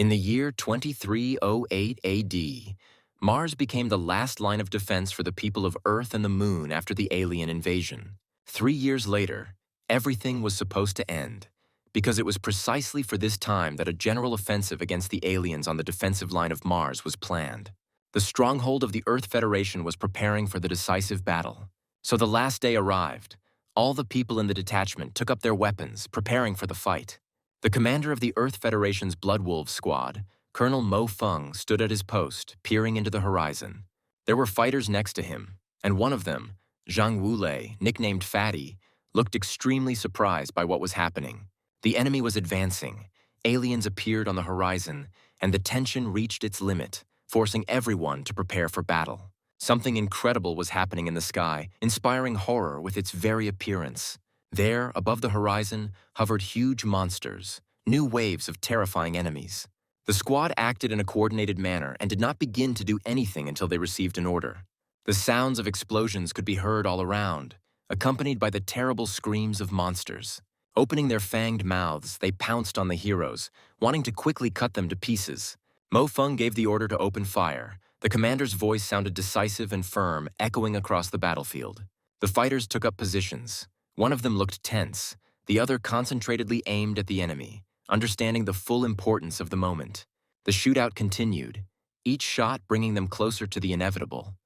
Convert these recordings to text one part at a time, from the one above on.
In the year 2308 AD, Mars became the last line of defense for the people of Earth and the Moon after the alien invasion. 3 years later, everything was supposed to end, because it was precisely for this time that a general offensive against the aliens on the defensive line of Mars was planned. The stronghold of the Earth Federation was preparing for the decisive battle. So the last day arrived. All the people in the detachment took up their weapons, preparing for the fight. The commander of the Earth Federation's Bloodwolves squad, Colonel Mo Feng, stood at his post, peering into the horizon. There were fighters next to him, and one of them, Jang Wule, nicknamed Fatty, looked extremely surprised by what was happening. The enemy was advancing, aliens appeared on the horizon, and the tension reached its limit, forcing everyone to prepare for battle. Something incredible was happening in the sky, inspiring horror with its very appearance. There, above the horizon, hovered huge monsters, new waves of terrifying enemies. The squad acted in a coordinated manner and did not begin to do anything until they received an order. The sounds of explosions could be heard all around, accompanied by the terrible screams of monsters. Opening their fanged mouths, they pounced on the heroes, wanting to quickly cut them to pieces. Mo Feng gave the order to open fire. The commander's voice sounded decisive and firm, echoing across the battlefield. The fighters took up positions. One of them looked tense, the other concentratedly aimed at the enemy, understanding the full importance of the moment. The shootout continued, each shot bringing them closer to the inevitable.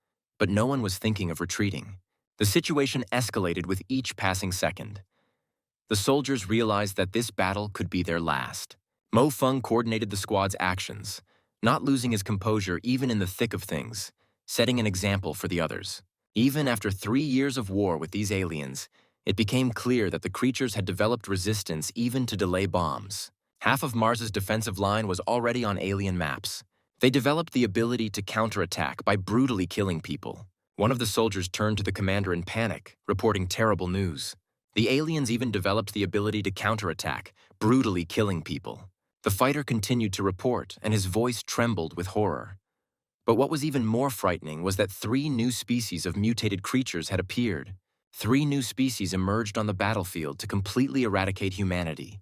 But no one was thinking of retreating. The situation escalated with each passing second. The soldiers realized that this battle could be their last. Mo Feng coordinated the squad's actions, not losing his composure even in the thick of things, setting an example for the others. Even after 3 years of war with these aliens, it became clear that the creatures had developed resistance even to delay bombs. Half of Mars's defensive line was already on alien maps. They developed the ability to counterattack by brutally killing people. One of the soldiers turned to the commander in panic, reporting terrible news. The aliens even developed the ability to counterattack, brutally killing people. The fighter continued to report, and his voice trembled with horror. But what was even more frightening was that 3 new species of mutated creatures had appeared. 3 new species emerged on the battlefield to completely eradicate humanity.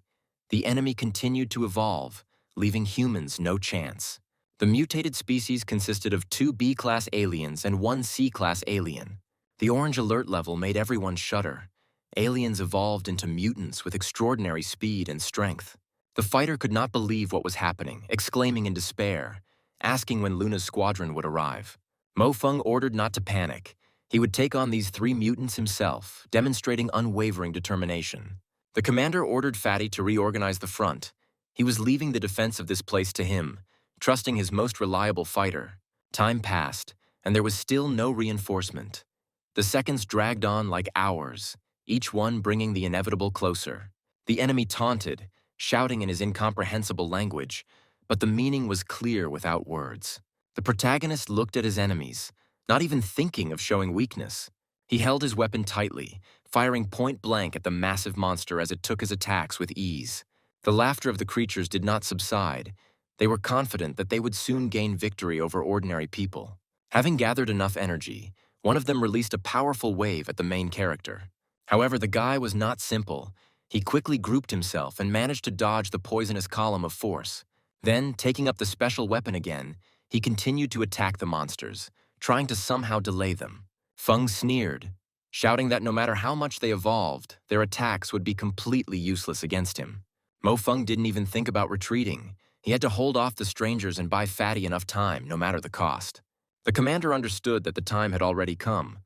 The enemy continued to evolve, leaving humans no chance. The mutated species consisted of 2 B-class aliens and 1 C-class alien. The orange alert level made everyone shudder. Aliens evolved into mutants with extraordinary speed and strength. The fighter could not believe what was happening, exclaiming in despair, asking when Luna's squadron would arrive. Mo Feng ordered not to panic. He would take on these 3 mutants himself, demonstrating unwavering determination. The commander ordered Fatty to reorganize the front. He was leaving the defense of this place to him, trusting his most reliable fighter. Time passed, and there was still no reinforcement. The seconds dragged on like hours, each one bringing the inevitable closer. The enemy taunted, shouting in his incomprehensible language, but the meaning was clear without words. The protagonist looked at his enemies, not even thinking of showing weakness. He held his weapon tightly, firing point blank at the massive monster as it took his attacks with ease. The laughter of the creatures did not subside. They were confident that they would soon gain victory over ordinary people. Having gathered enough energy, one of them released a powerful wave at the main character. However, the guy was not simple. He quickly grouped himself and managed to dodge the poisonous column of force. Then, taking up the special weapon again, he continued to attack the monsters, trying to somehow delay them. Feng sneered, shouting that no matter how much they evolved, their attacks would be completely useless against him. Mo Feng didn't even think about retreating. He had to hold off the strangers and buy Fatty enough time, no matter the cost. The commander understood that the time had already come.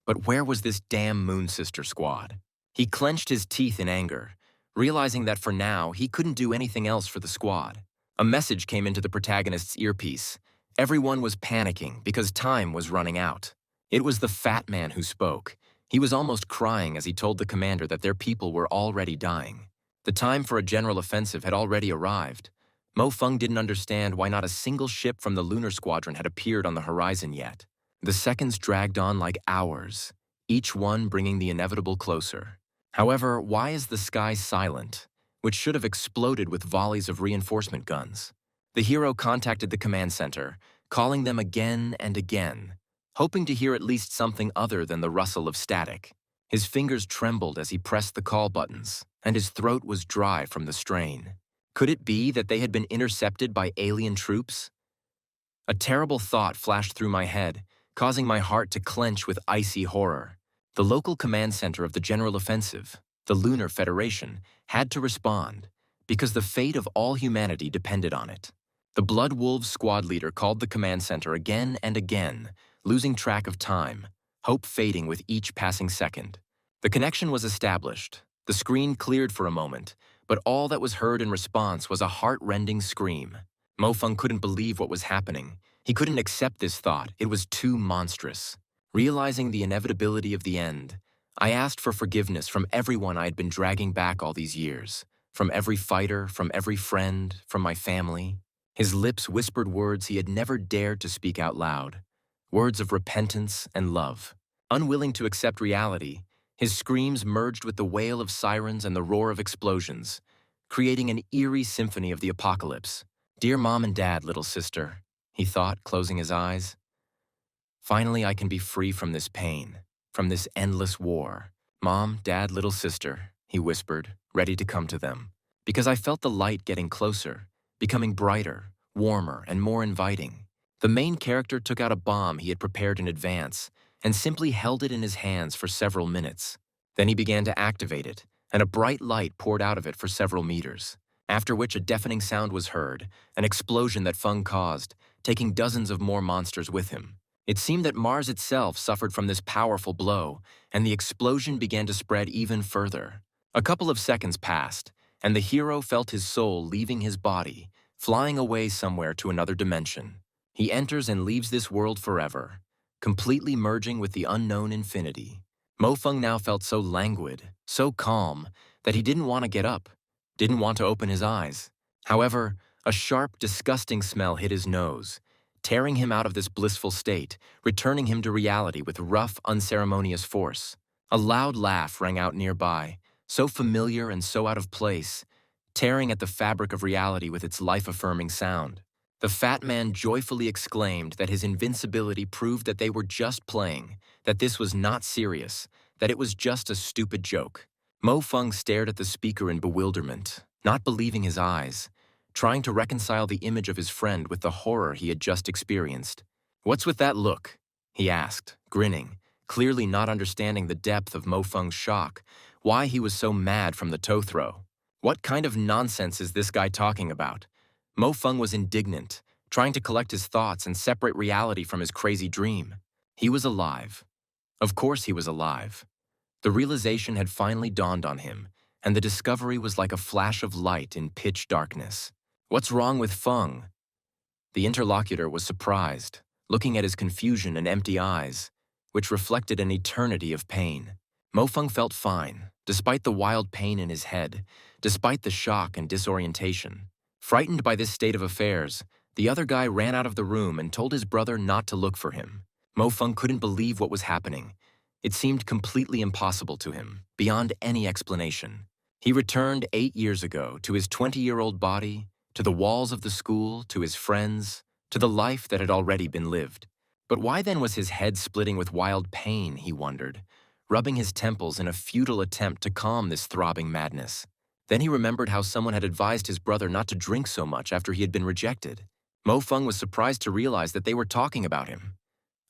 But where was this damn Moon Sister squad? He clenched his teeth in anger, realizing that for now he couldn't do anything else for the squad. A message came into the protagonist's earpiece. Everyone was panicking because time was running out. It was the fat man who spoke. He was almost crying as he told the commander that their people were already dying. The time for a general offensive had already arrived. Mo Feng didn't understand why not a single ship from the lunar squadron had appeared on the horizon yet. The seconds dragged on like hours, each one bringing the inevitable closer. However, why is the sky silent, which should have exploded with volleys of reinforcement guns? The hero contacted the command center, calling them again and again, hoping to hear at least something other than the rustle of static. His fingers trembled as he pressed the call buttons, and his throat was dry from the strain. Could it be that they had been intercepted by alien troops? A terrible thought flashed through my head, causing my heart to clench with icy horror. The local command center of the General Offensive, the Lunar Federation, had to respond, because the fate of all humanity depended on it. The Blood Wolves squad leader called the command center again and again, losing track of time, hope fading with each passing second. The connection was established. The screen cleared for a moment, but all that was heard in response was a heart-rending scream. Mofeng couldn't believe what was happening. He couldn't accept this thought. It was too monstrous. Realizing the inevitability of the end, I asked for forgiveness from everyone I had been dragging back all these years. From every fighter, from every friend, from my family. His lips whispered words he had never dared to speak out loud. Words of repentance and love. Unwilling to accept reality, his screams merged with the wail of sirens and the roar of explosions, creating an eerie symphony of the apocalypse. "Dear Mom and Dad, little sister," he thought, closing his eyes. "Finally, I can be free from this pain, from this endless war. Mom, Dad, little sister," he whispered, ready to come to them. Because I felt the light getting closer, becoming brighter, warmer, and more inviting. The main character took out a bomb he had prepared in advance and simply held it in his hands for several minutes. Then he began to activate it, and a bright light poured out of it for several meters, after which a deafening sound was heard, an explosion that Feng caused, taking dozens of more monsters with him. It seemed that Mars itself suffered from this powerful blow, and the explosion began to spread even further. A couple of seconds passed, and the hero felt his soul leaving his body, flying away somewhere to another dimension. He enters and leaves this world forever, completely merging with the unknown infinity. Mofeng now felt so languid, so calm, that he didn't want to get up, didn't want to open his eyes. However, a sharp, disgusting smell hit his nose, tearing him out of this blissful state, returning him to reality with rough, unceremonious force. A loud laugh rang out nearby, so familiar and so out of place, tearing at the fabric of reality with its life-affirming sound. The fat man joyfully exclaimed that his invincibility proved that they were just playing, that this was not serious, that it was just a stupid joke. Mofeng stared at the speaker in bewilderment, not believing his eyes, trying to reconcile the image of his friend with the horror he had just experienced. "What's with that look?" he asked, grinning, clearly not understanding the depth of Mofeng's shock, why he was so mad from the toe throw. What kind of nonsense is this guy talking about? Mofeng was indignant, trying to collect his thoughts and separate reality from his crazy dream. He was alive. Of course he was alive. The realization had finally dawned on him, and the discovery was like a flash of light in pitch darkness. "What's wrong with Feng?" The interlocutor was surprised, looking at his confusion and empty eyes, which reflected an eternity of pain. Mofeng felt fine, despite the wild pain in his head, despite the shock and disorientation. Frightened by this state of affairs, the other guy ran out of the room and told his brother not to look for him. Mofeng couldn't believe what was happening. It seemed completely impossible to him, beyond any explanation. He returned 8 years ago to his 20-year-old body, to the walls of the school, to his friends, to the life that had already been lived. But why then was his head splitting with wild pain, he wondered, rubbing his temples in a futile attempt to calm this throbbing madness. Then he remembered how someone had advised his brother not to drink so much after he had been rejected. Mofeng was surprised to realize that they were talking about him,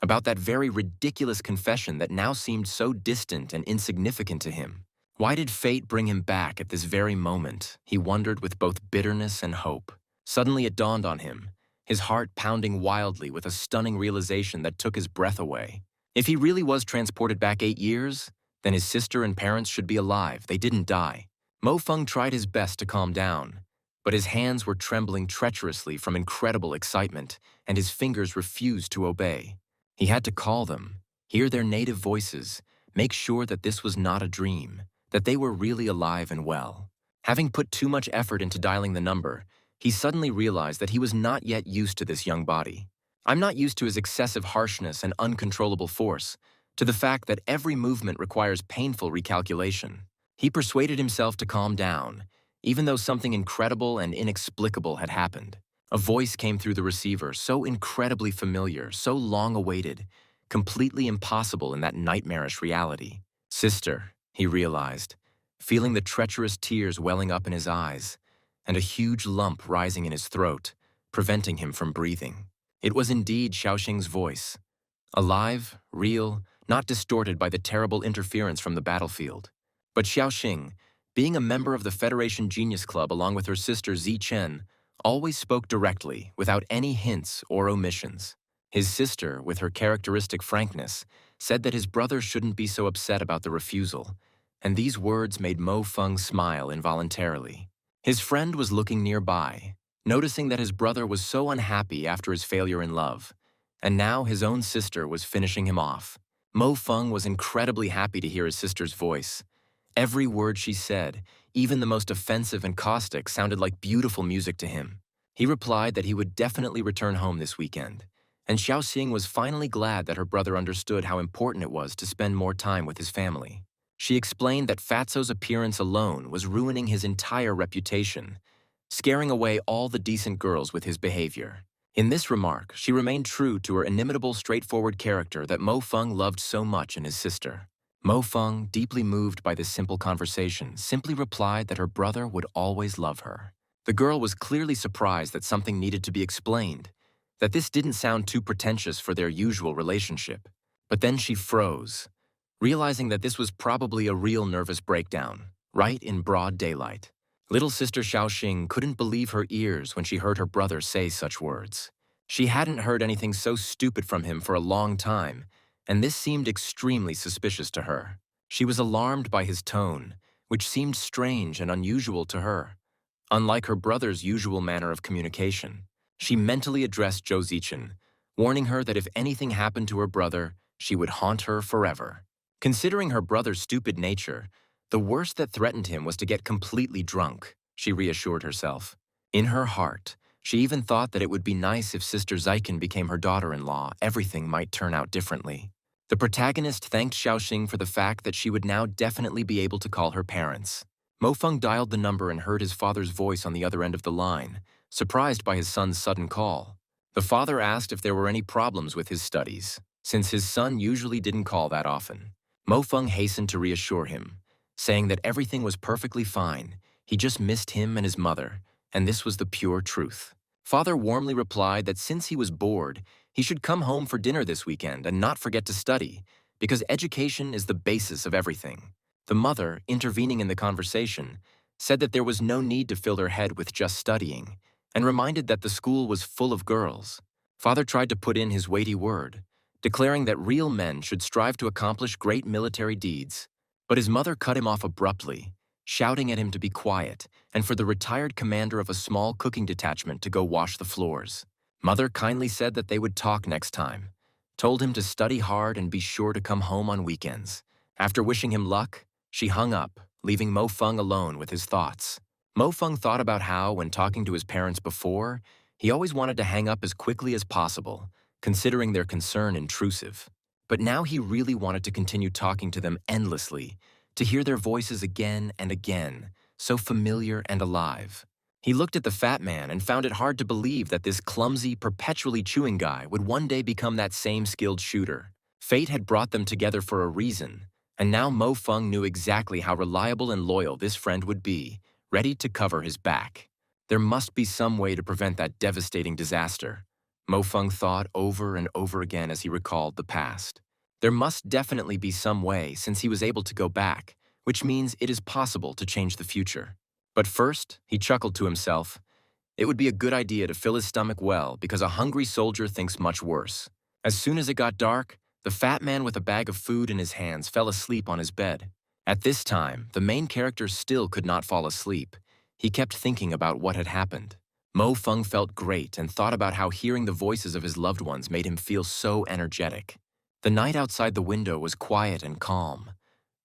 about that very ridiculous confession that now seemed so distant and insignificant to him. Why did fate bring him back at this very moment? He wondered with both bitterness and hope. Suddenly it dawned on him, his heart pounding wildly with a stunning realization that took his breath away. If he really was transported back 8 years, then his sister and parents should be alive. They didn't die. Mofeng tried his best to calm down, but his hands were trembling treacherously from incredible excitement, and his fingers refused to obey. He had to call them, hear their native voices, make sure that this was not a dream, that they were really alive and well. Having put too much effort into dialing the number, he suddenly realized that he was not yet used to this young body. "I'm not used to his excessive harshness and uncontrollable force, to the fact that every movement requires painful recalculation." He persuaded himself to calm down, even though something incredible and inexplicable had happened. A voice came through the receiver, so incredibly familiar, so long awaited, completely impossible in that nightmarish reality. "Sister," he realized, feeling the treacherous tears welling up in his eyes. and a huge lump rising in his throat, preventing him from breathing. It was indeed Xiaoxing's voice. Alive, real, not distorted by the terrible interference from the battlefield. But Xiaoxing, being a member of the Federation Genius Club along with her sister Zi Chen, always spoke directly, without any hints or omissions. His sister, with her characteristic frankness, said that his brother shouldn't be so upset about the refusal, and these words made Mo Feng smile involuntarily. His friend was looking nearby, noticing that his brother was so unhappy after his failure in love, and now his own sister was finishing him off. Mo Feng was incredibly happy to hear his sister's voice. Every word she said, even the most offensive and caustic, sounded like beautiful music to him. He replied that he would definitely return home this weekend, and Xiaoxing was finally glad that her brother understood how important it was to spend more time with his family. She explained that Fatso's appearance alone was ruining his entire reputation, scaring away all the decent girls with his behavior. In this remark, she remained true to her inimitable, straightforward character that Mo Feng loved so much in his sister. Mo Feng, deeply moved by this simple conversation, simply replied that her brother would always love her. The girl was clearly surprised that something needed to be explained, that this didn't sound too pretentious for their usual relationship. But then she froze, realizing that this was probably a real nervous breakdown, right in broad daylight. Little sister Xiaoxing couldn't believe her ears when she heard her brother say such words. She hadn't heard anything so stupid from him for a long time, and this seemed extremely suspicious to her. She was alarmed by his tone, which seemed strange and unusual to her. Unlike her brother's usual manner of communication, she mentally addressed Zhou Zichen, warning her that if anything happened to her brother, she would haunt her forever. Considering her brother's stupid nature, the worst that threatened him was to get completely drunk, she reassured herself. In her heart, she even thought that it would be nice if Sister Xichen became her daughter-in-law. Everything might turn out differently. The protagonist thanked Xiaoxing for the fact that she would now definitely be able to call her parents. Mo Feng dialed the number and heard his father's voice on the other end of the line, surprised by his son's sudden call. The father asked if there were any problems with his studies, since his son usually didn't call that often. Mo Feng hastened to reassure him, saying that everything was perfectly fine. He just missed him and his mother, and this was the pure truth. Father warmly replied that since he was bored, he should come home for dinner this weekend and not forget to study, because education is the basis of everything. The mother, intervening in the conversation, said that there was no need to fill her head with just studying, and reminded that the school was full of girls. Father tried to put in his weighty word, declaring that real men should strive to accomplish great military deeds. But his mother cut him off abruptly, shouting at him to be quiet and for the retired commander of a small cooking detachment to go wash the floors. Mother kindly said that they would talk next time, told him to study hard and be sure to come home on weekends. After wishing him luck, she hung up, leaving Mo Feng alone with his thoughts. Mo Feng thought about how, when talking to his parents before, he always wanted to hang up as quickly as possible, considering their concern intrusive. But now he really wanted to continue talking to them endlessly, to hear their voices again and again, so familiar and alive. He looked at the fat man and found it hard to believe that this clumsy, perpetually chewing guy would one day become that same skilled shooter. Fate had brought them together for a reason, and now Mo Feng knew exactly how reliable and loyal this friend would be, ready to cover his back. There must be some way to prevent that devastating disaster, Mo Feng thought over and over again as he recalled the past. There must definitely be some way, since he was able to go back, which means it is possible to change the future. But first, he chuckled to himself. It would be a good idea to fill his stomach well, because a hungry soldier thinks much worse. As soon as it got dark, the fat man with a bag of food in his hands fell asleep on his bed. At this time, the main character still could not fall asleep. He kept thinking about what had happened. Mo Feng felt great and thought about how hearing the voices of his loved ones made him feel so energetic. The night outside the window was quiet and calm,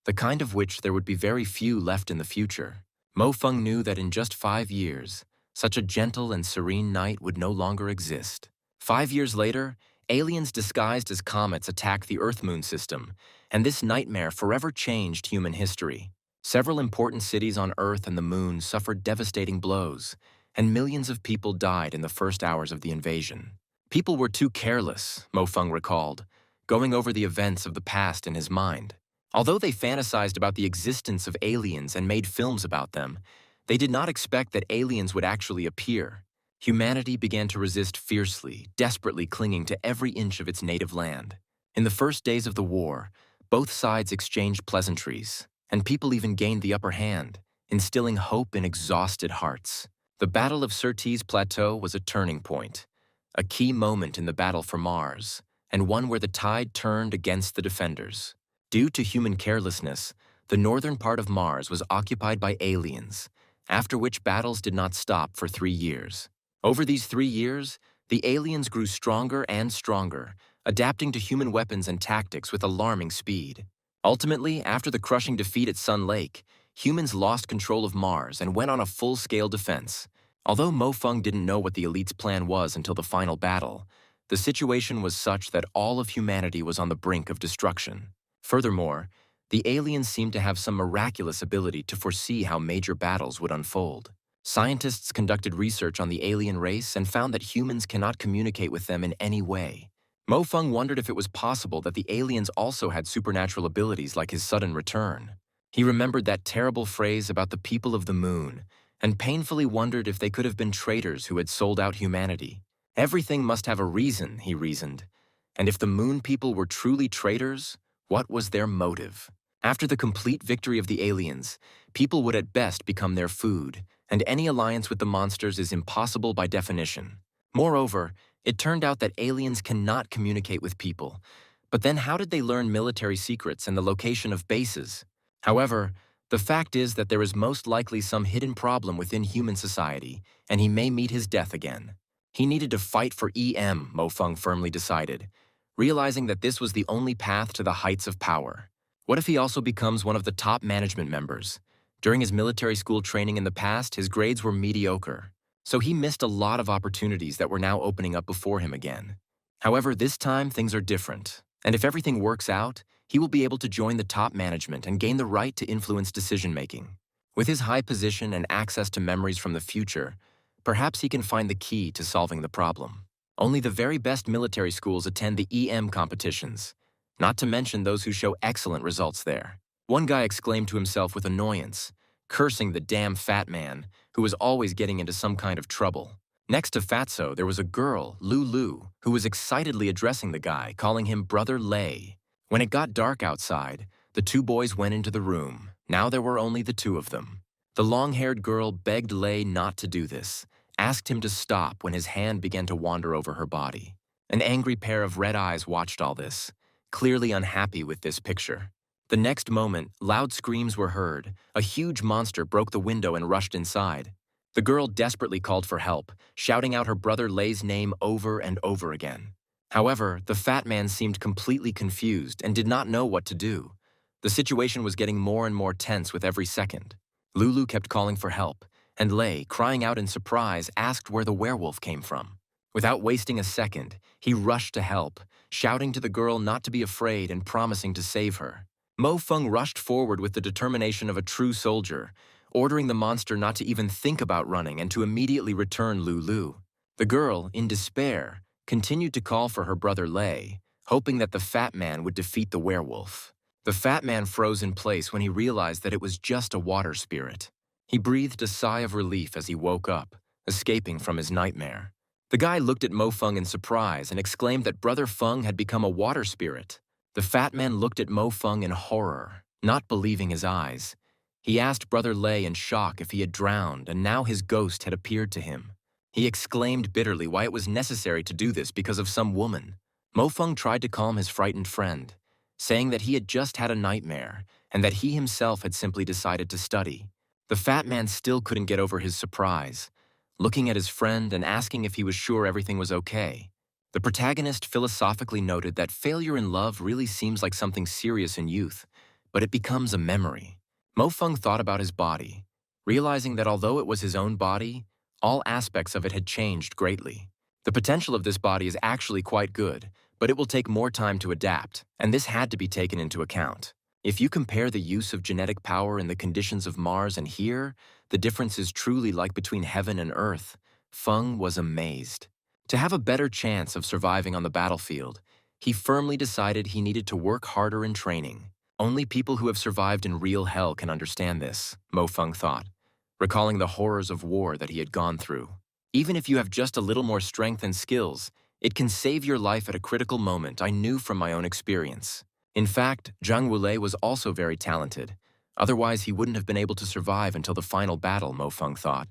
the kind of which there would be very few left in the future. Mo Feng knew that in just 5 years, such a gentle and serene night would no longer exist. 5 years later, aliens disguised as comets attacked the Earth-Moon system, and this nightmare forever changed human history. Several important cities on Earth and the Moon suffered devastating blows, and millions of people died in the first hours of the invasion. People were too careless, Mo Feng recalled, going over the events of the past in his mind. Although they fantasized about the existence of aliens and made films about them, They did not expect that aliens would actually appear. Humanity began to resist fiercely, desperately clinging to every inch of its native land. In the first days of the war, both sides exchanged pleasantries, and people even gained the upper hand, instilling hope in exhausted hearts. The Battle of Surtees Plateau was a turning point, a key moment in the battle for Mars, and one where the tide turned against the defenders. Due to human carelessness, the northern part of Mars was occupied by aliens, after which battles did not stop for 3 years. Over these 3 years, the aliens grew stronger and stronger, adapting to human weapons and tactics with alarming speed. Ultimately, after the crushing defeat at Sun Lake, humans lost control of Mars and went on a full-scale defense. Although Mo Fung didn't know what the elite's plan was until the final battle, the situation was such that all of humanity was on the brink of destruction. Furthermore, the aliens seemed to have some miraculous ability to foresee how major battles would unfold. Scientists conducted research on the alien race and found that humans cannot communicate with them in any way. Mo Fung wondered if it was possible that the aliens also had supernatural abilities like his sudden return. He remembered that terrible phrase about the people of the moon, and painfully wondered if they could have been traitors who had sold out humanity. Everything must have a reason, he reasoned. And if the moon people were truly traitors, what was their motive? After the complete victory of the aliens, people would at best become their food, and any alliance with the monsters is impossible by definition. Moreover, it turned out that aliens cannot communicate with people. But then how did they learn military secrets and the location of bases? However, the fact is that there is most likely some hidden problem within human society, and he may meet his death again. He needed to fight for EM, Mo Fung firmly decided, realizing that this was the only path to the heights of power. What if he also becomes one of the top management members? During his military school training in the past, his grades were mediocre, so he missed a lot of opportunities that were now opening up before him again. However, this time things are different, and if everything works out, he will be able to join the top management and gain the right to influence decision-making. With his high position and access to memories from the future, perhaps he can find the key to solving the problem. Only the very best military schools attend the EM competitions, not to mention those who show excellent results there. One guy exclaimed to himself with annoyance, cursing the damn fat man, who was always getting into some kind of trouble. Next to Fatso, there was a girl, Lulu, who was excitedly addressing the guy, calling him Brother Lay. When it got dark outside, the two boys went into the room. Now there were only the two of them. The long-haired girl begged Lay not to do this, asked him to stop when his hand began to wander over her body. An angry pair of red eyes watched all this, clearly unhappy with this picture. The next moment, loud screams were heard. A huge monster broke the window and rushed inside. The girl desperately called for help, shouting out her brother Lay's name over and over again. However, the fat man seemed completely confused and did not know what to do. The situation was getting more and more tense with every second. Lulu kept calling for help, and Lay, crying out in surprise, asked where the werewolf came from. Without wasting a second, he rushed to help, shouting to the girl not to be afraid and promising to save her. Mo Fung rushed forward with the determination of a true soldier, ordering the monster not to even think about running and to immediately return Lulu. The girl, in despair, continued to call for her brother Lay, hoping that the fat man would defeat the werewolf. The fat man froze in place when he realized that it was just a water spirit. He breathed a sigh of relief as he woke up, escaping from his nightmare. The guy looked at Mo Fung in surprise and exclaimed that Brother Fung had become a water spirit. The fat man looked at Mo Fung in horror, not believing his eyes. He asked Brother Lay in shock if he had drowned, and now his ghost had appeared to him. He exclaimed bitterly why it was necessary to do this because of some woman. Mo Fung tried to calm his frightened friend, saying that he had just had a nightmare and that he himself had simply decided to study. The fat man still couldn't get over his surprise, looking at his friend and asking if he was sure everything was okay. The protagonist philosophically noted that failure in love really seems like something serious in youth, but it becomes a memory. Mo Fung thought about his body, realizing that although it was his own body, all aspects of it had changed greatly. The potential of this body is actually quite good, but it will take more time to adapt, and this had to be taken into account. If you compare the use of genetic power in the conditions of Mars and here, the difference is truly like between heaven and earth. Fung was amazed. To have a better chance of surviving on the battlefield, he firmly decided he needed to work harder in training. Only people who have survived in real hell can understand this, Mo Fung thought. recalling the horrors of war that he had gone through. Even if you have just a little more strength and skills, it can save your life at a critical moment, I knew from my own experience. In fact, Jang Wule was also very talented. Otherwise, he wouldn't have been able to survive until the final battle, Mo Feng thought.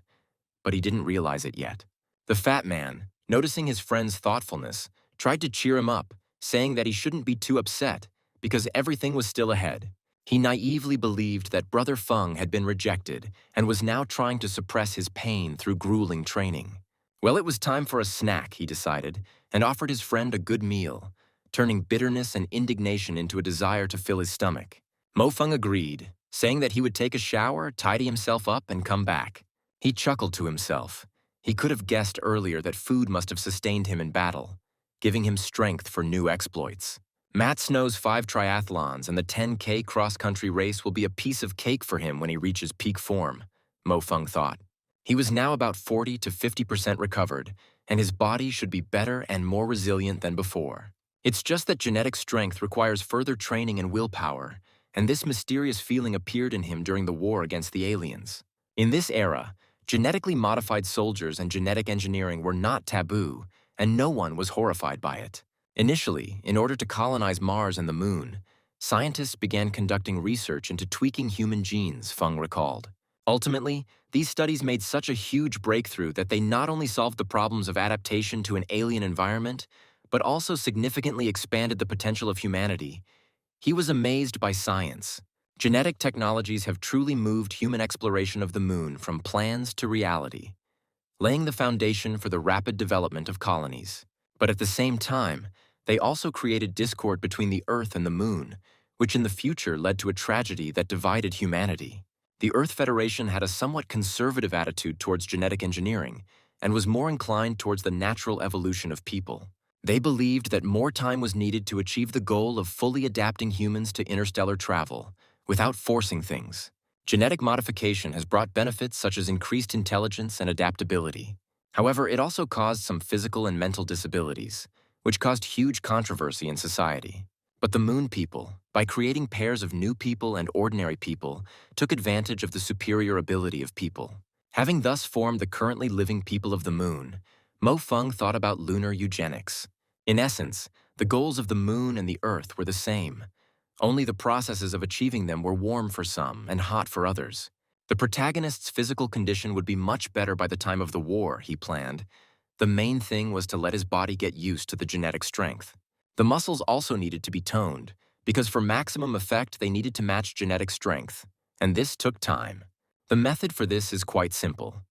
But he didn't realize it yet. The fat man, noticing his friend's thoughtfulness, tried to cheer him up, saying that he shouldn't be too upset because everything was still ahead. He naively believed that Brother Feng had been rejected and was now trying to suppress his pain through grueling training. Well, it was time for a snack, he decided, and offered his friend a good meal, turning bitterness and indignation into a desire to fill his stomach. Mo Feng agreed, saying that he would take a shower, tidy himself up, and come back. He chuckled to himself. He could have guessed earlier that food must have sustained him in battle, giving him strength for new exploits. Matt Snow's 5 triathlons and the 10K cross-country race will be a piece of cake for him when he reaches peak form, Mo Feng thought. He was now about 40 to 50% recovered, and his body should be better and more resilient than before. It's just that genetic strength requires further training and willpower, and this mysterious feeling appeared in him during the war against the aliens. In this era, genetically modified soldiers and genetic engineering were not taboo, and no one was horrified by it. Initially, in order to colonize Mars and the Moon, scientists began conducting research into tweaking human genes, Feng recalled. Ultimately, these studies made such a huge breakthrough that they not only solved the problems of adaptation to an alien environment, but also significantly expanded the potential of humanity. He was amazed by science. Genetic technologies have truly moved human exploration of the Moon from plans to reality, laying the foundation for the rapid development of colonies. But at the same time, they also created discord between the Earth and the Moon, which in the future led to a tragedy that divided humanity. The Earth Federation had a somewhat conservative attitude towards genetic engineering and was more inclined towards the natural evolution of people. They believed that more time was needed to achieve the goal of fully adapting humans to interstellar travel, without forcing things. Genetic modification has brought benefits such as increased intelligence and adaptability. However, it also caused some physical and mental disabilities, which caused huge controversy in society. But the Moon people, by creating pairs of new people and ordinary people, took advantage of the superior ability of people. Having thus formed the currently living people of the Moon, Mo Feng thought about lunar eugenics. In essence, the goals of the Moon and the Earth were the same. Only the processes of achieving them were warm for some and hot for others. The protagonist's physical condition would be much better by the time of the war, he planned. The main thing was to let his body get used to the genetic strength. The muscles also needed to be toned, because for maximum effect they needed to match genetic strength, and this took time. The method for this is quite simple.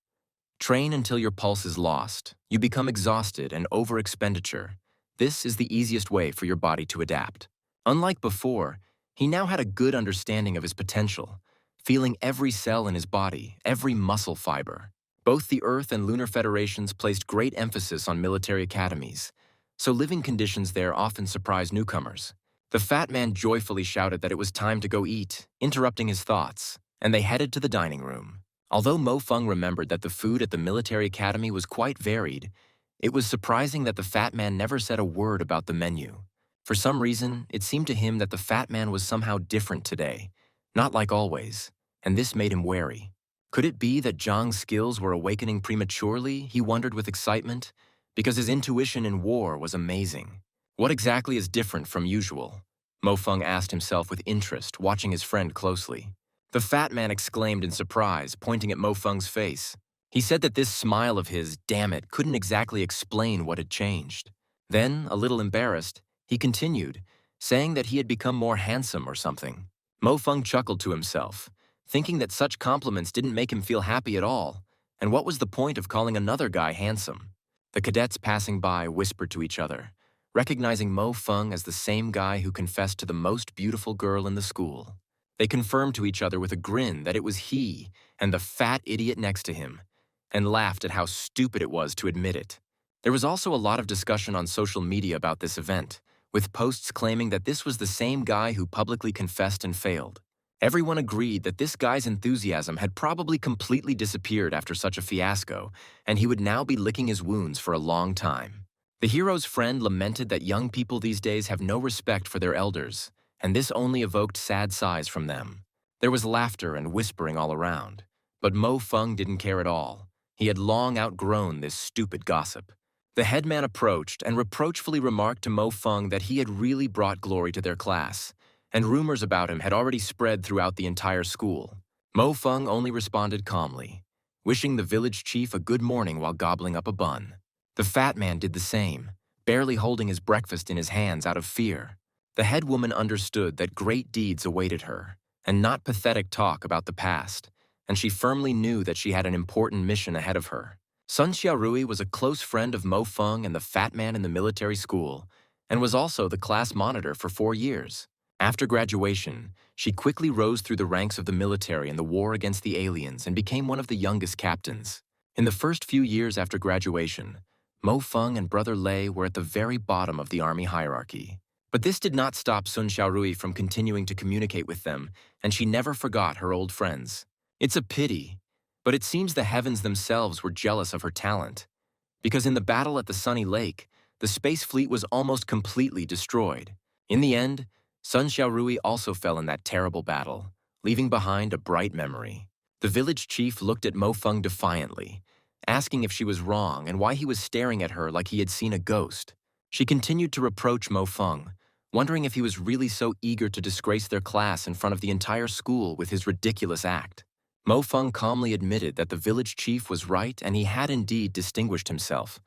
Train until your pulse is lost, you become exhausted and over-expenditure. This is the easiest way for your body to adapt. Unlike before, he now had a good understanding of his potential, feeling every cell in his body, every muscle fiber. Both the Earth and Lunar Federations placed great emphasis on military academies, so living conditions there often surprised newcomers. The fat man joyfully shouted that it was time to go eat, interrupting his thoughts, and they headed to the dining room. Although Mo Feng remembered that the food at the military academy was quite varied, it was surprising that the fat man never said a word about the menu. For some reason, it seemed to him that the fat man was somehow different today, not like always, and this made him wary. Could it be that Zhang's skills were awakening prematurely, he wondered with excitement, because his intuition in war was amazing. What exactly is different from usual? Mo Feng asked himself with interest, watching his friend closely. The fat man exclaimed in surprise, pointing at Mo Feng's face. He said that this smile of his, damn it, couldn't exactly explain what had changed. Then, a little embarrassed, he continued, saying that he had become more handsome or something. Mo Feng chuckled to himself, thinking that such compliments didn't make him feel happy at all, and what was the point of calling another guy handsome? The cadets passing by whispered to each other, recognizing Mo Feng as the same guy who confessed to the most beautiful girl in the school. They confirmed to each other with a grin that it was he and the fat idiot next to him, and laughed at how stupid it was to admit it. There was also a lot of discussion on social media about this event, with posts claiming that this was the same guy who publicly confessed and failed. Everyone agreed that this guy's enthusiasm had probably completely disappeared after such a fiasco, and he would now be licking his wounds for a long time. The hero's friend lamented that young people these days have no respect for their elders, and this only evoked sad sighs from them. There was laughter and whispering all around, But Mo Feng didn't care at all. He had long outgrown this stupid gossip. The headman approached and reproachfully remarked to Mo Feng that he had really brought glory to their class, and rumors about him had already spread throughout the entire school. Mo Feng only responded calmly, wishing the village chief a good morning while gobbling up a bun. The fat man did the same, barely holding his breakfast in his hands out of fear. The head woman understood that great deeds awaited her, and not pathetic talk about the past, and she firmly knew that she had an important mission ahead of her. Sun Xiaorui was a close friend of Mo Feng and the fat man in the military school, and was also the class monitor for 4 years. After graduation, she quickly rose through the ranks of the military in the war against the aliens and became one of the youngest captains. In the first few years after graduation, Mo Feng and Brother Lei were at the very bottom of the army hierarchy. But this did not stop Sun Xiaorui from continuing to communicate with them, and she never forgot her old friends. It's a pity, but it seems the heavens themselves were jealous of her talent, because in the battle at the Sunny Lake, the space fleet was almost completely destroyed. In the end, Sun Xiaorui also fell in that terrible battle, leaving behind a bright memory. The village chief looked at Mo Feng defiantly, asking if she was wrong and why he was staring at her like he had seen a ghost. She continued to reproach Mo Feng, wondering if he was really so eager to disgrace their class in front of the entire school with his ridiculous act. Mo Feng calmly admitted that the village chief was right and he had indeed distinguished himself,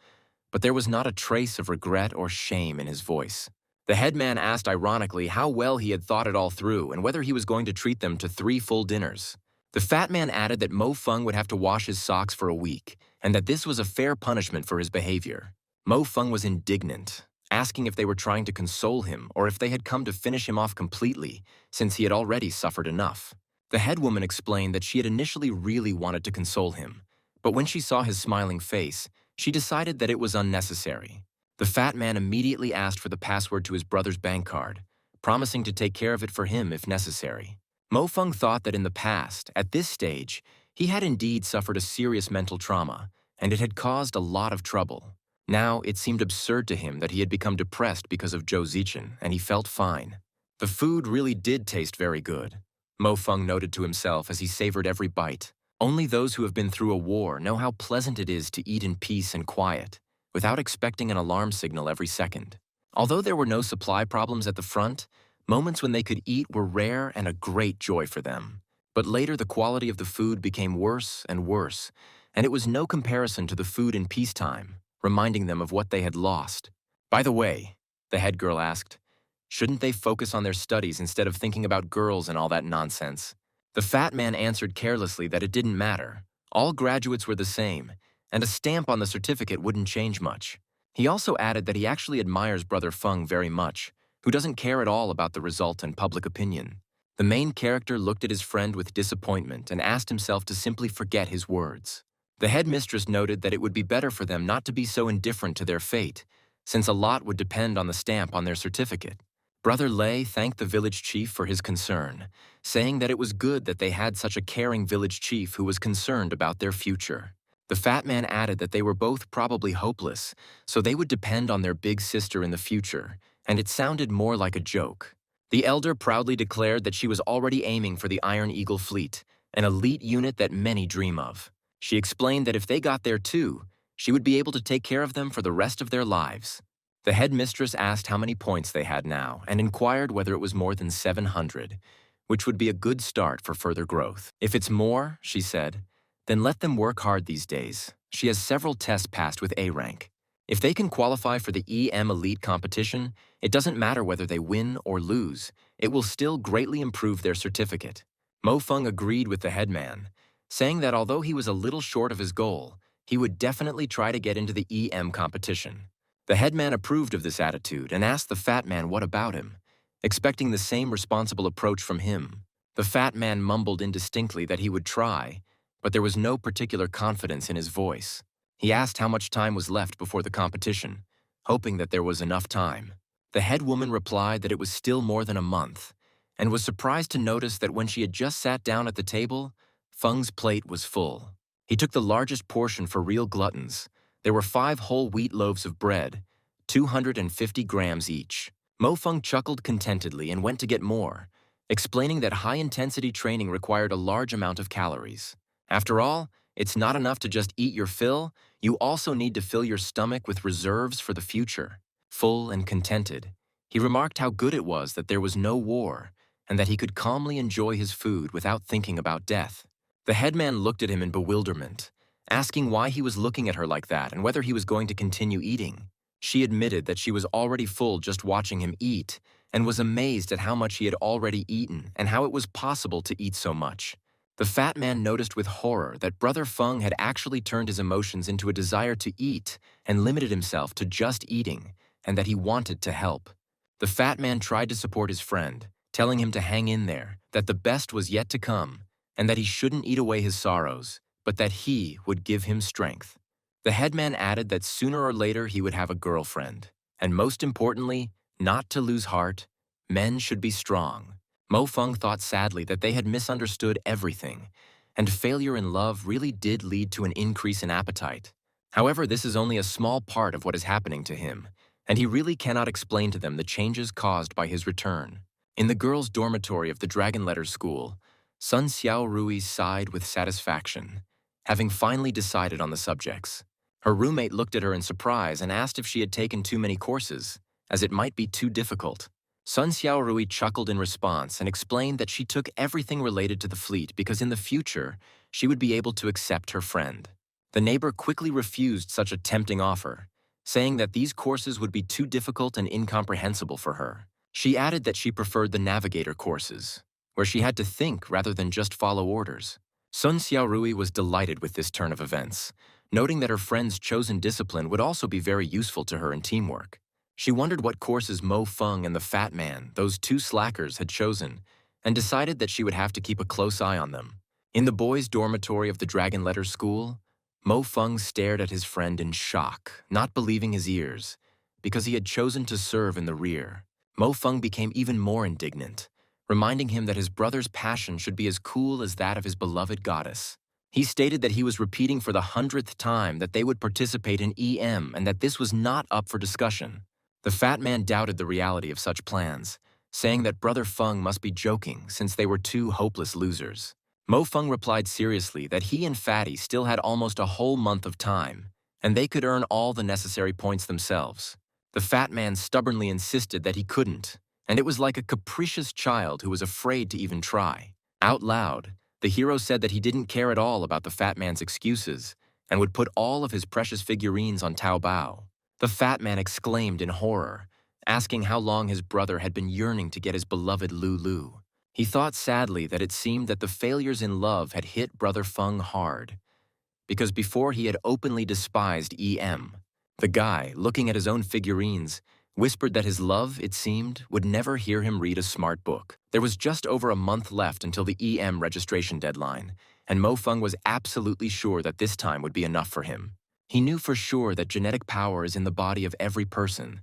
but there was not a trace of regret or shame in his voice. The headman asked ironically how well he had thought it all through and whether he was going to treat them to 3 full dinners. The fat man added that Mo Feng would have to wash his socks for a week, and that this was a fair punishment for his behavior. Mo Feng was indignant, asking if they were trying to console him or if they had come to finish him off completely, since he had already suffered enough. The head woman explained that she had initially really wanted to console him, but when she saw his smiling face, she decided that it was unnecessary. The fat man immediately asked for the password to his brother's bank card, promising to take care of it for him if necessary. Mo Feng thought that in the past, at this stage, he had indeed suffered a serious mental trauma, and it had caused a lot of trouble. Now, it seemed absurd to him that he had become depressed because of Zhou Zichen, and he felt fine. The food really did taste very good, Mo Feng noted to himself as he savored every bite. Only those who have been through a war know how pleasant it is to eat in peace and quiet, without expecting an alarm signal every second. Although there were no supply problems at the front, moments when they could eat were rare and a great joy for them. But later the quality of the food became worse and worse, and it was no comparison to the food in peacetime, reminding them of what they had lost. By the way, the head girl asked, shouldn't they focus on their studies instead of thinking about girls and all that nonsense? The fat man answered carelessly that it didn't matter. All graduates were the same, and a stamp on the certificate wouldn't change much. He also added that he actually admires Brother Feng very much, who doesn't care at all about the result and public opinion. The main character looked at his friend with disappointment and asked himself to simply forget his words. The headmistress noted that it would be better for them not to be so indifferent to their fate, since a lot would depend on the stamp on their certificate. Brother Lei thanked the village chief for his concern, saying that it was good that they had such a caring village chief who was concerned about their future. The fat man added that they were both probably hopeless, so they would depend on their big sister in the future, and it sounded more like a joke. The elder proudly declared that she was already aiming for the Iron Eagle fleet, an elite unit that many dream of. She explained that if they got there too, she would be able to take care of them for the rest of their lives. The headmistress asked how many points they had now and inquired whether it was more than 700, which would be a good start for further growth. If it's more, she said, then let them work hard these days. She has several tests passed with A rank. If they can qualify for the EM Elite competition, it doesn't matter whether they win or lose. It will still greatly improve their certificate. Mo Feng agreed with the headman, saying that although he was a little short of his goal, he would definitely try to get into the EM competition. The headman approved of this attitude and asked the fat man what about him, expecting the same responsible approach from him. The fat man mumbled indistinctly that he would try, but there was no particular confidence in his voice. He asked how much time was left before the competition, hoping that there was enough time. The head woman replied that it was still more than a month, and was surprised to notice that when she had just sat down at the table, Feng's plate was full. He took the largest portion for real gluttons. There were 5 whole wheat loaves of bread, 250 grams each. Mo Feng chuckled contentedly and went to get more, explaining that high-intensity training required a large amount of calories. After all, it's not enough to just eat your fill, you also need to fill your stomach with reserves for the future. Full and contented, he remarked how good it was that there was no war, and that he could calmly enjoy his food without thinking about death. The headman looked at him in bewilderment, asking why he was looking at her like that and whether he was going to continue eating. She admitted that she was already full just watching him eat, and was amazed at how much he had already eaten and how it was possible to eat so much. The fat man noticed with horror that Brother Feng had actually turned his emotions into a desire to eat and limited himself to just eating, and that he wanted to help. The fat man tried to support his friend, telling him to hang in there, that the best was yet to come, and that he shouldn't eat away his sorrows, but that he would give him strength. The headman added that sooner or later he would have a girlfriend, and most importantly, not to lose heart, men should be strong. Mo Feng thought sadly that they had misunderstood everything, and failure in love really did lead to an increase in appetite. However, this is only a small part of what is happening to him, and he really cannot explain to them the changes caused by his return. In the girls' dormitory of the Dragon Letter School, Sun Xiao Rui sighed with satisfaction, having finally decided on the subjects. Her roommate looked at her in surprise and asked if she had taken too many courses, as it might be too difficult. Sun Xiaorui chuckled in response and explained that she took everything related to the fleet because in the future, she would be able to accept her friend. The neighbor quickly refused such a tempting offer, saying that these courses would be too difficult and incomprehensible for her. She added that she preferred the navigator courses, where she had to think rather than just follow orders. Sun Xiaorui was delighted with this turn of events, noting that her friend's chosen discipline would also be very useful to her in teamwork. She wondered what courses Mo Feng and the fat man, those two slackers, had chosen, and decided that she would have to keep a close eye on them. In the boys' dormitory of the Dragon Letter School, Mo Feng stared at his friend in shock, not believing his ears, because he had chosen to serve in the rear. Mo Feng became even more indignant, reminding him that his brother's passion should be as cool as that of his beloved goddess. He stated that he was repeating for the 100th time that they would participate in EM and that this was not up for discussion. The fat man doubted the reality of such plans, saying that Brother Feng must be joking since they were two hopeless losers. Mo Feng replied seriously that he and Fatty still had almost a whole month of time, and they could earn all the necessary points themselves. The fat man stubbornly insisted that he couldn't, and it was like a capricious child who was afraid to even try. Out loud, the hero said that he didn't care at all about the fat man's excuses and would put all of his precious figurines on Taobao. The fat man exclaimed in horror, asking how long his brother had been yearning to get his beloved Lulu. He thought sadly that it seemed that the failures in love had hit Brother Feng hard, because before he had openly despised EM. The guy, looking at his own figurines, whispered that his love, it seemed, would never hear him read a smart book. There was just over a month left until the EM registration deadline, and Mo Feng was absolutely sure that this time would be enough for him. He knew for sure that genetic power is in the body of every person,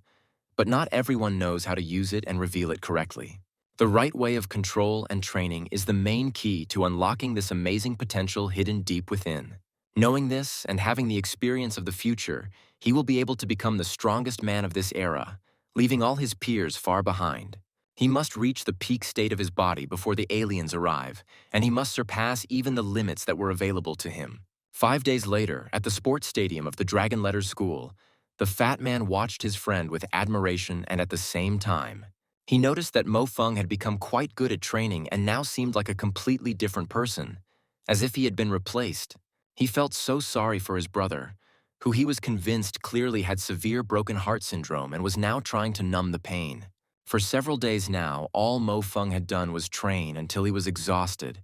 but not everyone knows how to use it and reveal it correctly. The right way of control and training is the main key to unlocking this amazing potential hidden deep within. Knowing this and having the experience of the future, he will be able to become the strongest man of this era, leaving all his peers far behind. He must reach the peak state of his body before the aliens arrive, and he must surpass even the limits that were available to him. 5 days later, at the sports stadium of the Dragon Letter School, the fat man watched his friend with admiration and at the same time. He noticed that Mo Feng had become quite good at training and now seemed like a completely different person, as if he had been replaced. He felt so sorry for his brother, who he was convinced clearly had severe broken heart syndrome and was now trying to numb the pain. For several days now, all Mo Feng had done was train until he was exhausted,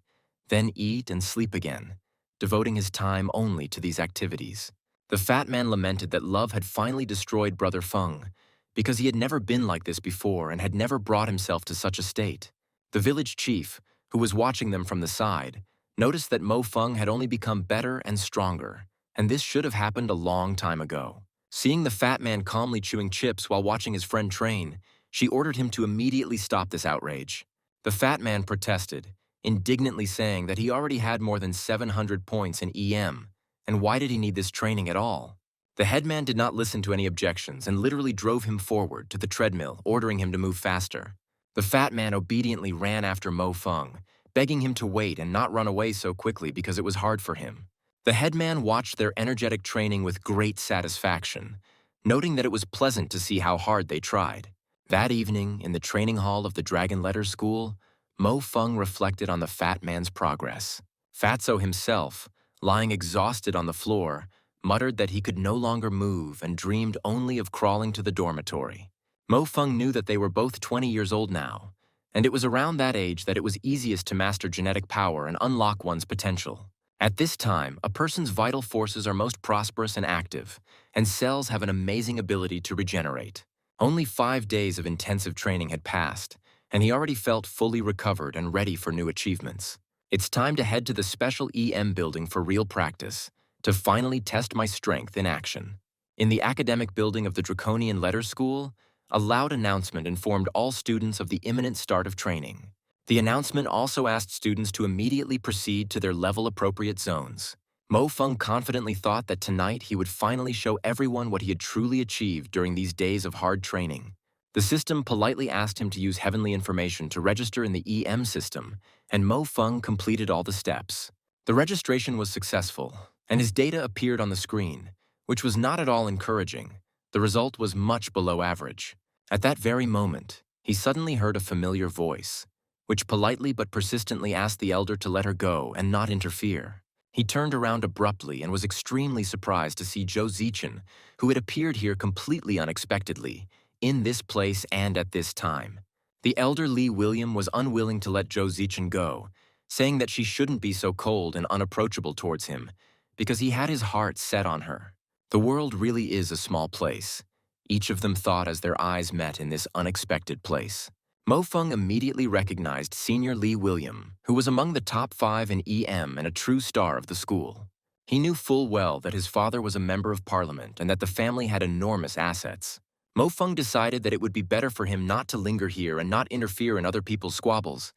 then eat and sleep again, devoting his time only to these activities. The fat man lamented that love had finally destroyed Brother Feng, because he had never been like this before and had never brought himself to such a state. The village chief, who was watching them from the side, noticed that Mo Feng had only become better and stronger, and this should have happened a long time ago. Seeing the fat man calmly chewing chips while watching his friend train, she ordered him to immediately stop this outrage. The fat man protested, indignantly saying that he already had more than 700 points in EM, and why did he need this training at all? The headman did not listen to any objections and literally drove him forward to the treadmill, ordering him to move faster. The fat man obediently ran after Mo Feng, begging him to wait and not run away so quickly because it was hard for him. The headman watched their energetic training with great satisfaction, noting that it was pleasant to see how hard they tried. That evening, in the training hall of the Dragon Letter School, Mo Feng reflected on the fat man's progress. Fatso himself, lying exhausted on the floor, muttered that he could no longer move and dreamed only of crawling to the dormitory. Mo Feng knew that they were both 20 years old now, and it was around that age that it was easiest to master genetic power and unlock one's potential. At this time, a person's vital forces are most prosperous and active, and cells have an amazing ability to regenerate. Only 5 days of intensive training had passed, and he already felt fully recovered and ready for new achievements. It's time to head to the special EM building for real practice, to finally test my strength in action. In the academic building of the Draconian Letter School, a loud announcement informed all students of the imminent start of training. The announcement also asked students to immediately proceed to their level-appropriate zones. Mo Feng confidently thought that tonight he would finally show everyone what he had truly achieved during these days of hard training. The system politely asked him to use heavenly information to register in the EM system, and Mo Feng completed all the steps. The registration was successful, and his data appeared on the screen, which was not at all encouraging. The result was much below average. At that very moment, he suddenly heard a familiar voice, which politely but persistently asked the elder to let her go and not interfere. He turned around abruptly and was extremely surprised to see Zhou Zichen, who had appeared here completely unexpectedly, in this place and at this time. The elder Li William was unwilling to let Zhou Zichen go, saying that she shouldn't be so cold and unapproachable towards him, because he had his heart set on her. The world really is a small place, each of them thought as their eyes met in this unexpected place. Mo Feng immediately recognized Senior Li William, who was among the top 5 in EM and a true star of the school. He knew full well that his father was a member of parliament and that the family had enormous assets. Mo Feng decided that it would be better for him not to linger here and not interfere in other people's squabbles.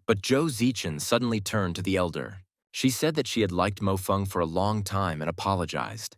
But Zhou Zichen suddenly turned to the elder. She said that she had liked Mo Feng for a long time and apologized,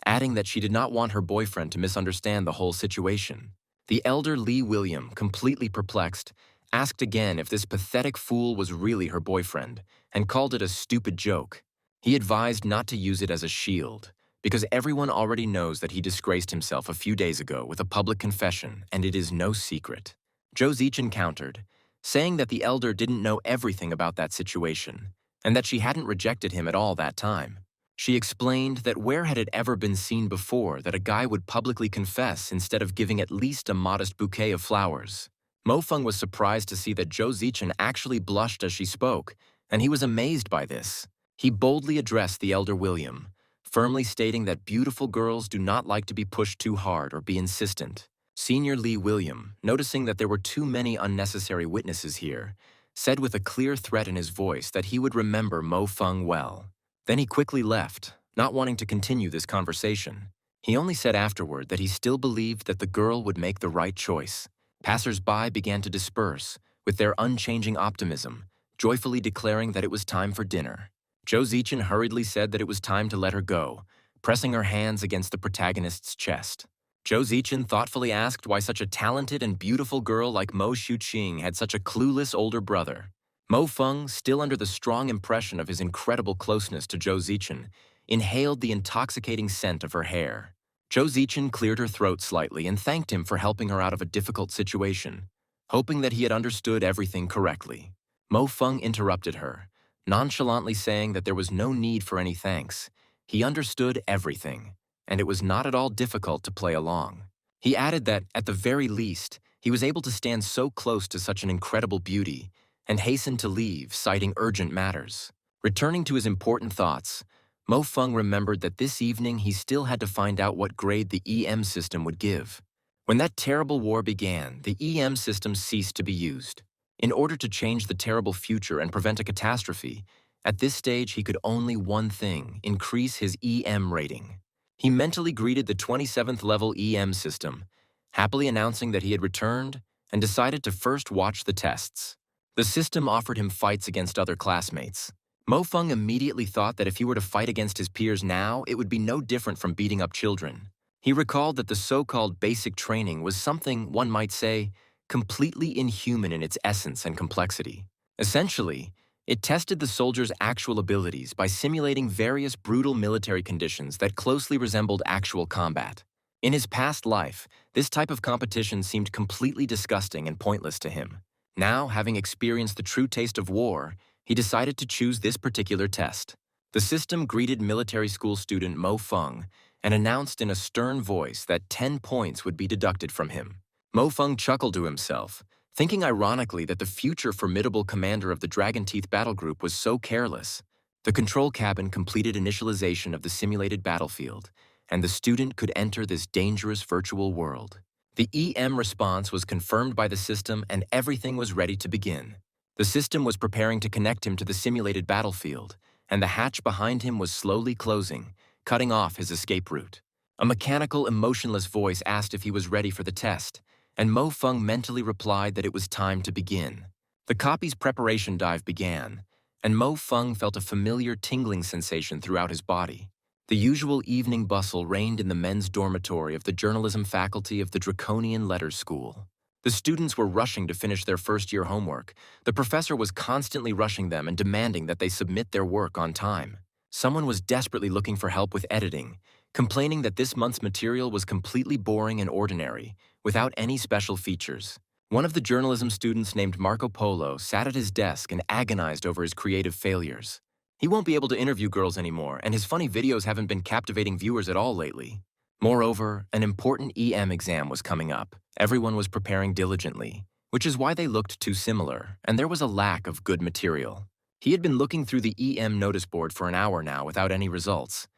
adding that she did not want her boyfriend to misunderstand the whole situation. The elder Li William, completely perplexed, asked again if this pathetic fool was really her boyfriend, and called it a stupid joke. He advised not to use it as a shield, because everyone already knows that he disgraced himself a few days ago with a public confession, and it is no secret. Zhou Zichen countered, saying that the elder didn't know everything about that situation, and that she hadn't rejected him at all that time. She explained that where had it ever been seen before that a guy would publicly confess instead of giving at least a modest bouquet of flowers. Mo Feng was surprised to see that Zhou Zichen actually blushed as she spoke, and he was amazed by this. He boldly addressed the elder William, firmly stating that beautiful girls do not like to be pushed too hard or be insistent. Senior Li William, noticing that there were too many unnecessary witnesses here, said with a clear threat in his voice that he would remember Mo Feng well. Then he quickly left, not wanting to continue this conversation. He only said afterward that he still believed that the girl would make the right choice. Passers-by began to disperse, with their unchanging optimism, joyfully declaring that it was time for dinner. Zhou Zichen hurriedly said that it was time to let her go, pressing her hands against the protagonist's chest. Zhou Zichen thoughtfully asked why such a talented and beautiful girl like Mo Xuqing had such a clueless older brother. Mo Feng, still under the strong impression of his incredible closeness to Zhou Zichen, inhaled the intoxicating scent of her hair. Zhou Zichen cleared her throat slightly and thanked him for helping her out of a difficult situation, hoping that he had understood everything correctly. Mo Feng interrupted her, nonchalantly saying that there was no need for any thanks. He understood everything, and it was not at all difficult to play along. He added that, at the very least, he was able to stand so close to such an incredible beauty, and hastened to leave, citing urgent matters. Returning to his important thoughts, Mo Feng remembered that this evening he still had to find out what grade the EM system would give. When that terrible war began, the EM system ceased to be used. In order to change the terrible future and prevent a catastrophe, at this stage he could only one thing: increase his EM rating. He mentally greeted the 27th level EM system, happily announcing that he had returned, and decided to first watch the tests. The system offered him fights against other classmates. Mo Feng immediately thought that if he were to fight against his peers now, it would be no different from beating up children. He recalled that the so-called basic training was something, one might say, completely inhuman in its essence and complexity. Essentially, It tested the soldiers' actual abilities by simulating various brutal military conditions that closely resembled actual combat. In his past life, this type of competition seemed completely disgusting and pointless to him. Now, having experienced the true taste of war, he decided to choose this particular test. The system greeted military school student Mo Fung and announced in a stern voice that 10 points would be deducted from him. Mo Fung chuckled to himself, thinking ironically that the future formidable commander of the Dragon Teeth battle group was so careless. The control cabin completed initialization of the simulated battlefield, and the student could enter this dangerous virtual world. The EM response was confirmed by the system and everything was ready to begin. The system was preparing to connect him to the simulated battlefield, and the hatch behind him was slowly closing, cutting off his escape route. A mechanical, emotionless voice asked if he was ready for the test, and Mo Fung mentally replied that it was time to begin. The copy's preparation dive began, and Mo Fung felt a familiar tingling sensation throughout his body. The usual evening bustle reigned in the men's dormitory of the journalism faculty of the Draconian Letters School. The students were rushing to finish their first-year homework. The professor was constantly rushing them and demanding that they submit their work on time. Someone was desperately looking for help with editing, complaining that this month's material was completely boring and ordinary, without any special features. One of the journalism students named Marco Polo sat at his desk and agonized over his creative failures. He won't be able to interview girls anymore, and his funny videos haven't been captivating viewers at all lately. Moreover, an important EM exam was coming up. Everyone was preparing diligently, which is why they looked too similar, and there was a lack of good material. He had been looking through the EM notice board for an hour now without any results.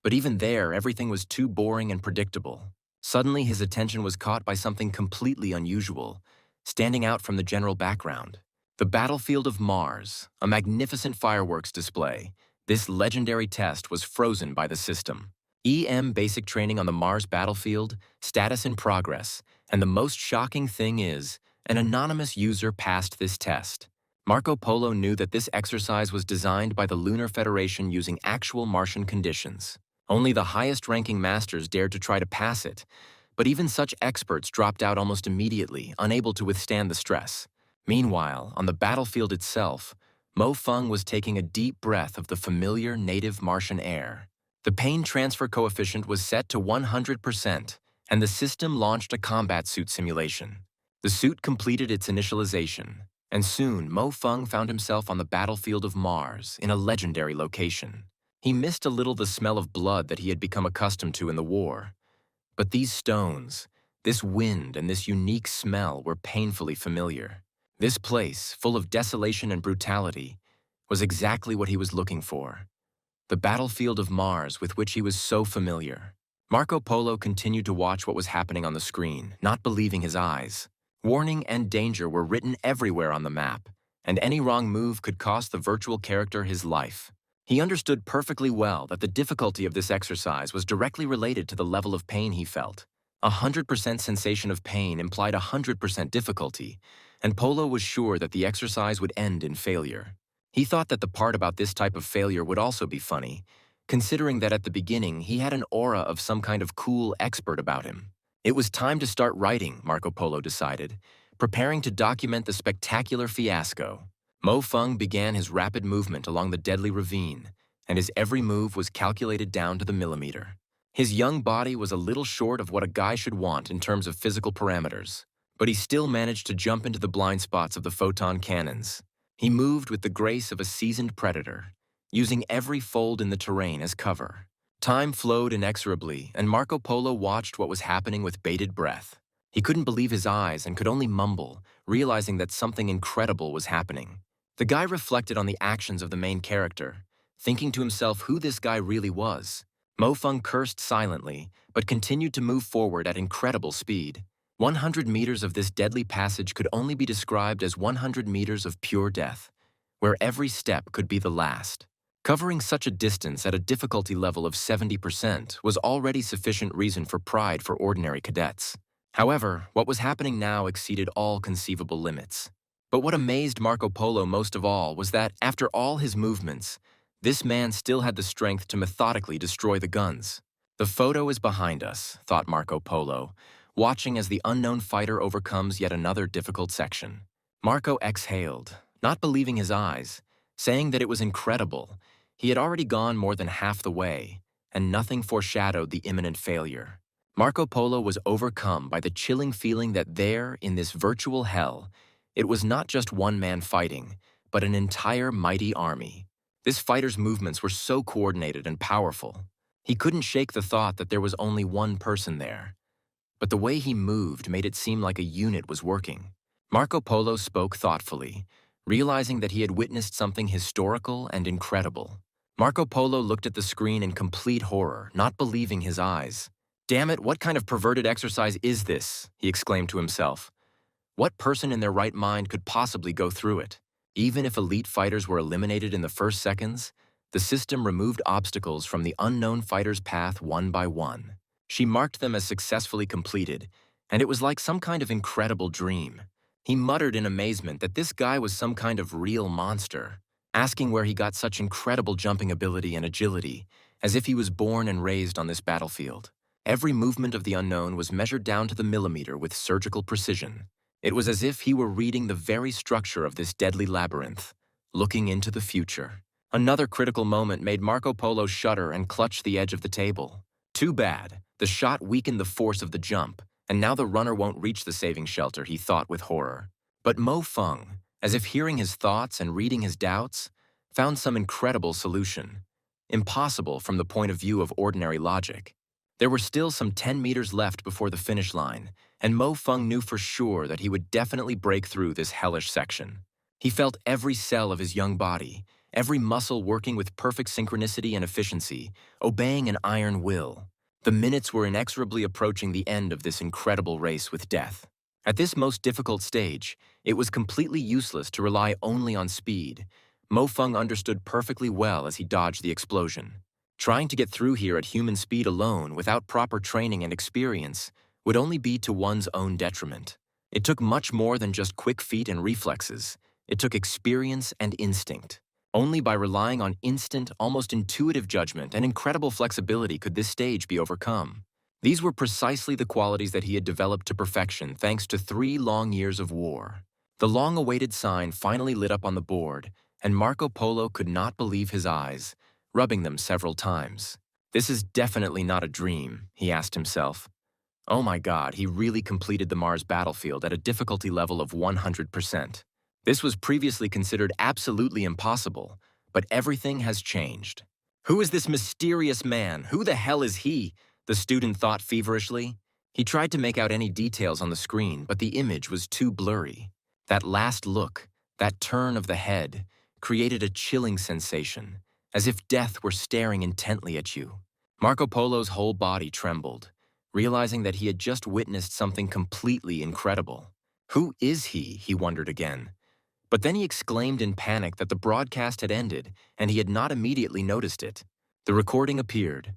But even there, everything was too boring and predictable. Suddenly, his attention was caught by something completely unusual, standing out from the general background. The battlefield of Mars, a magnificent fireworks display. This legendary test was frozen by the system. EM basic training on the Mars battlefield, status in progress, and the most shocking thing is, an anonymous user passed this test. Marco Polo knew that this exercise was designed by the Lunar Federation using actual Martian conditions. Only the highest-ranking masters dared to try to pass it, but even such experts dropped out almost immediately, unable to withstand the stress. Meanwhile, on the battlefield itself, Mo Fung was taking a deep breath of the familiar native Martian air. The pain transfer coefficient was set to 100%, and the system launched a combat suit simulation. The suit completed its initialization, and soon Mo Fung found himself on the battlefield of Mars in a legendary location. He missed a little the smell of blood that he had become accustomed to in the war. But these stones, this wind, and this unique smell were painfully familiar. This place, full of desolation and brutality, was exactly what he was looking for. The battlefield of Mars with which he was so familiar. Marco Polo continued to watch what was happening on the screen, not believing his eyes. Warning and danger were written everywhere on the map, and any wrong move could cost the virtual character his life. He understood perfectly well that the difficulty of this exercise was directly related to the level of pain he felt. 100% sensation of pain implied 100% difficulty, and Polo was sure that the exercise would end in failure. He thought that the part about this type of failure would also be funny, considering that at the beginning he had an aura of some kind of cool expert about him. It was time to start writing, Marco Polo decided, preparing to document the spectacular fiasco. Mo Fung began his rapid movement along the deadly ravine, and his every move was calculated down to the millimeter. His young body was a little short of what a guy should want in terms of physical parameters, but he still managed to jump into the blind spots of the photon cannons. He moved with the grace of a seasoned predator, using every fold in the terrain as cover. Time flowed inexorably, and Marco Polo watched what was happening with bated breath. He couldn't believe his eyes and could only mumble, realizing that something incredible was happening. The guy reflected on the actions of the main character, thinking to himself who this guy really was. Mo Fung cursed silently, but continued to move forward at incredible speed. 100 meters of this deadly passage could only be described as 100 meters of pure death, where every step could be the last. Covering such a distance at a difficulty level of 70% was already sufficient reason for pride for ordinary cadets. However, what was happening now exceeded all conceivable limits. But what amazed Marco Polo most of all was that, after all his movements, this man still had the strength to methodically destroy the guns. The photo is behind us, thought Marco Polo, watching as the unknown fighter overcomes yet another difficult section. Marco exhaled, not believing his eyes, saying that it was incredible. He had already gone more than half the way, and nothing foreshadowed the imminent failure. Marco Polo was overcome by the chilling feeling that there, in this virtual hell, it was not just one man fighting, but an entire mighty army. This fighter's movements were so coordinated and powerful. He couldn't shake the thought that there was only one person there. But the way he moved made it seem like a unit was working. Marco Polo spoke thoughtfully, realizing that he had witnessed something historical and incredible. Marco Polo looked at the screen in complete horror, not believing his eyes. "Damn it, what kind of perverted exercise is this?" he exclaimed to himself. What person in their right mind could possibly go through it? Even if elite fighters were eliminated in the first seconds, the system removed obstacles from the unknown fighter's path one by one. She marked them as successfully completed, and it was like some kind of incredible dream. He muttered in amazement that this guy was some kind of real monster, asking where he got such incredible jumping ability and agility, as if he was born and raised on this battlefield. Every movement of the unknown was measured down to the millimeter with surgical precision. It was as if he were reading the very structure of this deadly labyrinth, looking into the future. Another critical moment made Marco Polo shudder and clutch the edge of the table. Too bad. The shot weakened the force of the jump, and now the runner won't reach the saving shelter, he thought with horror. But Mo Feng, as if hearing his thoughts and reading his doubts, found some incredible solution. Impossible from the point of view of ordinary logic. There were still some 10 meters left before the finish line, and Mo Feng knew for sure that he would definitely break through this hellish section. He felt every cell of his young body, every muscle working with perfect synchronicity and efficiency, obeying an iron will. The minutes were inexorably approaching the end of this incredible race with death. At this most difficult stage, it was completely useless to rely only on speed. Mo Feng understood perfectly well as he dodged the explosion. Trying to get through here at human speed alone without proper training and experience would only be to one's own detriment. It took much more than just quick feet and reflexes. It took experience and instinct. Only by relying on instant, almost intuitive judgment and incredible flexibility could this stage be overcome. These were precisely the qualities that he had developed to perfection thanks to 3 long years of war. The long-awaited sign finally lit up on the board, and Marco Polo could not believe his eyes, rubbing them several times. This is definitely not a dream, he asked himself. Oh my God, he really completed the Mars battlefield at a difficulty level of 100%. This was previously considered absolutely impossible, but everything has changed. Who is this mysterious man? Who the hell is he? The student thought feverishly. He tried to make out any details on the screen, but the image was too blurry. That last look, that turn of the head, created a chilling sensation, as if death were staring intently at you. Marco Polo's whole body trembled, realizing that he had just witnessed something completely incredible. Who is he? He wondered again. But then he exclaimed in panic that the broadcast had ended, and he had not immediately noticed it. The recording appeared.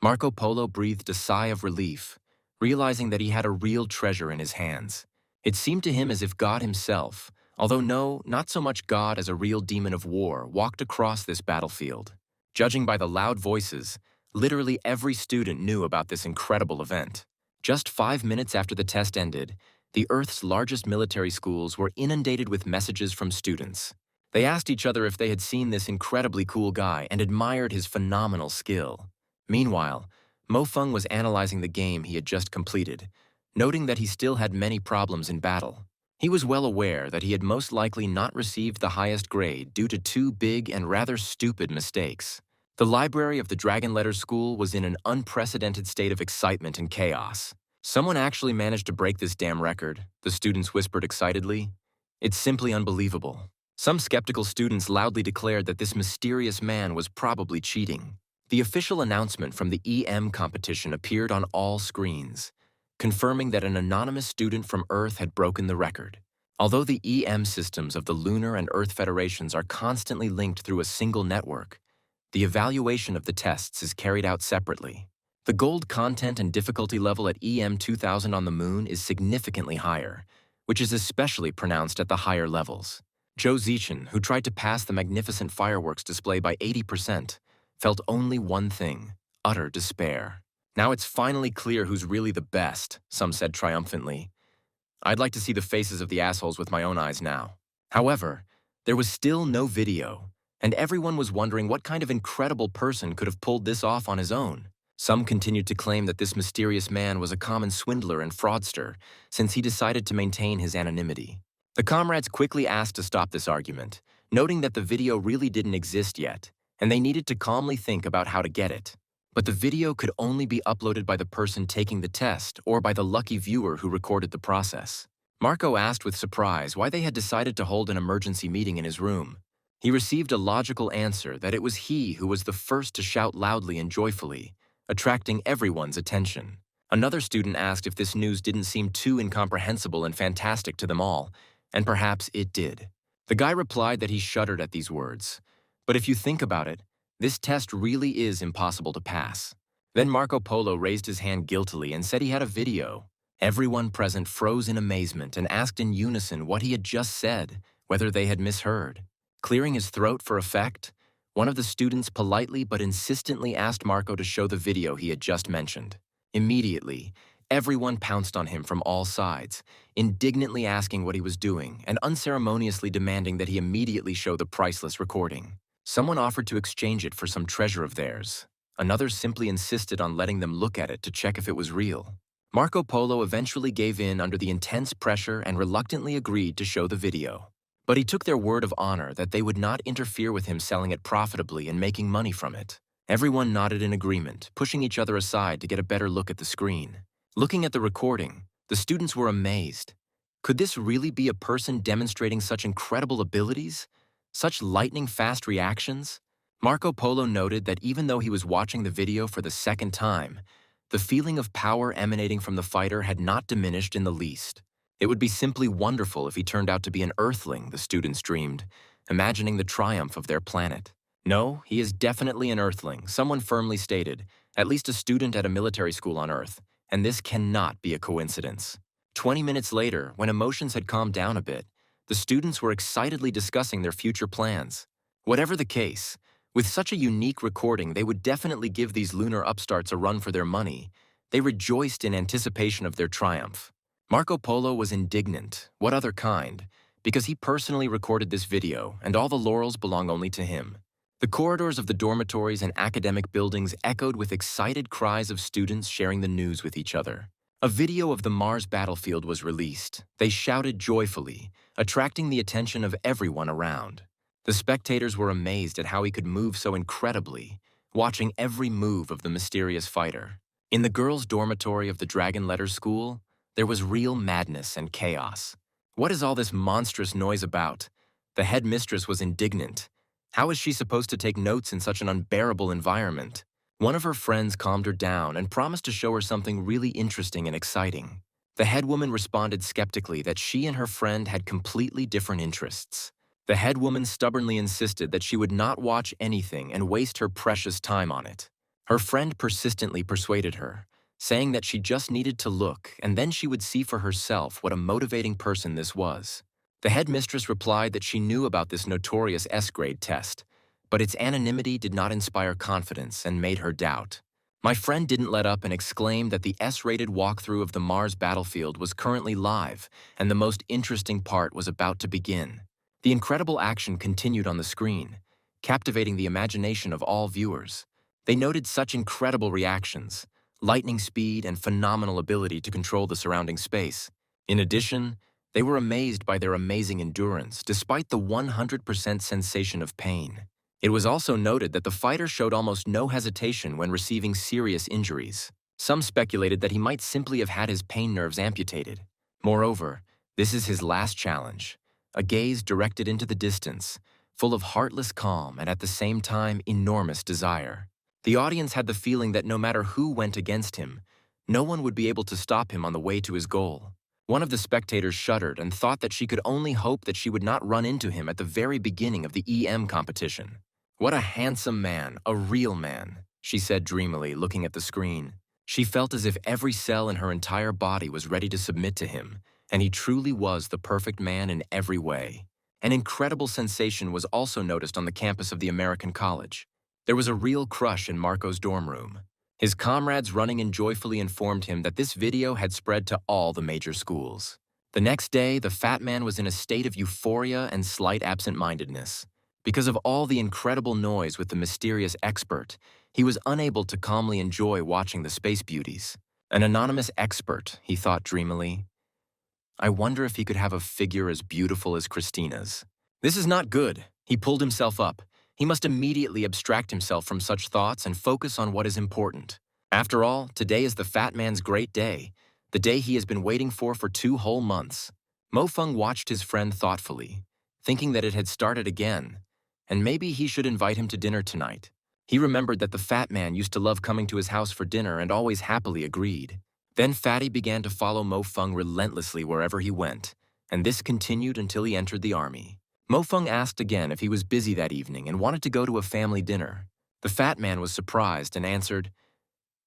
Marco Polo breathed a sigh of relief, realizing that he had a real treasure in his hands. It seemed to him as if God himself, although no, not so much God as a real demon of war, walked across this battlefield. Judging by the loud voices, literally every student knew about this incredible event. Just 5 minutes after the test ended, the Earth's largest military schools were inundated with messages from students. They asked each other if they had seen this incredibly cool guy and admired his phenomenal skill. Meanwhile, Mo Feng was analyzing the game he had just completed, noting that he still had many problems in battle. He was well aware that he had most likely not received the highest grade due to 2 big and rather stupid mistakes. The library of the Dragon Letter School was in an unprecedented state of excitement and chaos. Someone actually managed to break this damn record, the students whispered excitedly. It's simply unbelievable. Some skeptical students loudly declared that this mysterious man was probably cheating. The official announcement from the EM competition appeared on all screens, confirming that an anonymous student from Earth had broken the record. Although the EM systems of the Lunar and Earth Federations are constantly linked through a single network, the evaluation of the tests is carried out separately. The gold content and difficulty level at EM 2000 on the Moon is significantly higher, which is especially pronounced at the higher levels. Zhou Zichen, who tried to pass the magnificent fireworks display by 80%, felt only one thing: utter despair. Now it's finally clear who's really the best, some said triumphantly. I'd like to see the faces of the assholes with my own eyes now. However, there was still no video, and everyone was wondering what kind of incredible person could have pulled this off on his own. Some continued to claim that this mysterious man was a common swindler and fraudster, since he decided to maintain his anonymity. The comrades quickly asked to stop this argument, noting that the video really didn't exist yet, and they needed to calmly think about how to get it. But the video could only be uploaded by the person taking the test or by the lucky viewer who recorded the process. Marco asked with surprise why they had decided to hold an emergency meeting in his room. He received a logical answer that it was he who was the first to shout loudly and joyfully, attracting everyone's attention. Another student asked if this news didn't seem too incomprehensible and fantastic to them all, and perhaps it did. The guy replied that he shuddered at these words. But if you think about it, this test really is impossible to pass. Then Marco Polo raised his hand guiltily and said he had a video. Everyone present froze in amazement and asked in unison what he had just said, whether they had misheard. Clearing his throat for effect, one of the students politely but insistently asked Marco to show the video he had just mentioned. Immediately, everyone pounced on him from all sides, indignantly asking what he was doing and unceremoniously demanding that he immediately show the priceless recording. Someone offered to exchange it for some treasure of theirs. Another simply insisted on letting them look at it to check if it was real. Marco Polo eventually gave in under the intense pressure and reluctantly agreed to show the video. But he took their word of honor that they would not interfere with him selling it profitably and making money from it. Everyone nodded in agreement, pushing each other aside to get a better look at the screen. Looking at the recording, the students were amazed. Could this really be a person demonstrating such incredible abilities? Such lightning-fast reactions? Marco Polo noted that even though he was watching the video for the second time, the feeling of power emanating from the fighter had not diminished in the least. It would be simply wonderful if he turned out to be an Earthling, the students dreamed, imagining the triumph of their planet. No, he is definitely an Earthling, someone firmly stated, at least a student at a military school on Earth, and this cannot be a coincidence. 20 minutes later, when emotions had calmed down a bit, the students were excitedly discussing their future plans. Whatever the case, with such a unique recording, they would definitely give these lunar upstarts a run for their money. They rejoiced in anticipation of their triumph. Marco Polo was indignant, what other kind, because he personally recorded this video, and all the laurels belong only to him. The corridors of the dormitories and academic buildings echoed with excited cries of students sharing the news with each other. A video of the Mars battlefield was released. They shouted joyfully, attracting the attention of everyone around. The spectators were amazed at how he could move so incredibly, watching every move of the mysterious fighter. In the girls' dormitory of the Dragon Letter School, there was real madness and chaos. What is all this monstrous noise about? The headmistress was indignant. How is she supposed to take notes in such an unbearable environment? One of her friends calmed her down and promised to show her something really interesting and exciting. The headwoman responded skeptically that she and her friend had completely different interests. The headwoman stubbornly insisted that she would not watch anything and waste her precious time on it. Her friend persistently persuaded her, saying that she just needed to look and then she would see for herself what a motivating person this was. The headmistress replied that she knew about this notorious S-grade test, but its anonymity did not inspire confidence and made her doubt. My friend didn't let up and exclaimed that the S-rated walkthrough of the Mars battlefield was currently live and the most interesting part was about to begin. The incredible action continued on the screen, captivating the imagination of all viewers. They noted such incredible reactions, lightning speed and phenomenal ability to control the surrounding space. In addition, they were amazed by their amazing endurance despite the 100% sensation of pain. It was also noted that the fighter showed almost no hesitation when receiving serious injuries. Some speculated that he might simply have had his pain nerves amputated. Moreover, this is his last challenge, a gaze directed into the distance, full of heartless calm and at the same time enormous desire. The audience had the feeling that no matter who went against him, no one would be able to stop him on the way to his goal. One of the spectators shuddered and thought that she could only hope that she would not run into him at the very beginning of the EM competition. "What a handsome man, a real man," she said dreamily, looking at the screen. She felt as if every cell in her entire body was ready to submit to him, and he truly was the perfect man in every way. An incredible sensation was also noticed on the campus of the American college. There was a real crush in Marco's dorm room. His comrades running in joyfully informed him that this video had spread to all the major schools. The next day, the fat man was in a state of euphoria and slight absent-mindedness. Because of all the incredible noise with the mysterious expert, he was unable to calmly enjoy watching the space beauties. An anonymous expert, he thought dreamily. I wonder if he could have a figure as beautiful as Christina's. This is not good. He pulled himself up. He must immediately abstract himself from such thoughts and focus on what is important. After all, today is the fat man's great day, the day he has been waiting for 2 whole months. Mo Feng watched his friend thoughtfully, thinking that it had started again, and maybe he should invite him to dinner tonight. He remembered that the fat man used to love coming to his house for dinner and always happily agreed. Then Fatty began to follow Mo Feng relentlessly wherever he went, and this continued until he entered the army. Mo Feng asked again if he was busy that evening and wanted to go to a family dinner. The fat man was surprised and answered,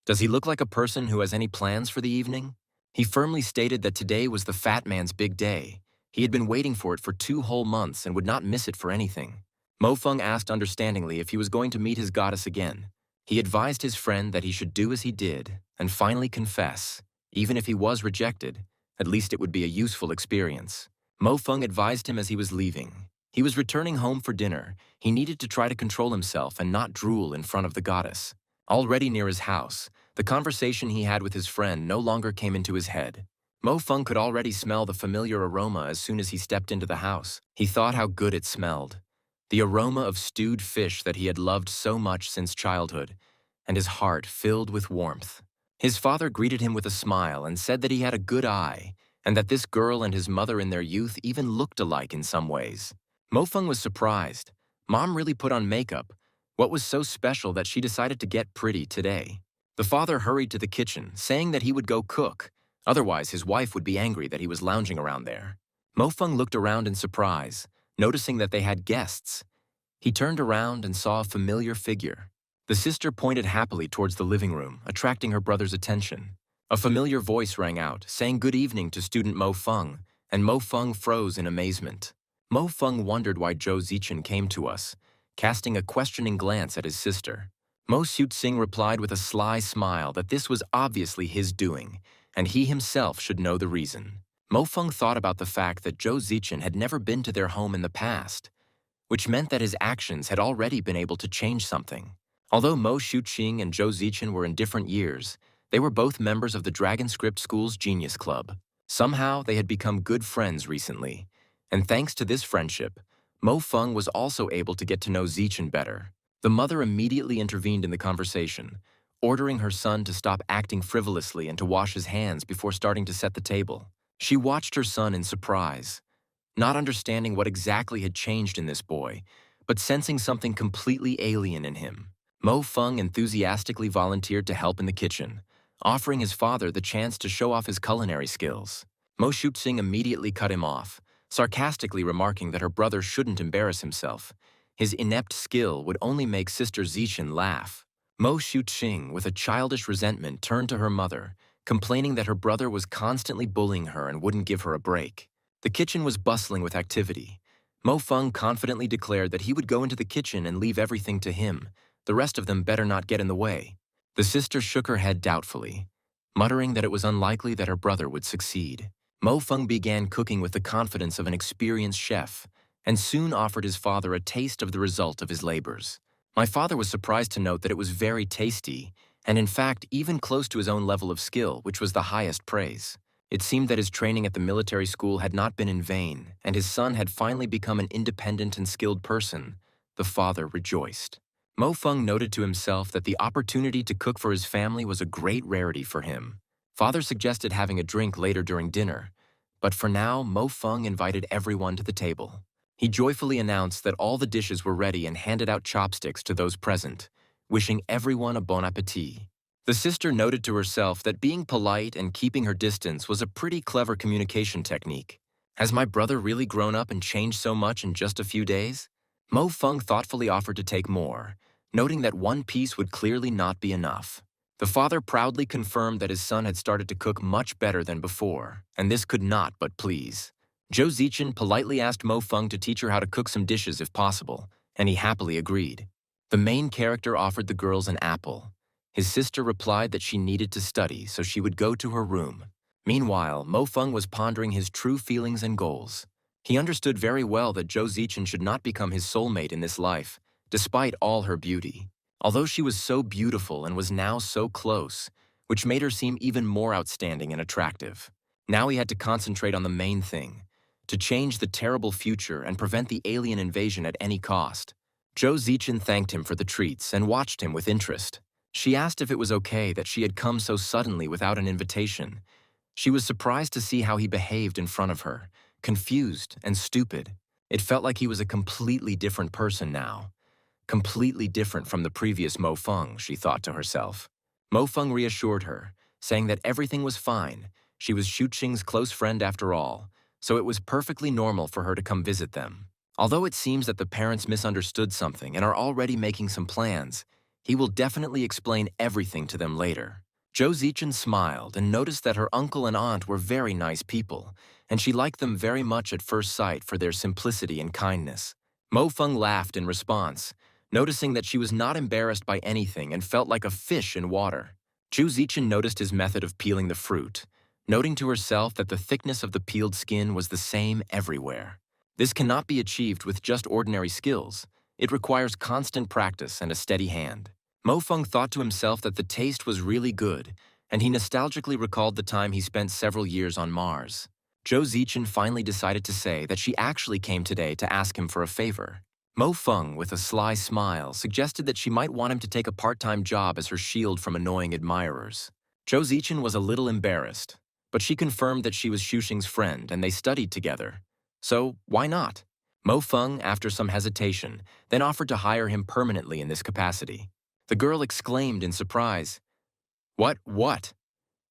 "Does he look like a person who has any plans for the evening?" He firmly stated that today was the fat man's big day. He had been waiting for it for 2 whole months and would not miss it for anything. Mo Feng asked understandingly if he was going to meet his goddess again. He advised his friend that he should do as he did and finally confess. Even if he was rejected, at least it would be a useful experience. Mo Feng advised him as he was leaving. He was returning home for dinner. He needed to try to control himself and not drool in front of the goddess. Already near his house, the conversation he had with his friend no longer came into his head. Mo Feng could already smell the familiar aroma as soon as he stepped into the house. He thought how good it smelled. The aroma of stewed fish that he had loved so much since childhood, and his heart filled with warmth. His father greeted him with a smile and said that he had a good eye, and that this girl and his mother in their youth even looked alike in some ways. Mo Feng was surprised. Mom really put on makeup. What was so special that she decided to get pretty today? The father hurried to the kitchen, saying that he would go cook. Otherwise, his wife would be angry that he was lounging around there. Mo Feng looked around in surprise, noticing that they had guests. He turned around and saw a familiar figure. The sister pointed happily towards the living room, attracting her brother's attention. A familiar voice rang out, saying good evening to student Mo Feng, and Mo Feng froze in amazement. Mo Feng wondered why Zhou Zichen came to us, casting a questioning glance at his sister. Mo Xueqing replied with a sly smile that this was obviously his doing, and he himself should know the reason. Mo Feng thought about the fact that Zhou Zichen had never been to their home in the past, which meant that his actions had already been able to change something. Although Mo Xueqing and Zhou Zichen were in different years, they were both members of the Dragon Script School's Genius Club. Somehow, they had become good friends recently, and thanks to this friendship, Mo Feng was also able to get to know Zichen better. The mother immediately intervened in the conversation, ordering her son to stop acting frivolously and to wash his hands before starting to set the table. She watched her son in surprise, not understanding what exactly had changed in this boy, but sensing something completely alien in him. Mo Feng enthusiastically volunteered to help in the kitchen, offering his father the chance to show off his culinary skills. Mo Xueqing immediately cut him off, sarcastically remarking that her brother shouldn't embarrass himself. His inept skill would only make Sister Zichen laugh. Mo Xueqing, with a childish resentment, turned to her mother, complaining that her brother was constantly bullying her and wouldn't give her a break. The kitchen was bustling with activity. Mo Feng confidently declared that he would go into the kitchen and leave everything to him. The rest of them better not get in the way. The sister shook her head doubtfully, muttering that it was unlikely that her brother would succeed. Mo Feng began cooking with the confidence of an experienced chef, and soon offered his father a taste of the result of his labors. My father was surprised to note that it was very tasty, and in fact even close to his own level of skill, which was the highest praise. It seemed that his training at the military school had not been in vain, and his son had finally become an independent and skilled person. The father rejoiced. Mo Feng noted to himself that the opportunity to cook for his family was a great rarity for him. Father suggested having a drink later during dinner, but for now, Mo Feng invited everyone to the table. He joyfully announced that all the dishes were ready and handed out chopsticks to those present, wishing everyone a bon appetit. The sister noted to herself that being polite and keeping her distance was a pretty clever communication technique. Has my brother really grown up and changed so much in just a few days? Mo Feng thoughtfully offered to take more, noting that one piece would clearly not be enough. The father proudly confirmed that his son had started to cook much better than before, and this could not but please. Zhou Zichen politely asked Mo Feng to teach her how to cook some dishes if possible, and he happily agreed. The main character offered the girls an apple. His sister replied that she needed to study, so she would go to her room. Meanwhile, Mo Feng was pondering his true feelings and goals. He understood very well that Zhou Zichen should not become his soulmate in this life, despite all her beauty. Although she was so beautiful and was now so close, which made her seem even more outstanding and attractive. Now he had to concentrate on the main thing, to change the terrible future and prevent the alien invasion at any cost. Zhou Zichen thanked him for the treats and watched him with interest. She asked if it was okay that she had come so suddenly without an invitation. She was surprised to see how he behaved in front of her, confused and stupid. It felt like he was a completely different person now. Completely different from the previous Mo Feng, she thought to herself. Mo Feng reassured her, saying that everything was fine. She was Xu Qing's close friend after all, so it was perfectly normal for her to come visit them. Although it seems that the parents misunderstood something and are already making some plans, he will definitely explain everything to them later. Zhou Zichen smiled and noticed that her uncle and aunt were very nice people, and she liked them very much at first sight for their simplicity and kindness. Mo Feng laughed in response, noticing that she was not embarrassed by anything and felt like a fish in water. Zhou Zichen noticed his method of peeling the fruit, noting to herself that the thickness of the peeled skin was the same everywhere. This cannot be achieved with just ordinary skills. It requires constant practice and a steady hand. Mo Feng thought to himself that the taste was really good, and he nostalgically recalled the time he spent several years on Mars. Zhou Zichen finally decided to say that she actually came today to ask him for a favor. Mo Feng, with a sly smile, suggested that she might want him to take a part-time job as her shield from annoying admirers. Zhou Zichen was a little embarrassed, but she confirmed that she was Xu Xing's friend and they studied together. So, why not? Mo Feng, after some hesitation, then offered to hire him permanently in this capacity. The girl exclaimed in surprise, What?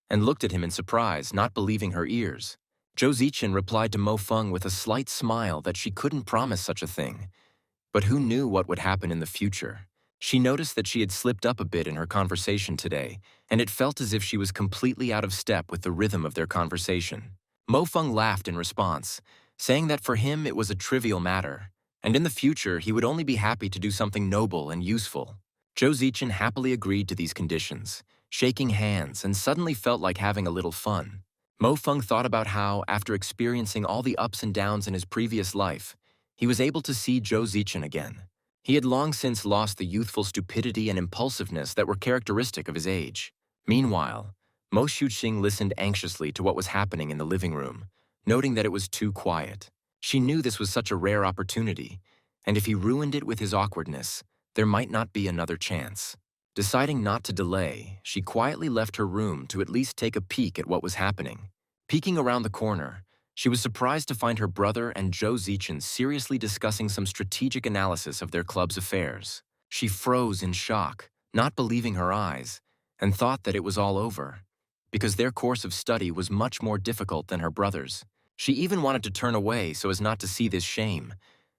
And looked at him in surprise, not believing her ears. Zhou Zichen replied to Mo Feng with a slight smile that she couldn't promise such a thing. But who knew what would happen in the future? She noticed that she had slipped up a bit in her conversation today, and it felt as if she was completely out of step with the rhythm of their conversation. Mo Feng laughed in response, saying that for him it was a trivial matter, and in the future he would only be happy to do something noble and useful. Zhou Zichen happily agreed to these conditions, shaking hands, and suddenly felt like having a little fun. Mo Feng thought about how, after experiencing all the ups and downs in his previous life, he was able to see Zhou Zichen again. He had long since lost the youthful stupidity and impulsiveness that were characteristic of his age. Meanwhile, Mo Xuqing listened anxiously to what was happening in the living room, noting that it was too quiet. She knew this was such a rare opportunity, and if he ruined it with his awkwardness, there might not be another chance. Deciding not to delay, she quietly left her room to at least take a peek at what was happening. Peeking around the corner, she was surprised to find her brother and Zhou Zichen seriously discussing some strategic analysis of their club's affairs. She froze in shock, not believing her eyes, and thought that it was all over, because their course of study was much more difficult than her brother's. She even wanted to turn away so as not to see this shame,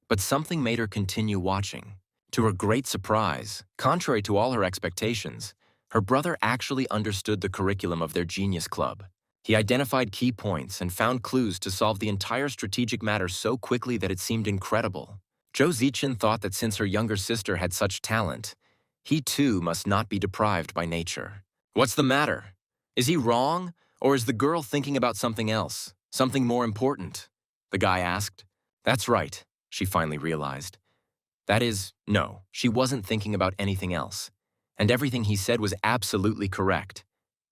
but something made her continue watching. To her great surprise, contrary to all her expectations, her brother actually understood the curriculum of their genius club. He identified key points and found clues to solve the entire strategic matter so quickly that it seemed incredible. Zhou Zichen thought that since her younger sister had such talent, he too must not be deprived by nature. What's the matter? Is he wrong, or is the girl thinking about something else, something more important? The guy asked. That's right, she finally realized. That is, no, she wasn't thinking about anything else, and everything he said was absolutely correct.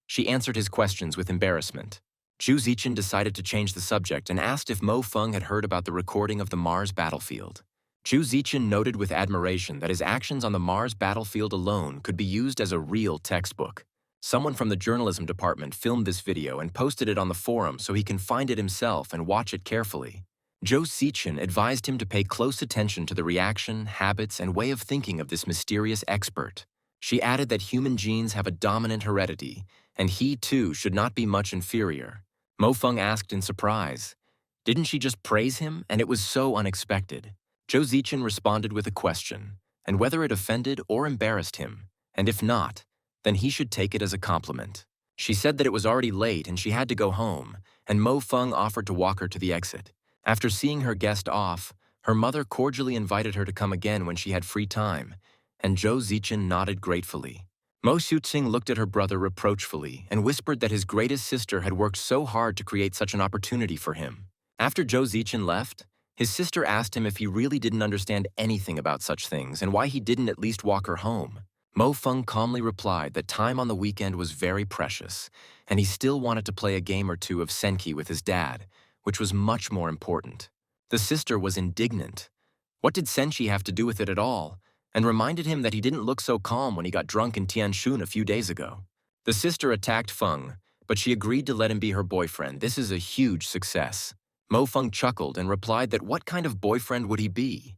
She answered his questions with embarrassment. Zhou Zichen decided to change the subject and asked if Mo Feng had heard about the recording of the Mars battlefield. Zhou Zichen noted with admiration that his actions on the Mars battlefield alone could be used as a real textbook. Someone from the journalism department filmed this video and posted it on the forum so he can find it himself and watch it carefully. Zhou Zichen advised him to pay close attention to the reaction, habits, and way of thinking of this mysterious expert. She added that human genes have a dominant heredity, and he too should not be much inferior. Mo Feng asked in surprise, "Didn't she just praise him, and it was so unexpected?" Zhou Zichen responded with a question, and whether it offended or embarrassed him, and if not, then he should take it as a compliment. She said that it was already late and she had to go home, and Mo Feng offered to walk her to the exit. After seeing her guest off, her mother cordially invited her to come again when she had free time, and Zhou Zichen nodded gratefully. Mo Xuqing looked at her brother reproachfully and whispered that his greatest sister had worked so hard to create such an opportunity for him. After Zhou Zichen left, His sister asked him if he really didn't understand anything about such things and why he didn't at least walk her home. Mo Feng calmly replied that time on the weekend was very precious, and he still wanted to play a game or two of Senki with his dad, which was much more important. The sister was indignant. What did Senshi have to do with it at all? And reminded him that he didn't look so calm when he got drunk in Tianshun a few days ago. The sister attacked Feng, but she agreed to let him be her boyfriend. This is a huge success. Mo Feng chuckled and replied that what kind of boyfriend would he be?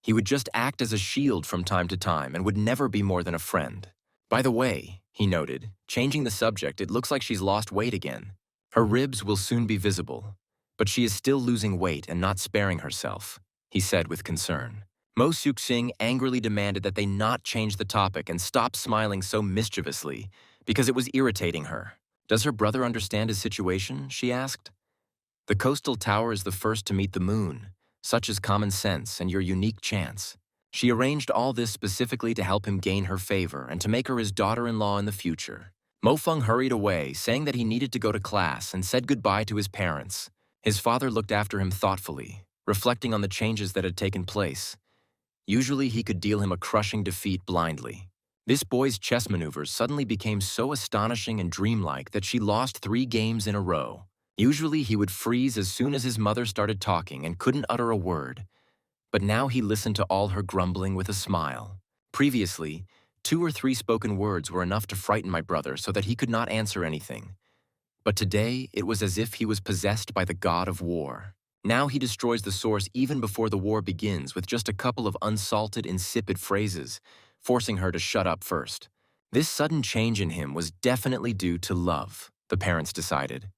He would just act as a shield from time to time and would never be more than a friend. By the way, he noted, changing the subject, it looks like she's lost weight again. Her ribs will soon be visible, but she is still losing weight and not sparing herself, he said with concern. Mo Suxing angrily demanded that they not change the topic and stop smiling so mischievously because it was irritating her. Does her brother understand his situation? She asked. The coastal tower is the first to meet the moon. Such is common sense and your unique chance. She arranged all this specifically to help him gain her favor and to make her his daughter-in-law in the future. Mo Feng hurried away, saying that he needed to go to class and said goodbye to his parents. His father looked after him thoughtfully, reflecting on the changes that had taken place. Usually he could deal him a crushing defeat blindly. This boy's chess maneuvers suddenly became so astonishing and dreamlike that she lost 3 games in a row. Usually he would freeze as soon as his mother started talking and couldn't utter a word. But now he listened to all her grumbling with a smile. Previously, 2 or 3 spoken words were enough to frighten my brother so that he could not answer anything. But today, it was as if he was possessed by the god of war. Now he destroys the source even before the war begins with just a couple of unsalted, insipid phrases, forcing her to shut up first. This sudden change in him was definitely due to love, the parents decided.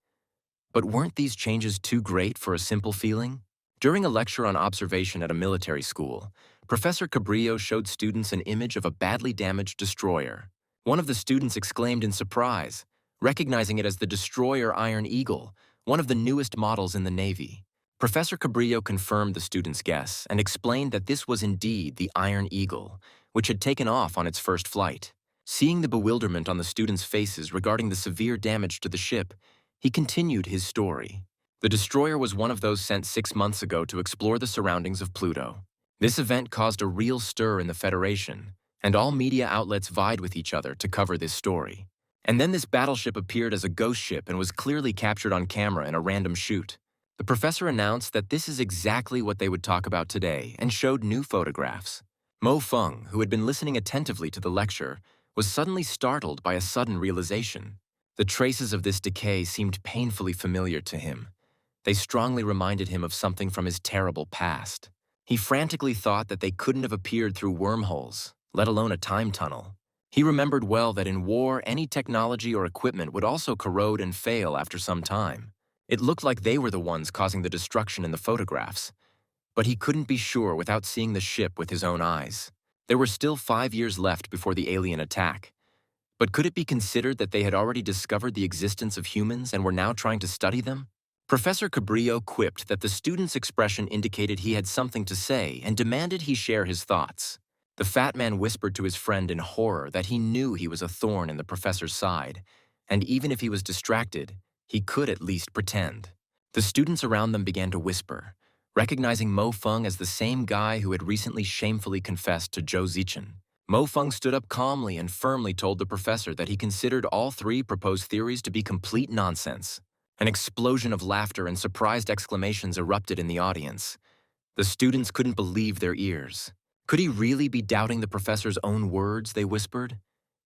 But weren't these changes too great for a simple feeling? During a lecture on observation at a military school, Professor Cabrillo showed students an image of a badly damaged destroyer. One of the students exclaimed in surprise, recognizing it as the destroyer Iron Eagle, one of the newest models in the Navy. Professor Cabrillo confirmed the student's guess and explained that this was indeed the Iron Eagle, which had taken off on its first flight. Seeing the bewilderment on the students' faces regarding the severe damage to the ship, he continued his story. The destroyer was one of those sent 6 months ago to explore the surroundings of Pluto. This event caused a real stir in the Federation, and all media outlets vied with each other to cover this story. And then this battleship appeared as a ghost ship and was clearly captured on camera in a random shoot. The professor announced that this is exactly what they would talk about today and showed new photographs. Mo Feng, who had been listening attentively to the lecture, was suddenly startled by a sudden realization. The traces of this decay seemed painfully familiar to him. They strongly reminded him of something from his terrible past. He frantically thought that they couldn't have appeared through wormholes, let alone a time tunnel. He remembered well that in war, any technology or equipment would also corrode and fail after some time. It looked like they were the ones causing the destruction in the photographs. But he couldn't be sure without seeing the ship with his own eyes. There were still 5 years left before the alien attack. But could it be considered that they had already discovered the existence of humans and were now trying to study them? Professor Cabrillo quipped that the student's expression indicated he had something to say and demanded he share his thoughts. The fat man whispered to his friend in horror that he knew he was a thorn in the professor's side, and even if he was distracted, he could at least pretend. The students around them began to whisper, recognizing Mo Feng as the same guy who had recently shamefully confessed to Zhou Zichen. Mo Feng stood up calmly and firmly told the professor that he considered all 3 proposed theories to be complete nonsense. An explosion of laughter and surprised exclamations erupted in the audience. The students couldn't believe their ears. Could he really be doubting the professor's own words, they whispered?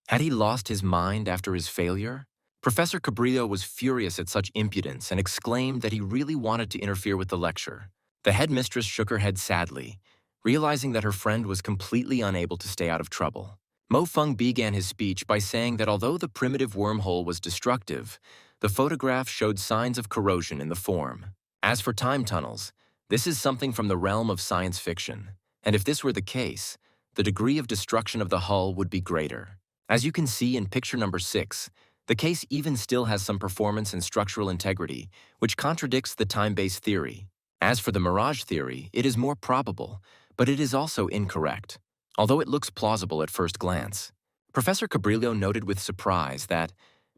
Had he lost his mind after his failure? Professor Cabrillo was furious at such impudence and exclaimed that he really wanted to interfere with the lecture. The headmistress shook her head sadly, realizing that her friend was completely unable to stay out of trouble. Mo Feng began his speech by saying that although the primitive wormhole was destructive, the photograph showed signs of corrosion in the form. As for time tunnels, this is something from the realm of science fiction, and if this were the case, the degree of destruction of the hull would be greater. As you can see in picture number 6, the case even still has some performance and structural integrity, which contradicts the time-based theory. As for the mirage theory, it is more probable, but it is also incorrect, although it looks plausible at first glance. Professor Cabrillo noted with surprise that,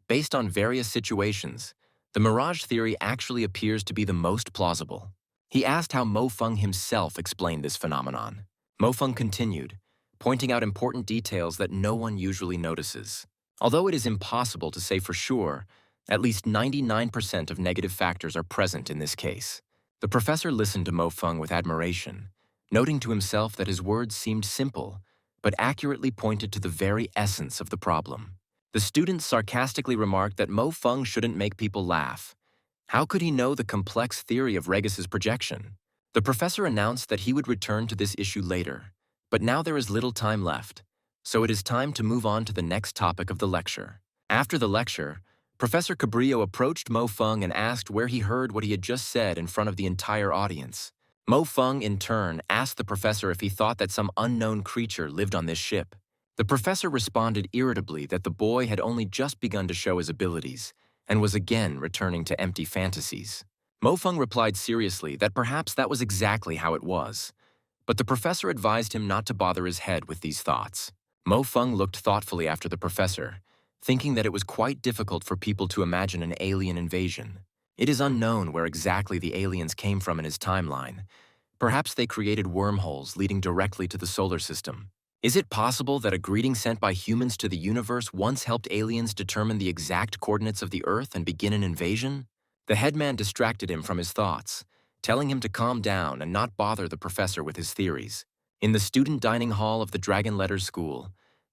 based on various situations, the mirage theory actually appears to be the most plausible. He asked how Mo Feng himself explained this phenomenon. Mo Feng continued, pointing out important details that no one usually notices. Although it is impossible to say for sure, at least 99% of negative factors are present in this case. The professor listened to Mo Feng with admiration, noting to himself that his words seemed simple, but accurately pointed to the very essence of the problem. The student sarcastically remarked that Mo Feng shouldn't make people laugh. How could he know the complex theory of Regus's projection? The professor announced that he would return to this issue later, but now there is little time left, so it is time to move on to the next topic of the lecture. After the lecture, Professor Cabrillo approached Mo Feng and asked where he heard what he had just said in front of the entire audience. Mo Feng, in turn, asked the professor if he thought that some unknown creature lived on this ship. The professor responded irritably that the boy had only just begun to show his abilities and was again returning to empty fantasies. Mo Feng replied seriously that perhaps that was exactly how it was, but the professor advised him not to bother his head with these thoughts. Mo Feng looked thoughtfully after the professor, thinking that it was quite difficult for people to imagine an alien invasion. It is unknown where exactly the aliens came from in his timeline. Perhaps they created wormholes leading directly to the solar system. Is it possible that a greeting sent by humans to the universe once helped aliens determine the exact coordinates of the Earth and begin an invasion? The headman distracted him from his thoughts, telling him to calm down and not bother the professor with his theories. In the student dining hall of the Dragon Letters School,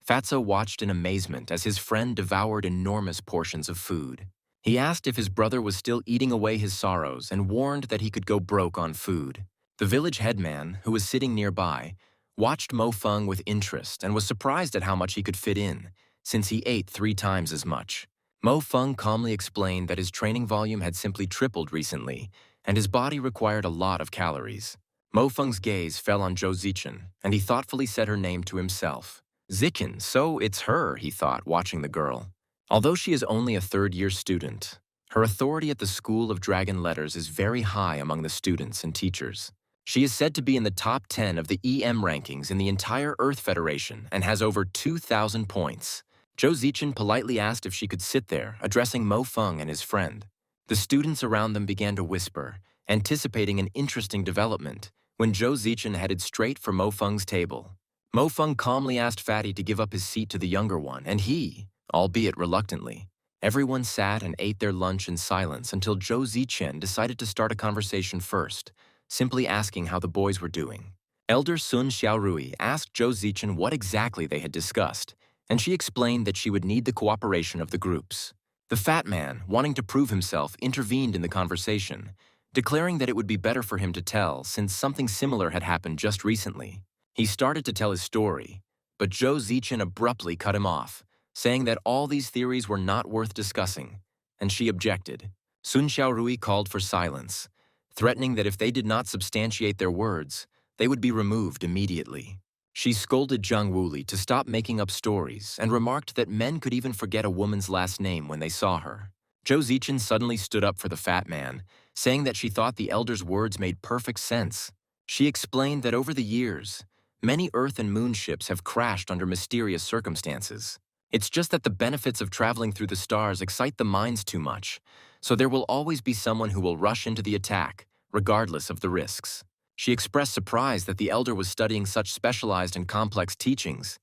Fatso watched in amazement as his friend devoured enormous portions of food. He asked if his brother was still eating away his sorrows and warned that he could go broke on food. The village headman, who was sitting nearby, watched Mo Feng with interest and was surprised at how much he could fit in, since he ate 3 times as much. Mo Feng calmly explained that his training volume had simply tripled recently, and his body required a lot of calories. Mo Feng's gaze fell on Zhou Zichen, and he thoughtfully said her name to himself. Zichen, so it's her, he thought, watching the girl. Although she is only a third-year student, her authority at the School of Dragon Letters is very high among the students and teachers. She is said to be in the top 10 of the EM rankings in the entire Earth Federation and has over 2,000 points. Zhou Zichen politely asked if she could sit there, addressing Mo Feng and his friend. The students around them began to whisper, anticipating an interesting development, when Zhou Zichen headed straight for Mo Feng's table. Mo Feng calmly asked Fatty to give up his seat to the younger one, and he, albeit reluctantly. Everyone sat and ate their lunch in silence until Zhou Zichen decided to start a conversation first, simply asking how the boys were doing. Elder Sun Xiaorui asked Zhou Zichen what exactly they had discussed, and she explained that she would need the cooperation of the groups. The fat man, wanting to prove himself, intervened in the conversation, declaring that it would be better for him to tell since something similar had happened just recently. He started to tell his story, but Zhou Zichen abruptly cut him off, saying that all these theories were not worth discussing, and she objected. Sun Xiaorui called for silence, threatening that if they did not substantiate their words, they would be removed immediately. She scolded Jang Wule to stop making up stories and remarked that men could even forget a woman's last name when they saw her. Zhou Zichen suddenly stood up for the fat man, saying that she thought the elder's words made perfect sense. She explained that over the years, many Earth and Moon ships have crashed under mysterious circumstances. It's just that the benefits of traveling through the stars excite the minds too much, so there will always be someone who will rush into the attack, regardless of the risks. She expressed surprise that the elder was studying such specialized and complex teachings.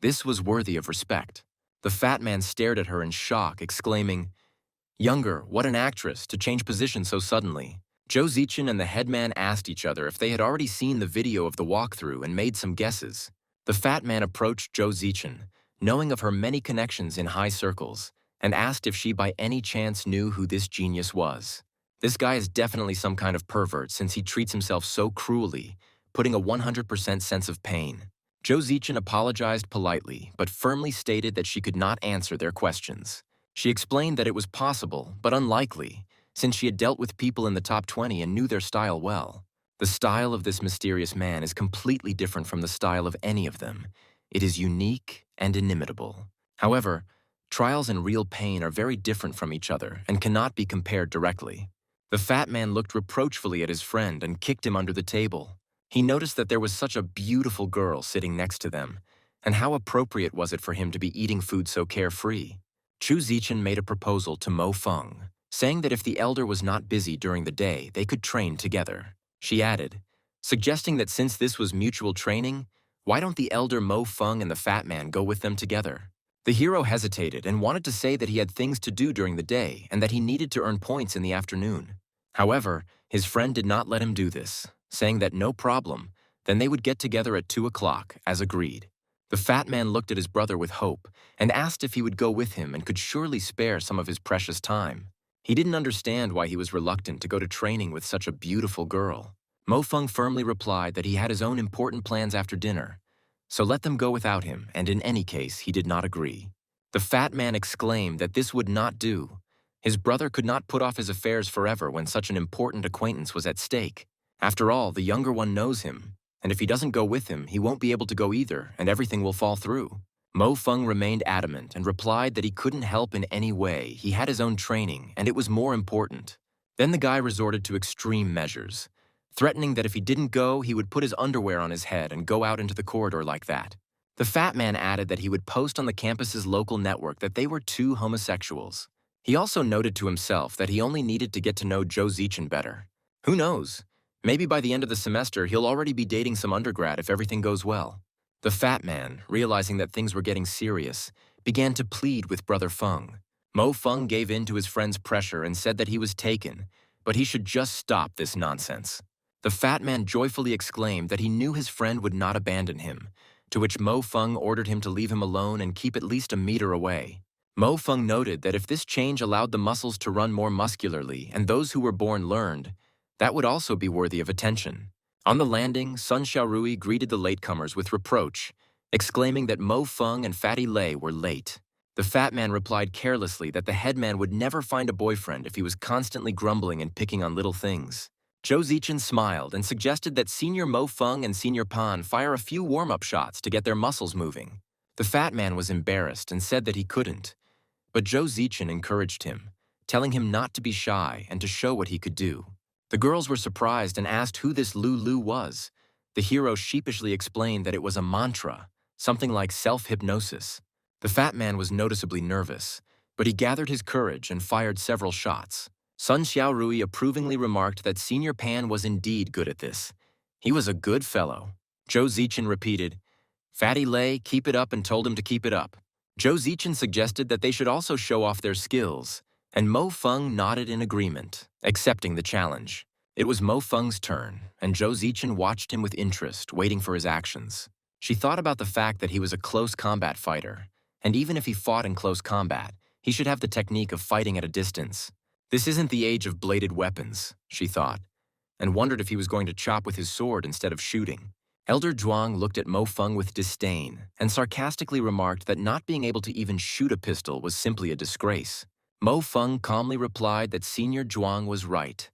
This was worthy of respect. The fat man stared at her in shock, exclaiming, "Younger, what an actress, to change position so suddenly." Zhou Zichen and the headman asked each other if they had already seen the video of the walkthrough and made some guesses. The fat man approached Zhou Zichen, knowing of her many connections in high circles, and asked if she by any chance knew who this genius was. This guy is definitely some kind of pervert since he treats himself so cruelly, putting a 100% sense of pain. Zhou Zichen apologized politely, but firmly stated that she could not answer their questions. She explained that it was possible, but unlikely, since she had dealt with people in the top 20 and knew their style well. The style of this mysterious man is completely different from the style of any of them. It is unique and inimitable. However, trials and real pain are very different from each other and cannot be compared directly. The fat man looked reproachfully at his friend and kicked him under the table. He noticed that there was such a beautiful girl sitting next to them, and how appropriate was it for him to be eating food so carefree. Zhou Zichen made a proposal to Mo Feng, saying that if the elder was not busy during the day, they could train together. She added, suggesting that since this was mutual training, why don't the elder Mo Feng and the fat man go with them together? The hero hesitated and wanted to say that he had things to do during the day and that he needed to earn points in the afternoon. However, his friend did not let him do this, saying that no problem, then they would get together at 2 o'clock, as agreed. The fat man looked at his brother with hope and asked if he would go with him and could surely spare some of his precious time. He didn't understand why he was reluctant to go to training with such a beautiful girl. Mo Feng firmly replied that he had his own important plans after dinner, so let them go without him, and in any case, he did not agree. The fat man exclaimed that this would not do. His brother could not put off his affairs forever when such an important acquaintance was at stake. After all, the younger one knows him, and if he doesn't go with him, he won't be able to go either, and everything will fall through. Mo Feng remained adamant and replied that he couldn't help in any way. He had his own training, and it was more important. Then the guy resorted to extreme measures, threatening that if he didn't go, he would put his underwear on his head and go out into the corridor like that. The fat man added that he would post on the campus's local network that they were two homosexuals. He also noted to himself that he only needed to get to know Zhou Zichen better. Who knows? Maybe by the end of the semester, he'll already be dating some undergrad if everything goes well. The fat man, realizing that things were getting serious, began to plead with Brother Feng. Mo Feng gave in to his friend's pressure and said that he was taken, but he should just stop this nonsense. The fat man joyfully exclaimed that he knew his friend would not abandon him, to which Mo Feng ordered him to leave him alone and keep at least a meter away. Mo Feng noted that if this change allowed the muscles to run more muscularly and those who were born learned, that would also be worthy of attention. On the landing, Sun Xiaorui greeted the latecomers with reproach, exclaiming that Mo Feng and Fatty Lei were late. The fat man replied carelessly that the headman would never find a boyfriend if he was constantly grumbling and picking on little things. Zhou Zichen smiled and suggested that Senior Mo Feng and Senior Pan fire a few warm-up shots to get their muscles moving. The fat man was embarrassed and said that he couldn't, but Zhou Zichen encouraged him, telling him not to be shy and to show what he could do. The girls were surprised and asked who this Lulu was. The hero sheepishly explained that it was a mantra, something like self-hypnosis. The fat man was noticeably nervous, but he gathered his courage and fired several shots. Sun Xiaorui approvingly remarked that Senior Pan was indeed good at this. He was a good fellow. Zhou Zichen repeated, Fatty Lei, keep it up, and told him to keep it up. Zhou Zichen suggested that they should also show off their skills, and Mo Feng nodded in agreement, accepting the challenge. It was Mo Feng's turn, and Zhou Zichen watched him with interest, waiting for his actions. She thought about the fact that he was a close combat fighter, and even if he fought in close combat, he should have the technique of fighting at a distance. This isn't the age of bladed weapons, she thought, and wondered if he was going to chop with his sword instead of shooting. Elder Zhuang looked at Mo Feng with disdain and sarcastically remarked that not being able to even shoot a pistol was simply a disgrace. Mo Feng calmly replied that Senior Zhuang was right,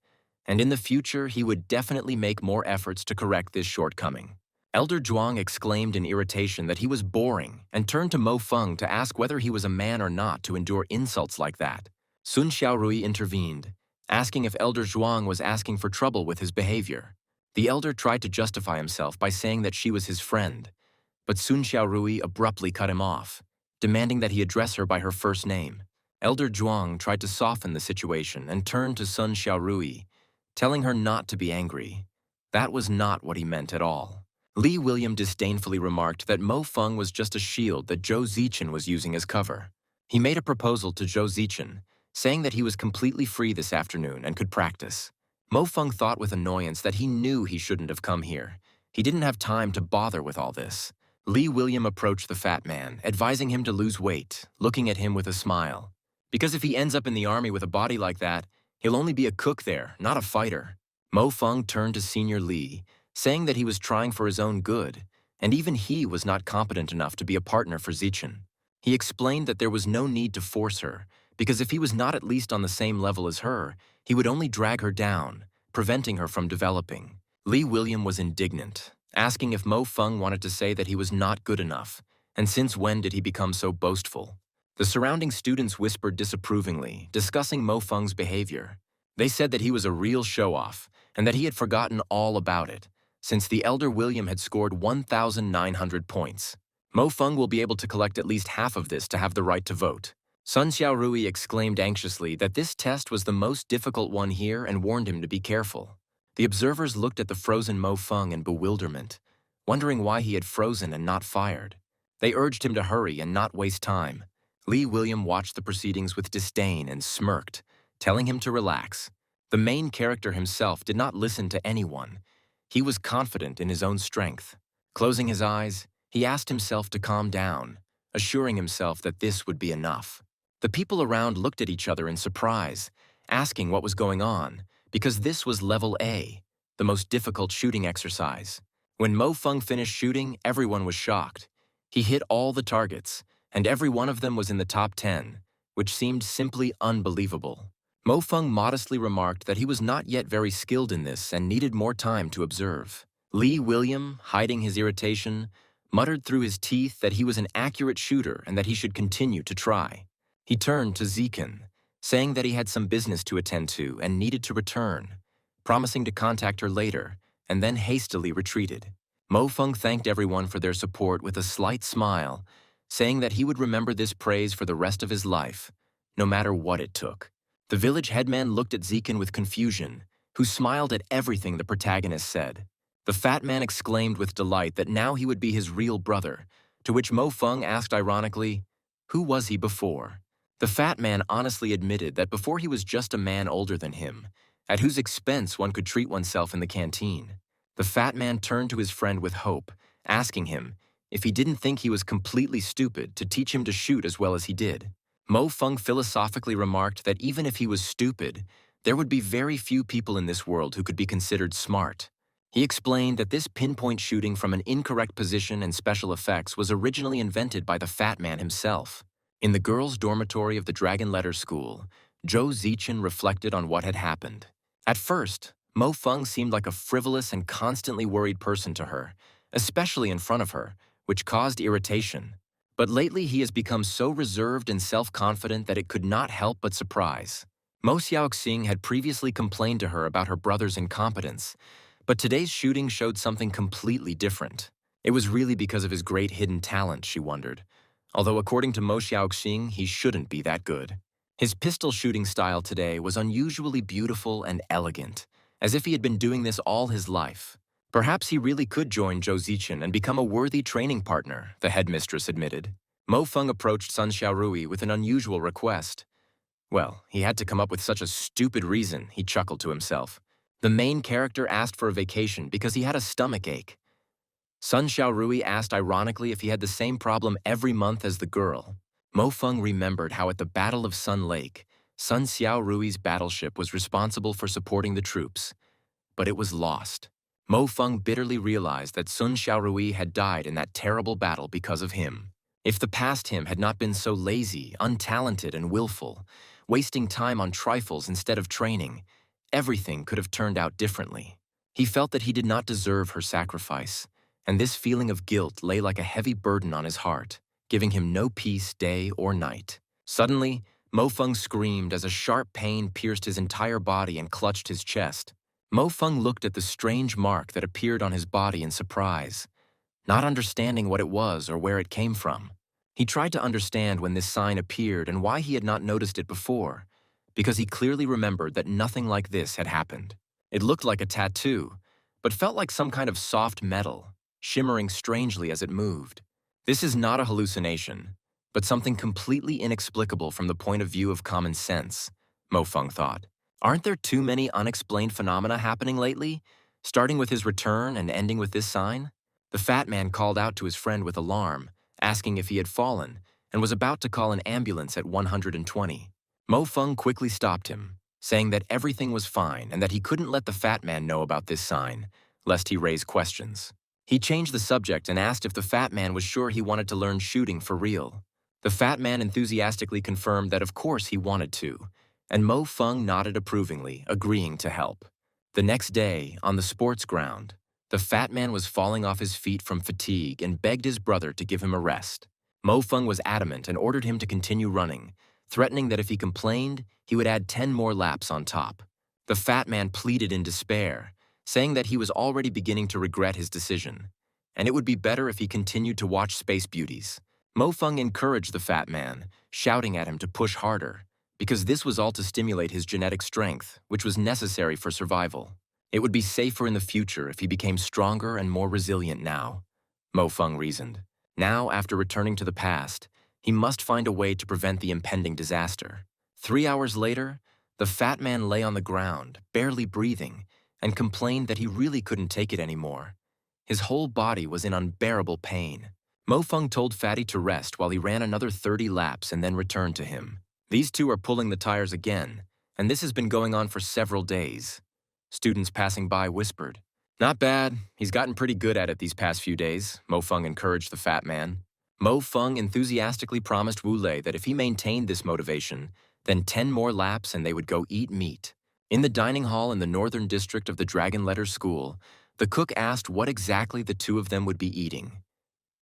and in the future he would definitely make more efforts to correct this shortcoming. Elder Zhuang exclaimed in irritation that he was boring and turned to Mo Feng to ask whether he was a man or not to endure insults like that. Sun Xiaorui intervened, asking if Elder Zhuang was asking for trouble with his behavior. The elder tried to justify himself by saying that she was his friend, but Sun Xiaorui abruptly cut him off, demanding that he address her by her first name. Elder Zhuang tried to soften the situation and turned to Sun Xiaorui, telling her not to be angry. That was not what he meant at all. Li William disdainfully remarked that Mo Feng was just a shield that Zhou Zichen was using as cover. He made a proposal to Zhou Zichen, saying that he was completely free this afternoon and could practice. Mo Feng thought with annoyance that he knew he shouldn't have come here. He didn't have time to bother with all this. Li William approached the fat man, advising him to lose weight, looking at him with a smile. Because if he ends up in the army with a body like that, he'll only be a cook there, not a fighter. Mo Feng turned to Senior Li, saying that he was trying for his own good, and even he was not competent enough to be a partner for Zichen. He explained that there was no need to force her, because if he was not at least on the same level as her, he would only drag her down, preventing her from developing. Li William was indignant, asking if Mo Feng wanted to say that he was not good enough, and since when did he become so boastful? The surrounding students whispered disapprovingly, discussing Mo Feng's behavior. They said that he was a real show-off, and that he had forgotten all about it, since the elder William had scored 1,900 points. Mo Feng will be able to collect at least half of this to have the right to vote. Sun Xiaorui exclaimed anxiously that this test was the most difficult one here and warned him to be careful. The observers looked at the frozen Mo Feng in bewilderment, wondering why he had frozen and not fired. They urged him to hurry and not waste time. Lee William watched the proceedings with disdain and smirked, telling him to relax. The main character himself did not listen to anyone. He was confident in his own strength. Closing his eyes, he asked himself to calm down, assuring himself that this would be enough. The people around looked at each other in surprise, asking what was going on, because this was Level A, the most difficult shooting exercise. When Mo Feng finished shooting, everyone was shocked. He hit all the targets, and every one of them was in the top 10, which seemed simply unbelievable. Mo Feng modestly remarked that he was not yet very skilled in this and needed more time to observe. Lee William, hiding his irritation, muttered through his teeth that he was an accurate shooter and that he should continue to try. He turned to Zikin, saying that he had some business to attend to and needed to return, promising to contact her later, and then hastily retreated. Mo Feng thanked everyone for their support with a slight smile, saying that he would remember this praise for the rest of his life, no matter what it took. The village headman looked at Zikin with confusion, who smiled at everything the protagonist said. The fat man exclaimed with delight that now he would be his real brother, to which Mo Feng asked ironically, "Who was he before?" The fat man honestly admitted that before he was just a man older than him, at whose expense one could treat oneself in the canteen. The fat man turned to his friend with hope, asking him if he didn't think he was completely stupid to teach him to shoot as well as he did. Mo Feng philosophically remarked that even if he was stupid, there would be very few people in this world who could be considered smart. He explained that this pinpoint shooting from an incorrect position and special effects was originally invented by the fat man himself. In the girls' dormitory of the Dragon Letter School, Zhou Zichen reflected on what had happened. At first, Mo Feng seemed like a frivolous and constantly worried person to her, especially in front of her, which caused irritation. But lately he has become so reserved and self-confident that it could not help but surprise. Mo Xiaoxing had previously complained to her about her brother's incompetence, but today's shooting showed something completely different. It was really because of his great hidden talent, she wondered. Although according to Mo Xiaoxing, he shouldn't be that good. His pistol shooting style today was unusually beautiful and elegant, as if he had been doing this all his life. Perhaps he really could join Zhou Zichen and become a worthy training partner, the headmistress admitted. Mo Feng approached Sun Xiaorui with an unusual request. Well, he had to come up with such a stupid reason, he chuckled to himself. The main character asked for a vacation because he had a stomach ache. Sun Xiaorui asked ironically if he had the same problem every month as the girl. Mo Feng remembered how at the Battle of Sun Lake, Sun Xiaorui's battleship was responsible for supporting the troops, but it was lost. Mo Feng bitterly realized that Sun Xiaorui had died in that terrible battle because of him. If the past him had not been so lazy, untalented, and willful, wasting time on trifles instead of training, everything could have turned out differently. He felt that he did not deserve her sacrifice, and this feeling of guilt lay like a heavy burden on his heart, giving him no peace day or night. Suddenly, Mo Feng screamed as a sharp pain pierced his entire body and clutched his chest. Mo Feng looked at the strange mark that appeared on his body in surprise, not understanding what it was or where it came from. He tried to understand when this sign appeared and why he had not noticed it before, because he clearly remembered that nothing like this had happened. It looked like a tattoo, but felt like some kind of soft metal, shimmering strangely as it moved. This is not a hallucination, but something completely inexplicable from the point of view of common sense, Mo Feng thought. Aren't there too many unexplained phenomena happening lately, starting with his return and ending with this sign? The fat man called out to his friend with alarm, asking if he had fallen, and was about to call an ambulance at 120. Mo Feng quickly stopped him, saying that everything was fine and that he couldn't let the fat man know about this sign, lest he raise questions. He changed the subject and asked if the fat man was sure he wanted to learn shooting for real. The fat man enthusiastically confirmed that of course he wanted to, and Mo Feng nodded approvingly, agreeing to help. The next day, on the sports ground, the fat man was falling off his feet from fatigue and begged his brother to give him a rest. Mo Feng was adamant and ordered him to continue running, threatening that if he complained, he would add 10 more laps on top. The fat man pleaded in despair, saying that he was already beginning to regret his decision, and it would be better if he continued to watch Space Beauties. Mo Feng encouraged the fat man, shouting at him to push harder, because this was all to stimulate his genetic strength, which was necessary for survival. It would be safer in the future if he became stronger and more resilient now, Mo Feng reasoned. Now, after returning to the past, he must find a way to prevent the impending disaster. 3 hours later, the fat man lay on the ground, barely breathing, and complained that he really couldn't take it anymore. His whole body was in unbearable pain. Mo Feng told Fatty to rest while he ran another 30 laps and then returned to him. These two are pulling the tires again, and this has been going on for several days. Students passing by whispered. Not bad. He's gotten pretty good at it these past few days, Mo Feng encouraged the fat man. Mo Feng enthusiastically promised Wule that if he maintained this motivation, then 10 more laps and they would go eat meat. In the dining hall in the northern district of the Dragon Letter School, the cook asked what exactly the two of them would be eating.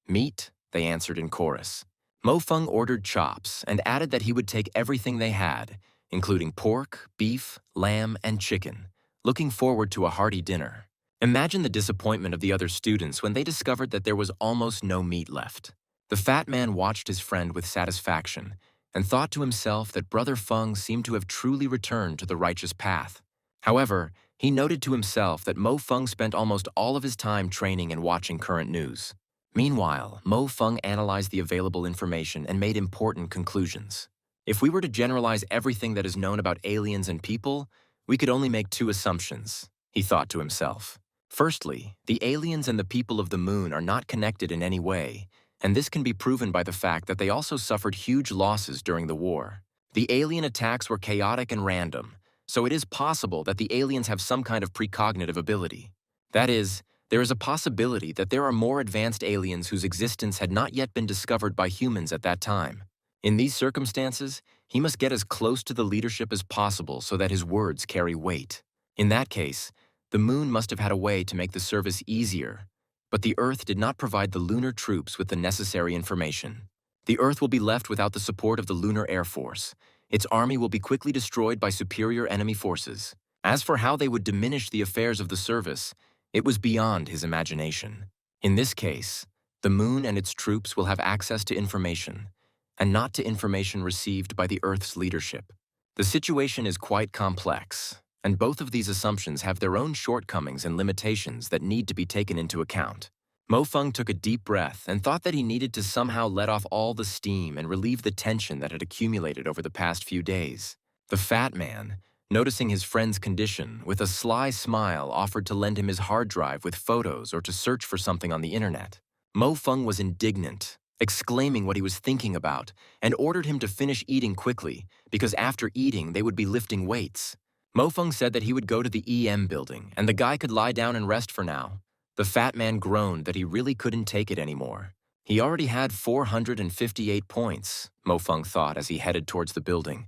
Meat, they answered in chorus. Mo Feng ordered chops and added that he would take everything they had, including pork, beef, lamb, and chicken, looking forward to a hearty dinner. Imagine the disappointment of the other students when they discovered that there was almost no meat left. The fat man watched his friend with satisfaction and thought to himself that Brother Feng seemed to have truly returned to the righteous path. However, he noted to himself that Mo Feng spent almost all of his time training and watching current news. Meanwhile, Mo Feng analyzed the available information and made important conclusions. If we were to generalize everything that is known about aliens and people, we could only make two assumptions, he thought to himself. Firstly, the aliens and the people of the moon are not connected in any way, and this can be proven by the fact that they also suffered huge losses during the war. The alien attacks were chaotic and random, so it is possible that the aliens have some kind of precognitive ability. That is, there is a possibility that there are more advanced aliens whose existence had not yet been discovered by humans at that time. In these circumstances, he must get as close to the leadership as possible so that his words carry weight. In that case, the moon must have had a way to make the service easier, but the Earth did not provide the lunar troops with the necessary information. The Earth will be left without the support of the Lunar Air Force. Its army will be quickly destroyed by superior enemy forces. As for how they would diminish the affairs of the service, it was beyond his imagination. In this case, the moon and its troops will have access to information, and not to information received by the Earth's leadership. The situation is quite complex, and both of these assumptions have their own shortcomings and limitations that need to be taken into account. Mo Feng took a deep breath and thought that he needed to somehow let off all the steam and relieve the tension that had accumulated over the past few days. The fat man, noticing his friend's condition, with a sly smile offered to lend him his hard drive with photos or to search for something on the internet. Mo Feng was indignant, exclaiming what he was thinking about, and ordered him to finish eating quickly, because after eating they would be lifting weights. Mo Feng said that he would go to the EM building, and the guy could lie down and rest for now. The fat man groaned that he really couldn't take it anymore. He already had 458 points, Mo Feng thought as he headed towards the building.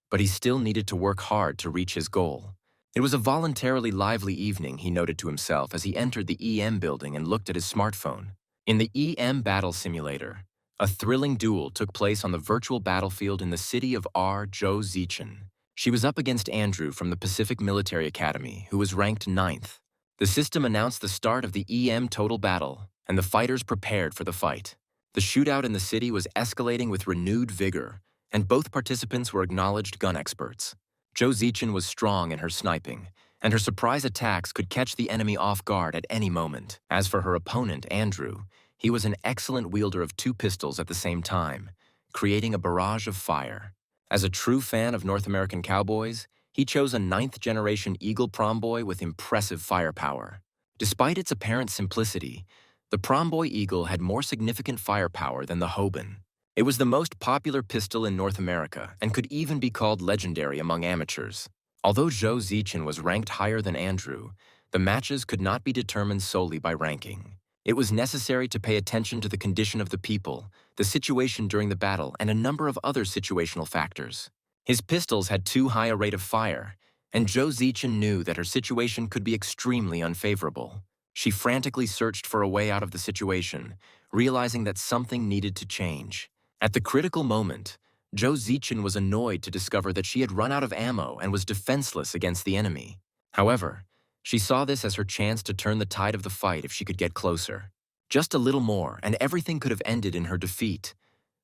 But he still needed to work hard to reach his goal. It was a voluntarily lively evening, he noted to himself as he entered the EM building and looked at his smartphone. In the EM battle simulator, a thrilling duel took place on the virtual battlefield in the city of Zhou Zichen. She was up against Andrew from the Pacific Military Academy, who was ranked 9th. The system announced the start of the EM total battle, and the fighters prepared for the fight. The shootout in the city was escalating with renewed vigor, and both participants were acknowledged gun experts. Zhou Zichen was strong in her sniping, and her surprise attacks could catch the enemy off guard at any moment. As for her opponent, Andrew, he was an excellent wielder of 2 pistols at the same time, creating a barrage of fire. As a true fan of North American cowboys, he chose a 9th-generation Eagle Promboy with impressive firepower. Despite its apparent simplicity, the Promboy Eagle had more significant firepower than the Hoban. It was the most popular pistol in North America and could even be called legendary among amateurs. Although Zhou Zichen was ranked higher than Andrew, the matches could not be determined solely by ranking. It was necessary to pay attention to the condition of the people, the situation during the battle, and a number of other situational factors. His pistols had too high a rate of fire, and Zhou Zichen knew that her situation could be extremely unfavorable. She frantically searched for a way out of the situation, realizing that something needed to change. At the critical moment, Zhou Zichen was annoyed to discover that she had run out of ammo and was defenseless against the enemy. However, she saw this as her chance to turn the tide of the fight if she could get closer. Just a little more, and everything could have ended in her defeat,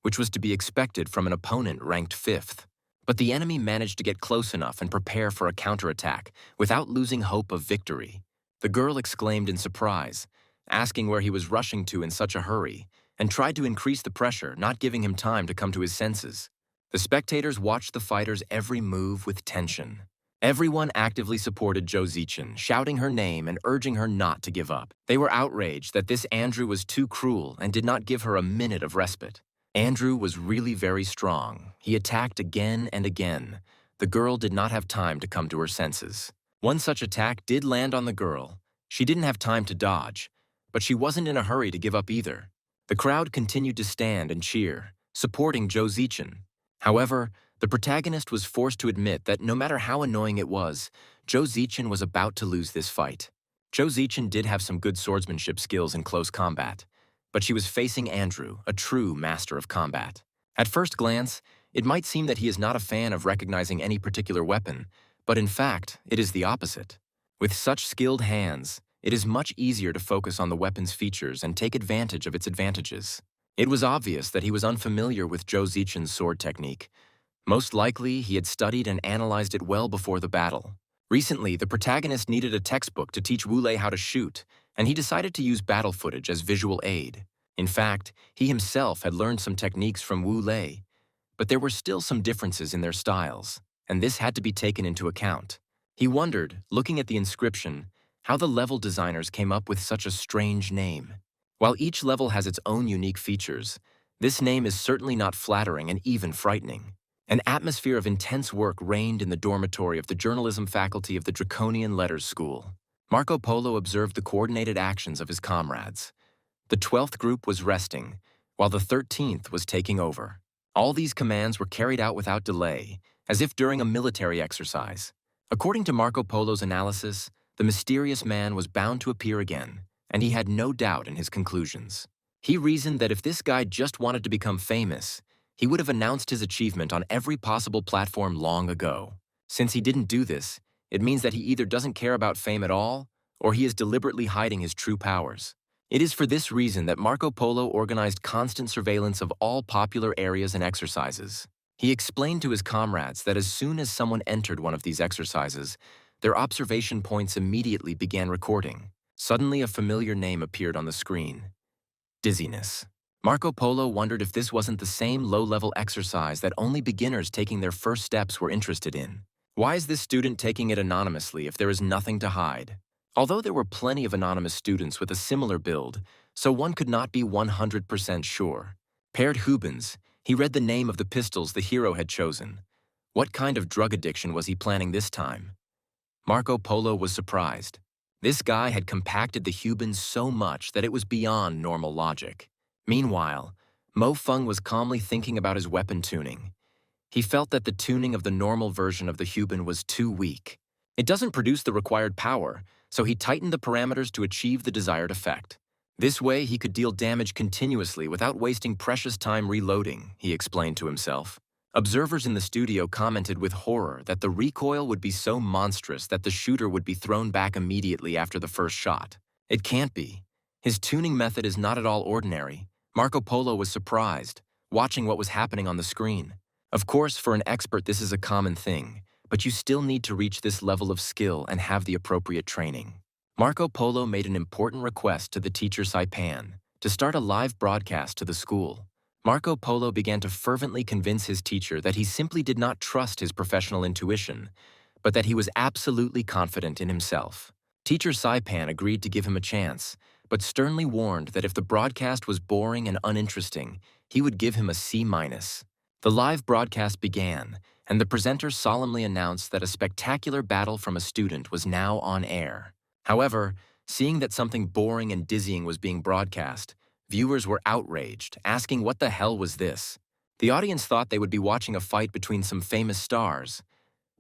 which was to be expected from an opponent ranked 5th. But the enemy managed to get close enough and prepare for a counterattack without losing hope of victory. The girl exclaimed in surprise, asking where he was rushing to in such a hurry, and tried to increase the pressure, not giving him time to come to his senses. The spectators watched the fighter's every move with tension. Everyone actively supported Zhou Zichen, shouting her name and urging her not to give up. They were outraged that this Andrew was too cruel and did not give her a minute of respite. Andrew was really very strong. He attacked again and again. The girl did not have time to come to her senses. One such attack did land on the girl. She didn't have time to dodge, but she wasn't in a hurry to give up either. The crowd continued to stand and cheer, supporting Zhou Zichen. However, the protagonist was forced to admit that no matter how annoying it was, Zhou Zichen was about to lose this fight. Zhou Zichen did have some good swordsmanship skills in close combat, but she was facing Andrew, a true master of combat. At first glance, it might seem that he is not a fan of recognizing any particular weapon, but in fact, it is the opposite. With such skilled hands, it is much easier to focus on the weapon's features and take advantage of its advantages. It was obvious that he was unfamiliar with Zhou Zichen's sword technique. Most likely, he had studied and analyzed it well before the battle. Recently, the protagonist needed a textbook to teach Wule how to shoot, and he decided to use battle footage as visual aid. In fact, he himself had learned some techniques from Wule, but there were still some differences in their styles, and this had to be taken into account. He wondered, looking at the inscription, how the level designers came up with such a strange name. While each level has its own unique features, this name is certainly not flattering and even frightening. An atmosphere of intense work reigned in the dormitory of the journalism faculty of the Draconian Letters School. Marco Polo observed the coordinated actions of his comrades. The 12th group was resting, while the 13th was taking over. All these commands were carried out without delay, as if during a military exercise. According to Marco Polo's analysis, the mysterious man was bound to appear again, and he had no doubt in his conclusions. He reasoned that if this guy just wanted to become famous, he would have announced his achievement on every possible platform long ago. Since he didn't do this, it means that he either doesn't care about fame at all, or he is deliberately hiding his true powers. It is for this reason that Marco Polo organized constant surveillance of all popular areas and exercises. He explained to his comrades that as soon as someone entered one of these exercises, their observation points immediately began recording. Suddenly, a familiar name appeared on the screen: dizziness. Marco Polo wondered if this wasn't the same low-level exercise that only beginners taking their first steps were interested in. Why is this student taking it anonymously if there is nothing to hide? Although there were plenty of anonymous students with a similar build, so one could not be 100% sure. Paired Hubens, he read the name of the pistols the hero had chosen. What kind of drug addiction was he planning this time? Marco Polo was surprised. This guy had compacted the Hubens so much that it was beyond normal logic. Meanwhile, Mo Feng was calmly thinking about his weapon tuning. He felt that the tuning of the normal version of the Huben was too weak. It doesn't produce the required power, so he tightened the parameters to achieve the desired effect. This way, he could deal damage continuously without wasting precious time reloading, he explained to himself. Observers in the studio commented with horror that the recoil would be so monstrous that the shooter would be thrown back immediately after the first shot. It can't be. His tuning method is not at all ordinary. Marco Polo was surprised, watching what was happening on the screen. Of course, for an expert this is a common thing, but you still need to reach this level of skill and have the appropriate training. Marco Polo made an important request to the teacher Saipan to start a live broadcast to the school. Marco Polo began to fervently convince his teacher that he simply did not trust his professional intuition, but that he was absolutely confident in himself. Teacher Saipan agreed to give him a chance, but sternly warned that if the broadcast was boring and uninteresting, he would give him a C-. The live broadcast began, and the presenter solemnly announced that a spectacular battle from a student was now on air. However, seeing that something boring and dizzying was being broadcast, viewers were outraged, asking what the hell was this. The audience thought they would be watching a fight between some famous stars.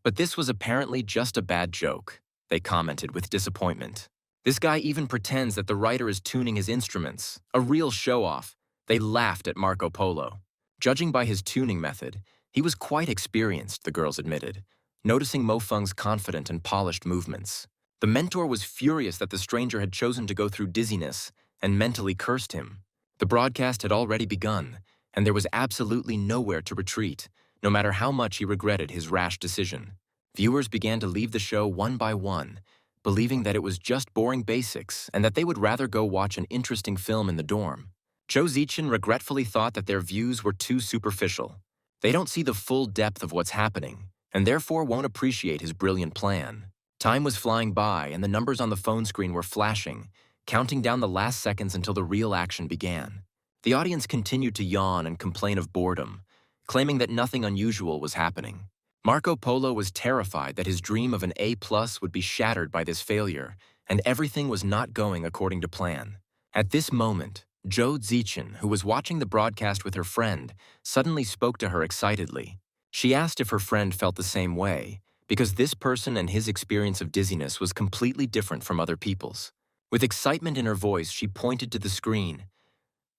But this was apparently just a bad joke, they commented with disappointment. This guy even pretends that the writer is tuning his instruments, a real show-off. They laughed at Marco Polo. Judging by his tuning method, he was quite experienced, the girls admitted, noticing Mo Feng's confident and polished movements. The mentor was furious that the stranger had chosen to go through dizziness and mentally cursed him. The broadcast had already begun, and there was absolutely nowhere to retreat, no matter how much he regretted his rash decision. Viewers began to leave the show one by one, believing that it was just boring basics and that they would rather go watch an interesting film in the dorm. Cho Zichin regretfully thought that their views were too superficial. They don't see the full depth of what's happening, and therefore won't appreciate his brilliant plan. Time was flying by, and the numbers on the phone screen were flashing, counting down the last seconds until the real action began. The audience continued to yawn and complain of boredom, claiming that nothing unusual was happening. Marco Polo was terrified that his dream of an A+ would be shattered by this failure, and everything was not going according to plan. At this moment, Jo Zichin, who was watching the broadcast with her friend, suddenly spoke to her excitedly. She asked if her friend felt the same way, because this person and his experience of dizziness was completely different from other people's. With excitement in her voice, she pointed to the screen.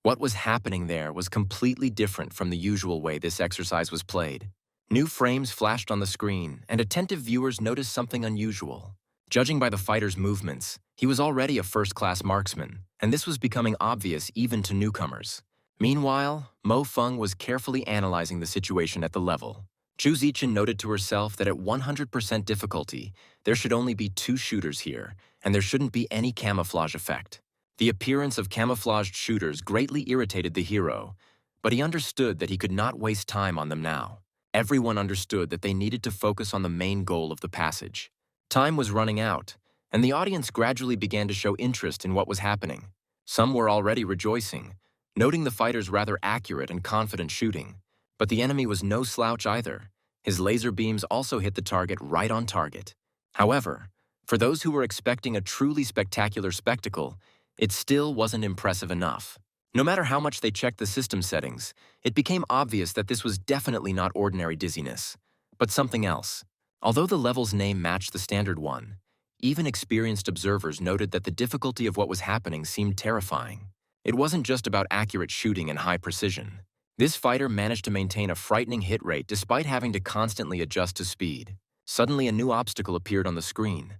What was happening there was completely different from the usual way this exercise was played. New frames flashed on the screen, and attentive viewers noticed something unusual. Judging by the fighter's movements, he was already a first-class marksman, and this was becoming obvious even to newcomers. Meanwhile, Mo Feng was carefully analyzing the situation at the level. Chu Zichin noted to herself that at 100% difficulty, there should only be 2 shooters here, and there shouldn't be any camouflage effect. The appearance of camouflaged shooters greatly irritated the hero, but he understood that he could not waste time on them now. Everyone understood that they needed to focus on the main goal of the passage. Time was running out, and the audience gradually began to show interest in what was happening. Some were already rejoicing, noting the fighter's rather accurate and confident shooting. But the enemy was no slouch either. His laser beams also hit the target right on target. However, for those who were expecting a truly spectacular spectacle, it still wasn't impressive enough. No matter how much they checked the system settings, it became obvious that this was definitely not ordinary dizziness, but something else. Although the level's name matched the standard one, even experienced observers noted that the difficulty of what was happening seemed terrifying. It wasn't just about accurate shooting and high precision. This fighter managed to maintain a frightening hit rate despite having to constantly adjust to speed. Suddenly, a new obstacle appeared on the screen.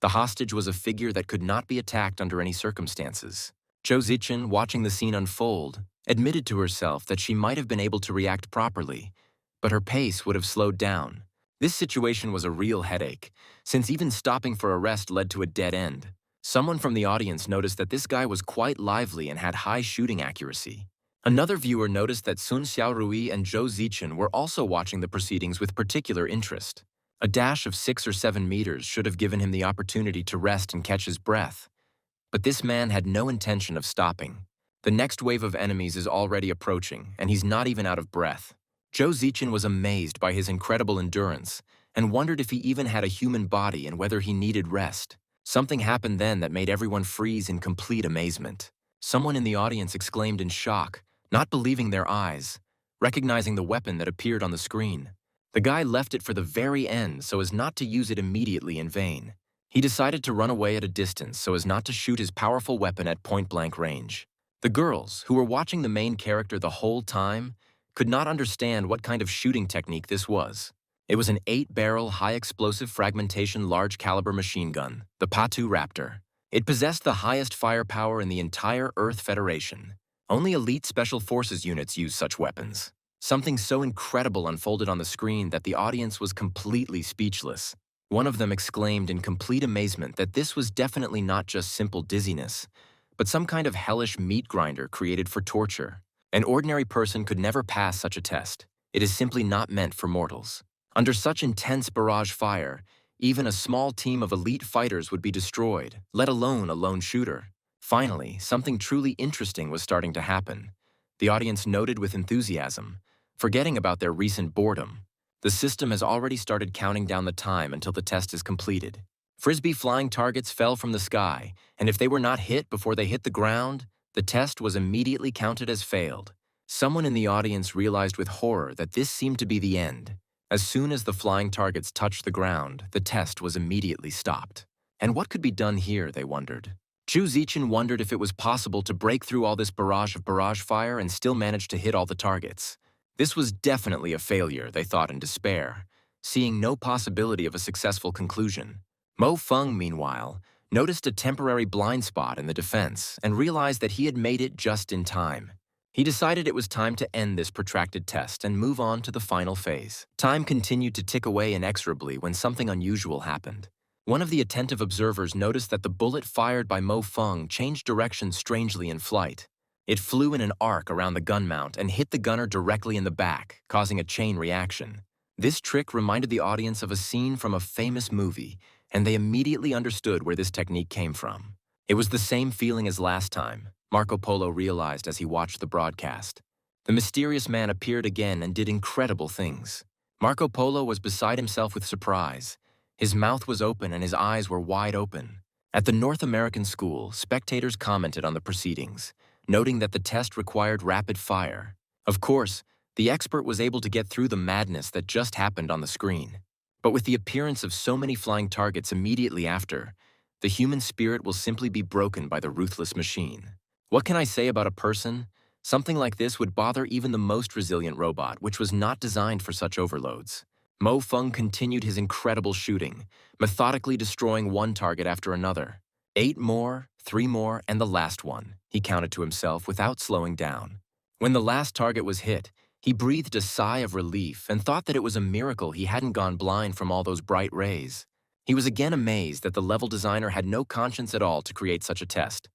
The hostage was a figure that could not be attacked under any circumstances. Jo Zichin, watching the scene unfold, admitted to herself that she might have been able to react properly, but her pace would have slowed down. This situation was a real headache, since even stopping for a rest led to a dead end. Someone from the audience noticed that this guy was quite lively and had high shooting accuracy. Another viewer noticed that Sun Xiaorui and Jo Zichin were also watching the proceedings with particular interest. A dash of 6 or 7 meters should have given him the opportunity to rest and catch his breath. But this man had no intention of stopping. The next wave of enemies is already approaching, and he's not even out of breath. Jo Zichin was amazed by his incredible endurance and wondered if he even had a human body and whether he needed rest. Something happened then that made everyone freeze in complete amazement. Someone in the audience exclaimed in shock, not believing their eyes, recognizing the weapon that appeared on the screen. The guy left it for the very end so as not to use it immediately in vain. He decided to run away at a distance so as not to shoot his powerful weapon at point-blank range. The girls, who were watching the main character the whole time, could not understand what kind of shooting technique this was. It was an 8-barrel, high-explosive fragmentation large-caliber machine gun, the Patu Raptor. It possessed the highest firepower in the entire Earth Federation. Only elite special forces units use such weapons. Something so incredible unfolded on the screen that the audience was completely speechless. One of them exclaimed in complete amazement that this was definitely not just simple dizziness, but some kind of hellish meat grinder created for torture. An ordinary person could never pass such a test. It is simply not meant for mortals. Under such intense barrage fire, even a small team of elite fighters would be destroyed, let alone a lone shooter. Finally, something truly interesting was starting to happen. The audience noted with enthusiasm, forgetting about their recent boredom. The system has already started counting down the time until the test is completed. Frisbee flying targets fell from the sky, and if they were not hit before they hit the ground, the test was immediately counted as failed. Someone in the audience realized with horror that this seemed to be the end. As soon as the flying targets touched the ground, the test was immediately stopped. And what could be done here, they wondered. Chu Zichin wondered if it was possible to break through all this barrage of barrage fire and still manage to hit all the targets. This was definitely a failure, they thought in despair, seeing no possibility of a successful conclusion. Mo Feng, meanwhile, noticed a temporary blind spot in the defense and realized that he had made it just in time. He decided it was time to end this protracted test and move on to the final phase. Time continued to tick away inexorably when something unusual happened. One of the attentive observers noticed that the bullet fired by Mo Feng changed direction strangely in flight. It flew in an arc around the gun mount and hit the gunner directly in the back, causing a chain reaction. This trick reminded the audience of a scene from a famous movie, and they immediately understood where this technique came from. It was the same feeling as last time, Marco Polo realized as he watched the broadcast. The mysterious man appeared again and did incredible things. Marco Polo was beside himself with surprise. His mouth was open and his eyes were wide open. At the North American school, spectators commented on the proceedings, noting that the test required rapid fire. Of course, the expert was able to get through the madness that just happened on the screen. But with the appearance of so many flying targets immediately after, the human spirit will simply be broken by the ruthless machine. What can I say about a person? Something like this would bother even the most resilient robot, which was not designed for such overloads. Mo Feng continued his incredible shooting, methodically destroying one target after another. 8 more, 3 more, and the last one, he counted to himself without slowing down. When the last target was hit, he breathed a sigh of relief and thought that it was a miracle he hadn't gone blind from all those bright rays. He was again amazed that the level designer had no conscience at all to create such a test.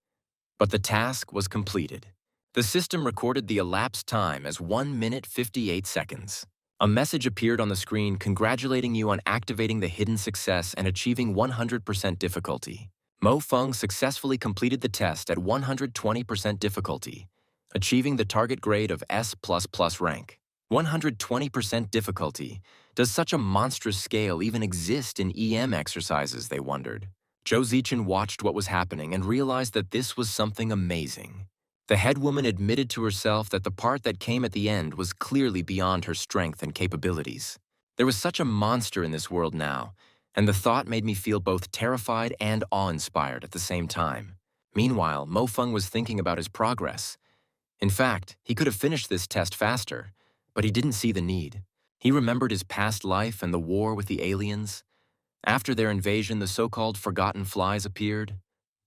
But the task was completed. The system recorded the elapsed time as 1 minute 58 seconds. A message appeared on the screen congratulating you on activating the hidden success and achieving 100% difficulty. Mo Feng successfully completed the test at 120% difficulty, achieving the target grade of S++ rank. 120% difficulty. Does such a monstrous scale even exist in EM exercises, they wondered. Zhou Zichen watched what was happening and realized that this was something amazing. The head woman admitted to herself that the part that came at the end was clearly beyond her strength and capabilities. There was such a monster in this world now, and the thought made me feel both terrified and awe-inspired at the same time. Meanwhile, Mo Feng was thinking about his progress. In fact, he could have finished this test faster, but he didn't see the need. He remembered his past life and the war with the aliens. After their invasion, the so-called forgotten flies appeared.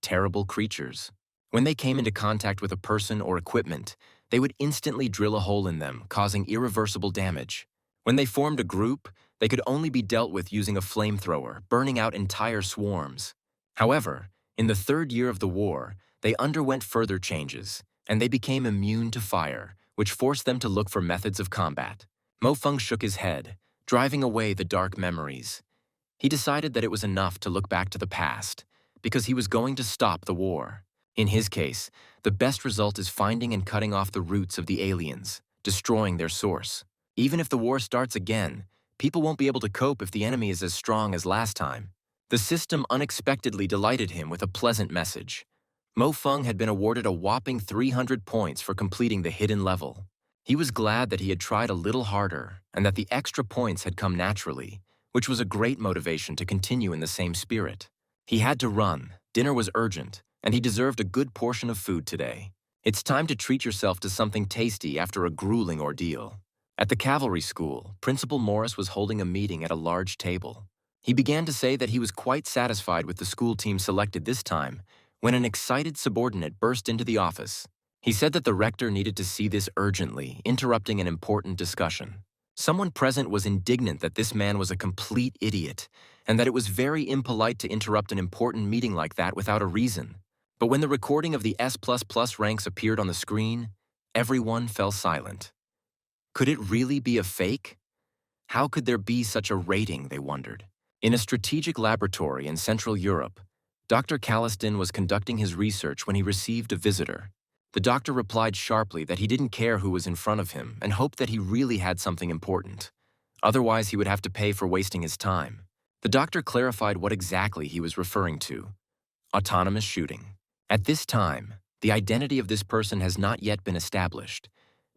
Terrible creatures. When they came into contact with a person or equipment, they would instantly drill a hole in them, causing irreversible damage. When they formed a group, they could only be dealt with using a flamethrower, burning out entire swarms. However, in the 3rd year of the war, they underwent further changes, and they became immune to fire, which forced them to look for methods of combat. Mo Feng shook his head, driving away the dark memories. He decided that it was enough to look back to the past, because he was going to stop the war. In his case, the best result is finding and cutting off the roots of the aliens, destroying their source. Even if the war starts again, people won't be able to cope if the enemy is as strong as last time. The system unexpectedly delighted him with a pleasant message. Mo Feng had been awarded a whopping 300 points for completing the hidden level. He was glad that he had tried a little harder and that the extra points had come naturally, which was a great motivation to continue in the same spirit. He had to run, dinner was urgent, and he deserved a good portion of food today. It's time to treat yourself to something tasty after a grueling ordeal. At the cavalry school, Principal Morris was holding a meeting at a large table. He began to say that he was quite satisfied with the school team selected this time when an excited subordinate burst into the office. He said that the rector needed to see this urgently, interrupting an important discussion. Someone present was indignant that this man was a complete idiot, and that it was very impolite to interrupt an important meeting like that without a reason. But when the recording of the S++ ranks appeared on the screen, everyone fell silent. Could it really be a fake? How could there be such a rating, they wondered. In a strategic laboratory in Central Europe, Dr. Calliston was conducting his research when he received a visitor. The doctor replied sharply that he didn't care who was in front of him and hoped that he really had something important. Otherwise, he would have to pay for wasting his time. The doctor clarified what exactly he was referring to. Autonomous shooting. At this time, the identity of this person has not yet been established,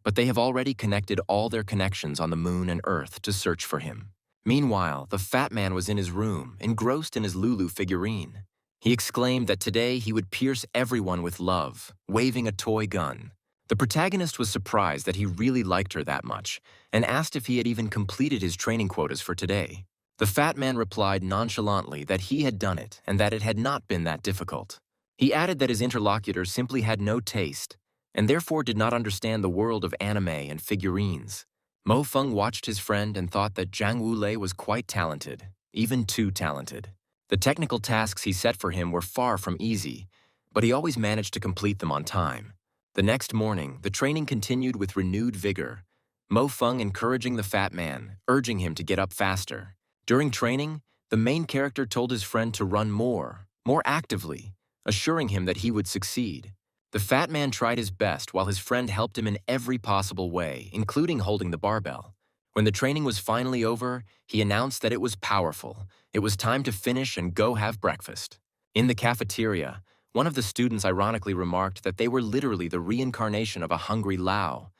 but they have already connected all their connections on the moon and Earth to search for him. Meanwhile, the fat man was in his room, engrossed in his Lulu figurine. He exclaimed that today he would pierce everyone with love, waving a toy gun. The protagonist was surprised that he really liked her that much and asked if he had even completed his training quotas for today. The fat man replied nonchalantly that he had done it and that it had not been that difficult. He added that his interlocutor simply had no taste and therefore did not understand the world of anime and figurines. Mo Feng watched his friend and thought that Jang Wule was quite talented, even too talented. The technical tasks he set for him were far from easy, but he always managed to complete them on time. The next morning, the training continued with renewed vigor, Mo Feng encouraging the fat man, urging him to get up faster. During training, the main character told his friend to run more actively, assuring him that he would succeed. The fat man tried his best while his friend helped him in every possible way, including holding the barbell. When the training was finally over, he announced that it was powerful. It was time to finish and go have breakfast. In the cafeteria, one of the students ironically remarked that they were literally the reincarnation of a hungry Lao.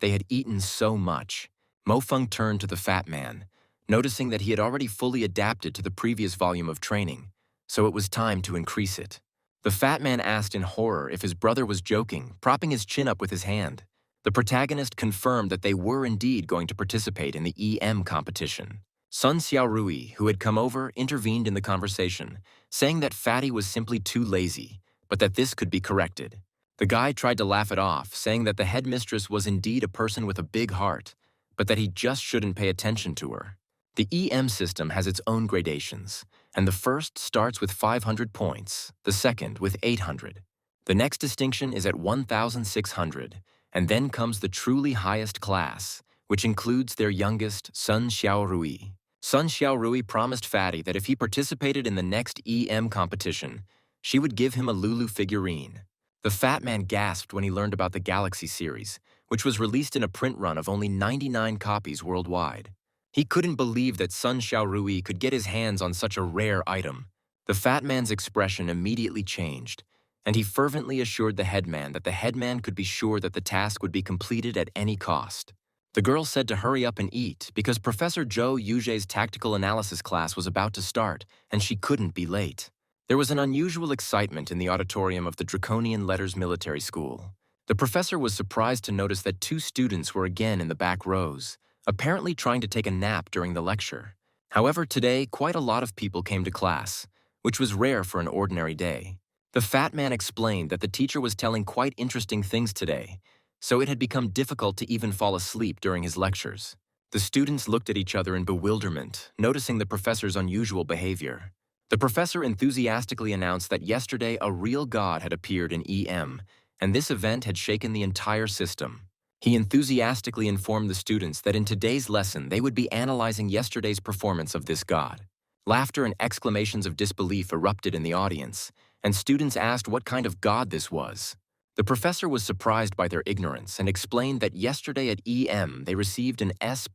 They had eaten so much. Mo Feng turned to the fat man, noticing that he had already fully adapted to the previous volume of training, so it was time to increase it. The fat man asked in horror if his brother was joking, propping his chin up with his hand. The protagonist confirmed that they were indeed going to participate in the EM competition. Sun Xiaorui, who had come over, intervened in the conversation, saying that Fatty was simply too lazy, but that this could be corrected. The guy tried to laugh it off, saying that the headmistress was indeed a person with a big heart, but that he just shouldn't pay attention to her. The EM system has its own gradations, and the first starts with 500 points, the second with 800. The next distinction is at 1,600, and then comes the truly highest class, which includes their youngest, Sun Xiaorui. Sun Xiaorui promised Fatty that if he participated in the next EM competition, she would give him a Lulu figurine. The fat man gasped when he learned about the Galaxy series, which was released in a print run of only 99 copies worldwide. He couldn't believe that Sun Xiaorui could get his hands on such a rare item. The fat man's expression immediately changed, and he fervently assured the headman that the headman could be sure that the task would be completed at any cost. The girl said to hurry up and eat because Professor Zhou Yuge's tactical analysis class was about to start, and she couldn't be late. There was an unusual excitement in the auditorium of the Draconian Letters Military School. The professor was surprised to notice that 2 students were again in the back rows, apparently trying to take a nap during the lecture. However, today, quite a lot of people came to class, which was rare for an ordinary day. The fat man explained that the teacher was telling quite interesting things today, so it had become difficult to even fall asleep during his lectures. The students looked at each other in bewilderment, noticing the professor's unusual behavior. The professor enthusiastically announced that yesterday a real god had appeared in EM, and this event had shaken the entire system. He enthusiastically informed the students that in today's lesson they would be analyzing yesterday's performance of this god. Laughter and exclamations of disbelief erupted in the audience, and students asked what kind of god this was. The professor was surprised by their ignorance and explained that yesterday at EM they received an S++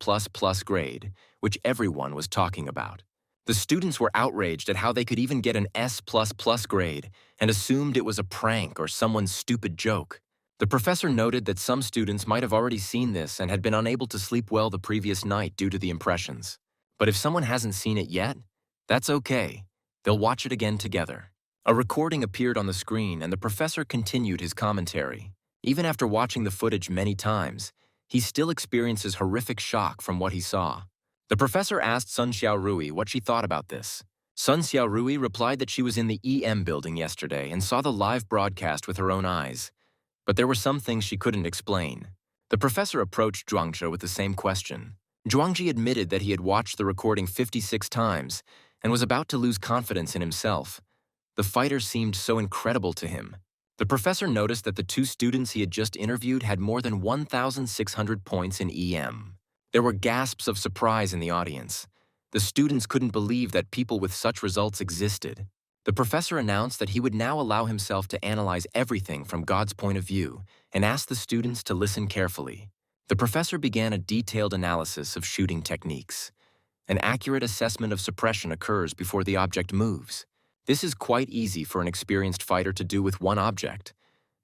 grade, which everyone was talking about. The students were outraged at how they could even get an S++ grade and assumed it was a prank or someone's stupid joke. The professor noted that some students might have already seen this and had been unable to sleep well the previous night due to the impressions. But if someone hasn't seen it yet, that's okay. They'll watch it again together. A recording appeared on the screen and the professor continued his commentary. Even after watching the footage many times, he still experiences horrific shock from what he saw. The professor asked Sun Xiaorui what she thought about this. Sun Xiaorui replied that she was in the EM building yesterday and saw the live broadcast with her own eyes. But there were some things she couldn't explain. The professor approached Zhuangzhi with the same question. Zhuangzhi admitted that he had watched the recording 56 times and was about to lose confidence in himself. The fighter seemed so incredible to him. The professor noticed that the 2 students he had just interviewed had more than 1,600 points in EM. There were gasps of surprise in the audience. The students couldn't believe that people with such results existed. The professor announced that he would now allow himself to analyze everything from God's point of view and asked the students to listen carefully. The professor began a detailed analysis of shooting techniques. An accurate assessment of suppression occurs before the object moves. This is quite easy for an experienced fighter to do with one object,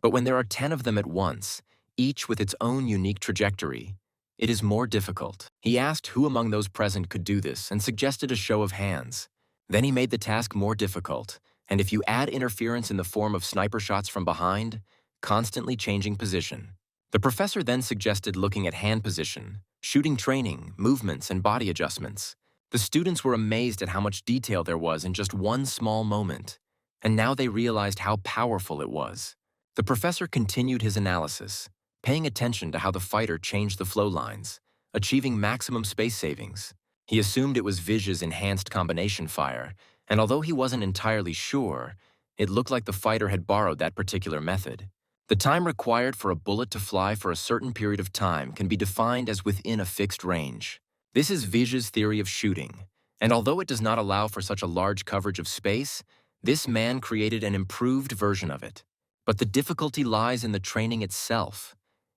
but when there are 10 of them at once, each with its own unique trajectory, it is more difficult. He asked who among those present could do this and suggested a show of hands. Then he made the task more difficult, and if you add interference in the form of sniper shots from behind, constantly changing position. The professor then suggested looking at hand position, shooting training, movements, and body adjustments. The students were amazed at how much detail there was in just one small moment, and now they realized how powerful it was. The professor continued his analysis, paying attention to how the fighter changed the flow lines, achieving maximum space savings. He assumed it was Viz's enhanced combination fire, and although he wasn't entirely sure, it looked like the fighter had borrowed that particular method. The time required for a bullet to fly for a certain period of time can be defined as within a fixed range. This is Viz's theory of shooting, and although it does not allow for such a large coverage of space, this man created an improved version of it. But the difficulty lies in the training itself,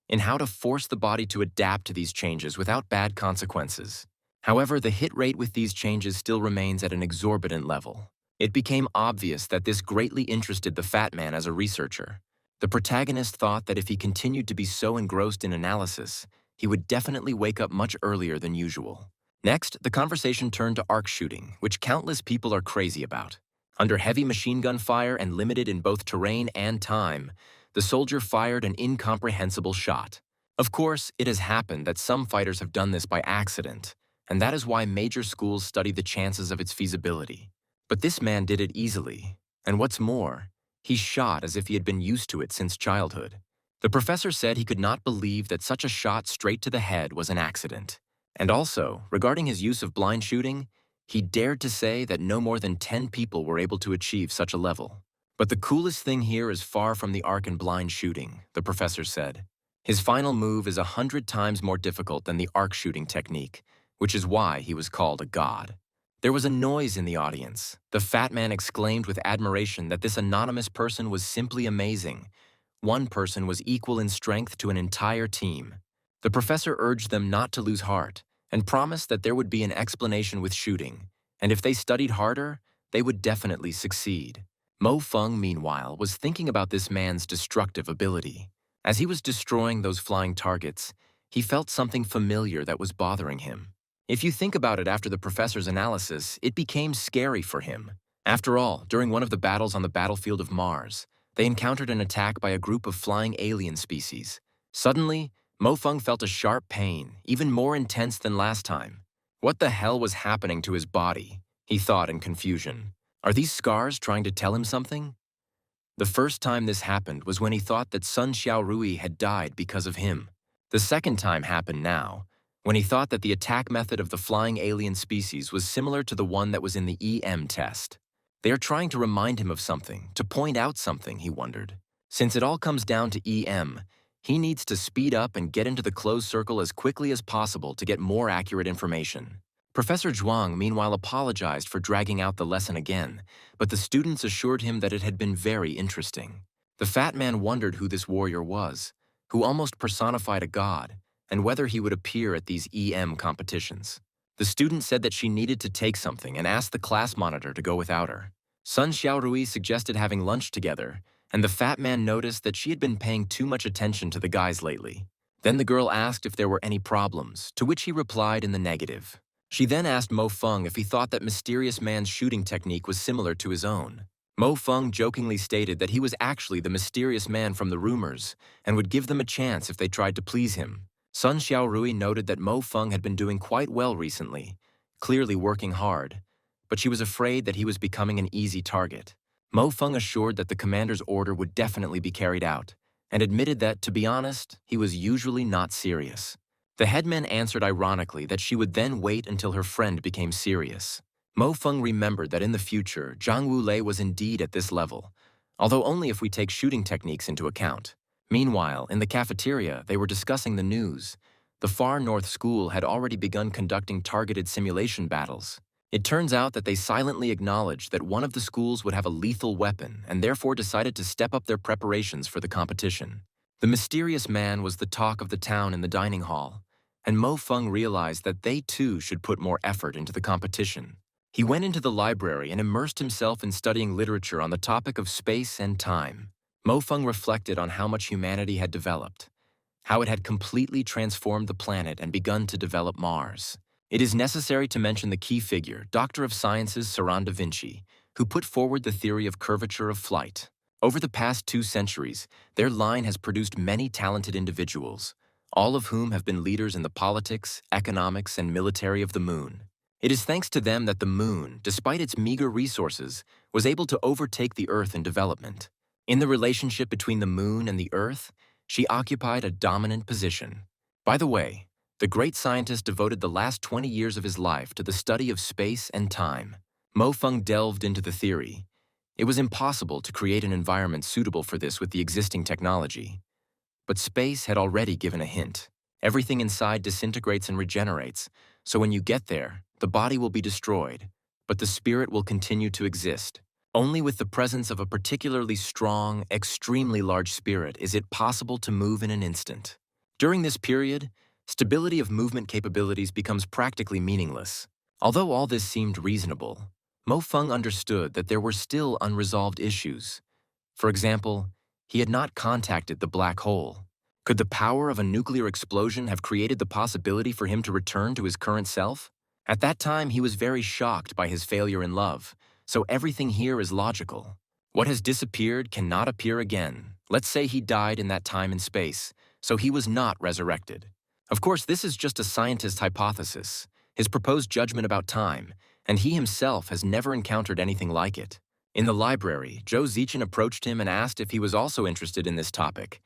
in how to force the body to adapt to these changes without bad consequences. However, the hit rate with these changes still remains at an exorbitant level. It became obvious that this greatly interested the fat man as a researcher. The protagonist thought that if he continued to be so engrossed in analysis, he would definitely wake up much earlier than usual. Next, the conversation turned to arc shooting, which countless people are crazy about. Under heavy machine gun fire and limited in both terrain and time, the soldier fired an incomprehensible shot. Of course, it has happened that some fighters have done this by accident, and that is why major schools study the chances of its feasibility. But this man did it easily, and what's more, he shot as if he had been used to it since childhood. The professor said he could not believe that such a shot straight to the head was an accident. And also, regarding his use of blind shooting, he dared to say that no more than 10 people were able to achieve such a level. But the coolest thing here is far from the arc and blind shooting, the professor said. His final move is 100 times more difficult than the arc shooting technique, which is why he was called a god. There was a noise in the audience. The fat man exclaimed with admiration that this anonymous person was simply amazing. One person was equal in strength to an entire team. The professor urged them not to lose heart and promised that there would be an explanation with shooting, and if they studied harder, they would definitely succeed. Mo Feng, meanwhile, was thinking about this man's destructive ability. As he was destroying those flying targets, he felt something familiar that was bothering him. If you think about it after the professor's analysis, it became scary for him. After all, during one of the battles on the battlefield of Mars, they encountered an attack by a group of flying alien species. Suddenly, Mo Feng felt a sharp pain, even more intense than last time. What the hell was happening to his body? He thought in confusion. Are these scars trying to tell him something? The first time this happened was when he thought that Sun Xiaorui had died because of him. The second time happened now, when he thought that the attack method of the flying alien species was similar to the one that was in the EM test. They are trying to remind him of something, to point out something, he wondered. Since it all comes down to EM, he needs to speed up and get into the closed circle as quickly as possible to get more accurate information. Professor Zhuang, meanwhile, apologized for dragging out the lesson again, but the students assured him that it had been very interesting. The fat man wondered who this warrior was, who almost personified a god, and whether he would appear at these EM competitions. The student said that she needed to take something and asked the class monitor to go without her. Sun Xiaorui suggested having lunch together, and the fat man noticed that she had been paying too much attention to the guys lately. Then the girl asked if there were any problems, to which he replied in the negative. She then asked Mo Feng if he thought that mysterious man's shooting technique was similar to his own. Mo Feng jokingly stated that he was actually the mysterious man from the rumors and would give them a chance if they tried to please him. Sun Xiaorui noted that Mo Feng had been doing quite well recently, clearly working hard, but she was afraid that he was becoming an easy target. Mo Feng assured that the commander's order would definitely be carried out, and admitted that, to be honest, he was usually not serious. The headman answered ironically that she would then wait until her friend became serious. Mo Feng remembered that in the future, Jang Wule was indeed at this level, although only if we take shooting techniques into account. Meanwhile, in the cafeteria, they were discussing the news. The Far North School had already begun conducting targeted simulation battles. It turns out that they silently acknowledged that one of the schools would have a lethal weapon and therefore decided to step up their preparations for the competition. The mysterious man was the talk of the town in the dining hall, and Mo Feng realized that they too should put more effort into the competition. He went into the library and immersed himself in studying literature on the topic of space and time. Mo Feng reflected on how much humanity had developed, how it had completely transformed the planet and begun to develop Mars. It is necessary to mention the key figure, Doctor of Sciences Saran da Vinci, who put forward the theory of curvature of flight. Over the past 2 centuries, their line has produced many talented individuals, all of whom have been leaders in the politics, economics, and military of the moon. It is thanks to them that the moon, despite its meager resources, was able to overtake the Earth in development. In the relationship between the moon and the Earth, she occupied a dominant position. By the way, the great scientist devoted the last 20 years of his life to the study of space and time. Mo Feng delved into the theory. It was impossible to create an environment suitable for this with the existing technology. But space had already given a hint. Everything inside disintegrates and regenerates, so when you get there, the body will be destroyed, but the spirit will continue to exist. Only with the presence of a particularly strong, extremely large spirit is it possible to move in an instant. During this period, stability of movement capabilities becomes practically meaningless. Although all this seemed reasonable, Mo Feng understood that there were still unresolved issues. For example, he had not contacted the black hole. Could the power of a nuclear explosion have created the possibility for him to return to his current self? At that time, he was very shocked by his failure in love, so everything here is logical. What has disappeared cannot appear again. Let's say he died in that time and space, so he was not resurrected. Of course, this is just a scientist's hypothesis, his proposed judgment about time, and he himself has never encountered anything like it. In the library, Zhou Zichen approached him and asked if he was also interested in this topic.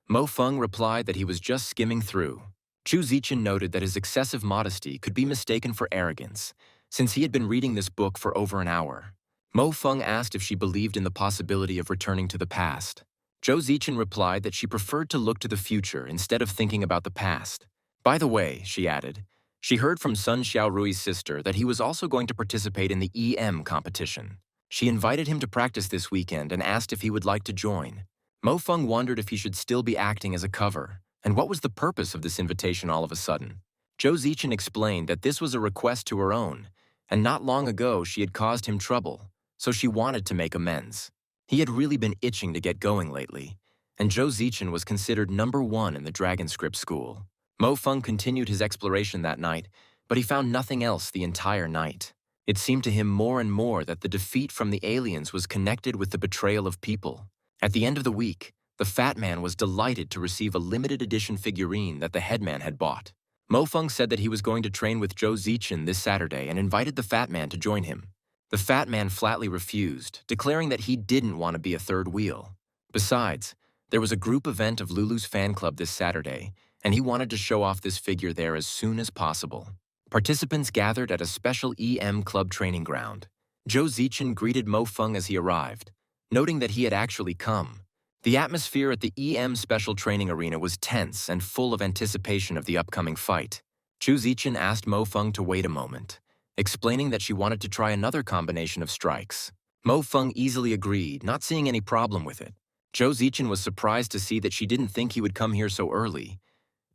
Mo Feng replied that he was just skimming through. Zhou Zichen noted that his excessive modesty could be mistaken for arrogance, since he had been reading this book for over an hour. Mo Feng asked if she believed in the possibility of returning to the past. Zhou Zichen replied that she preferred to look to the future instead of thinking about the past. By the way, she added, she heard from Sun Xiaorui's sister that he was also going to participate in the EM competition. She invited him to practice this weekend and asked if he would like to join. Mo Feng wondered if he should still be acting as a cover, and what was the purpose of this invitation all of a sudden. Zhou Zichen explained that this was a request to her own, and not long ago she had caused him trouble, so she wanted to make amends. He had really been itching to get going lately, and Zhou Zichen was considered #1 in the Dragon Script School. Mo Feng continued his exploration that night, but he found nothing else the entire night. It seemed to him more and more that the defeat from the aliens was connected with the betrayal of people. At the end of the week, the Fat Man was delighted to receive a limited edition figurine that the headman had bought. Mo Feng said that he was going to train with Zhou Zichen this Saturday and invited the Fat Man to join him. The Fat Man flatly refused, declaring that he didn't want to be a third wheel. Besides, there was a group event of Lulu's fan club this Saturday, and he wanted to show off this figure there as soon as possible. Participants gathered at a special EM club training ground. Zhou Zichen greeted Mo Feng as he arrived, noting that he had actually come. The atmosphere at the EM special training arena was tense and full of anticipation of the upcoming fight. Zhou Zichen asked Mo Feng to wait a moment, explaining that she wanted to try another combination of strikes. Mo Feng easily agreed, not seeing any problem with it. Zhou Zichen was surprised to see that she didn't think he would come here so early,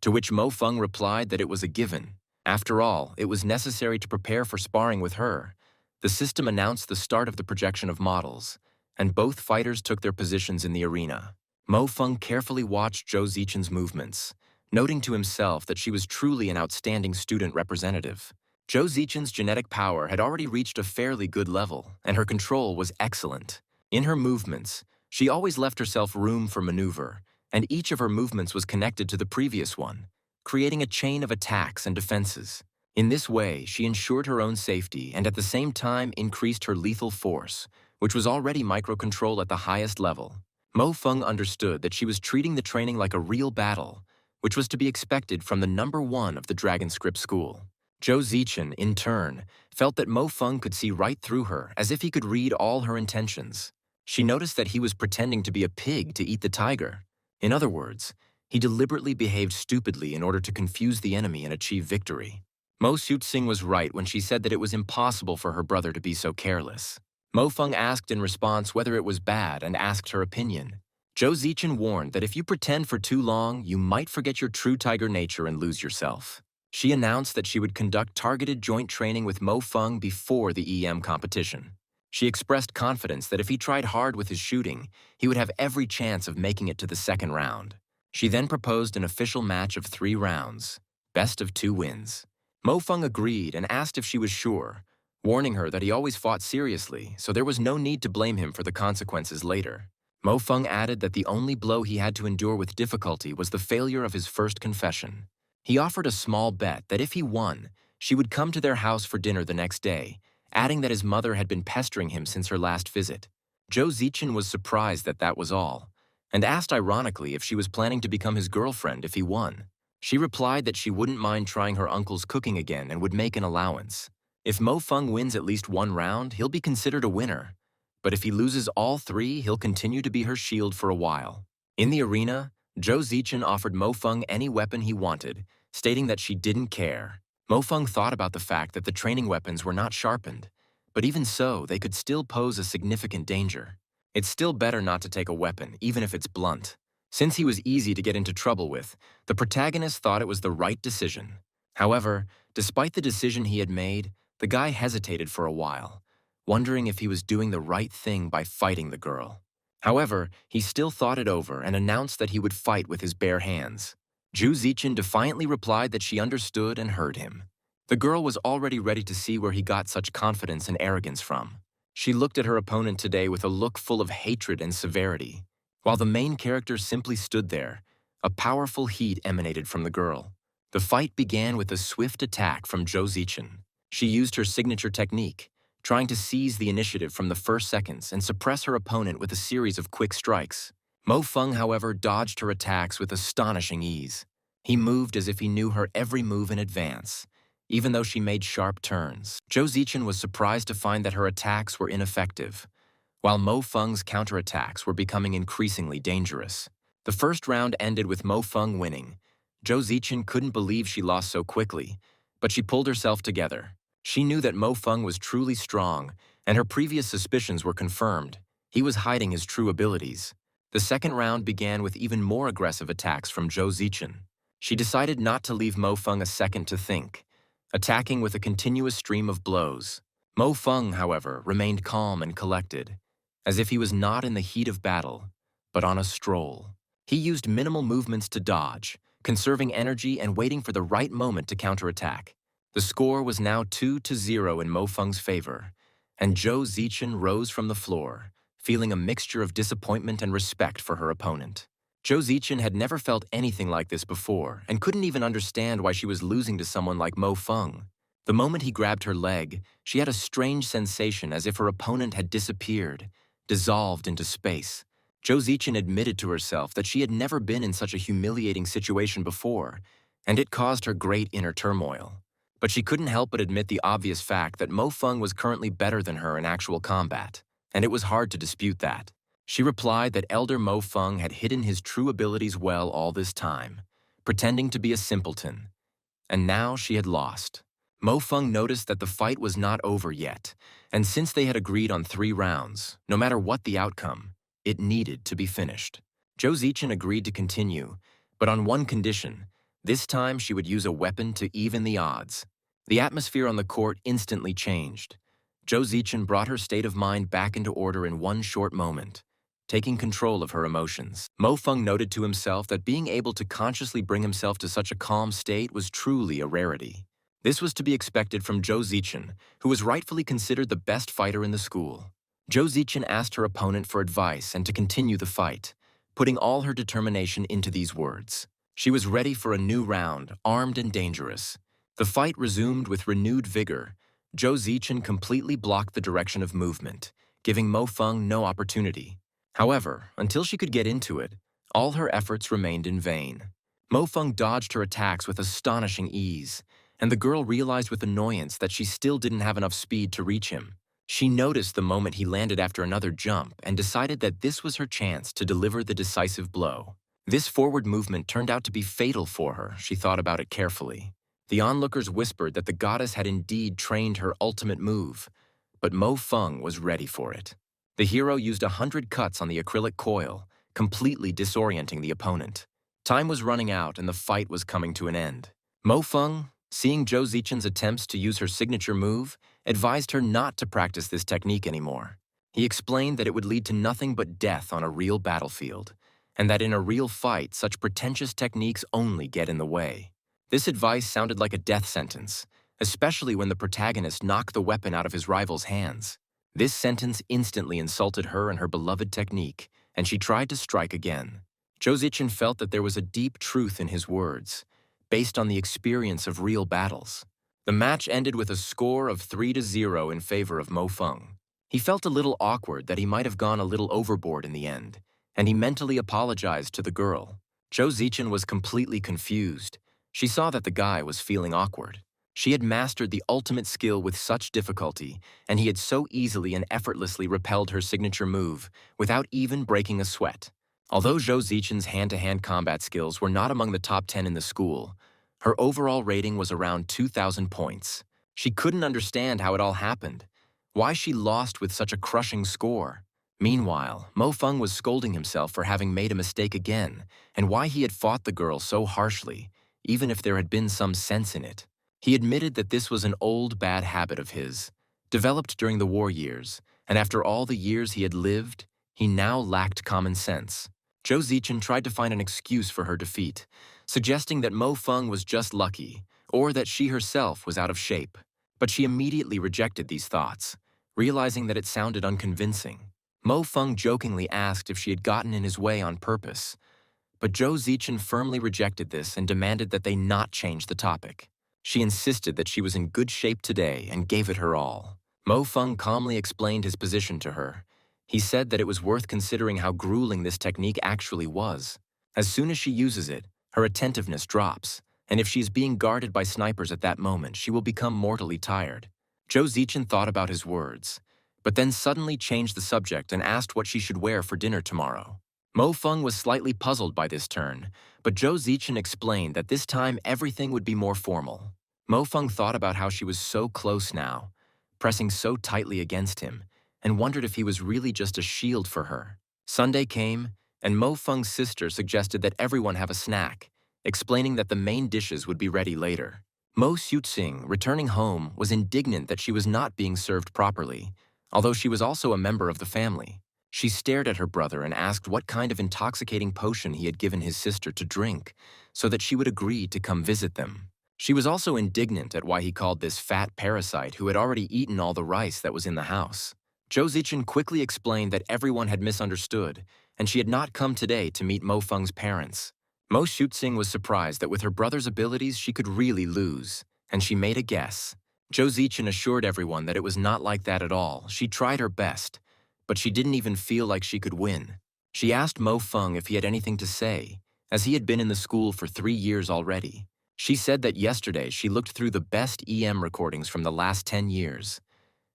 to which Mo Feng replied that it was a given. After all, it was necessary to prepare for sparring with her. The system announced the start of the projection of models, and both fighters took their positions in the arena. Mo Feng carefully watched Zhou Zichen's movements, noting to himself that she was truly an outstanding student representative. Zhou Zichen's genetic power had already reached a fairly good level, and her control was excellent. In her movements, she always left herself room for maneuver, and each of her movements was connected to the previous one, creating a chain of attacks and defenses. In this way, she ensured her own safety and at the same time increased her lethal force, which was already microcontrol at the highest level. Mo Feng understood that she was treating the training like a real battle, which was to be expected from the #1 of the Dragon Script School. Zhou Zichen, in turn, felt that Mo Feng could see right through her, as if he could read all her intentions. She noticed that he was pretending to be a pig to eat the tiger. In other words, he deliberately behaved stupidly in order to confuse the enemy and achieve victory. Mo Xueqing was right when she said that it was impossible for her brother to be so careless. Mo Feng asked in response whether it was bad and asked her opinion. Zhou Zichen warned that if you pretend for too long, you might forget your true tiger nature and lose yourself. She announced that she would conduct targeted joint training with Mo Feng before the EM competition. She expressed confidence that if he tried hard with his shooting, he would have every chance of making it to the second round. She then proposed an official match of 3 rounds, best of 2 wins. Mo Feng agreed and asked if she was sure, warning her that he always fought seriously, so there was no need to blame him for the consequences later. Mo Feng added that the only blow he had to endure with difficulty was the failure of his first confession. He offered a small bet that if he won, she would come to their house for dinner the next day, adding that his mother had been pestering him since her last visit. Zhou Zichen was surprised that that was all, and asked ironically if she was planning to become his girlfriend if he won. She replied that she wouldn't mind trying her uncle's cooking again and would make an allowance. If Mo Feng wins at least one round, he'll be considered a winner. But if he loses all three, he'll continue to be her shield for a while. In the arena, Zhou Zichen offered Mo Feng any weapon he wanted, stating that she didn't care. Mo Feng thought about the fact that the training weapons were not sharpened, but even so, they could still pose a significant danger. It's still better not to take a weapon, even if it's blunt. Since he was easy to get into trouble with, the protagonist thought it was the right decision. However, despite the decision he had made, the guy hesitated for a while, wondering if he was doing the right thing by fighting the girl. However, he still thought it over and announced that he would fight with his bare hands. Zhu Zichen defiantly replied that she understood and heard him. The girl was already ready to see where he got such confidence and arrogance from. She looked at her opponent today with a look full of hatred and severity. While the main character simply stood there, a powerful heat emanated from the girl. The fight began with a swift attack from Zhou Zichen. She used her signature technique, trying to seize the initiative from the first seconds and suppress her opponent with a series of quick strikes. Mo Feng, however, dodged her attacks with astonishing ease. He moved as if he knew her every move in advance, even though she made sharp turns. Zhou Zichen was surprised to find that her attacks were ineffective, while Mo Feng's counterattacks were becoming increasingly dangerous. The first round ended with Mo Feng winning. Zhou Zichen couldn't believe she lost so quickly, but she pulled herself together. She knew that Mo Feng was truly strong, and her previous suspicions were confirmed. He was hiding his true abilities. The second round began with even more aggressive attacks from Zhou Zichen. She decided not to leave Mo Feng a second to think, attacking with a continuous stream of blows. Mo Feng, however, remained calm and collected, as if he was not in the heat of battle, but on a stroll. He used minimal movements to dodge, conserving energy and waiting for the right moment to counterattack. The score was now 2-0 in Mo Feng's favor, and Zhou Zichen rose from the floor, feeling a mixture of disappointment and respect for her opponent. Zhou Zichen had never felt anything like this before and couldn't even understand why she was losing to someone like Mo Feng. The moment he grabbed her leg, she had a strange sensation as if her opponent had disappeared, dissolved into space. Zhou Zichen admitted to herself that she had never been in such a humiliating situation before, and it caused her great inner turmoil. But she couldn't help but admit the obvious fact that Mo Feng was currently better than her in actual combat, and it was hard to dispute that. She replied that Elder Mo Feng had hidden his true abilities well all this time, pretending to be a simpleton. And now she had lost. Mo Feng noticed that the fight was not over yet, and since they had agreed on 3 rounds, no matter what the outcome, it needed to be finished. Zhou Zichen agreed to continue, but on one condition. This time she would use a weapon to even the odds. The atmosphere on the court instantly changed. Zhou Zichen brought her state of mind back into order in one short moment, taking control of her emotions. Mo Feng noted to himself that being able to consciously bring himself to such a calm state was truly a rarity. This was to be expected from Zhou Zichen, who was rightfully considered the best fighter in the school. Zhou Zichen asked her opponent for advice and to continue the fight, putting all her determination into these words. She was ready for a new round, armed and dangerous. The fight resumed with renewed vigor. Zhou Zichen completely blocked the direction of movement, giving Mo Feng no opportunity. However, until she could get into it, all her efforts remained in vain. Mo Feng dodged her attacks with astonishing ease, and the girl realized with annoyance that she still didn't have enough speed to reach him. She noticed the moment he landed after another jump and decided that this was her chance to deliver the decisive blow. This forward movement turned out to be fatal for her. She thought about it carefully. The onlookers whispered that the goddess had indeed trained her ultimate move, but Mo Feng was ready for it. The hero used 100 cuts on the acrylic coil, completely disorienting the opponent. Time was running out and the fight was coming to an end. Mo Feng, seeing Zhou Zichen's attempts to use her signature move, advised her not to practice this technique anymore. He explained that it would lead to nothing but death on a real battlefield, and that in a real fight, such pretentious techniques only get in the way. This advice sounded like a death sentence, especially when the protagonist knocked the weapon out of his rival's hands. This sentence instantly insulted her and her beloved technique, and she tried to strike again. Zhou Zichen felt that there was a deep truth in his words, based on the experience of real battles. The match ended with a score of 3-0 in favor of Mo Feng. He felt a little awkward that he might have gone a little overboard in the end, and he mentally apologized to the girl. Zhou Zichen was completely confused. She saw that the guy was feeling awkward. She had mastered the ultimate skill with such difficulty, and he had so easily and effortlessly repelled her signature move without even breaking a sweat. Although Zhou Zichen's hand-to-hand combat skills were not among the top 10 in the school, her overall rating was around 2,000 points. She couldn't understand how it all happened, why she lost with such a crushing score. Meanwhile, Mo Feng was scolding himself for having made a mistake again, and why he had fought the girl so harshly, even if there had been some sense in it. He admitted that this was an old bad habit of his, developed during the war years, and after all the years he had lived, he now lacked common sense. Zhou Zichen tried to find an excuse for her defeat, suggesting that Mo Feng was just lucky, or that she herself was out of shape. But she immediately rejected these thoughts, realizing that it sounded unconvincing. Mo Feng jokingly asked if she had gotten in his way on purpose, but Zhou Zichen firmly rejected this and demanded that they not change the topic. She insisted that she was in good shape today and gave it her all. Mo Feng calmly explained his position to her. He said that it was worth considering how grueling this technique actually was. As soon as she uses it, her attentiveness drops, and if she is being guarded by snipers at that moment, she will become mortally tired. Zhou Zichen thought about his words, but then suddenly changed the subject and asked what she should wear for dinner tomorrow. Mo Feng was slightly puzzled by this turn, but Zhou Zichen explained that this time everything would be more formal. Mo Feng thought about how she was so close now, pressing so tightly against him, and wondered if he was really just a shield for her. Sunday came, and Mo Feng's sister suggested that everyone have a snack, explaining that the main dishes would be ready later. Mo Xiuqing, returning home, was indignant that she was not being served properly, although she was also a member of the family. She stared at her brother and asked what kind of intoxicating potion he had given his sister to drink, so that she would agree to come visit them. She was also indignant at why he called this fat parasite who had already eaten all the rice that was in the house. Zhou Zichen quickly explained that everyone had misunderstood, and she had not come today to meet Mo Feng's parents. Mo Xiuqing was surprised that with her brother's abilities she could really lose, and she made a guess. Zhou Zichen assured everyone that it was not like that at all. She tried her best, but she didn't even feel like she could win. She asked Mo Feng if he had anything to say, as he had been in the school for 3 years already. She said that yesterday she looked through the best EM recordings from the last 10 years.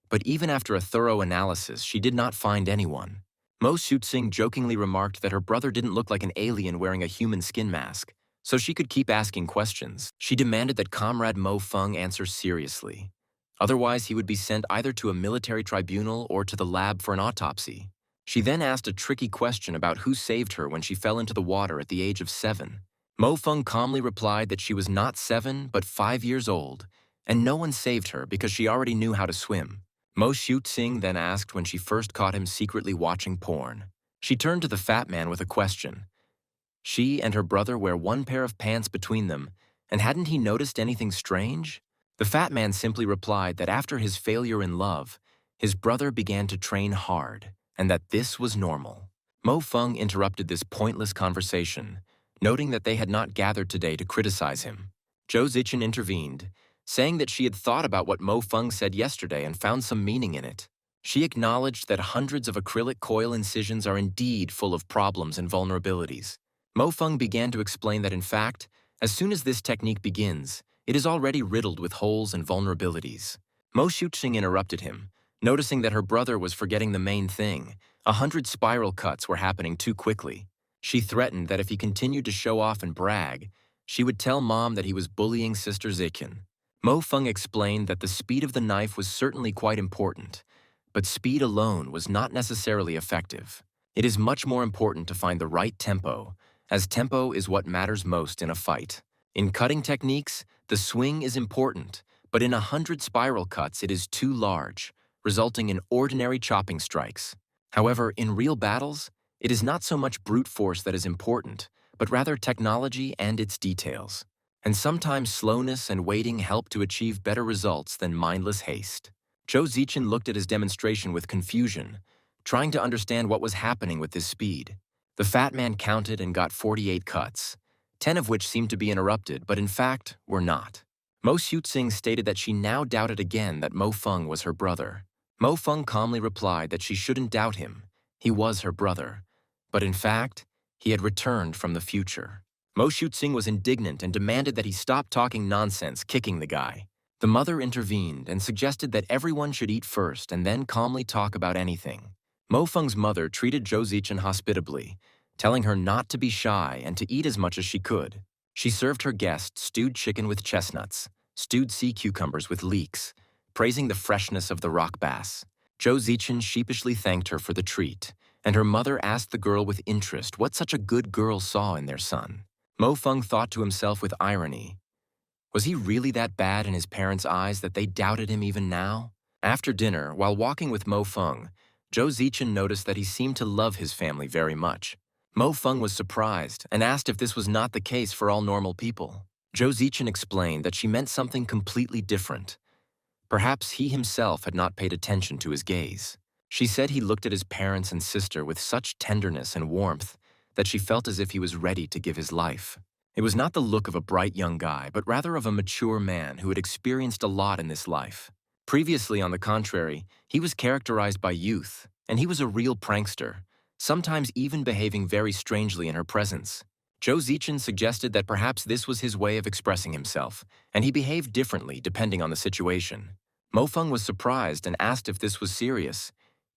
But even after a thorough analysis, she did not find anyone. Mo Xiuqing jokingly remarked that her brother didn't look like an alien wearing a human skin mask, so she could keep asking questions. She demanded that Comrade Mo Feng answer seriously. Otherwise, he would be sent either to a military tribunal or to the lab for an autopsy. She then asked a tricky question about who saved her when she fell into the water at the age of 7. Mo Feng calmly replied that she was not 7 but 5 years old, and no one saved her because she already knew how to swim. Mo Xiuqing then asked when she first caught him secretly watching porn. She turned to the fat man with a question. She and her brother wear one pair of pants between them, and hadn't he noticed anything strange? The fat man simply replied that after his failure in love, his brother began to train hard, and that this was normal. Mo Feng interrupted this pointless conversation, noting that they had not gathered today to criticize him. Zhou Zichen intervened, saying that she had thought about what Mo Feng said yesterday and found some meaning in it. She acknowledged that hundreds of acrylic coil incisions are indeed full of problems and vulnerabilities. Mo Feng began to explain that in fact, as soon as this technique begins, it is already riddled with holes and vulnerabilities. Mo Xiuqing interrupted him, noticing that her brother was forgetting the main thing. 100 spiral cuts were happening too quickly. She threatened that if he continued to show off and brag, she would tell Mom that he was bullying Sister Zichen. Mo Feng explained that the speed of the knife was certainly quite important, but speed alone was not necessarily effective. It is much more important to find the right tempo, as tempo is what matters most in a fight. In cutting techniques, the swing is important, but in 100 spiral cuts it is too large, resulting in ordinary chopping strikes. However, in real battles, it is not so much brute force that is important, but rather technology and its details. And sometimes slowness and waiting help to achieve better results than mindless haste. Zhou Zichen looked at his demonstration with confusion, trying to understand what was happening with this speed. The fat man counted and got 48 cuts, 10 of which seemed to be interrupted, but in fact were not. Mo Xiuqing stated that she now doubted again that Mo Feng was her brother. Mo Feng calmly replied that she shouldn't doubt him. He was her brother. But in fact, he had returned from the future. Mo Shuxing was indignant and demanded that he stop talking nonsense, kicking the guy. The mother intervened and suggested that everyone should eat first and then calmly talk about anything. Mo Feng's mother treated Zhou Zichen hospitably, telling her not to be shy and to eat as much as she could. She served her guests stewed chicken with chestnuts, stewed sea cucumbers with leeks, praising the freshness of the rock bass. Zhou Zichen sheepishly thanked her for the treat, and her mother asked the girl with interest what such a good girl saw in their son. Mo Feng thought to himself with irony, was he really that bad in his parents' eyes that they doubted him even now? After dinner, while walking with Mo Feng, Zhou Zichen noticed that he seemed to love his family very much. Mo Feng was surprised and asked if this was not the case for all normal people. Zhou Zichen explained that she meant something completely different. Perhaps he himself had not paid attention to his gaze. She said he looked at his parents and sister with such tenderness and warmth that she felt as if he was ready to give his life. It was not the look of a bright young guy, but rather of a mature man who had experienced a lot in this life. Previously, on the contrary, he was characterized by youth, and he was a real prankster, sometimes even behaving very strangely in her presence. Zhou Zichen suggested that perhaps this was his way of expressing himself, and he behaved differently depending on the situation. Mo Feng was surprised and asked if this was serious.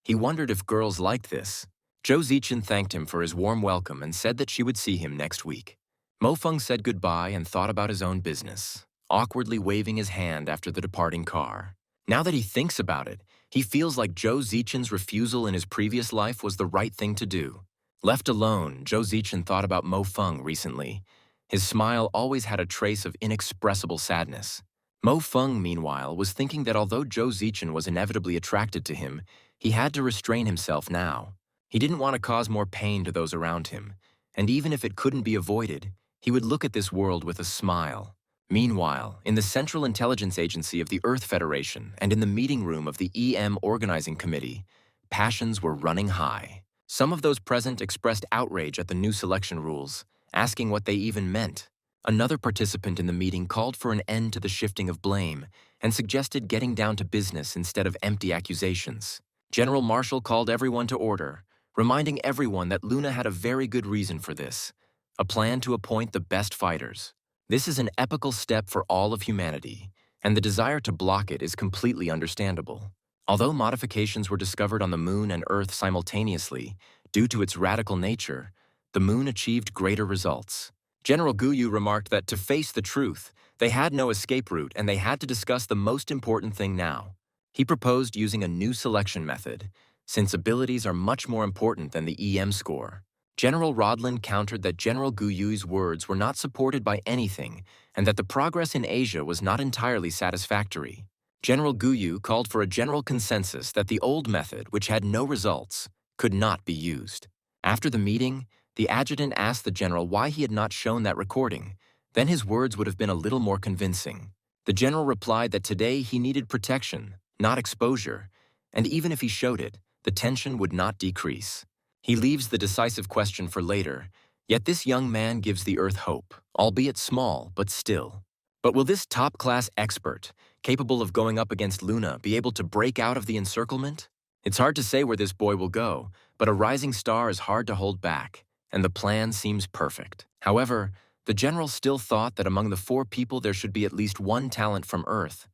He wondered if girls liked this. Zhou Zichen thanked him for his warm welcome and said that she would see him next week. Mo Feng said goodbye and thought about his own business, awkwardly waving his hand after the departing car. Now that he thinks about it, he feels like Zhou Zichen's refusal in his previous life was the right thing to do. Left alone, Zhou Zichen thought about Mo Feng recently. His smile always had a trace of inexpressible sadness. Mo Feng, meanwhile, was thinking that although Zhou Zichen was inevitably attracted to him, he had to restrain himself now. He didn't want to cause more pain to those around him, and even if it couldn't be avoided, he would look at this world with a smile. Meanwhile, in the Central Intelligence Agency of the Earth Federation and in the meeting room of the EM Organizing Committee, passions were running high. Some of those present expressed outrage at the new selection rules, asking what they even meant. Another participant in the meeting called for an end to the shifting of blame and suggested getting down to business instead of empty accusations. General Marshall called everyone to order, reminding everyone that Luna had a very good reason for this, a plan to appoint the best fighters. This is an epical step for all of humanity, and the desire to block it is completely understandable. Although modifications were discovered on the Moon and Earth simultaneously, due to its radical nature, the Moon achieved greater results. General Guyu remarked that to face the truth, they had no escape route and they had to discuss the most important thing now. He proposed using a new selection method, since abilities are much more important than the EM score. General Rodlin countered that General Guyu's words were not supported by anything and that the progress in Asia was not entirely satisfactory. General Guyu called for a general consensus that the old method, which had no results, could not be used. After the meeting, the adjutant asked the general why he had not shown that recording. Then his words would have been a little more convincing. The general replied that today he needed protection, not exposure, and even if he showed it, the tension would not decrease. He leaves the decisive question for later, yet this young man gives the Earth hope, albeit small, but still. But will this top-class expert, capable of going up against Luna, be able to break out of the encirclement? It's hard to say where this boy will go, but a rising star is hard to hold back, and the plan seems perfect. However, the general still thought that among the 4 people there should be at least one talent from Earth.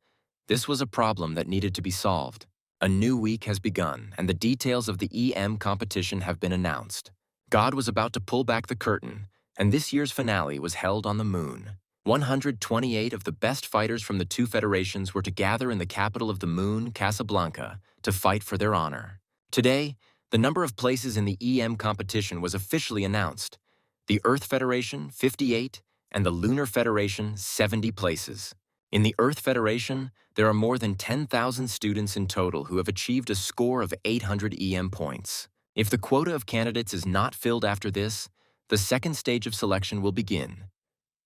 This was a problem that needed to be solved. A new week has begun, and the details of the EM competition have been announced. God was about to pull back the curtain, and this year's finale was held on the Moon. 128 of the best fighters from the 2 federations were to gather in the capital of the Moon, Casablanca, to fight for their honor. Today, the number of places in the EM competition was officially announced. The Earth Federation, 58, and the Lunar Federation, 70 places. In the Earth Federation, there are more than 10,000 students in total who have achieved a score of 800 EM points. If the quota of candidates is not filled after this, the second stage of selection will begin,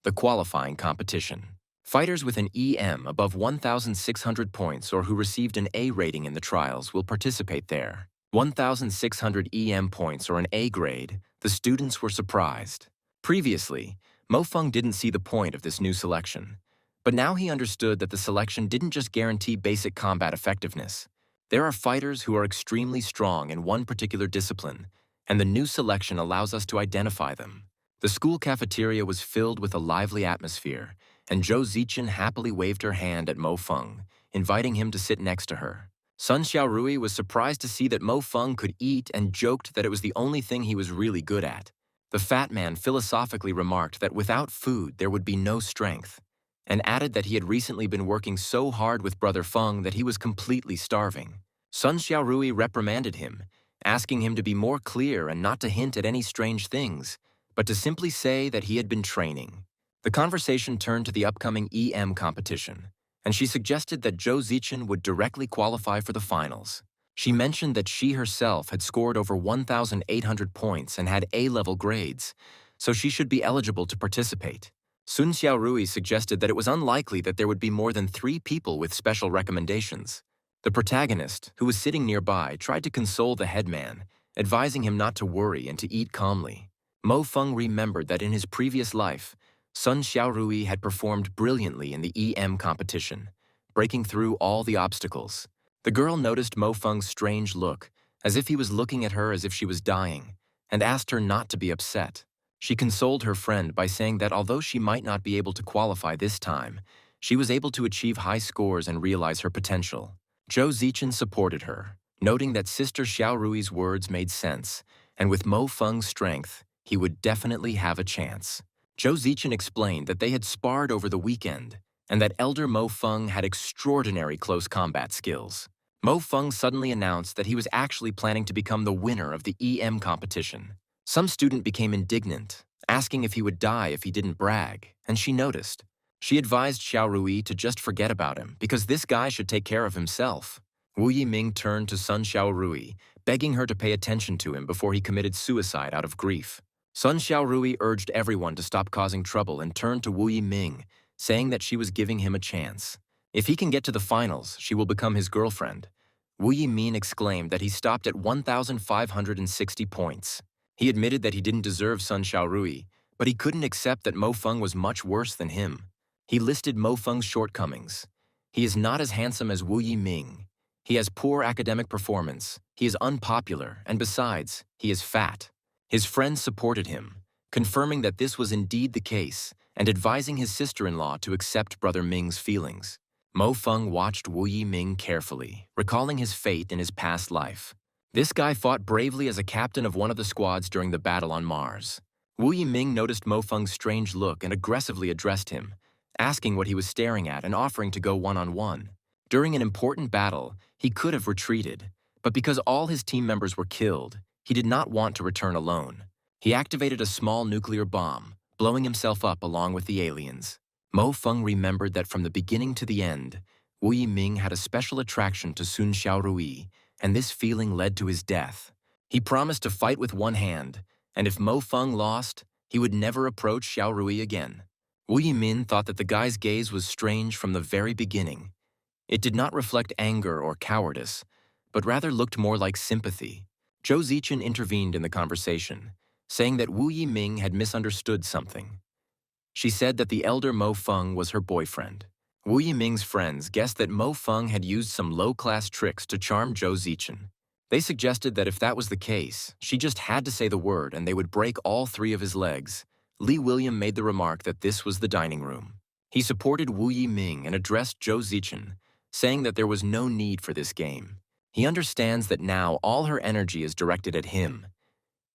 the qualifying competition. Fighters with an EM above 1,600 points or who received an A rating in the trials will participate there. 1,600 EM points or an A grade, the students were surprised. Previously, Mo Feng didn't see the point of this new selection. But now he understood that the selection didn't just guarantee basic combat effectiveness. There are fighters who are extremely strong in one particular discipline, and the new selection allows us to identify them. The school cafeteria was filled with a lively atmosphere, and Zhou Zichen happily waved her hand at Mo Feng, inviting him to sit next to her. Sun Xiaorui was surprised to see that Mo Feng could eat and joked that it was the only thing he was really good at. The fat man philosophically remarked that without food there would be no strength, and added that he had recently been working so hard with Brother Feng that he was completely starving. Sun Xiaorui reprimanded him, asking him to be more clear and not to hint at any strange things, but to simply say that he had been training. The conversation turned to the upcoming EM competition, and she suggested that Zhou Zichen would directly qualify for the finals. She mentioned that she herself had scored over 1,800 points and had A-level grades, so she should be eligible to participate. Sun Xiaorui suggested that it was unlikely that there would be more than 3 people with special recommendations. The protagonist, who was sitting nearby, tried to console the headman, advising him not to worry and to eat calmly. Mo Feng remembered that in his previous life, Sun Xiaorui had performed brilliantly in the EM competition, breaking through all the obstacles. The girl noticed Mo Feng's strange look, as if he was looking at her as if she was dying, and asked her not to be upset. She consoled her friend by saying that although she might not be able to qualify this time, she was able to achieve high scores and realize her potential. Zhou Zichen supported her, noting that Sister Xiaorui's words made sense, and with Mo Feng's strength, he would definitely have a chance. Zhou Zichen explained that they had sparred over the weekend, and that Elder Mo Feng had extraordinary close combat skills. Mo Feng suddenly announced that he was actually planning to become the winner of the EM competition. Some student became indignant, asking if he would die if he didn't brag, and she noticed. She advised Xiaorui to just forget about him because this guy should take care of himself. Wu Yiming turned to Sun Xiaorui, begging her to pay attention to him before he committed suicide out of grief. Sun Xiaorui urged everyone to stop causing trouble and turned to Wu Yiming, saying that she was giving him a chance. If he can get to the finals, she will become his girlfriend. Wu Yiming exclaimed that he stopped at 1,560 points. He admitted that he didn't deserve Sun Xiaorui, but he couldn't accept that Mo Feng was much worse than him. He listed Mo Feng's shortcomings. He is not as handsome as Wu Yiming. He has poor academic performance, he is unpopular, and besides, he is fat. His friends supported him, confirming that this was indeed the case, and advising his sister-in-law to accept Brother Ming's feelings. Mo Feng watched Wu Yiming carefully, recalling his fate in his past life. This guy fought bravely as a captain of one of the squads during the battle on Mars. Wu Yiming noticed Mo Feng's strange look and aggressively addressed him, asking what he was staring at and offering to go one-on-one. During an important battle, he could have retreated, but because all his team members were killed, he did not want to return alone. He activated a small nuclear bomb, blowing himself up along with the aliens. Mo Feng remembered that from the beginning to the end, Wu Yiming had a special attraction to Sun Xiaorui, and this feeling led to his death. He promised to fight with one hand, and if Mo Feng lost, he would never approach Xiaorui again. Wu Yiming thought that the guy's gaze was strange from the very beginning. It did not reflect anger or cowardice, but rather looked more like sympathy. Zhou Zichen intervened in the conversation, saying that Wu Yiming had misunderstood something. She said that the elder Mo Feng was her boyfriend. Wu Yiming's friends guessed that Mo Feng had used some low-class tricks to charm Zhou Zichen. They suggested that if that was the case, she just had to say the word and they would break all 3 of his legs. Li William made the remark that this was the dining room. He supported Wu Yiming and addressed Zhou Zichen, saying that there was no need for this game. He understands that now all her energy is directed at him.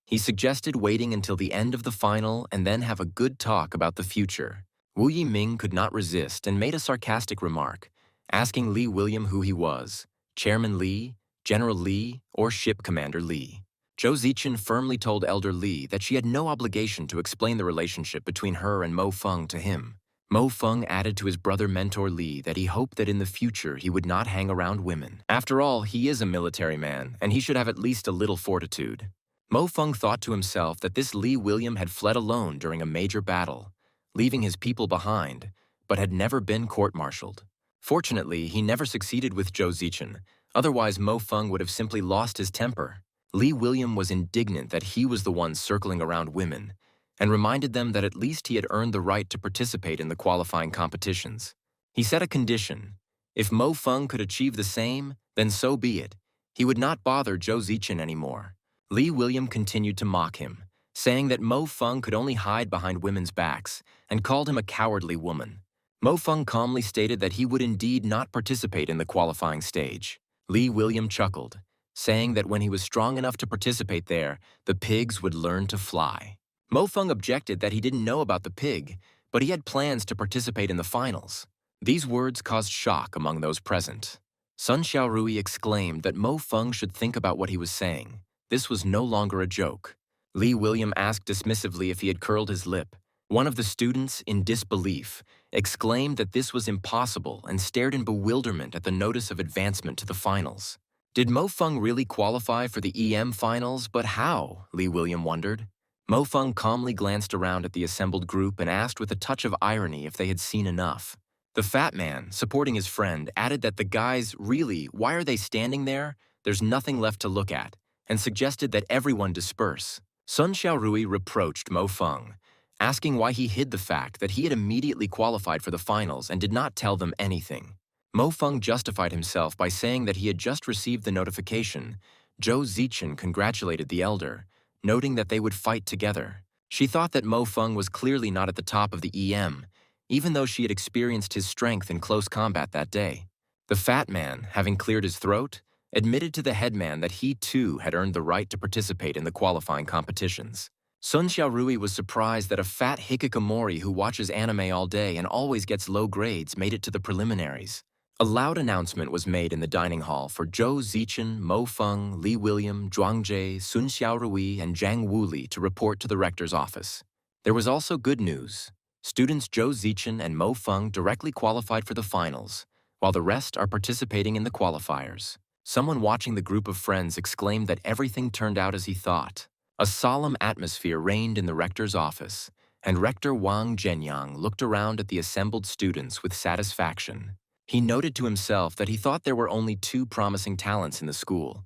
He suggested waiting until the end of the final and then have a good talk about the future. Wu Yiming could not resist and made a sarcastic remark, asking Li William who he was, Chairman Li, General Li, or Ship Commander Li. Zhou Zichen firmly told Elder Li that she had no obligation to explain the relationship between her and Mo Feng to him. Mo Feng added to his brother mentor Li that he hoped that in the future he would not hang around women. After all, he is a military man, and he should have at least a little fortitude. Mo Feng thought to himself that this Li William had fled alone during a major battle, leaving his people behind, but had never been court-martialed. Fortunately, he never succeeded with Zhou Zichen, otherwise Mo Feng would have simply lost his temper. Li William was indignant that he was the one circling around women, and reminded them that at least he had earned the right to participate in the qualifying competitions. He set a condition. If Mo Feng could achieve the same, then so be it. He would not bother Zhou Zichen anymore. Li William continued to mock him, saying that Mo Feng could only hide behind women's backs, and called him a cowardly woman. Mo Feng calmly stated that he would indeed not participate in the qualifying stage. Li William chuckled, saying that when he was strong enough to participate there, the pigs would learn to fly. Mo Feng objected that he didn't know about the pig, but he had plans to participate in the finals. These words caused shock among those present. Sun Xiaorui exclaimed that Mo Feng should think about what he was saying. This was no longer a joke. Li William asked dismissively if he had curled his lip. One of the students, in disbelief, exclaimed that this was impossible and stared in bewilderment at the notice of advancement to the finals. Did Mo Feng really qualify for the EM finals, but how? Li William wondered. Mo Feng calmly glanced around at the assembled group and asked with a touch of irony if they had seen enough. The fat man, supporting his friend, added that the guys, really, why are they standing there? There's nothing left to look at, and suggested that everyone disperse. Sun Xiaorui reproached Mo Feng, asking why he hid the fact that he had immediately qualified for the finals and did not tell them anything. Mo Feng justified himself by saying that he had just received the notification. Zhou Zichen congratulated the elder, noting that they would fight together. She thought that Mo Feng was clearly not at the top of the EM, even though she had experienced his strength in close combat that day. The fat man, having cleared his throat, admitted to the headman that he too had earned the right to participate in the qualifying competitions. Sun Xiaorui was surprised that a fat hikikomori who watches anime all day and always gets low grades made it to the preliminaries. A loud announcement was made in the dining hall for Zhou Zichen, Mo Feng, Li William, Zhuang Jie, Sun Xiaorui, and Jang Wule to report to the rector's office. There was also good news. Students Zhou Zichen and Mo Feng directly qualified for the finals, while the rest are participating in the qualifiers. Someone watching the group of friends exclaimed that everything turned out as he thought. A solemn atmosphere reigned in the rector's office, and Rector Wang Zhenyang looked around at the assembled students with satisfaction. He noted to himself that he thought there were only 2 promising talents in the school,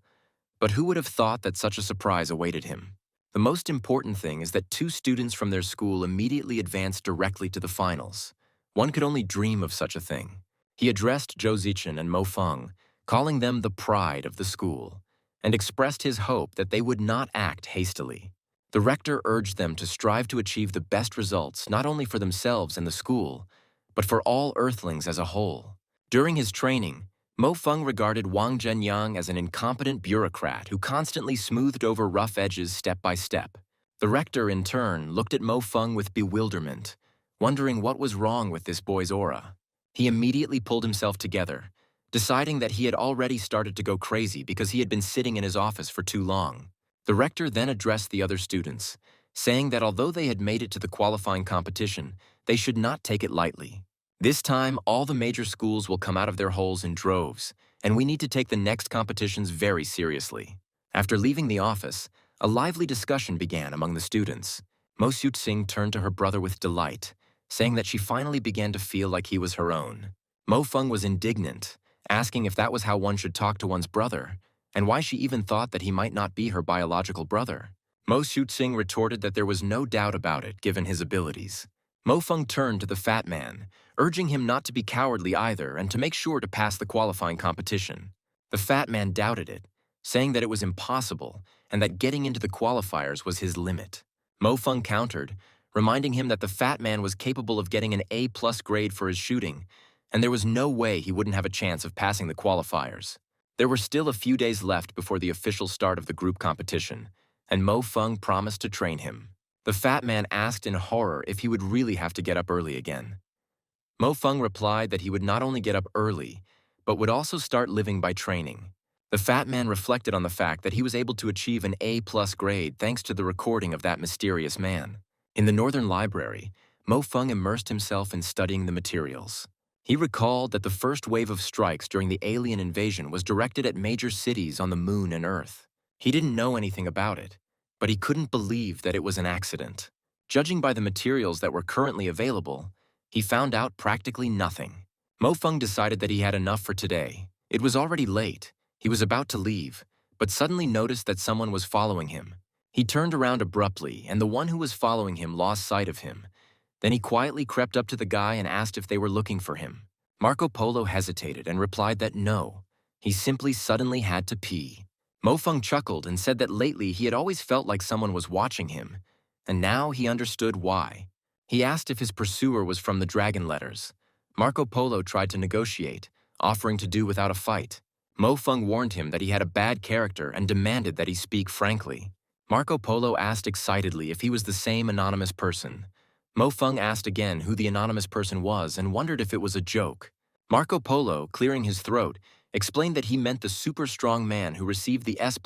but who would have thought that such a surprise awaited him? The most important thing is that 2 students from their school immediately advanced directly to the finals. One could only dream of such a thing. He addressed Zhou Zichen and Mo Feng, calling them the pride of the school, and expressed his hope that they would not act hastily. The rector urged them to strive to achieve the best results not only for themselves and the school, but for all Earthlings as a whole. During his training, Mo Feng regarded Wang Zhenyang as an incompetent bureaucrat who constantly smoothed over rough edges step by step. The rector, in turn, looked at Mo Feng with bewilderment, wondering what was wrong with this boy's aura. He immediately pulled himself together, deciding that he had already started to go crazy because he had been sitting in his office for too long. The rector then addressed the other students, saying that although they had made it to the qualifying competition, they should not take it lightly. This time, all the major schools will come out of their holes in droves, and we need to take the next competitions very seriously. After leaving the office, a lively discussion began among the students. Mo Xiuqing turned to her brother with delight, saying that she finally began to feel like he was her own. Mo Feng was indignant, asking if that was how one should talk to one's brother, and why she even thought that he might not be her biological brother. Mo Xiuqing retorted that there was no doubt about it given his abilities. Mo Feng turned to the fat man, urging him not to be cowardly either and to make sure to pass the qualifying competition. The fat man doubted it, saying that it was impossible and that getting into the qualifiers was his limit. Mo Feng countered, reminding him that the fat man was capable of getting an A+ grade for his shooting, and there was no way he wouldn't have a chance of passing the qualifiers. There were still a few days left before the official start of the group competition, and Mo Feng promised to train him. The fat man asked in horror if he would really have to get up early again. Mo Feng replied that he would not only get up early, but would also start living by training. The fat man reflected on the fact that he was able to achieve an A+ grade thanks to the recording of that mysterious man. In the Northern Library, Mo Feng immersed himself in studying the materials. He recalled that the first wave of strikes during the alien invasion was directed at major cities on the Moon and Earth. He didn't know anything about it, but he couldn't believe that it was an accident. Judging by the materials that were currently available, he found out practically nothing. Mo Feng decided that he had enough for today. It was already late. He was about to leave, but suddenly noticed that someone was following him. He turned around abruptly, and the one who was following him lost sight of him. Then he quietly crept up to the guy and asked if they were looking for him. Marco Polo hesitated and replied that no, he simply suddenly had to pee. Mo Feng chuckled and said that lately he had always felt like someone was watching him, and now he understood why. He asked if his pursuer was from the dragon letters. Marco Polo tried to negotiate, offering to do without a fight. Mo Feng warned him that he had a bad character and demanded that he speak frankly. Marco Polo asked excitedly if he was the same anonymous person. Mo Feng asked again who the anonymous person was and wondered if it was a joke. Marco Polo, clearing his throat, explained that he meant the super strong man who received the S++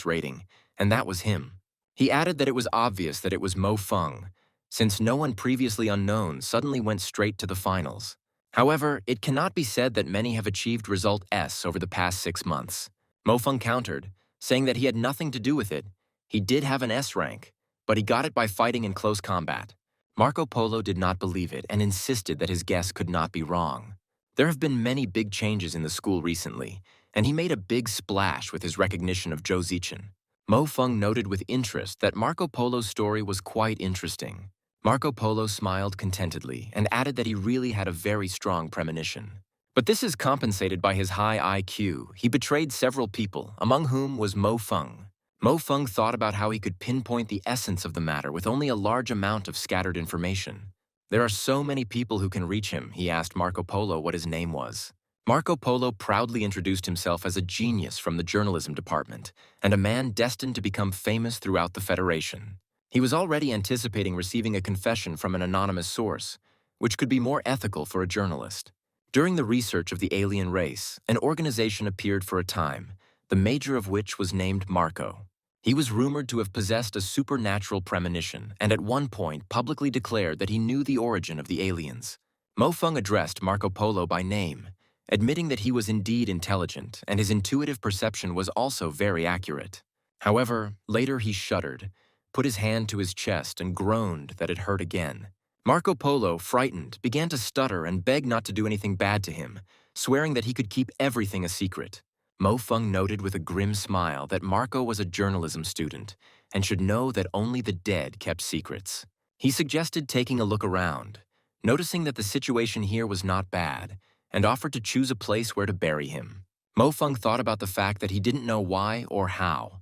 rating, and that was him. He added that it was obvious that it was Mo Feng, since no one previously unknown suddenly went straight to the finals. However, it cannot be said that many have achieved result S over the past 6 months. Mo Feng countered, saying that he had nothing to do with it. He did have an S rank, but he got it by fighting in close combat. Marco Polo did not believe it and insisted that his guess could not be wrong. There have been many big changes in the school recently, and he made a big splash with his recognition of Zhou Zichen. Mo Feng noted with interest that Marco Polo's story was quite interesting. Marco Polo smiled contentedly and added that he really had a very strong premonition. But this is compensated by his high IQ. He betrayed several people, among whom was Mo Feng. Mo Feng thought about how he could pinpoint the essence of the matter with only a large amount of scattered information. There are so many people who can reach him, he asked Marco Polo what his name was. Marco Polo proudly introduced himself as a genius from the journalism department and a man destined to become famous throughout the Federation. He was already anticipating receiving a confession from an anonymous source, which could be more ethical for a journalist. During the research of the alien race, an organization appeared for a time, the major of which was named Marco. He was rumored to have possessed a supernatural premonition and at one point publicly declared that he knew the origin of the aliens. Mo Feng addressed Marco Polo by name, admitting that he was indeed intelligent and his intuitive perception was also very accurate. However, later he shuddered, put his hand to his chest and groaned that it hurt again. Marco Polo, frightened, began to stutter and beg not to do anything bad to him, swearing that he could keep everything a secret. Mo Feng noted with a grim smile that Marco was a journalism student and should know that only the dead kept secrets. He suggested taking a look around, noticing that the situation here was not bad, and offered to choose a place where to bury him. Mo Feng thought about the fact that he didn't know why or how,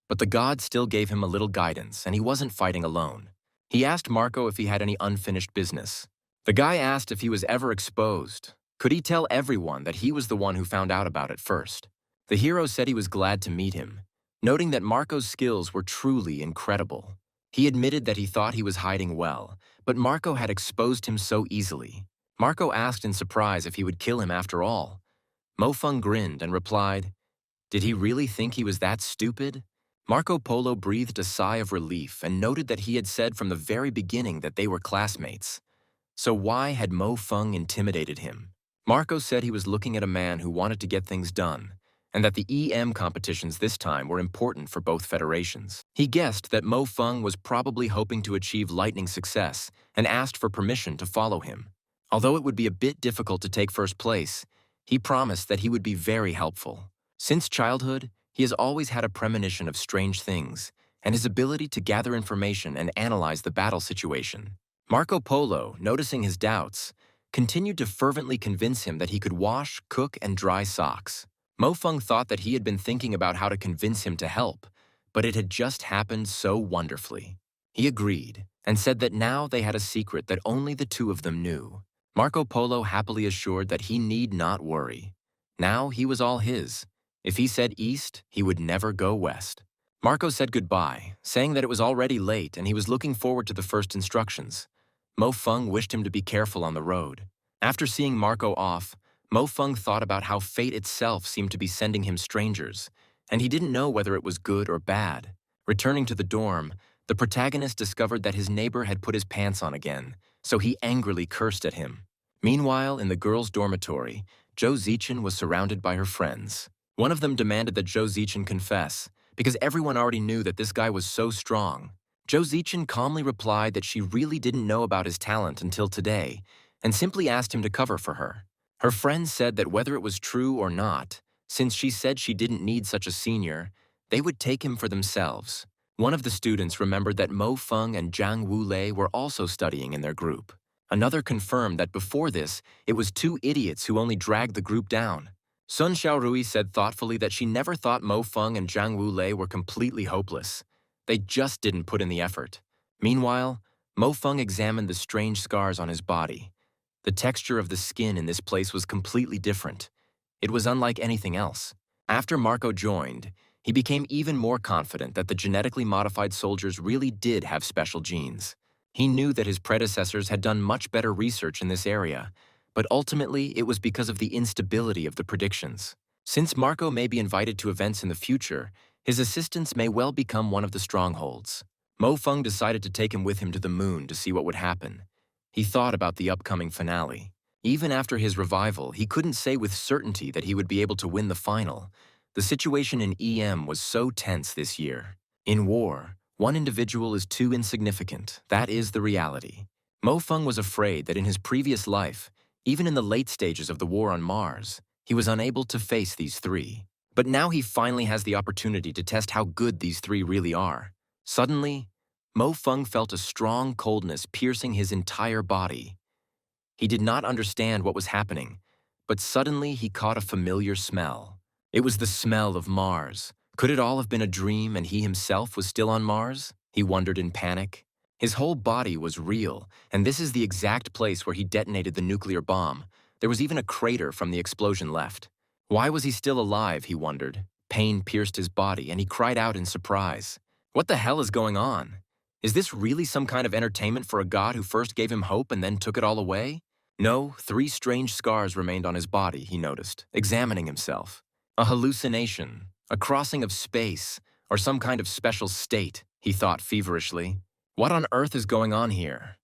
but the gods still gave him a little guidance and he wasn't fighting alone. He asked Marco if he had any unfinished business. The guy asked if he was ever exposed. Could he tell everyone that he was the one who found out about it first? The hero said he was glad to meet him, noting that Marco's skills were truly incredible. He admitted that he thought he was hiding well, but Marco had exposed him so easily. Marco asked in surprise if he would kill him after all. Mo Feng grinned and replied, "Did he really think he was that stupid?" Marco Polo breathed a sigh of relief and noted that he had said from the very beginning that they were classmates. So why had Mo Feng intimidated him? Marco said he was looking at a man who wanted to get things done, and that the EM competitions this time were important for both federations. He guessed that Mo Feng was probably hoping to achieve lightning success and asked for permission to follow him. Although it would be a bit difficult to take first place, he promised that he would be very helpful. Since childhood, he has always had a premonition of strange things and his ability to gather information and analyze the battle situation. Marco Polo, noticing his doubts, continued to fervently convince him that he could wash, cook, and dry socks. Mo Feng thought that he had been thinking about how to convince him to help, but it had just happened so wonderfully. He agreed and said that now they had a secret that only the two of them knew. Marco Polo happily assured that he need not worry. Now he was all his. If he said east, he would never go west. Marco said goodbye, saying that it was already late and he was looking forward to the first instructions. Mo Feng wished him to be careful on the road. After seeing Marco off, Mo Feng thought about how fate itself seemed to be sending him strangers, and he didn't know whether it was good or bad. Returning to the dorm, the protagonist discovered that his neighbor had put his pants on again, so he angrily cursed at him. Meanwhile, in the girls' dormitory, Zhou Zichen was surrounded by her friends. One of them demanded that Zhou Zichen confess, because everyone already knew that this guy was so strong. Zhou Zichen calmly replied that she really didn't know about his talent until today, and simply asked him to cover for her. Her friends said that whether it was true or not, since she said she didn't need such a senior, they would take him for themselves. One of the students remembered that Mo Feng and Jang Wule were also studying in their group. Another confirmed that before this, it was two idiots who only dragged the group down. Sun Xiaorui said thoughtfully that she never thought Mo Feng and Jang Wule were completely hopeless. They just didn't put in the effort. Meanwhile, Mo Feng examined the strange scars on his body. The texture of the skin in this place was completely different. It was unlike anything else. After Marco joined, he became even more confident that the genetically modified soldiers really did have special genes. He knew that his predecessors had done much better research in this area, but ultimately it was because of the instability of the predictions. Since Marco may be invited to events in the future, his assistance may well become one of the strongholds. Mo Feng decided to take him with him to the moon to see what would happen. He thought about the upcoming finale. Even after his revival, he couldn't say with certainty that he would be able to win the final. The situation in EM was so tense this year. In war, one individual is too insignificant. That is the reality. Mo Feng was afraid that in his previous life, even in the late stages of the war on Mars, he was unable to face these three. But now he finally has the opportunity to test how good these three really are. Suddenly, Mo Feng felt a strong coldness piercing his entire body. He did not understand what was happening, but suddenly he caught a familiar smell. It was the smell of Mars. Could it all have been a dream and he himself was still on Mars? He wondered in panic. His whole body was real, and this is the exact place where he detonated the nuclear bomb. There was even a crater from the explosion left. Why was he still alive, he wondered. Pain pierced his body, and he cried out in surprise. What the hell is going on? Is this really some kind of entertainment for a god who first gave him hope and then took it all away? No, 3 strange scars remained on his body, he noticed, examining himself. A hallucination, a crossing of space, or some kind of special state, he thought feverishly. What on earth is going on here?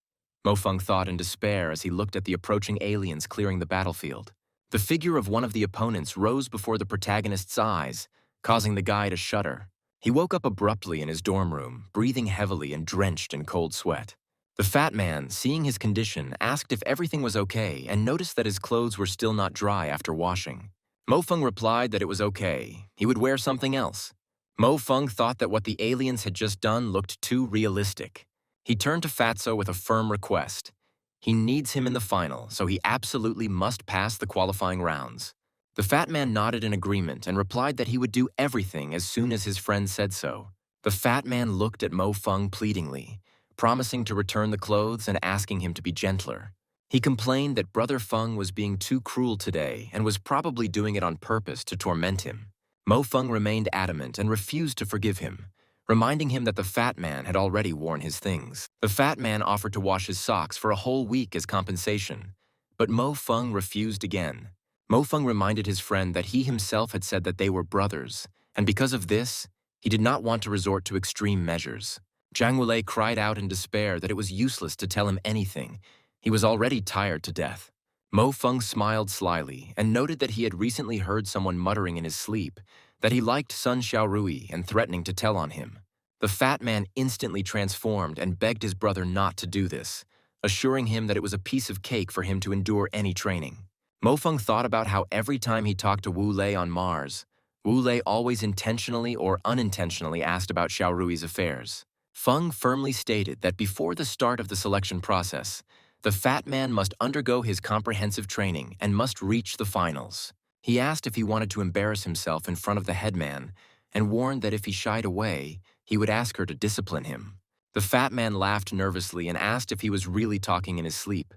Mo Feng thought in despair as he looked at the approaching aliens clearing the battlefield. The figure of one of the opponents rose before the protagonist's eyes, causing the guy to shudder. He woke up abruptly in his dorm room, breathing heavily and drenched in cold sweat. The fat man, seeing his condition, asked if everything was okay and noticed that his clothes were still not dry after washing. Mo Feng replied that it was okay. He would wear something else. Mo Feng thought that what the aliens had just done looked too realistic. He turned to Fatso with a firm request. He needs him in the final, so he absolutely must pass the qualifying rounds. The fat man nodded in agreement and replied that he would do everything as soon as his friend said so. The fat man looked at Mo Feng pleadingly, promising to return the clothes and asking him to be gentler. He complained that Brother Feng was being too cruel today and was probably doing it on purpose to torment him. Mo Feng remained adamant and refused to forgive him, reminding him that the fat man had already worn his things. The fat man offered to wash his socks for a whole week as compensation, but Mo Feng refused again. Mo Feng reminded his friend that he himself had said that they were brothers, and because of this, he did not want to resort to extreme measures. Jang Wule cried out in despair that it was useless to tell him anything. He was already tired to death. Mo Feng smiled slyly and noted that he had recently heard someone muttering in his sleep that he liked Sun Xiaorui and threatening to tell on him. The fat man instantly transformed and begged his brother not to do this, assuring him that it was a piece of cake for him to endure any training. Mo Feng thought about how every time he talked to Wu Lei on Mars, Wu Lei always intentionally or unintentionally asked about Xiaorui's affairs. Feng firmly stated that before the start of the selection process, the fat man must undergo his comprehensive training and must reach the finals. He asked if he wanted to embarrass himself in front of the headman and warned that if he shied away, he would ask her to discipline him. The fat man laughed nervously and asked if he was really talking in his sleep.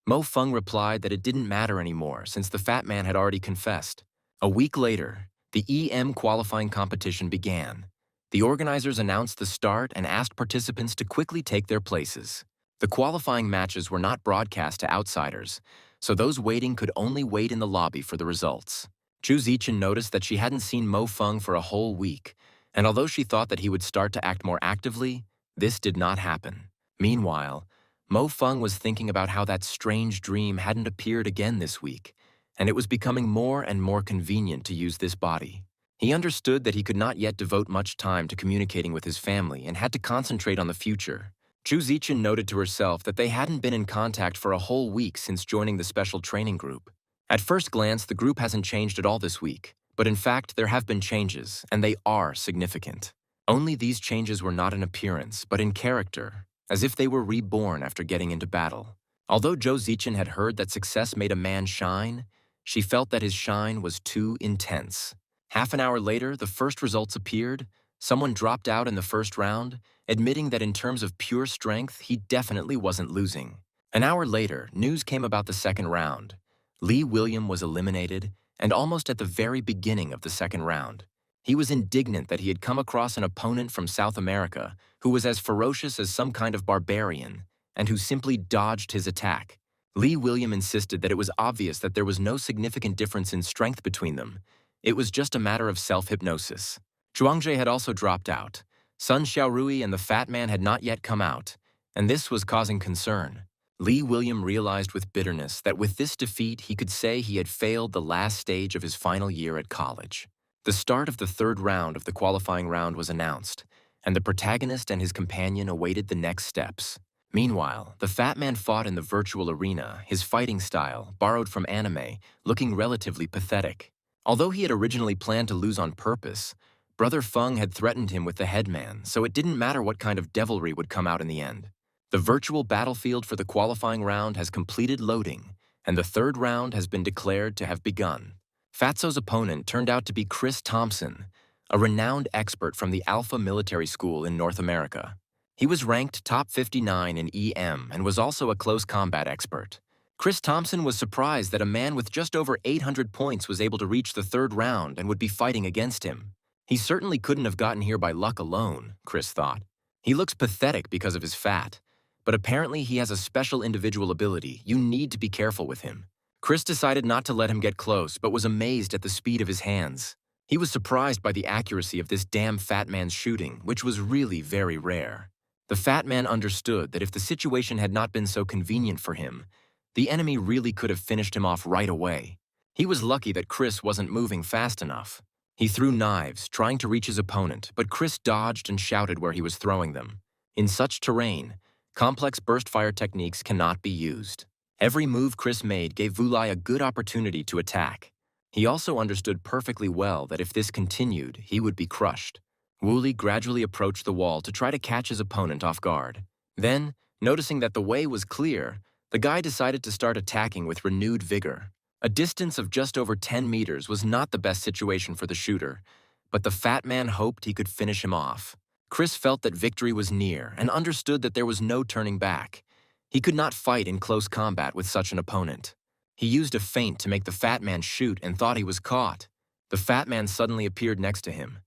Mo Feng replied that it didn't matter anymore since the fat man had already confessed. A week later, the EM qualifying competition began. The organizers announced the start and asked participants to quickly take their places. The qualifying matches were not broadcast to outsiders, so those waiting could only wait in the lobby for the results. Zhu Zichen noticed that she hadn't seen Mo Feng for a whole week, and although she thought that he would start to act more actively, this did not happen. Meanwhile, Mo Feng was thinking about how that strange dream hadn't appeared again this week, and it was becoming more and more convenient to use this body. He understood that he could not yet devote much time to communicating with his family and had to concentrate on the future. Zhu Zichen noted to herself that they hadn't been in contact for a whole week since joining the special training group. At first glance, the group hasn't changed at all this week, but in fact, there have been changes, and they are significant. Only these changes were not in appearance, but in character, as if they were reborn after getting into battle. Although Zhou Zichen had heard that success made a man shine, she felt that his shine was too intense. Half an hour later, the first results appeared. Someone dropped out in the first round, admitting that in terms of pure strength, he definitely wasn't losing. An hour later, news came about the second round. Lee William was eliminated, and almost at the very beginning of the second round. He was indignant that he had come across an opponent from South America who was as ferocious as some kind of barbarian, and who simply dodged his attack. Lee William insisted that it was obvious that there was no significant difference in strength between them. It was just a matter of self-hypnosis. Zhuangze had also dropped out. Sun Xiaorui and the Fat Man had not yet come out, and this was causing concern. Lee William realized with bitterness that with this defeat he could say he had failed the last stage of his final year at college. The start of the third round of the qualifying round was announced, and the protagonist and his companion awaited the next steps. Meanwhile, the Fat Man fought in the virtual arena, his fighting style, borrowed from anime, looking relatively pathetic. Although he had originally planned to lose on purpose, Brother Feng had threatened him with the headman, so it didn't matter what kind of devilry would come out in the end. The virtual battlefield for the qualifying round has completed loading, and the third round has been declared to have begun. Fatso's opponent turned out to be Chris Thompson, a renowned expert from the Alpha Military School in North America. He was ranked top 59 in EM and was also a close combat expert. Chris Thompson was surprised that a man with just over 800 points was able to reach the third round and would be fighting against him. He certainly couldn't have gotten here by luck alone, Chris thought. He looks pathetic because of his fat, but apparently he has a special individual ability. You need to be careful with him. Chris decided not to let him get close, but was amazed at the speed of his hands. He was surprised by the accuracy of this damn Fat Man's shooting, which was really very rare. The Fat Man understood that if the situation had not been so convenient for him, the enemy really could have finished him off right away. He was lucky that Chris wasn't moving fast enough. He threw knives, trying to reach his opponent, but Chris dodged and shouted where he was throwing them. In such terrain, complex burst fire techniques cannot be used. Every move Chris made gave Wule a good opportunity to attack. He also understood perfectly well that if this continued, he would be crushed. Wule gradually approached the wall to try to catch his opponent off guard. Then, noticing that the way was clear, the guy decided to start attacking with renewed vigor. A distance of just over 10 meters was not the best situation for the shooter, but the Fat Man hoped he could finish him off. Chris felt that victory was near and understood that there was no turning back. He could not fight in close combat with such an opponent. He used a feint to make the Fat Man shoot and thought he was caught. The Fat Man suddenly appeared next to him.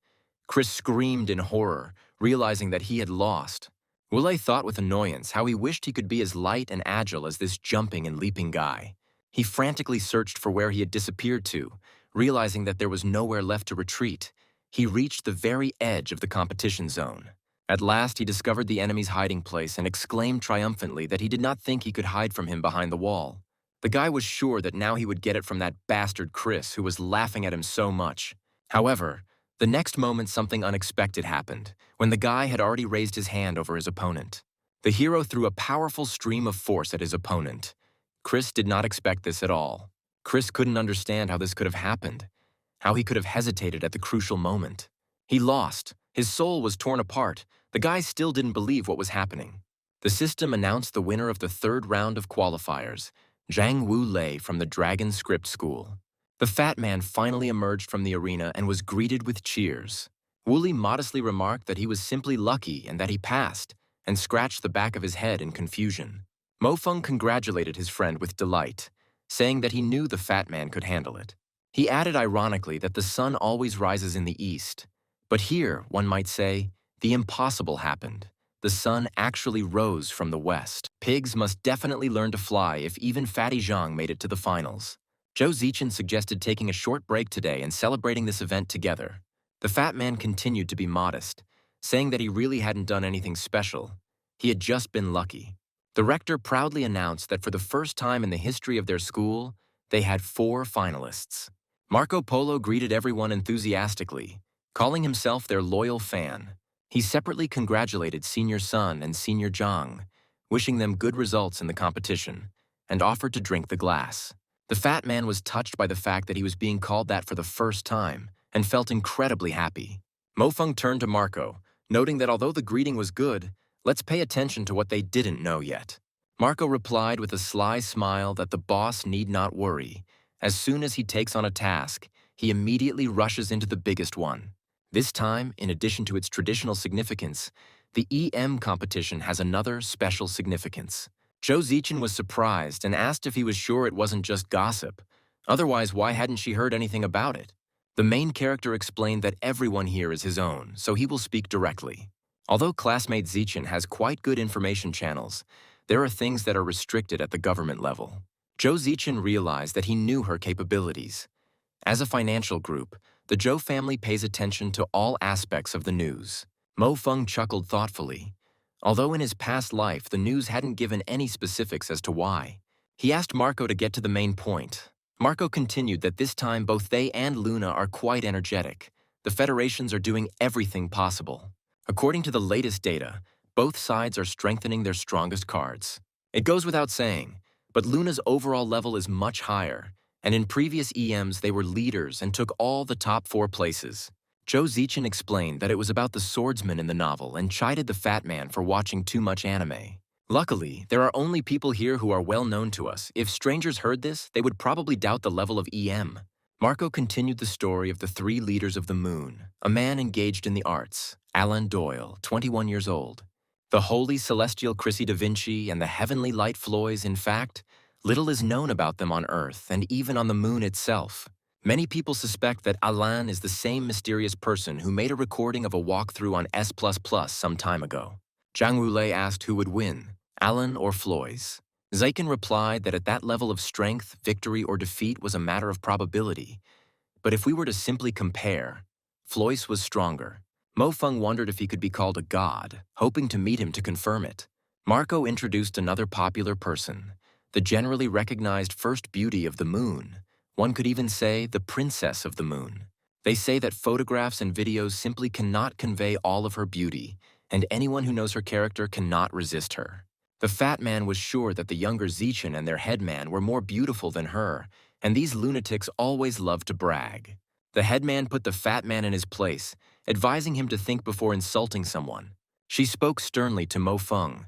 Chris screamed in horror, realizing that he had lost. Wule thought with annoyance how he wished he could be as light and agile as this jumping and leaping guy. He frantically searched for where he had disappeared to, realizing that there was nowhere left to retreat. He reached the very edge of the competition zone. At last, he discovered the enemy's hiding place and exclaimed triumphantly that he did not think he could hide from him behind the wall. The guy was sure that now he would get it from that bastard Chris, who was laughing at him so much. However, the next moment something unexpected happened, when the guy had already raised his hand over his opponent. The hero threw a powerful stream of force at his opponent. Chris did not expect this at all. Chris couldn't understand how this could have happened, how he could have hesitated at the crucial moment. He lost. His soul was torn apart. The guy still didn't believe what was happening. The system announced the winner of the third round of qualifiers, Jang Wule from the Dragon Script School. The Fat Man finally emerged from the arena and was greeted with cheers. Wule modestly remarked that he was simply lucky and that he passed, and scratched the back of his head in confusion. Mofeng congratulated his friend with delight, saying that he knew the Fat Man could handle it. He added ironically that the sun always rises in the east. But here, one might say, the impossible happened. The sun actually rose from the west. Pigs must definitely learn to fly if even Fatty Zhang made it to the finals. Zhou Zichen suggested taking a short break today and celebrating this event together. The Fat Man continued to be modest, saying that he really hadn't done anything special. He had just been lucky. The rector proudly announced that for the first time in the history of their school, they had 4 finalists. Marco Polo greeted everyone enthusiastically, calling himself their loyal fan. He separately congratulated Senior Sun and Senior Zhang, wishing them good results in the competition, and offered to drink the glass. The Fat Man was touched by the fact that he was being called that for the first time and felt incredibly happy. Mofeng turned to Marco, noting that although the greeting was good, let's pay attention to what they didn't know yet. Marco replied with a sly smile that the boss need not worry. As soon as he takes on a task, he immediately rushes into the biggest one. This time, in addition to its traditional significance, the EM competition has another special significance. Zhou Zichen was surprised and asked if he was sure it wasn't just gossip. Otherwise, why hadn't she heard anything about it? The main character explained that everyone here is his own, so he will speak directly. Although classmate Zichen has quite good information channels, there are things that are restricted at the government level. Zhou Zichen realized that he knew her capabilities. As a financial group, the Zhou family pays attention to all aspects of the news. Mo Feng chuckled thoughtfully. Although in his past life the news hadn't given any specifics as to why, he asked Marco to get to the main point. Marco continued that this time both they and Luna are quite energetic. The federations are doing everything possible. According to the latest data, both sides are strengthening their strongest cards. It goes without saying, but Luna's overall level is much higher, and in previous EMs they were leaders and took all the top 4 places. Zhou Zichen explained that it was about the swordsman in the novel and chided the fat man for watching too much anime. Luckily, there are only people here who are well known to us. If strangers heard this, they would probably doubt the level of EM. Marco continued the story of the 3 leaders of the moon, a man engaged in the arts, Alan Doyle, 21 years old. The holy celestial Chrissy da Vinci and the heavenly light Floys, in fact, little is known about them on Earth and even on the moon itself. Many people suspect that Alan is the same mysterious person who made a recording of a walkthrough on S++ some time ago. Jang Wule asked who would win, Alan or Floys. Zichen replied that at that level of strength, victory or defeat was a matter of probability. But if we were to simply compare, Floys was stronger. Mo Feng wondered if he could be called a god, hoping to meet him to confirm it. Marco introduced another popular person, the generally recognized first beauty of the moon. One could even say the princess of the moon. They say that photographs and videos simply cannot convey all of her beauty, and anyone who knows her character cannot resist her. The fat man was sure that the younger Zichen and their headman were more beautiful than her, and these lunatics always loved to brag. The headman put the fat man in his place, advising him to think before insulting someone. She spoke sternly to Mo Feng,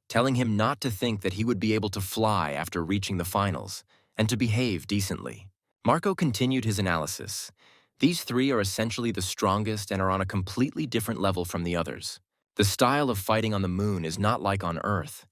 telling him not to think that he would be able to fly after reaching the finals, and to behave decently. Marco continued his analysis. These 3 are essentially the strongest and are on a completely different level from the others. The style of fighting on the moon is not like on Earth.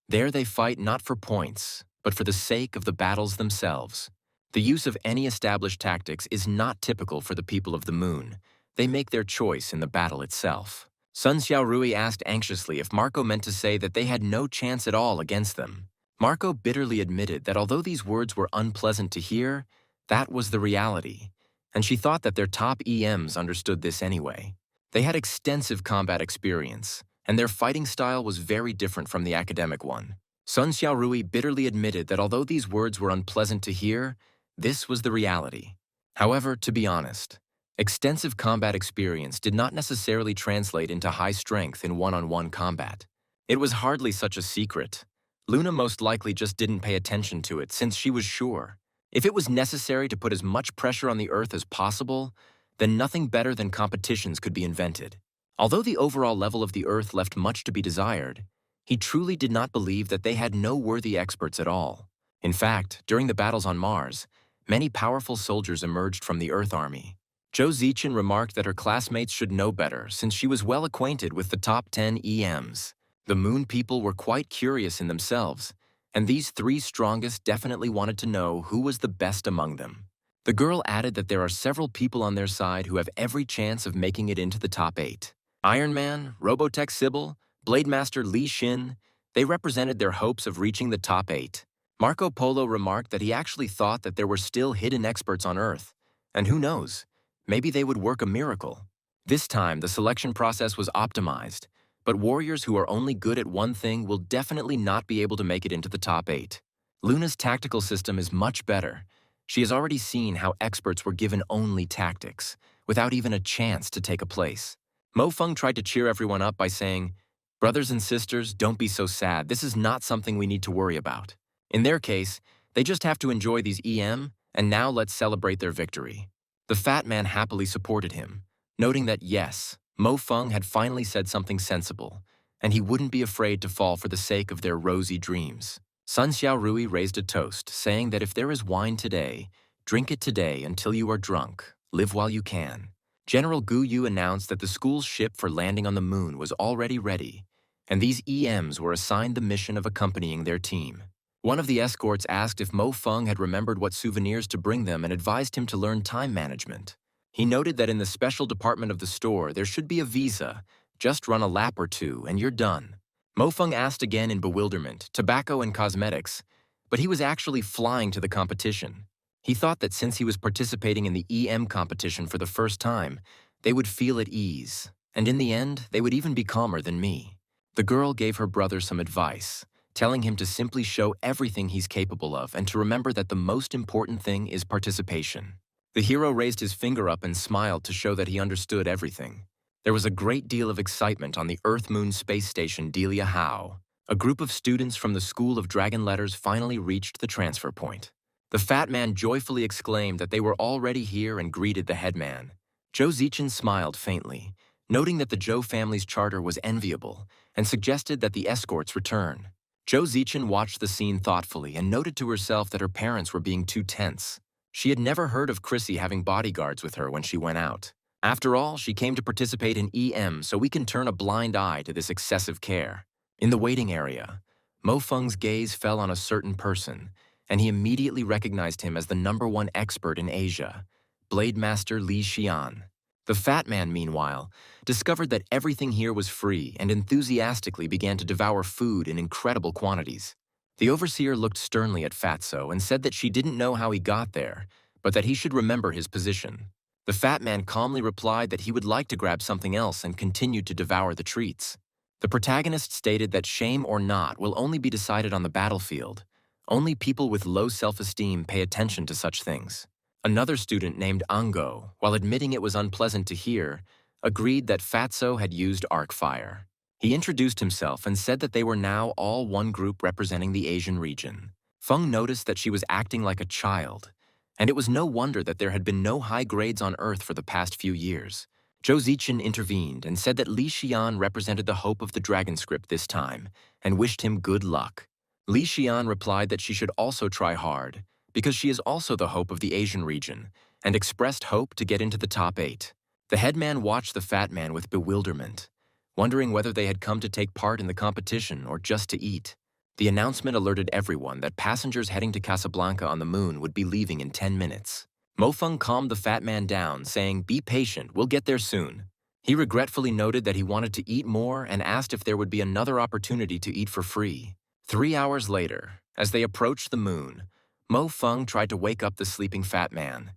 There they fight not for points, but for the sake of the battles themselves. The use of any established tactics is not typical for the people of the moon. They make their choice in the battle itself. Sun Xiaorui asked anxiously if Marco meant to say that they had no chance at all against them. Marco bitterly admitted that although these words were unpleasant to hear, that was the reality, and she thought that their top EMs understood this anyway. They had extensive combat experience, and their fighting style was very different from the academic one. Sun Xiaorui bitterly admitted that although these words were unpleasant to hear, this was the reality. However, to be honest, extensive combat experience did not necessarily translate into high strength in one-on-one combat. It was hardly such a secret. Luna most likely just didn't pay attention to it since she was sure. If it was necessary to put as much pressure on the Earth as possible, then nothing better than competitions could be invented. Although the overall level of the Earth left much to be desired, he truly did not believe that they had no worthy experts at all. In fact, during the battles on Mars, many powerful soldiers emerged from the Earth army. Zhou Zichen remarked that her classmates should know better since she was well acquainted with the top 10 EMs. The moon people were quite curious in themselves, and these 3 strongest definitely wanted to know who was the best among them. The girl added that there are several people on their side who have every chance of making it into the top 8. Iron Man, Robotech Sybil, Blademaster Li Xin, they represented their hopes of reaching the top 8. Marco Polo remarked that he actually thought that there were still hidden experts on Earth, and who knows, maybe they would work a miracle. This time, the selection process was optimized, but warriors who are only good at one thing will definitely not be able to make it into the top 8. Luna's tactical system is much better. She has already seen how experts were given only tactics, without even a chance to take a place. Mo Feng tried to cheer everyone up by saying, "Brothers and sisters, don't be so sad. This is not something we need to worry about." In their case, they just have to enjoy these EM, and now let's celebrate their victory. The fat man happily supported him, noting that yes, Mo Feng had finally said something sensible, and he wouldn't be afraid to fall for the sake of their rosy dreams. Sun Xiaorui raised a toast, saying that if there is wine today, drink it today until you are drunk, live while you can. General Gu Yu announced that the school's ship for landing on the moon was already ready, and these EMs were assigned the mission of accompanying their team. One of the escorts asked if Mo Feng had remembered what souvenirs to bring them and advised him to learn time management. He noted that in the special department of the store there should be a visa. Just run a lap or two and you're done. Mo Feng asked again in bewilderment, tobacco and cosmetics, but he was actually flying to the competition. He thought that since he was participating in the EM competition for the first time, they would feel at ease, and in the end, they would even be calmer than me. The girl gave her brother some advice, telling him to simply show everything he's capable of and to remember that the most important thing is participation. The hero raised his finger up and smiled to show that he understood everything. There was a great deal of excitement on the Earth-Moon space station Delia Hao. A group of students from the School of Dragon Letters finally reached the transfer point. The fat man joyfully exclaimed that they were already here and greeted the headman. Zhou Zichen smiled faintly, noting that the Zhou family's charter was enviable, and suggested that the escorts return. Zhou Zichen watched the scene thoughtfully and noted to herself that her parents were being too tense. She had never heard of Chrissy having bodyguards with her when she went out. After all, she came to participate in EM, so we can turn a blind eye to this excessive care. In the waiting area, Mo Feng's gaze fell on a certain person, and he immediately recognized him as the #1 expert in Asia, Blade Master Li Xian. The fat man, meanwhile, discovered that everything here was free and enthusiastically began to devour food in incredible quantities. The overseer looked sternly at Fatso and said that she didn't know how he got there, but that he should remember his position. The fat man calmly replied that he would like to grab something else and continued to devour the treats. The protagonist stated that shame or not will only be decided on the battlefield. Only people with low self-esteem pay attention to such things. Another student named Ango, while admitting it was unpleasant to hear, agreed that Fatso had used arc fire. He introduced himself and said that they were now all one group representing the Asian region. Feng noticed that she was acting like a child, and it was no wonder that there had been no high grades on Earth for the past few years. Zhou Zichen intervened and said that Li Xian represented the hope of the dragon script this time, and wished him good luck. Li Xian replied that she should also try hard, because she is also the hope of the Asian region, and expressed hope to get into the top 8. The headman watched the fat man with bewilderment, wondering whether they had come to take part in the competition or just to eat. The announcement alerted everyone that passengers heading to Casablanca on the moon would be leaving in 10 minutes. Mo Feng calmed the fat man down, saying, "Be patient, we'll get there soon." He regretfully noted that he wanted to eat more and asked if there would be another opportunity to eat for free. 3 hours later, as they approached the moon, Mo Feng tried to wake up the sleeping fat man,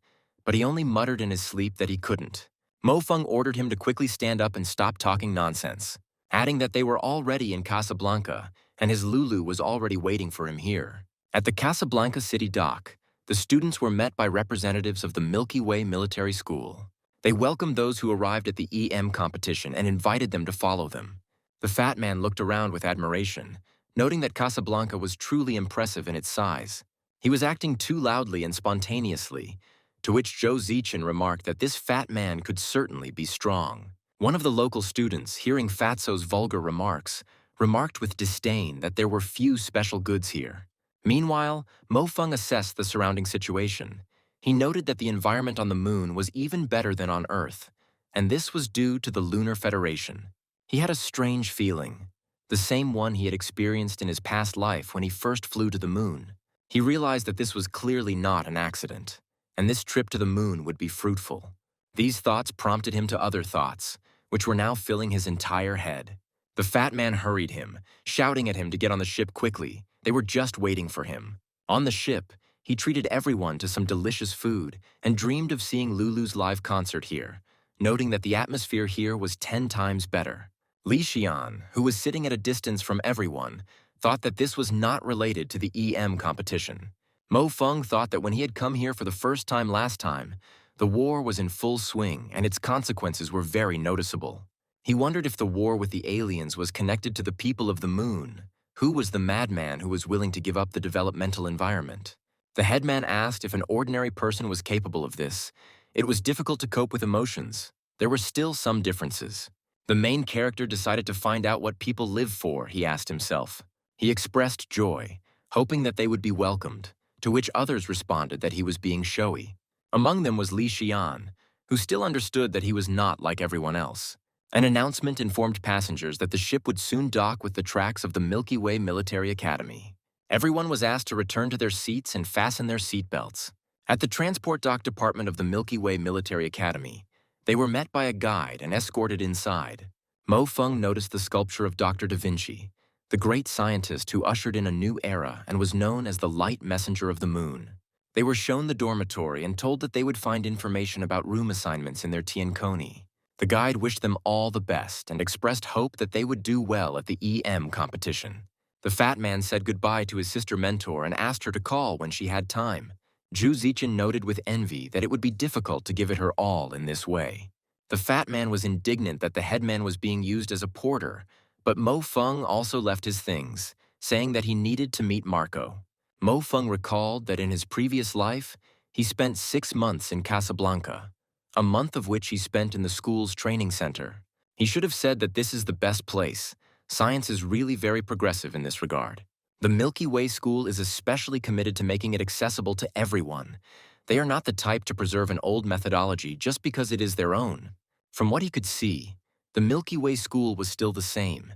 but he only muttered in his sleep that he couldn't. Mo Feng ordered him to quickly stand up and stop talking nonsense, adding that they were already in Casablanca and his Lulu was already waiting for him here. At the Casablanca city dock, the students were met by representatives of the Milky Way Military School. They welcomed those who arrived at the EM competition and invited them to follow them. The fat man looked around with admiration, noting that Casablanca was truly impressive in its size. He was acting too loudly and spontaneously, to which Zhou Zichen remarked that this fat man could certainly be strong. One of the local students, hearing Fatso's vulgar remarks, remarked with disdain that there were few special goods here. Meanwhile, Mo Feng assessed the surrounding situation. He noted that the environment on the moon was even better than on Earth, and this was due to the Lunar Federation. He had a strange feeling, the same one he had experienced in his past life when he first flew to the moon. He realized that this was clearly not an accident, and this trip to the moon would be fruitful. These thoughts prompted him to other thoughts, which were now filling his entire head. The fat man hurried him, shouting at him to get on the ship quickly. They were just waiting for him. On the ship, he treated everyone to some delicious food and dreamed of seeing Lulu's live concert here, noting that the atmosphere here was 10 times better. Li Xian, who was sitting at a distance from everyone, thought that this was not related to the EM competition. Mo Feng thought that when he had come here for the first time last time, the war was in full swing and its consequences were very noticeable. He wondered if the war with the aliens was connected to the people of the moon. Who was the madman who was willing to give up the developmental environment? The headman asked if an ordinary person was capable of this. It was difficult to cope with emotions. There were still some differences. The main character decided to find out what people live for, he asked himself. He expressed joy, hoping that they would be welcomed, to which others responded that he was being showy. Among them was Li Xian, who still understood that he was not like everyone else. An announcement informed passengers that the ship would soon dock with the tracks of the Milky Way Military Academy. Everyone was asked to return to their seats and fasten their seatbelts. At the transport dock department of the Milky Way Military Academy, they were met by a guide and escorted inside. Mo Feng noticed the sculpture of Dr. Da Vinci, the great scientist who ushered in a new era and was known as the light messenger of the moon. They were shown the dormitory and told that they would find information about room assignments in their Tianconi. The guide wished them all the best and expressed hope that they would do well at the EM competition. The fat man said goodbye to his sister mentor and asked her to call when she had time. Zhu Zichen noted with envy that it would be difficult to give it her all in this way. The fat man was indignant that the headman was being used as a porter, but Mo Feng also left his things, saying that he needed to meet Marco. Mo Feng recalled that in his previous life, he spent 6 months in Casablanca, a month of which he spent in the school's training center. He should have said that this is the best place. Science is really very progressive in this regard. The Milky Way School is especially committed to making it accessible to everyone. They are not the type to preserve an old methodology just because it is their own. From what he could see, the Milky Way School was still the same.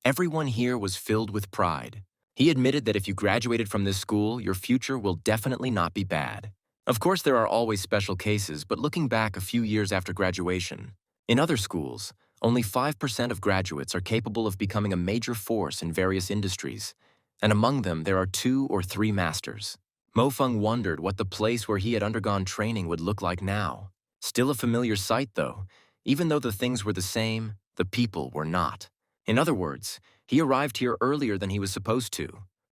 Everyone here was filled with pride. He admitted that if you graduated from this school, your future will definitely not be bad. Of course, there are always special cases, but looking back a few years after graduation, in other schools, only 5% of graduates are capable of becoming a major force in various industries, and among them there are 2 or 3 masters. Mo Feng wondered what the place where he had undergone training would look like now. Still a familiar sight, though. Even though the things were the same, the people were not. In other words, he arrived here earlier than he was supposed to.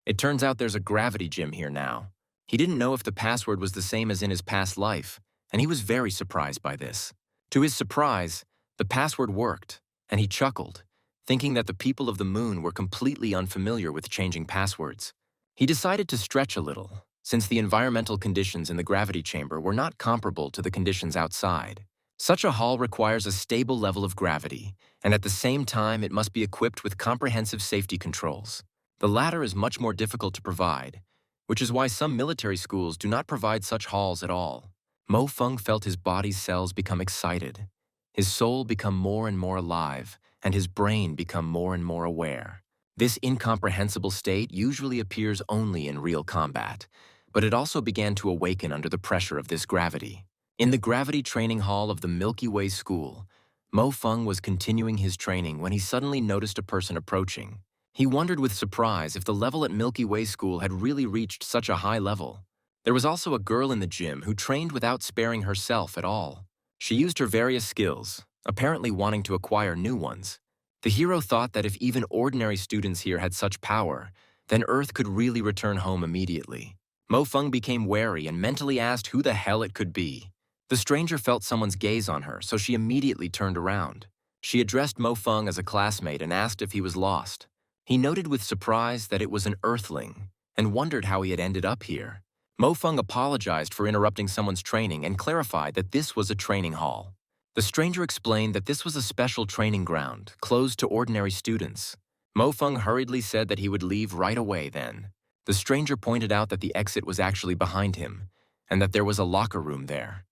It turns out there's a gravity gym here now. He didn't know if the password was the same as in his past life, and he was very surprised by this. To his surprise, the password worked, and he chuckled, thinking that the people of the moon were completely unfamiliar with changing passwords. He decided to stretch a little, since the environmental conditions in the gravity chamber were not comparable to the conditions outside. Such a hall requires a stable level of gravity, and at the same time it must be equipped with comprehensive safety controls. The latter is much more difficult to provide, which is why some military schools do not provide such halls at all. Mo Feng felt his body's cells become excited, his soul become more and more alive, and his brain become more and more aware. This incomprehensible state usually appears only in real combat, but it also began to awaken under the pressure of this gravity. In the gravity training hall of the Milky Way School, Mo Feng was continuing his training when he suddenly noticed a person approaching. He wondered with surprise if the level at Milky Way School had really reached such a high level. There was also a girl in the gym who trained without sparing herself at all. She used her various skills, apparently wanting to acquire new ones. The hero thought that if even ordinary students here had such power, then Earth could really return home immediately. Mo Feng became wary and mentally asked who the hell it could be. The stranger felt someone's gaze on her, so she immediately turned around. She addressed Mo Feng as a classmate and asked if he was lost. He noted with surprise that it was an Earthling and wondered how he had ended up here. Mo Feng apologized for interrupting someone's training and clarified that this was a training hall. The stranger explained that this was a special training ground, closed to ordinary students. Mo Feng hurriedly said that he would leave right away then. The stranger pointed out that the exit was actually behind him, and that there was a locker room there.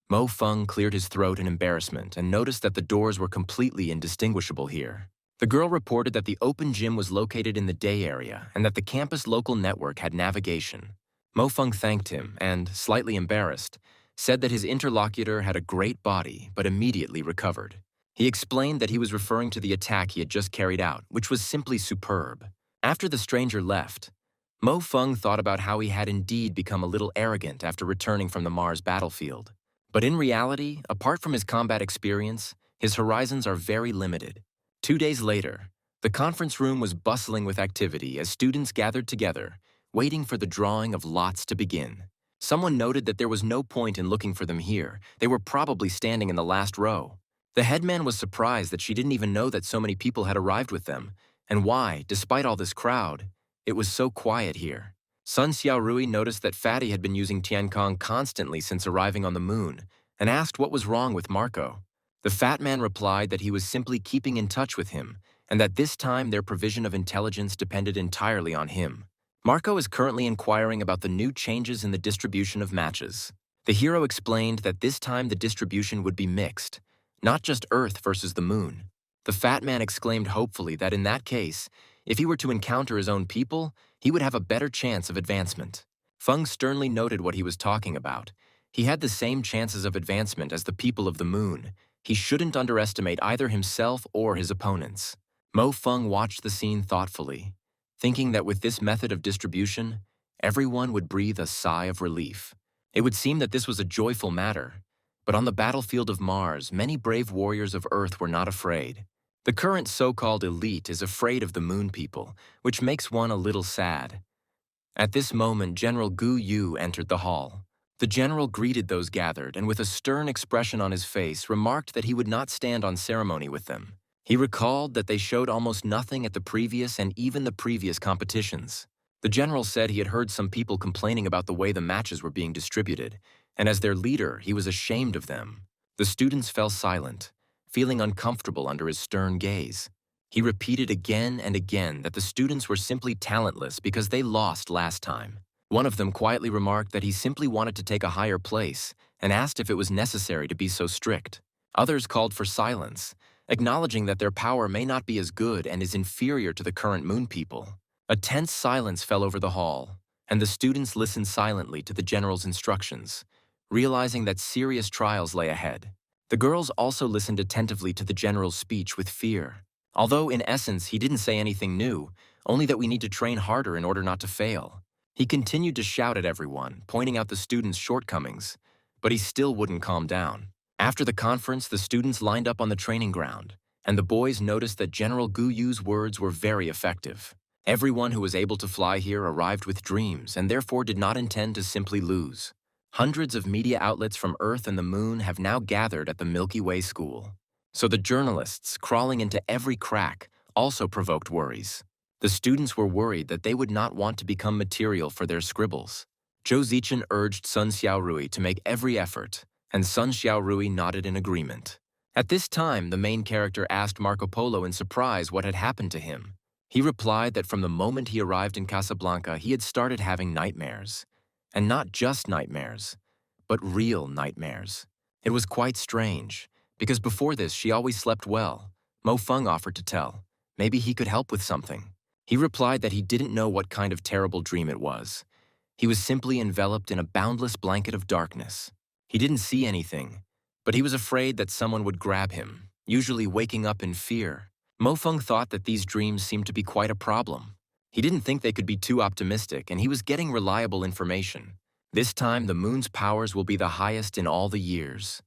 Mo Feng cleared his throat in embarrassment and noticed that the doors were completely indistinguishable here. The girl reported that the open gym was located in the day area and that the campus local network had navigation. Mo Feng thanked him and, slightly embarrassed, said that his interlocutor had a great body but immediately recovered. He explained that he was referring to the attack he had just carried out, which was simply superb. After the stranger left, Mo Feng thought about how he had indeed become a little arrogant after returning from the Mars battlefield. But in reality, apart from his combat experience, his horizons are very limited. 2 days later, the conference room was bustling with activity as students gathered together, waiting for the drawing of lots to begin. Someone noted that there was no point in looking for them here. They were probably standing in the last row. The headman was surprised that she didn't even know that so many people had arrived with them, and why, despite all this crowd, it was so quiet here. Sun Xiaorui noticed that Fatty had been using Tiancong constantly since arriving on the moon, and asked what was wrong with Marco. The fat man replied that he was simply keeping in touch with him, and that this time their provision of intelligence depended entirely on him. Marco is currently inquiring about the new changes in the distribution of matches. The hero explained that this time the distribution would be mixed, not just Earth versus the Moon. The fat man exclaimed hopefully that in that case, if he were to encounter his own people, he would have a better chance of advancement. Feng sternly noted what he was talking about. He had the same chances of advancement as the people of the Moon. He shouldn't underestimate either himself or his opponents. Mo Feng watched the scene thoughtfully, thinking that with this method of distribution, everyone would breathe a sigh of relief. It would seem that this was a joyful matter, but on the battlefield of Mars, many brave warriors of Earth were not afraid. The current so-called elite is afraid of the Moon people, which makes one a little sad. At this moment, General Gu Yu entered the hall. The general greeted those gathered and with a stern expression on his face remarked that he would not stand on ceremony with them. He recalled that they showed almost nothing at the previous and even the previous competitions. The general said he had heard some people complaining about the way the matches were being distributed, and as their leader, he was ashamed of them. The students fell silent, feeling uncomfortable under his stern gaze. He repeated again and again that the students were simply talentless because they lost last time. One of them quietly remarked that he simply wanted to take a higher place and asked if it was necessary to be so strict. Others called for silence, acknowledging that their power may not be as good and is inferior to the current Moon people. A tense silence fell over the hall, and the students listened silently to the general's instructions, realizing that serious trials lay ahead. The girls also listened attentively to the general's speech with fear. Although in essence he didn't say anything new, only that we need to train harder in order not to fail. He continued to shout at everyone, pointing out the students' shortcomings, but he still wouldn't calm down. After the conference, the students lined up on the training ground, and the boys noticed that General Gu Yu's words were very effective. Everyone who was able to fly here arrived with dreams and therefore did not intend to simply lose. Hundreds of media outlets from Earth and the Moon have now gathered at the Milky Way school. So the journalists, crawling into every crack, also provoked worries. The students were worried that they would not want to become material for their scribbles. Zhou Zichen urged Sun Xiaorui to make every effort, and Sun Xiaorui nodded in agreement. At this time, the main character asked Marco Polo in surprise what had happened to him. He replied that from the moment he arrived in Casablanca, he had started having nightmares. And not just nightmares, but real nightmares. It was quite strange, because before this she always slept well. Mo Feng offered to tell. Maybe he could help with something. He replied that he didn't know what kind of terrible dream it was. He was simply enveloped in a boundless blanket of darkness. He didn't see anything, but he was afraid that someone would grab him, usually waking up in fear. Mo Feng thought that these dreams seemed to be quite a problem. He didn't think they could be too optimistic, and he was getting reliable information. This time, the Moon's powers will be the highest in all the years.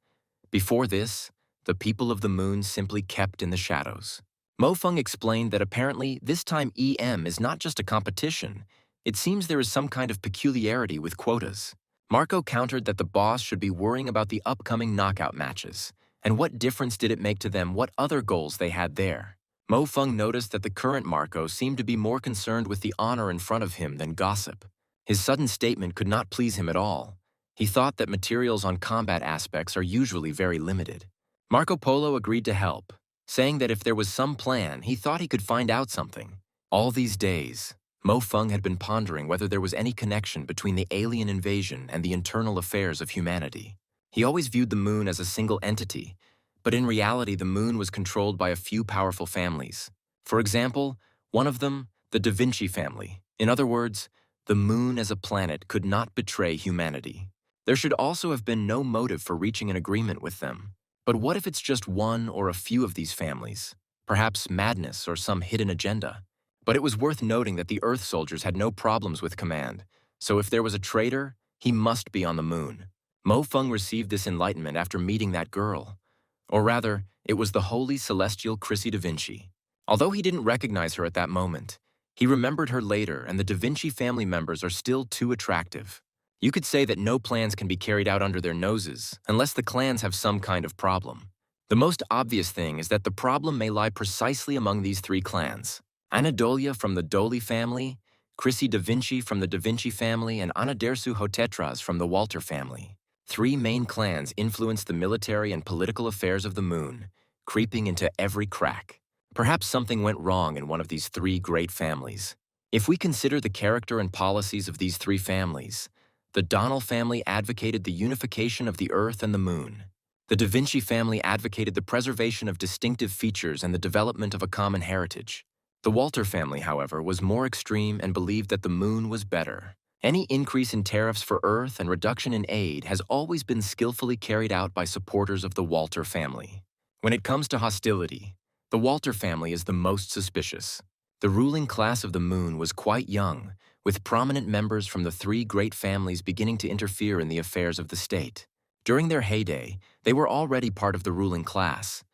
Before this, the people of the Moon simply kept in the shadows. Mo Feng explained that apparently this time EM is not just a competition. It seems there is some kind of peculiarity with quotas. Marco countered that the boss should be worrying about the upcoming knockout matches, and what difference did it make to them what other goals they had there. Mo Feng noticed that the current Marco seemed to be more concerned with the honor in front of him than gossip. His sudden statement could not please him at all. He thought that materials on combat aspects are usually very limited. Marco Polo agreed to help, saying that if there was some plan, he thought he could find out something. All these days, Mo Feng had been pondering whether there was any connection between the alien invasion and the internal affairs of humanity. He always viewed the Moon as a single entity, but in reality the Moon was controlled by a few powerful families. For example, one of them, the Da Vinci family. In other words, the Moon as a planet could not betray humanity. There should also have been no motive for reaching an agreement with them. But what if it's just one or a few of these families? Perhaps madness or some hidden agenda. But it was worth noting that the Earth soldiers had no problems with command, so if there was a traitor, he must be on the Moon. Mo Feng received this enlightenment after meeting that girl. Or rather, it was the holy celestial Chrissy Da Vinci. Although he didn't recognize her at that moment, he remembered her later, and the Da Vinci family members are still too attractive. You could say that no plans can be carried out under their noses unless the clans have some kind of problem. The most obvious thing is that the problem may lie precisely among these three clans. Anadolia from the Doli family, Chrissy Da Vinci from the Da Vinci family, and Anadersu Hotetras from the Walter family. Three main clans influenced the military and political affairs of the moon, creeping into every crack. Perhaps something went wrong in one of these three great families. If we consider the character and policies of these three families, the Donnell family advocated the unification of the Earth and the Moon. The Da Vinci family advocated the preservation of distinctive features and the development of a common heritage. The Walter family, however, was more extreme and believed that the Moon was better. Any increase in tariffs for Earth and reduction in aid has always been skillfully carried out by supporters of the Walter family. When it comes to hostility, the Walter family is the most suspicious. The ruling class of the Moon was quite young, with prominent members from the three great families beginning to interfere in the affairs of the state. During their heyday, they were already part of the ruling class.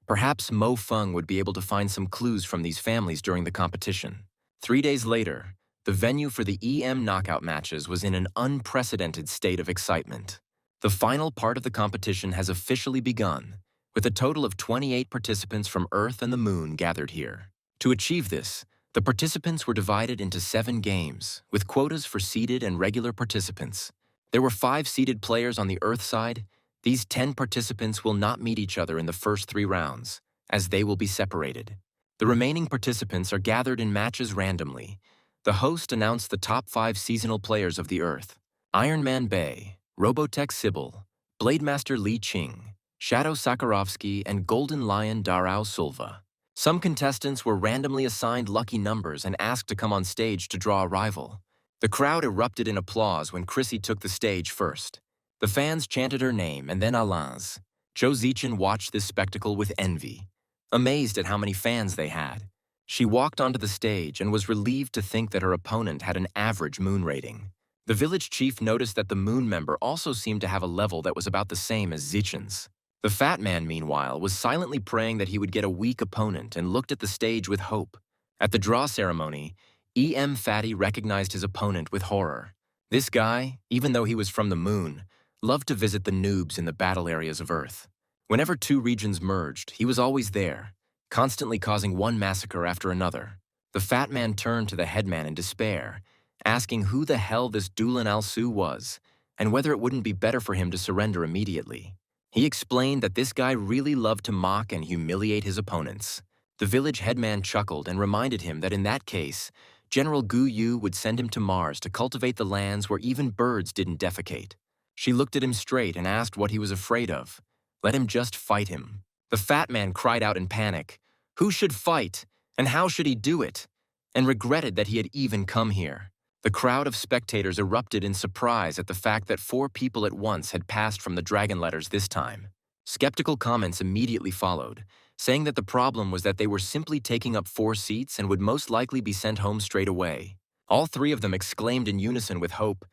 Perhaps Mo Feng would be able to find some clues from these families during the competition. 3 days later, the venue for the EM knockout matches was in an unprecedented state of excitement. The final part of the competition has officially begun, with a total of 28 participants from Earth and the Moon gathered here. To achieve this, the participants were divided into 7 games, with quotas for seeded and regular participants. There were 5 seeded players on the Earth side. These 10 participants will not meet each other in the first 3 rounds, as they will be separated. The remaining participants are gathered in matches randomly. The host announced the top 5 seasonal players of the Earth: Iron Man Bay, Robotech Sybil, Blademaster Li Qing, Shadow Sakarovsky, and Golden Lion Darao Silva. Some contestants were randomly assigned lucky numbers and asked to come on stage to draw a rival. The crowd erupted in applause when Chrissy took the stage first. The fans chanted her name and then Alain's. Zhou Zichen watched this spectacle with envy, amazed at how many fans they had. She walked onto the stage and was relieved to think that her opponent had an average moon rating. The village chief noticed that the moon member also seemed to have a level that was about the same as Zichen's. The fat man, meanwhile, was silently praying that he would get a weak opponent and looked at the stage with hope. At the draw ceremony, E.M. Fatty recognized his opponent with horror. This guy, even though he was from the moon, loved to visit the noobs in the battle areas of Earth. Whenever 2 regions merged, he was always there, constantly causing one massacre after another. The fat man turned to the headman in despair, asking who the hell this Dulan Al-Su was, and whether it wouldn't be better for him to surrender immediately. He explained that this guy really loved to mock and humiliate his opponents. The village headman chuckled and reminded him that in that case, General Gu Yu would send him to Mars to cultivate the lands where even birds didn't defecate. She looked at him straight and asked what he was afraid of. Let him just fight him. The fat man cried out in panic, "Who should fight? And how should he do it?" and regretted that he had even come here. The crowd of spectators erupted in surprise at the fact that 4 people at once had passed from the dragon letters this time. Skeptical comments immediately followed, saying that the problem was that they were simply taking up 4 seats and would most likely be sent home straight away. All 3 of them exclaimed in unison with hope,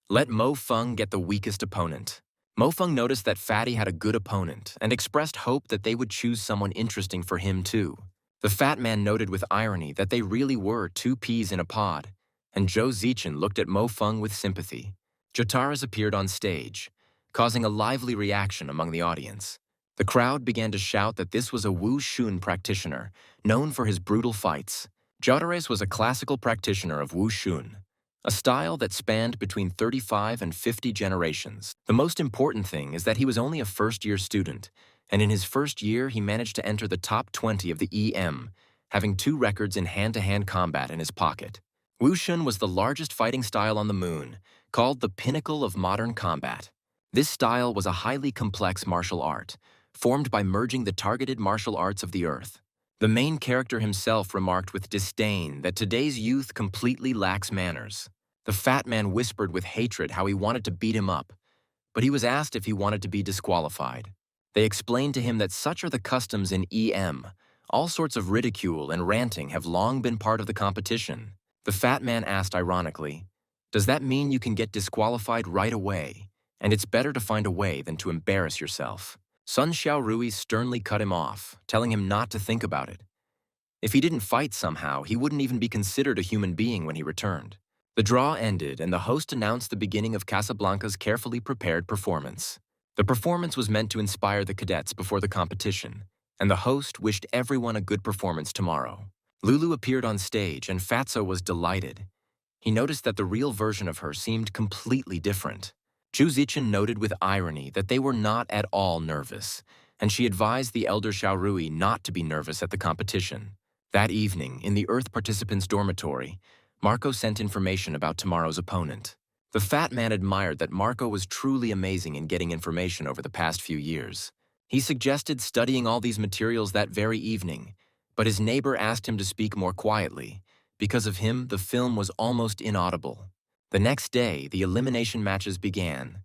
"Let Mo Feng get the weakest opponent." Mo Feng noticed that Fatty had a good opponent and expressed hope that they would choose someone interesting for him too. The fat man noted with irony that they really were 2 peas in a pod, and Zhou Zichen looked at Mo Feng with sympathy. Jotaras appeared on stage, causing a lively reaction among the audience. The crowd began to shout that this was a Wu Shun practitioner, known for his brutal fights. Jotares was a classical practitioner of Wu Shun, a style that spanned between 35 and 50 generations. The most important thing is that he was only a first-year student, and in his first year he managed to enter the top 20 of the EM, having 2 records in hand-to-hand combat in his pocket. Wushun was the largest fighting style on the moon, called the pinnacle of modern combat. This style was a highly complex martial art, formed by merging the targeted martial arts of the Earth. The main character himself remarked with disdain that today's youth completely lacks manners. The fat man whispered with hatred how he wanted to beat him up, but he was asked if he wanted to be disqualified. They explained to him that such are the customs in EM. All sorts of ridicule and ranting have long been part of the competition. The fat man asked ironically, "Does that mean you can get disqualified right away, and it's better to find a way than to embarrass yourself?" Sun Xiaorui sternly cut him off, telling him not to think about it. If he didn't fight somehow, he wouldn't even be considered a human being when he returned. The draw ended, and the host announced the beginning of Casablanca's carefully prepared performance. The performance was meant to inspire the cadets before the competition, and the host wished everyone a good performance tomorrow. Lulu appeared on stage, and Fatso was delighted. He noticed that the real version of her seemed completely different. Zhu Zichen noted with irony that they were not at all nervous, and she advised the elder Xiaorui not to be nervous at the competition. That evening, in the Earth participants' dormitory, Marco sent information about tomorrow's opponent. The fat man admired that Marco was truly amazing in getting information over the past few years. He suggested studying all these materials that very evening, but his neighbor asked him to speak more quietly. Because of him, the film was almost inaudible. The next day, the elimination matches began.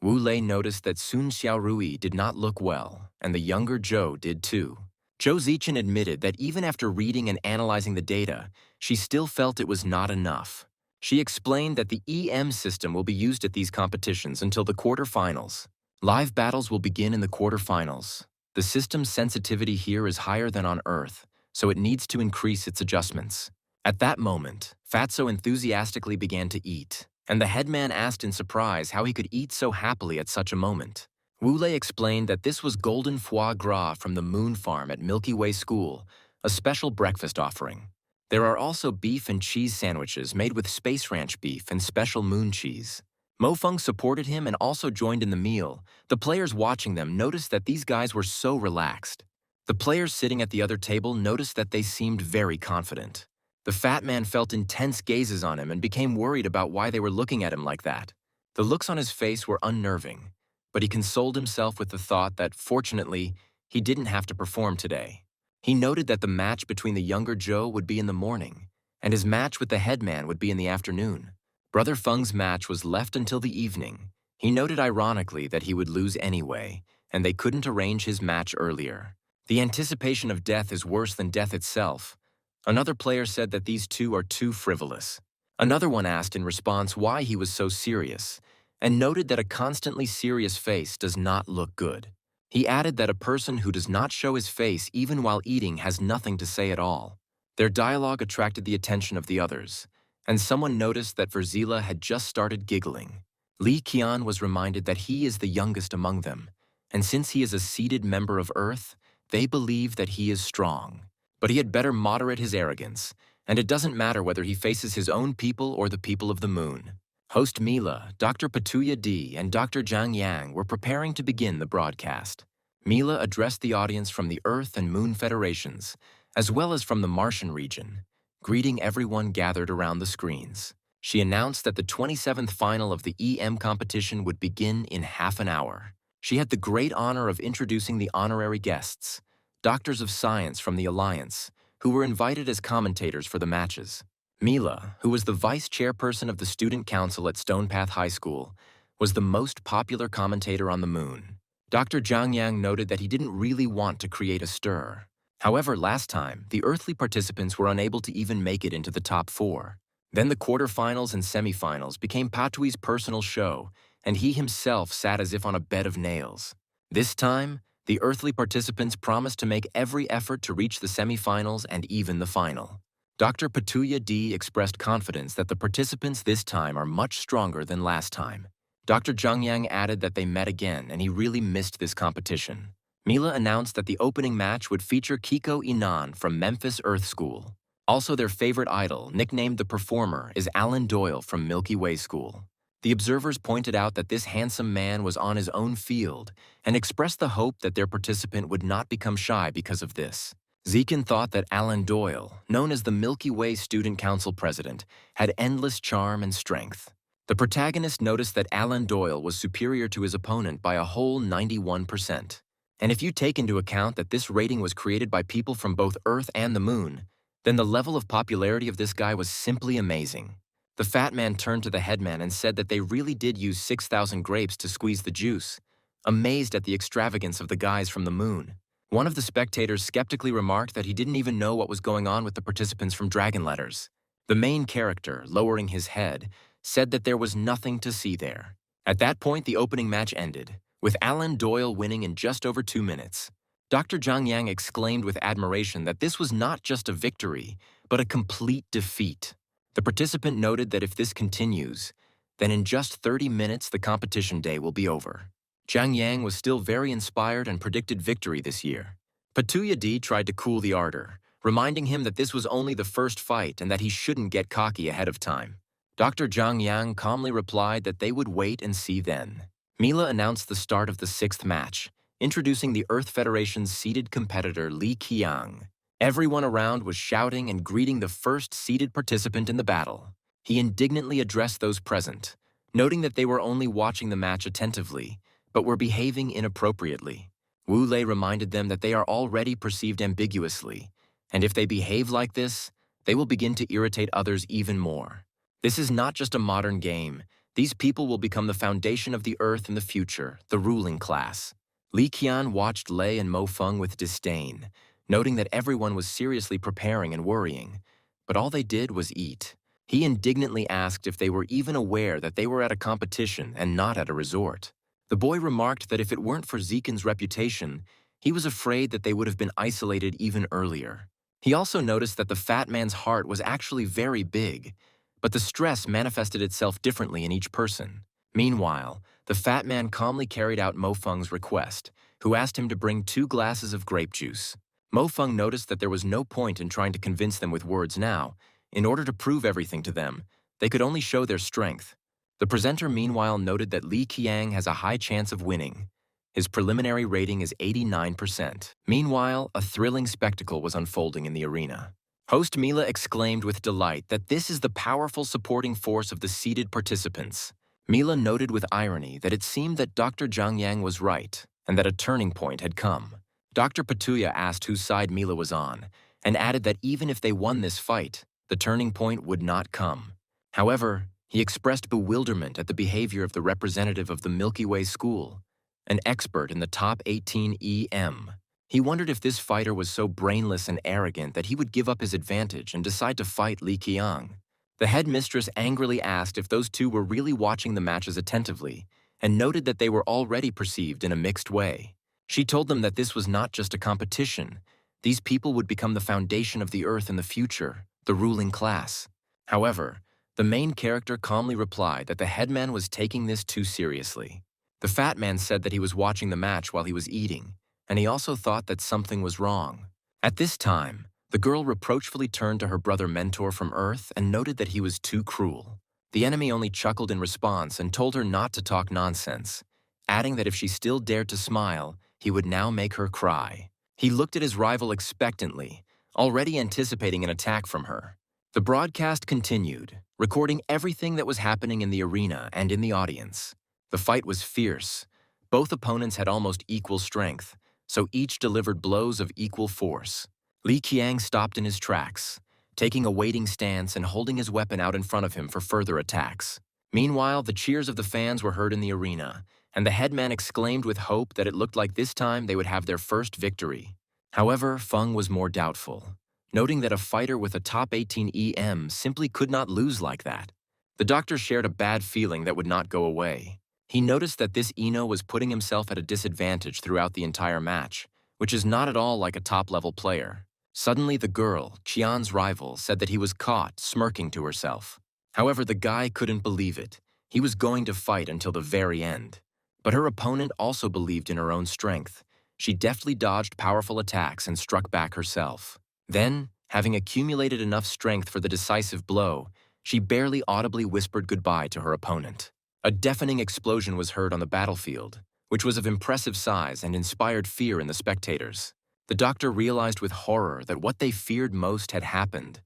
Wule noticed that Sun Xiaorui did not look well, and the younger Zhou did too. Zhou Zichen admitted that even after reading and analyzing the data, she still felt it was not enough. She explained that the EM system will be used at these competitions until the quarterfinals. Live battles will begin in the quarterfinals. The system's sensitivity here is higher than on Earth, so it needs to increase its adjustments. At that moment, Fatso enthusiastically began to eat, and the headman asked in surprise how he could eat so happily at such a moment. Wule explained that this was golden foie gras from the moon farm at Milky Way School, a special breakfast offering. There are also beef and cheese sandwiches made with Space Ranch beef and special moon cheese. Mofeng supported him and also joined in the meal. The players watching them noticed that these guys were so relaxed. The players sitting at the other table noticed that they seemed very confident. The fat man felt intense gazes on him and became worried about why they were looking at him like that. The looks on his face were unnerving, but he consoled himself with the thought that, fortunately, he didn't have to perform today. He noted that the match between the younger Zhou would be in the morning, and his match with the headman would be in the afternoon. Brother Feng's match was left until the evening. He noted ironically that he would lose anyway, and they couldn't arrange his match earlier. The anticipation of death is worse than death itself. Another player said that these two are too frivolous. Another one asked in response why he was so serious, and noted that a constantly serious face does not look good. He added that a person who does not show his face even while eating has nothing to say at all. Their dialogue attracted the attention of the others, and someone noticed that Verzila had just started giggling. Li Qian was reminded that he is the youngest among them, and since he is a seated member of Earth, they believe that he is strong. But he had better moderate his arrogance, and it doesn't matter whether he faces his own people or the people of the moon. Host Mila, Dr. Patuya D, and Dr. Zhang Yang were preparing to begin the broadcast. Mila addressed the audience from the Earth and Moon Federations, as well as from the Martian region, greeting everyone gathered around the screens. She announced that the 27th final of the EM competition would begin in half an hour. She had the great honor of introducing the honorary guests, doctors of science from the Alliance, who were invited as commentators for the matches. Mila, who was the vice chairperson of the student council at Stonepath High School, was the most popular commentator on the moon. Dr. Zhang Yang noted that he didn't really want to create a stir. However, last time, the earthly participants were unable to even make it into the top 4. Then the quarterfinals and semifinals became Patui's personal show, and he himself sat as if on a bed of nails. This time, the earthly participants promised to make every effort to reach the semifinals and even the final. Dr. Patuya D expressed confidence that the participants this time are much stronger than last time. Dr. Zhang Yang added that they met again and he really missed this competition. Mila announced that the opening match would feature Kiko Inan from Memphis Earth School. Also, their favorite idol, nicknamed the Performer, is Alan Doyle from Milky Way School. The observers pointed out that this handsome man was on his own field and expressed the hope that their participant would not become shy because of this. Zichen thought that Alan Doyle, known as the Milky Way Student Council President, had endless charm and strength. The protagonist noticed that Alan Doyle was superior to his opponent by a whole 91%. And if you take into account that this rating was created by people from both Earth and the Moon, then the level of popularity of this guy was simply amazing. The fat man turned to the headman and said that they really did use 6,000 grapes to squeeze the juice, amazed at the extravagance of the guys from the moon. One of the spectators skeptically remarked that he didn't even know what was going on with the participants from Dragon Letters. The main character, lowering his head, said that there was nothing to see there. At that point, the opening match ended, with Alan Doyle winning in just over 2 minutes. Dr. Zhang Yang exclaimed with admiration that this was not just a victory, but a complete defeat. The participant noted that if this continues, then in just 30 minutes the competition day will be over. Zhang Yang was still very inspired and predicted victory this year. Patuya D tried to cool the ardor, reminding him that this was only the first fight and that he shouldn't get cocky ahead of time. Dr. Zhang Yang calmly replied that they would wait and see then. Mila announced the start of the sixth match, introducing the Earth Federation's seeded competitor Li Qiang. Everyone around was shouting and greeting the first seeded participant in the battle. He indignantly addressed those present, noting that they were only watching the match attentively, but were behaving inappropriately. Wule reminded them that they are already perceived ambiguously, and if they behave like this, they will begin to irritate others even more. This is not just a modern game. These people will become the foundation of the Earth in the future, the ruling class. Li Qian watched Lei and Mo Feng with disdain, noting that everyone was seriously preparing and worrying, but all they did was eat. He indignantly asked if they were even aware that they were at a competition and not at a resort. The boy remarked that if it weren't for Zekin's reputation, he was afraid that they would have been isolated even earlier. He also noticed that the fat man's heart was actually very big, but the stress manifested itself differently in each person. Meanwhile, the fat man calmly carried out Mo Feng's request, who asked him to bring 2 glasses of grape juice. Mo Feng noticed that there was no point in trying to convince them with words now. In order to prove everything to them, they could only show their strength. The presenter meanwhile noted that Li Qiang has a high chance of winning. His preliminary rating is 89%. Meanwhile, a thrilling spectacle was unfolding in the arena. Host Mila exclaimed with delight that this is the powerful supporting force of the seeded participants. Mila noted with irony that it seemed that Dr. Zhang Yang was right and that a turning point had come. Dr. Patuya asked whose side Mila was on and added that even if they won this fight, the turning point would not come. However, he expressed bewilderment at the behavior of the representative of the Milky Way school, an expert in the top 18 EM. He wondered if this fighter was so brainless and arrogant that he would give up his advantage and decide to fight Li Qiang. The headmistress angrily asked if those two were really watching the matches attentively and noted that they were already perceived in a mixed way. She told them that this was not just a competition. These people would become the foundation of the Earth in the future, the ruling class. However, the main character calmly replied that the headman was taking this too seriously. The fat man said that he was watching the match while he was eating, and he also thought that something was wrong. At this time, the girl reproachfully turned to her brother mentor from Earth and noted that he was too cruel. The enemy only chuckled in response and told her not to talk nonsense, adding that if she still dared to smile, he would now make her cry. He looked at his rival expectantly, already anticipating an attack from her. The broadcast continued, recording everything that was happening in the arena and in the audience. The fight was fierce. Both opponents had almost equal strength, so each delivered blows of equal force. Li Qiang stopped in his tracks, taking a waiting stance and holding his weapon out in front of him for further attacks. Meanwhile, the cheers of the fans were heard in the arena, and the headman exclaimed with hope that it looked like this time they would have their first victory. However, Feng was more doubtful, noting that a fighter with a top 18 EM simply could not lose like that. The doctor shared a bad feeling that would not go away. He noticed that this Eno was putting himself at a disadvantage throughout the entire match, which is not at all like a top-level player. Suddenly, the girl, Qian's rival, said that he was caught, smirking to herself. However, the guy couldn't believe it. He was going to fight until the very end. But her opponent also believed in her own strength. She deftly dodged powerful attacks and struck back herself. Then, having accumulated enough strength for the decisive blow, she barely audibly whispered goodbye to her opponent. A deafening explosion was heard on the battlefield, which was of impressive size and inspired fear in the spectators. The doctor realized with horror that what they feared most had happened.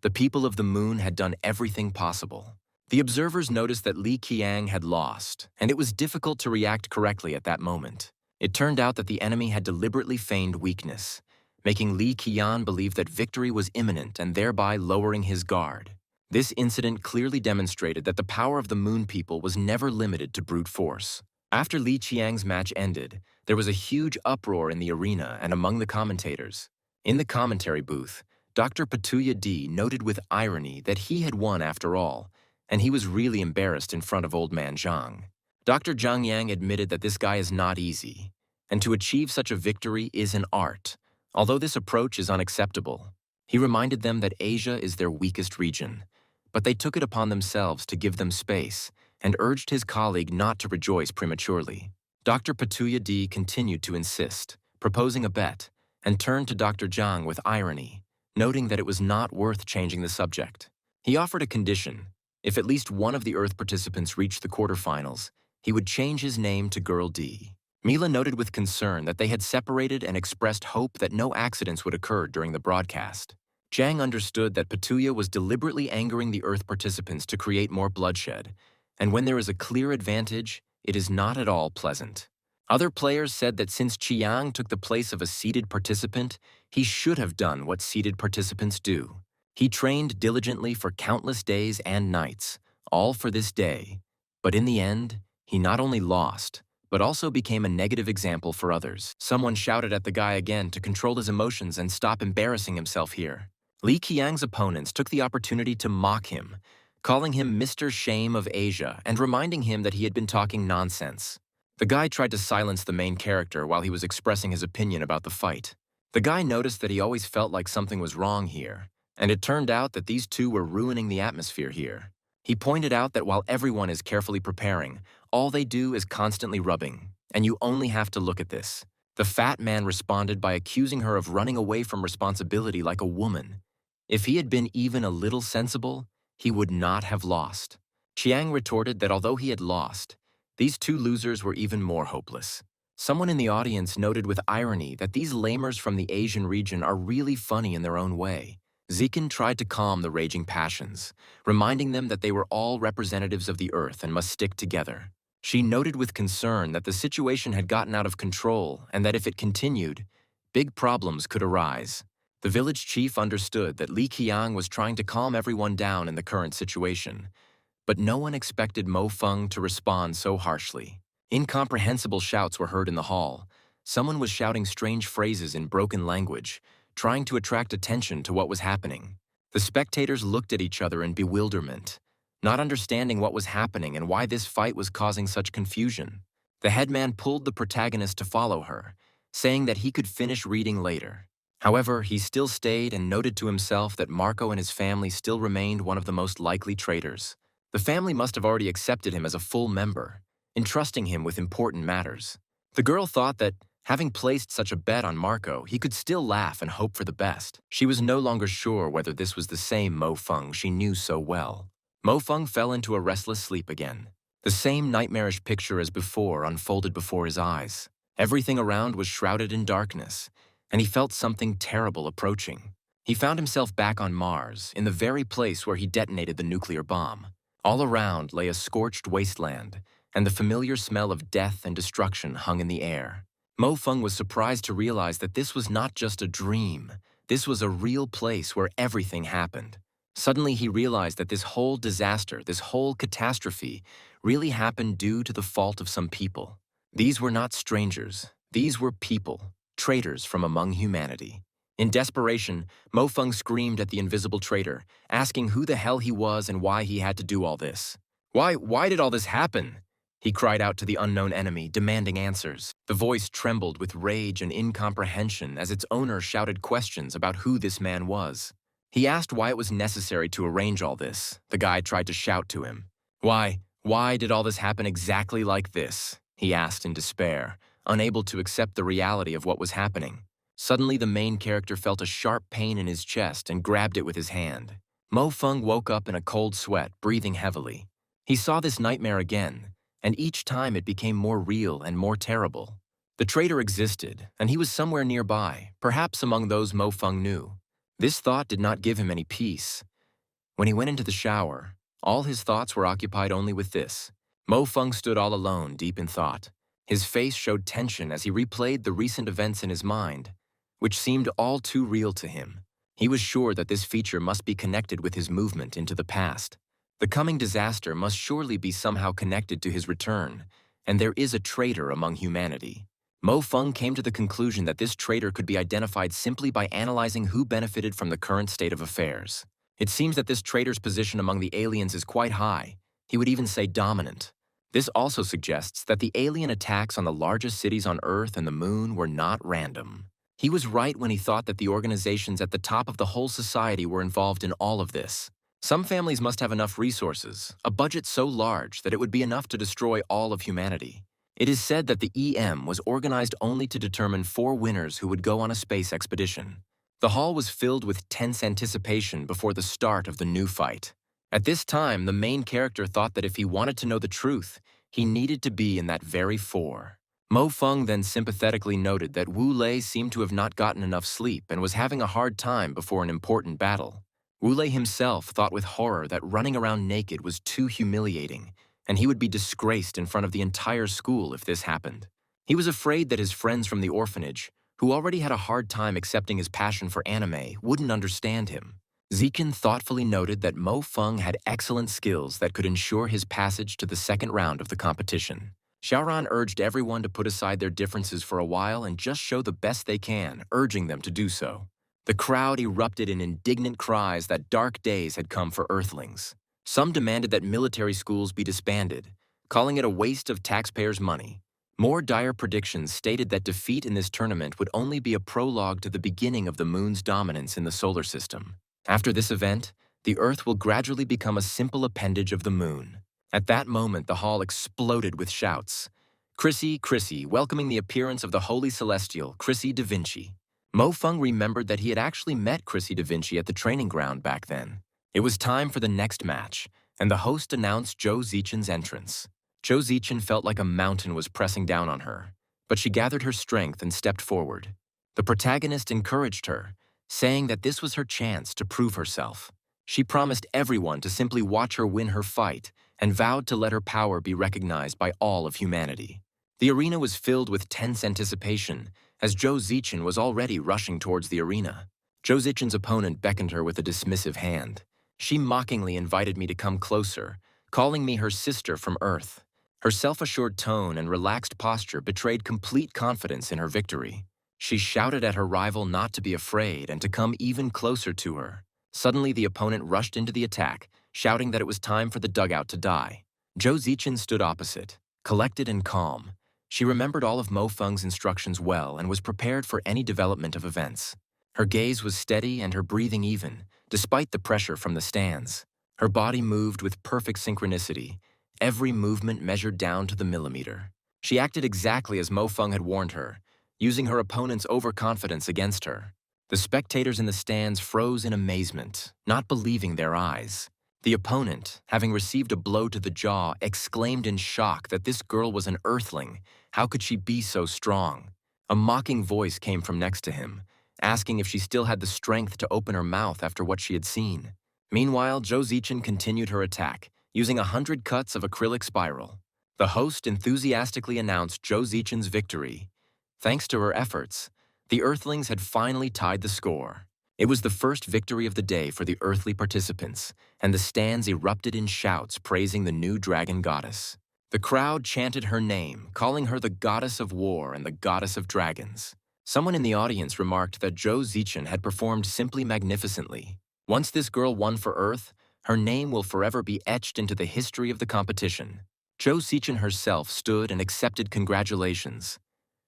The people of the moon had done everything possible. The observers noticed that Li Qiang had lost, and it was difficult to react correctly at that moment. It turned out that the enemy had deliberately feigned weakness, making Li Qiang believe that victory was imminent and thereby lowering his guard. This incident clearly demonstrated that the power of the moon people was never limited to brute force. After Li Qiang's match ended, there was a huge uproar in the arena and among the commentators. In the commentary booth, Dr. Patuya D noted with irony that he had won after all, and he was really embarrassed in front of old man Zhang. Dr. Zhang Yang admitted that this guy is not easy, and to achieve such a victory is an art, although this approach is unacceptable. He reminded them that Asia is their weakest region, but they took it upon themselves to give them space and urged his colleague not to rejoice prematurely. Dr. Patuya D continued to insist, proposing a bet, and turned to Dr. Zhang with irony, noting that it was not worth changing the subject. He offered a condition. If at least one of the Earth participants reached the quarterfinals, he would change his name to Girl D. Mila noted with concern that they had separated and expressed hope that no accidents would occur during the broadcast. Jang understood that Petulia was deliberately angering the Earth participants to create more bloodshed, and when there is a clear advantage, it is not at all pleasant. Other players said that since Chiang took the place of a seated participant, he should have done what seated participants do. He trained diligently for countless days and nights, all for this day. But in the end, he not only lost, but also became a negative example for others. Someone shouted at the guy again to control his emotions and stop embarrassing himself here. Li Qiang's opponents took the opportunity to mock him, calling him Mr. Shame of Asia and reminding him that he had been talking nonsense. The guy tried to silence the main character while he was expressing his opinion about the fight. The guy noticed that he always felt like something was wrong here, and it turned out that these two were ruining the atmosphere here. He pointed out that while everyone is carefully preparing, all they do is constantly rubbing, and you only have to look at this. The fat man responded by accusing her of running away from responsibility like a woman. If he had been even a little sensible, he would not have lost. Chiang retorted that although he had lost, these two losers were even more hopeless. Someone in the audience noted with irony that these lamers from the Asian region are really funny in their own way. Zikin tried to calm the raging passions, reminding them that they were all representatives of the Earth and must stick together. She noted with concern that the situation had gotten out of control and that if it continued, big problems could arise. The village chief understood that Li Qiang was trying to calm everyone down in the current situation, but no one expected Mo Feng to respond so harshly. Incomprehensible shouts were heard in the hall. Someone was shouting strange phrases in broken language, trying to attract attention to what was happening. The spectators looked at each other in bewilderment, not understanding what was happening and why this fight was causing such confusion. The headman pulled the protagonist to follow her, saying that he could finish reading later. However, he still stayed and noted to himself that Marco and his family still remained one of the most likely traitors. The family must have already accepted him as a full member, entrusting him with important matters. The girl thought that, having placed such a bet on Marco, he could still laugh and hope for the best. She was no longer sure whether this was the same Mo Feng she knew so well. Mo Feng fell into a restless sleep again. The same nightmarish picture as before unfolded before his eyes. Everything around was shrouded in darkness, and he felt something terrible approaching. He found himself back on Mars, in the very place where he detonated the nuclear bomb. All around lay a scorched wasteland, and the familiar smell of death and destruction hung in the air. Mo Feng was surprised to realize that this was not just a dream. This was a real place where everything happened. Suddenly he realized that this whole disaster, this whole catastrophe, really happened due to the fault of some people. These were not strangers. These were people, traitors from among humanity. In desperation, Mo Feng screamed at the invisible traitor, asking who the hell he was and why he had to do all this. Why did all this happen? He cried out to the unknown enemy, demanding answers. The voice trembled with rage and incomprehension as its owner shouted questions about who this man was. He asked why it was necessary to arrange all this. The guy tried to shout to him. Why did all this happen exactly like this? He asked in despair, unable to accept the reality of what was happening. Suddenly, the main character felt a sharp pain in his chest and grabbed it with his hand. Mo Feng woke up in a cold sweat, breathing heavily. He saw this nightmare again, and each time it became more real and more terrible. The traitor existed, and he was somewhere nearby, perhaps among those Mo Feng knew. This thought did not give him any peace. When he went into the shower, all his thoughts were occupied only with this. Mo Feng stood all alone, deep in thought. His face showed tension as he replayed the recent events in his mind, which seemed all too real to him. He was sure that this feature must be connected with his movement into the past. The coming disaster must surely be somehow connected to his return, and there is a traitor among humanity. Mo Feng came to the conclusion that this traitor could be identified simply by analyzing who benefited from the current state of affairs. It seems that this traitor's position among the aliens is quite high. He would even say dominant. This also suggests that the alien attacks on the largest cities on Earth and the Moon were not random. He was right when he thought that the organizations at the top of the whole society were involved in all of this. Some families must have enough resources, a budget so large that it would be enough to destroy all of humanity. It is said that the EM was organized only to determine 4 winners who would go on a space expedition. The hall was filled with tense anticipation before the start of the new fight. At this time, the main character thought that if he wanted to know the truth, he needed to be in that very four. Mo Feng then sympathetically noted that Wu Lei seemed to have not gotten enough sleep and was having a hard time before an important battle. Wu Lei himself thought with horror that running around naked was too humiliating, and he would be disgraced in front of the entire school if this happened. He was afraid that his friends from the orphanage, who already had a hard time accepting his passion for anime, wouldn't understand him. Zichen thoughtfully noted that Mo Feng had excellent skills that could ensure his passage to the second round of the competition. Xiaoran urged everyone to put aside their differences for a while and just show the best they can, urging them to do so. The crowd erupted in indignant cries that dark days had come for Earthlings. Some demanded that military schools be disbanded, calling it a waste of taxpayers' money. More dire predictions stated that defeat in this tournament would only be a prologue to the beginning of the moon's dominance in the solar system. After this event, the Earth will gradually become a simple appendage of the moon. At that moment, the hall exploded with shouts. Chrissy, Chrissy, welcoming the appearance of the Holy Celestial, Chrissy da Vinci. Mo Feng remembered that he had actually met Chrissy da Vinci at the training ground back then. It was time for the next match, and the host announced Zhou Zichen's entrance. Zhou Zichen felt like a mountain was pressing down on her, but she gathered her strength and stepped forward. The protagonist encouraged her, saying that this was her chance to prove herself. She promised everyone to simply watch her win her fight and vowed to let her power be recognized by all of humanity. The arena was filled with tense anticipation as Zhou Zichen was already rushing towards the arena. Zhou Zichen's opponent beckoned her with a dismissive hand. She mockingly invited me to come closer, calling me her sister from Earth. Her self-assured tone and relaxed posture betrayed complete confidence in her victory. She shouted at her rival not to be afraid and to come even closer to her. Suddenly, the opponent rushed into the attack, shouting that it was time for the dugout to die. Zhou Zichen stood opposite, collected and calm. She remembered all of Mo Feng's instructions well and was prepared for any development of events. Her gaze was steady and her breathing even, despite the pressure from the stands. Her body moved with perfect synchronicity, every movement measured down to the millimeter. She acted exactly as Mo Feng had warned her, using her opponent's overconfidence against her. The spectators in the stands froze in amazement, not believing their eyes. The opponent, having received a blow to the jaw, exclaimed in shock that this girl was an Earthling. How could she be so strong? A mocking voice came from next to him, asking if she still had the strength to open her mouth after what she had seen. Meanwhile, Zhou Zichen continued her attack, using 100 cuts of acrylic spiral. The host enthusiastically announced Zhou Zichen's victory. Thanks to her efforts, the Earthlings had finally tied the score. It was the first victory of the day for the earthly participants, and the stands erupted in shouts praising the new dragon goddess. The crowd chanted her name, calling her the goddess of war and the goddess of dragons. Someone in the audience remarked that Zhou Zichen had performed simply magnificently. Once this girl won for Earth, her name will forever be etched into the history of the competition. Zhou Zichen herself stood and accepted congratulations.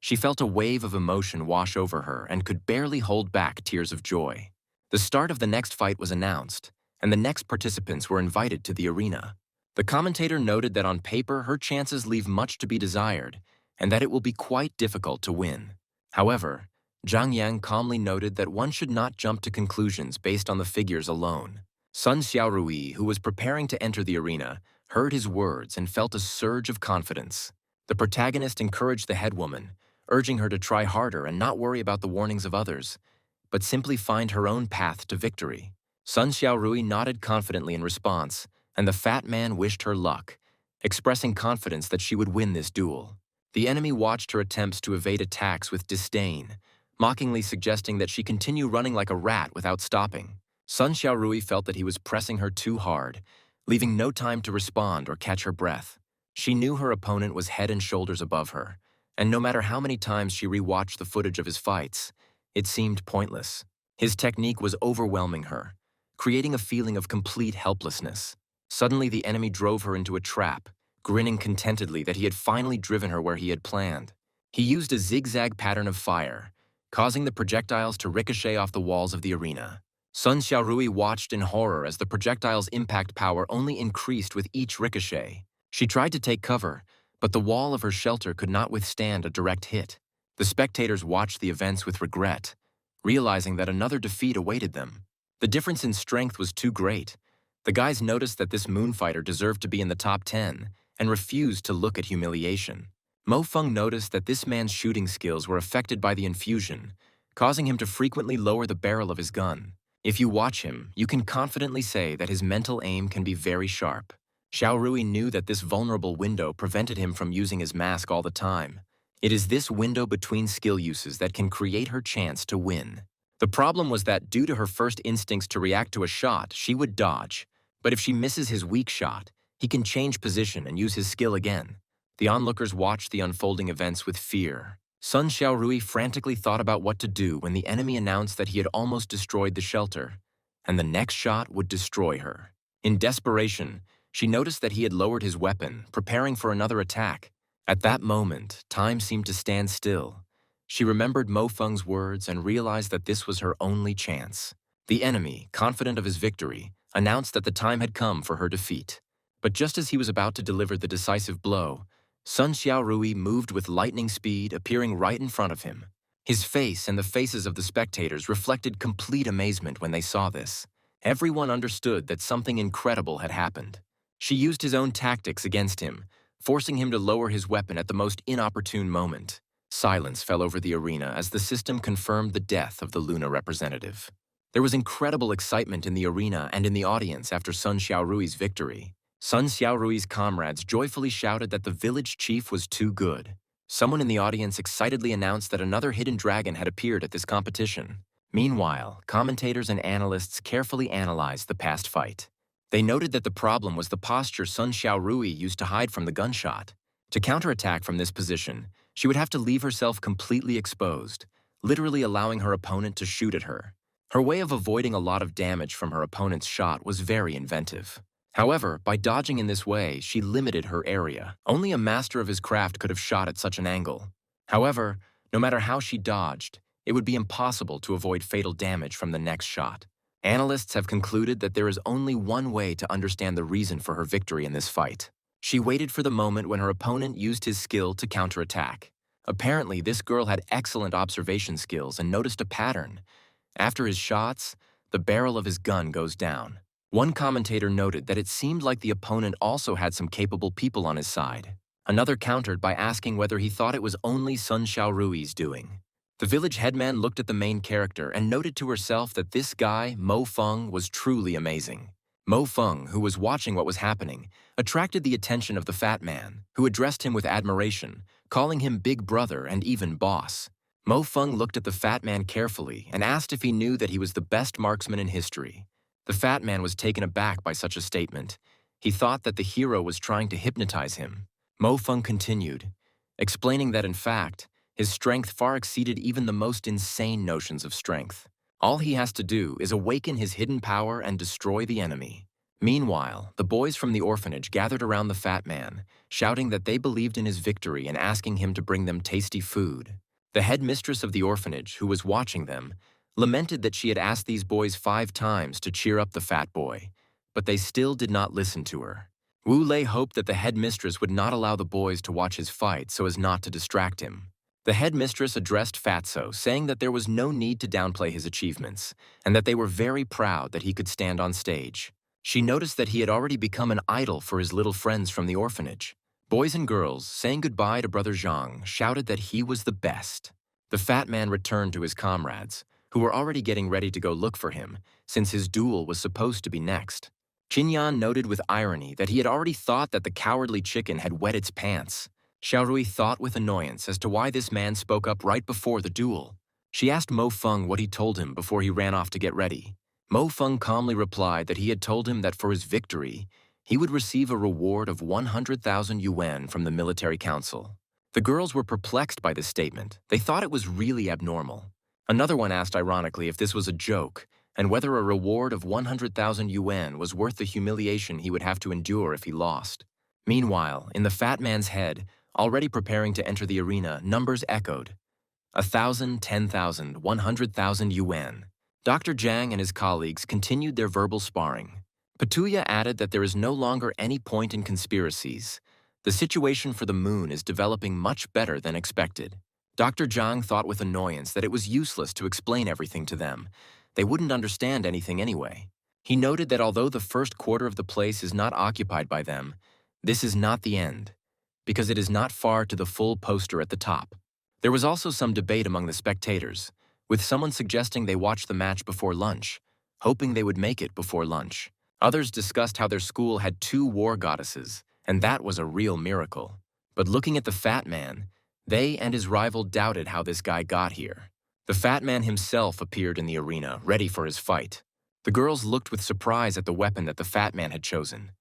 She felt a wave of emotion wash over her and could barely hold back tears of joy. The start of the next fight was announced, and the next participants were invited to the arena. The commentator noted that on paper her chances leave much to be desired, and that it will be quite difficult to win. However, Zhang Yang calmly noted that one should not jump to conclusions based on the figures alone. Sun Xiaorui, who was preparing to enter the arena, heard his words and felt a surge of confidence. The protagonist encouraged the headwoman, urging her to try harder and not worry about the warnings of others, but simply find her own path to victory. Sun Xiaorui nodded confidently in response, and the fat man wished her luck, expressing confidence that she would win this duel. The enemy watched her attempts to evade attacks with disdain, mockingly suggesting that she continue running like a rat without stopping. Sun Xiaorui felt that he was pressing her too hard, leaving no time to respond or catch her breath. She knew her opponent was head and shoulders above her, and no matter how many times she rewatched the footage of his fights, it seemed pointless. His technique was overwhelming her, creating a feeling of complete helplessness. Suddenly, the enemy drove her into a trap, grinning contentedly that he had finally driven her where he had planned. He used a zigzag pattern of fire, causing the projectiles to ricochet off the walls of the arena. Sun Xiaorui watched in horror as the projectile's impact power only increased with each ricochet. She tried to take cover, but the wall of her shelter could not withstand a direct hit. The spectators watched the events with regret, realizing that another defeat awaited them. The difference in strength was too great. The guys noticed that this moon fighter deserved to be in the top 10 and refused to look at humiliation. Mo Feng noticed that this man's shooting skills were affected by the infusion, causing him to frequently lower the barrel of his gun. If you watch him, you can confidently say that his mental aim can be very sharp. Xiao Rui knew that this vulnerable window prevented him from using his mask all the time. It is this window between skill uses that can create her chance to win. The problem was that due to her first instincts to react to a shot, she would dodge. But if she misses his weak shot, he can change position and use his skill again. The onlookers watched the unfolding events with fear. Sun Xiaorui frantically thought about what to do when the enemy announced that he had almost destroyed the shelter, and the next shot would destroy her. In desperation, she noticed that he had lowered his weapon, preparing for another attack. At that moment, time seemed to stand still. She remembered Mo Feng's words and realized that this was her only chance. The enemy, confident of his victory, announced that the time had come for her defeat. But just as he was about to deliver the decisive blow, Sun Xiaorui moved with lightning speed, appearing right in front of him. His face and the faces of the spectators reflected complete amazement when they saw this. Everyone understood that something incredible had happened. She used his own tactics against him, forcing him to lower his weapon at the most inopportune moment. Silence fell over the arena as the system confirmed the death of the Luna representative. There was incredible excitement in the arena and in the audience after Sun Xiaorui's victory. Sun Xiaorui's comrades joyfully shouted that the village chief was too good. Someone in the audience excitedly announced that another hidden dragon had appeared at this competition. Meanwhile, commentators and analysts carefully analyzed the past fight. They noted that the problem was the posture Sun Xiaorui used to hide from the gunshot. To counterattack from this position, she would have to leave herself completely exposed, literally allowing her opponent to shoot at her. Her way of avoiding a lot of damage from her opponent's shot was very inventive. However, by dodging in this way, she limited her area. Only a master of his craft could have shot at such an angle. However, no matter how she dodged, it would be impossible to avoid fatal damage from the next shot. Analysts have concluded that there is only one way to understand the reason for her victory in this fight. She waited for the moment when her opponent used his skill to counterattack. Apparently, this girl had excellent observation skills and noticed a pattern. After his shots, the barrel of his gun goes down. One commentator noted that it seemed like the opponent also had some capable people on his side. Another countered by asking whether he thought it was only Sun Xiaorui's doing. The village headman looked at the main character and noted to herself that this guy, Mo Feng, was truly amazing. Mo Feng, who was watching what was happening, attracted the attention of the fat man, who addressed him with admiration, calling him big brother and even boss. Mo Feng looked at the fat man carefully and asked if he knew that he was the best marksman in history. The fat man was taken aback by such a statement. He thought that the hero was trying to hypnotize him. Mo Feng continued, explaining that in fact, his strength far exceeded even the most insane notions of strength. All he has to do is awaken his hidden power and destroy the enemy. Meanwhile, the boys from the orphanage gathered around the fat man, shouting that they believed in his victory and asking him to bring them tasty food. The headmistress of the orphanage, who was watching them, lamented that she had asked these boys 5 times to cheer up the fat boy, but they still did not listen to her. Wu Lei hoped that the headmistress would not allow the boys to watch his fight so as not to distract him. The headmistress addressed Fatso, saying that there was no need to downplay his achievements, and that they were very proud that he could stand on stage. She noticed that he had already become an idol for his little friends from the orphanage. Boys and girls, saying goodbye to Brother Zhang, shouted that he was the best. The fat man returned to his comrades, who were already getting ready to go look for him, since his duel was supposed to be next. Qinyan noted with irony that he had already thought that the cowardly chicken had wet its pants. Xiaorui thought with annoyance as to why this man spoke up right before the duel. She asked Mo Feng what he told him before he ran off to get ready. Mo Feng calmly replied that he had told him that for his victory, he would receive a reward of 100,000 yuan from the military council. The girls were perplexed by this statement. They thought it was really abnormal. Another one asked ironically if this was a joke, and whether a reward of 100,000 yuan was worth the humiliation he would have to endure if he lost. Meanwhile, in the fat man's head, already preparing to enter the arena, numbers echoed. 1,000, 10,000, 100,000 yuan. Dr. Jang and his colleagues continued their verbal sparring. Petulia added that there is no longer any point in conspiracies. The situation for the moon is developing much better than expected. Dr. Zhang thought with annoyance that it was useless to explain everything to them. They wouldn't understand anything anyway. He noted that although the first quarter of the place is not occupied by them, this is not the end, because it is not far to the full poster at the top. There was also some debate among the spectators, with someone suggesting they watch the match before lunch, hoping they would make it before lunch. Others discussed how their school had 2 war goddesses, and that was a real miracle. But looking at the fat man, they and his rival doubted how this guy got here. The fat man himself appeared in the arena, ready for his fight. The girls looked with surprise at the weapon that the fat man had chosen.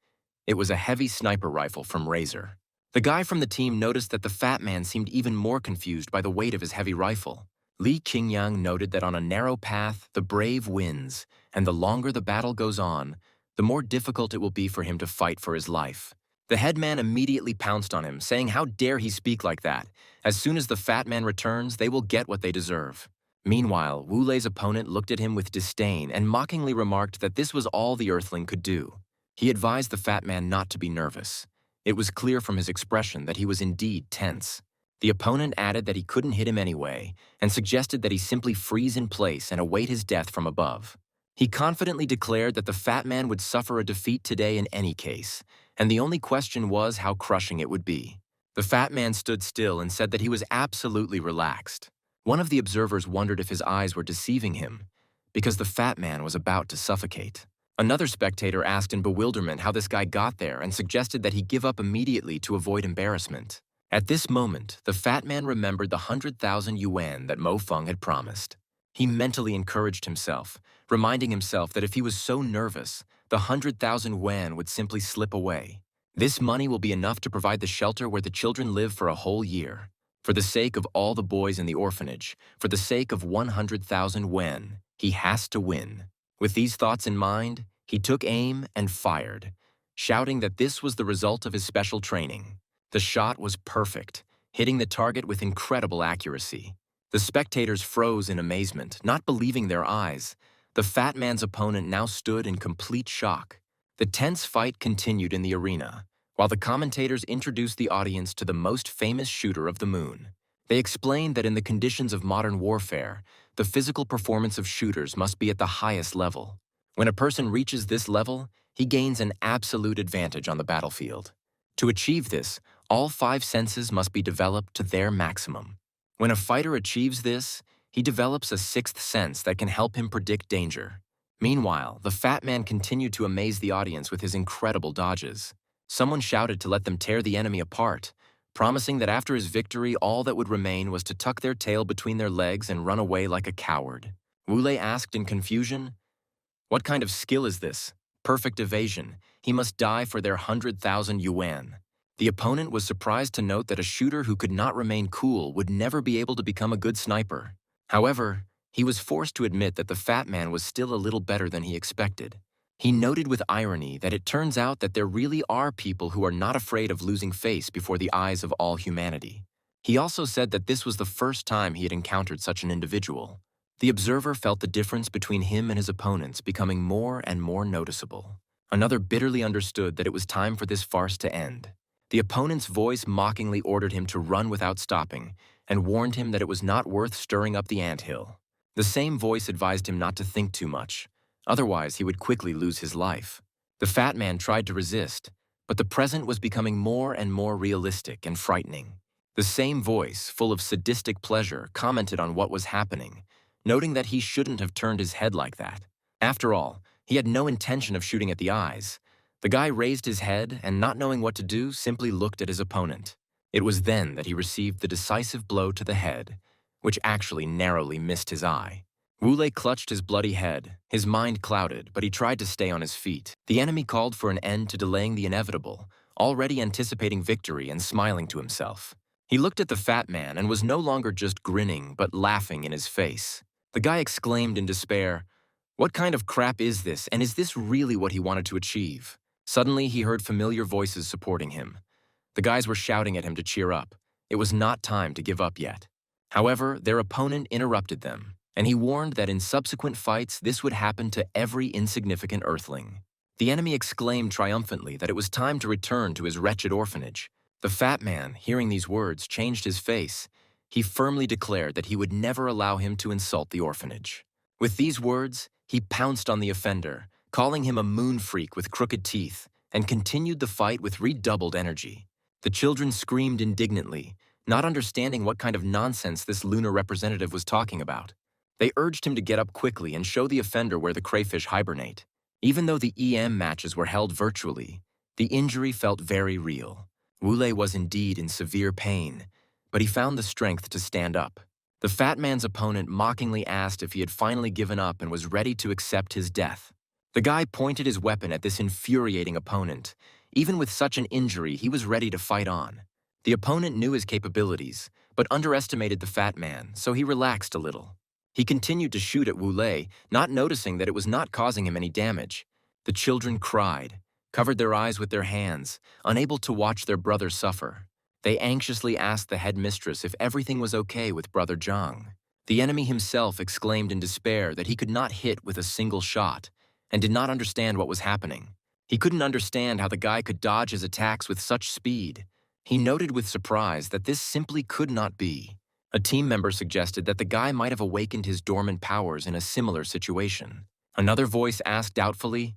It was a heavy sniper rifle from Razor. The guy from the team noticed that the fat man seemed even more confused by the weight of his heavy rifle. Li Qingyang noted that on a narrow path, the brave wins, and the longer the battle goes on, the more difficult it will be for him to fight for his life. The headman immediately pounced on him, saying how dare he speak like that. As soon as the fat man returns, they will get what they deserve. Meanwhile, Wule's opponent looked at him with disdain and mockingly remarked that this was all the Earthling could do. He advised the fat man not to be nervous. It was clear from his expression that he was indeed tense. The opponent added that he couldn't hit him anyway and suggested that he simply freeze in place and await his death from above. He confidently declared that the fat man would suffer a defeat today in any case, and the only question was how crushing it would be. The fat man stood still and said that he was absolutely relaxed. One of the observers wondered if his eyes were deceiving him, because the fat man was about to suffocate. Another spectator asked in bewilderment how this guy got there and suggested that he give up immediately to avoid embarrassment. At this moment, the fat man remembered the 100,000 yuan that Mo Feng had promised. He mentally encouraged himself, reminding himself that if he was so nervous, the 100,000 yuan would simply slip away. This money will be enough to provide the shelter where the children live for a whole year. For the sake of all the boys in the orphanage, for the sake of 100,000 yuan, he has to win. With these thoughts in mind, he took aim and fired, shouting that this was the result of his special training. The shot was perfect, hitting the target with incredible accuracy. The spectators froze in amazement, not believing their eyes. The fat man's opponent now stood in complete shock. The tense fight continued in the arena, while the commentators introduced the audience to the most famous shooter of the moon. They explained that in the conditions of modern warfare, the physical performance of shooters must be at the highest level. When a person reaches this level, he gains an absolute advantage on the battlefield. To achieve this, all 5 senses must be developed to their maximum. When a fighter achieves this, he develops a 6th sense that can help him predict danger. Meanwhile, the fat man continued to amaze the audience with his incredible dodges. Someone shouted to let them tear the enemy apart, promising that after his victory, all that would remain was to tuck their tail between their legs and run away like a coward. Wule asked in confusion, "What kind of skill is this? Perfect evasion. He must die for their 100,000 yuan." The opponent was surprised to note that a shooter who could not remain cool would never be able to become a good sniper. However, he was forced to admit that the fat man was still a little better than he expected. He noted with irony that it turns out that there really are people who are not afraid of losing face before the eyes of all humanity. He also said that this was the first time he had encountered such an individual. The observer felt the difference between him and his opponents becoming more and more noticeable. Another bitterly understood that it was time for this farce to end. The opponent's voice mockingly ordered him to run without stopping and warned him that it was not worth stirring up the anthill. The same voice advised him not to think too much, otherwise he would quickly lose his life. The fat man tried to resist, but the present was becoming more and more realistic and frightening. The same voice, full of sadistic pleasure, commented on what was happening, noting that he shouldn't have turned his head like that. After all, he had no intention of shooting at the eyes. The guy raised his head and, not knowing what to do, simply looked at his opponent. It was then that he received the decisive blow to the head, which actually narrowly missed his eye. Wule clutched his bloody head, his mind clouded, but he tried to stay on his feet. The enemy called for an end to delaying the inevitable, already anticipating victory and smiling to himself. He looked at the fat man and was no longer just grinning, but laughing in his face. The guy exclaimed in despair, "What kind of crap is this, and is this really what he wanted to achieve?" Suddenly, he heard familiar voices supporting him. The guys were shouting at him to cheer up. It was not time to give up yet. However, their opponent interrupted them, and he warned that in subsequent fights this would happen to every insignificant Earthling. The enemy exclaimed triumphantly that it was time to return to his wretched orphanage. The fat man, hearing these words, changed his face. He firmly declared that he would never allow him to insult the orphanage. With these words, he pounced on the offender, calling him a moon freak with crooked teeth, and continued the fight with redoubled energy. The children screamed indignantly, not understanding what kind of nonsense this lunar representative was talking about. They urged him to get up quickly and show the offender where the crayfish hibernate. Even though the EM matches were held virtually, the injury felt very real. Wule was indeed in severe pain, but he found the strength to stand up. The fat man's opponent mockingly asked if he had finally given up and was ready to accept his death. The guy pointed his weapon at this infuriating opponent. Even with such an injury, he was ready to fight on. The opponent knew his capabilities, but underestimated the fat man, so he relaxed a little. He continued to shoot at Wule, not noticing that it was not causing him any damage. The children cried, covered their eyes with their hands, unable to watch their brother suffer. They anxiously asked the headmistress if everything was okay with Brother Jang. The enemy himself exclaimed in despair that he could not hit with a single shot, and did not understand what was happening. He couldn't understand how the guy could dodge his attacks with such speed. He noted with surprise that this simply could not be. A team member suggested that the guy might have awakened his dormant powers in a similar situation. Another voice asked doubtfully,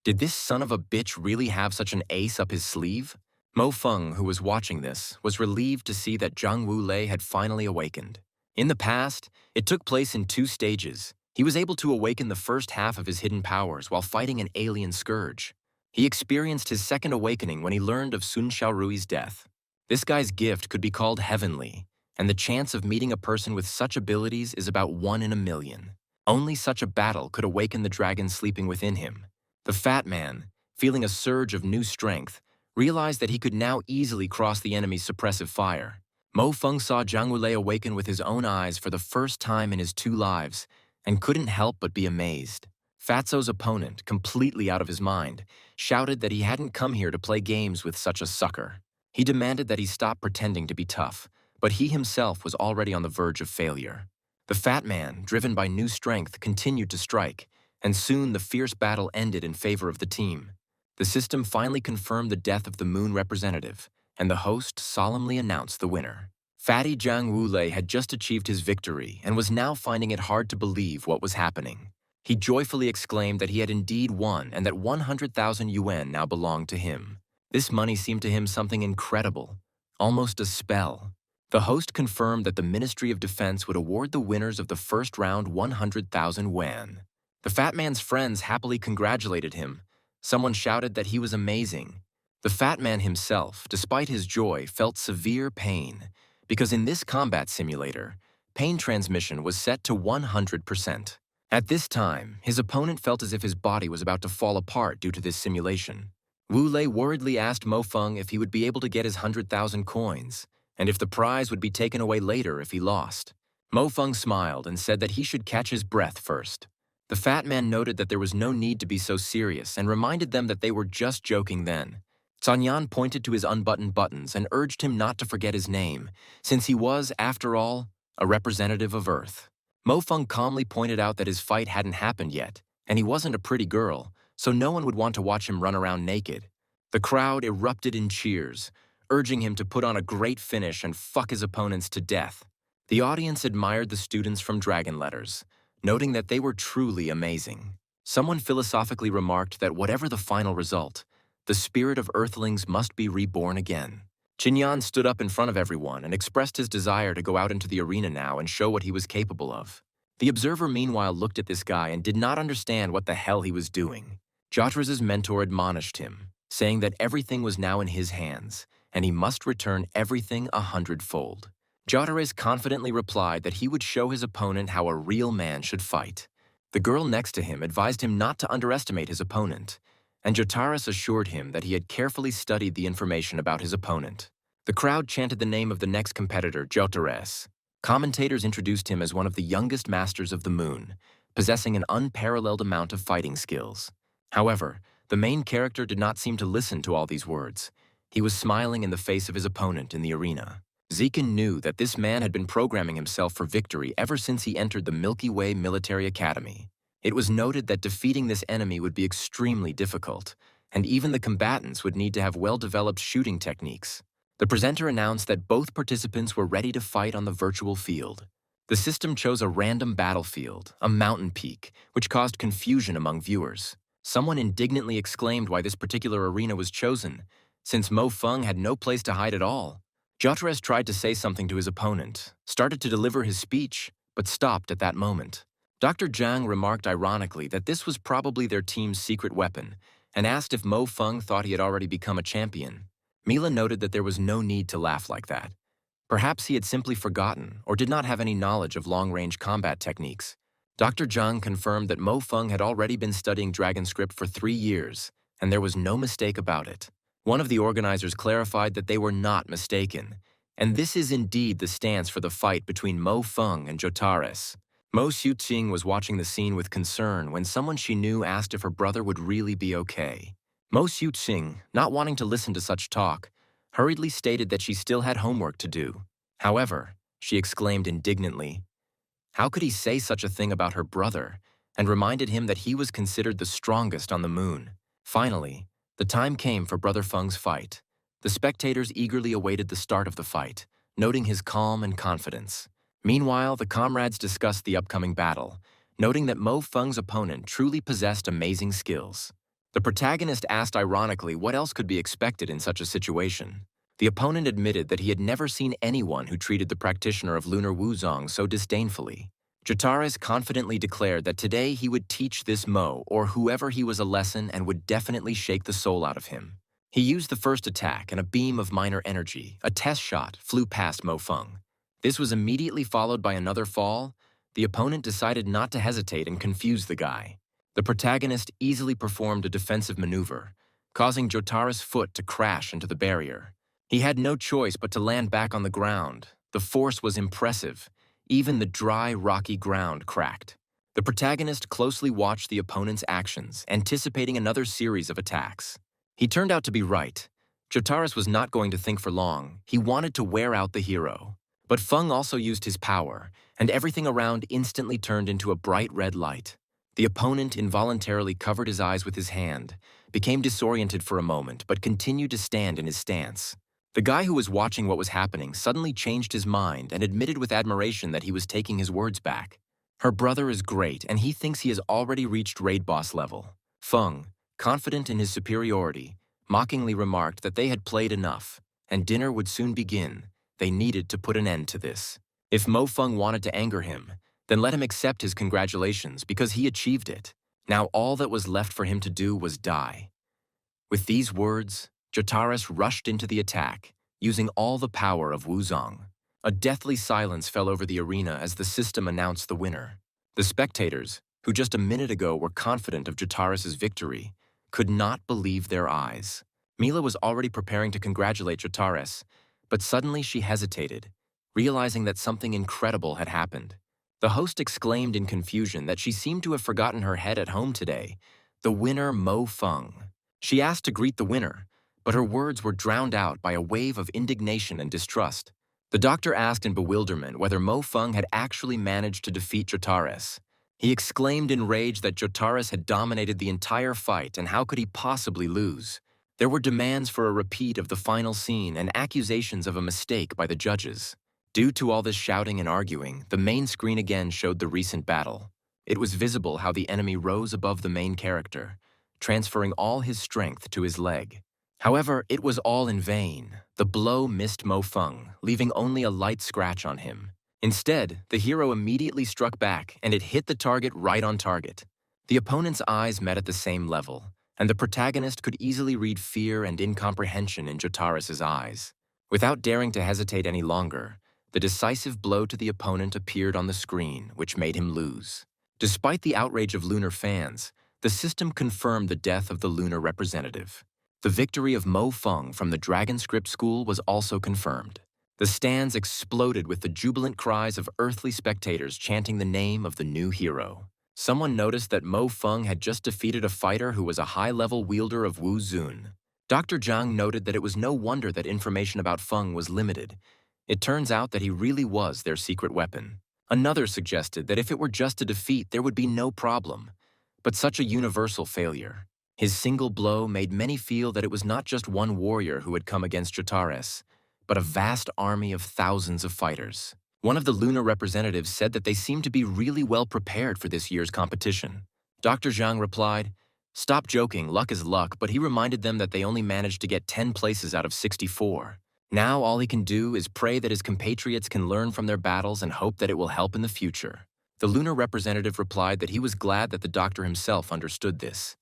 "Did this son of a bitch really have such an ace up his sleeve?" Mo Feng, who was watching this, was relieved to see that Jang Wule had finally awakened. In the past, it took place in 2 stages. He was able to awaken the first half of his hidden powers while fighting an alien scourge. He experienced his second awakening when he learned of Sun Xiaorui's death. This guy's gift could be called heavenly, and the chance of meeting a person with such abilities is about 1 in a million. Only such a battle could awaken the dragon sleeping within him. The fat man, feeling a surge of new strength, realized that he could now easily cross the enemy's suppressive fire. Mo Feng saw Jang Wule awaken with his own eyes for the first time in his 2 lives, and couldn't help but be amazed. Fatso's opponent, completely out of his mind, shouted that he hadn't come here to play games with such a sucker. He demanded that he stop pretending to be tough, but he himself was already on the verge of failure. The fat man, driven by new strength, continued to strike, and soon the fierce battle ended in favor of the team. The system finally confirmed the death of the moon representative, and the host solemnly announced the winner. Fatty Jang Wule had just achieved his victory and was now finding it hard to believe what was happening. He joyfully exclaimed that he had indeed won and that 100,000 yuan now belonged to him. This money seemed to him something incredible, almost a spell. The host confirmed that the Ministry of Defense would award the winners of the first round 100,000 yuan. The fat man's friends happily congratulated him. Someone shouted that he was amazing. The fat man himself, despite his joy, felt severe pain, because in this combat simulator, pain transmission was set to 100%. At this time, his opponent felt as if his body was about to fall apart due to this simulation. Wule worriedly asked Mo Feng if he would be able to get his 100,000 coins, and if the prize would be taken away later if he lost. Mo Feng smiled and said that he should catch his breath first. The fat man noted that there was no need to be so serious and reminded them that they were just joking then. Canyan pointed to his unbuttoned buttons and urged him not to forget his name, since he was, after all, a representative of Earth. Mo Feng calmly pointed out that his fight hadn't happened yet, and he wasn't a pretty girl, so no one would want to watch him run around naked. The crowd erupted in cheers, urging him to put on a great finish and fuck his opponents to death. The audience admired the students from Dragon Letters, noting that they were truly amazing. Someone philosophically remarked that whatever the final result, the spirit of Earthlings must be reborn again. Qinyan stood up in front of everyone and expressed his desire to go out into the arena now and show what he was capable of. The observer meanwhile looked at this guy and did not understand what the hell he was doing. Jotra's mentor admonished him, saying that everything was now in his hands, and he must return everything 100-fold. Jotares confidently replied that he would show his opponent how a real man should fight. The girl next to him advised him not to underestimate his opponent, and Jotares assured him that he had carefully studied the information about his opponent. The crowd chanted the name of the next competitor, Jotares. Commentators introduced him as one of the youngest masters of the moon, possessing an unparalleled amount of fighting skills. However, the main character did not seem to listen to all these words. He was smiling in the face of his opponent in the arena. Zekin knew that this man had been programming himself for victory ever since he entered the Milky Way Military Academy. It was noted that defeating this enemy would be extremely difficult, and even the combatants would need to have well-developed shooting techniques. The presenter announced that both participants were ready to fight on the virtual field. The system chose a random battlefield, a mountain peak, which caused confusion among viewers. Someone indignantly exclaimed why this particular arena was chosen, since Mo Feng had no place to hide at all. Jotares tried to say something to his opponent, started to deliver his speech, but stopped at that moment. Dr. Zhang remarked ironically that this was probably their team's secret weapon, and asked if Mo Feng thought he had already become a champion. Mila noted that there was no need to laugh like that. Perhaps he had simply forgotten or did not have any knowledge of long-range combat techniques. Dr. Zhang confirmed that Mo Feng had already been studying Dragon Script for 3 years, and there was no mistake about it. One of the organizers clarified that they were not mistaken, and this is indeed the stance for the fight between Mo Feng and Jotares. Mo Xiuqing was watching the scene with concern when someone she knew asked if her brother would really be okay. Mo Xiuqing, not wanting to listen to such talk, hurriedly stated that she still had homework to do. However, she exclaimed indignantly, how could he say such a thing about her brother, and reminded him that he was considered the strongest on the moon. Finally, the time came for Brother Feng's fight. The spectators eagerly awaited the start of the fight, noting his calm and confidence. Meanwhile, the comrades discussed the upcoming battle, noting that Mo Feng's opponent truly possessed amazing skills. The protagonist asked ironically what else could be expected in such a situation. The opponent admitted that he had never seen anyone who treated the practitioner of Lunar Wuzong so disdainfully. Jotares confidently declared that today he would teach this Mo or whoever he was a lesson and would definitely shake the soul out of him. He used the first attack, and a beam of minor energy, a test shot, flew past Mo Feng. This was immediately followed by another fall. The opponent decided not to hesitate and confuse the guy. The protagonist easily performed a defensive maneuver, causing Jotares' foot to crash into the barrier. He had no choice but to land back on the ground. The force was impressive. Even the dry, rocky ground cracked. The protagonist closely watched the opponent's actions, anticipating another series of attacks. He turned out to be right. Jotares was not going to think for long. He wanted to wear out the hero. But Feng also used his power, and everything around instantly turned into a bright red light. The opponent involuntarily covered his eyes with his hand, became disoriented for a moment, but continued to stand in his stance. The guy who was watching what was happening suddenly changed his mind and admitted with admiration that he was taking his words back. Her brother is great, and he thinks he has already reached raid boss level. Feng, confident in his superiority, mockingly remarked that they had played enough, and dinner would soon begin. They needed to put an end to this. If Mo Feng wanted to anger him, then let him accept his congratulations because he achieved it. Now all that was left for him to do was die. With these words, Jotares rushed into the attack, using all the power of Wuzong. A deathly silence fell over the arena as the system announced the winner. The spectators, who just a minute ago were confident of Jotares' victory, could not believe their eyes. Mila was already preparing to congratulate Jotares, but suddenly she hesitated, realizing that something incredible had happened. The host exclaimed in confusion that she seemed to have forgotten her head at home today. The winner, Mo Feng. She asked to greet the winner, but her words were drowned out by a wave of indignation and distrust. The doctor asked in bewilderment whether Mo Feng had actually managed to defeat Jotares. He exclaimed in rage that Jotares had dominated the entire fight, and how could he possibly lose? There were demands for a repeat of the final scene and accusations of a mistake by the judges. Due to all this shouting and arguing, the main screen again showed the recent battle. It was visible how the enemy rose above the main character, transferring all his strength to his leg. However, it was all in vain. The blow missed Mo Feng, leaving only a light scratch on him. Instead, the hero immediately struck back, and it hit the target right on target. The opponent's eyes met at the same level, and the protagonist could easily read fear and incomprehension in Jotares' eyes. Without daring to hesitate any longer, the decisive blow to the opponent appeared on the screen, which made him lose. Despite the outrage of Lunar fans, the system confirmed the death of the Lunar representative. The victory of Mo Feng from the Dragon Script School was also confirmed. The stands exploded with the jubilant cries of earthly spectators chanting the name of the new hero. Someone noticed that Mo Feng had just defeated a fighter who was a high-level wielder of Wu Zun. Dr. Zhang noted that it was no wonder that information about Feng was limited. It turns out that he really was their secret weapon. Another suggested that if it were just a defeat, there would be no problem. But such a universal failure. His single blow made many feel that it was not just one warrior who had come against Jotares, but a vast army of thousands of fighters. One of the Lunar representatives said that they seemed to be really well prepared for this year's competition. Dr. Zhang replied, Stop joking, luck is luck, but he reminded them that they only managed to get 10 places out of 64. Now all he can do is pray that his compatriots can learn from their battles and hope that it will help in the future. The lunar representative replied that he was glad that the doctor himself understood this,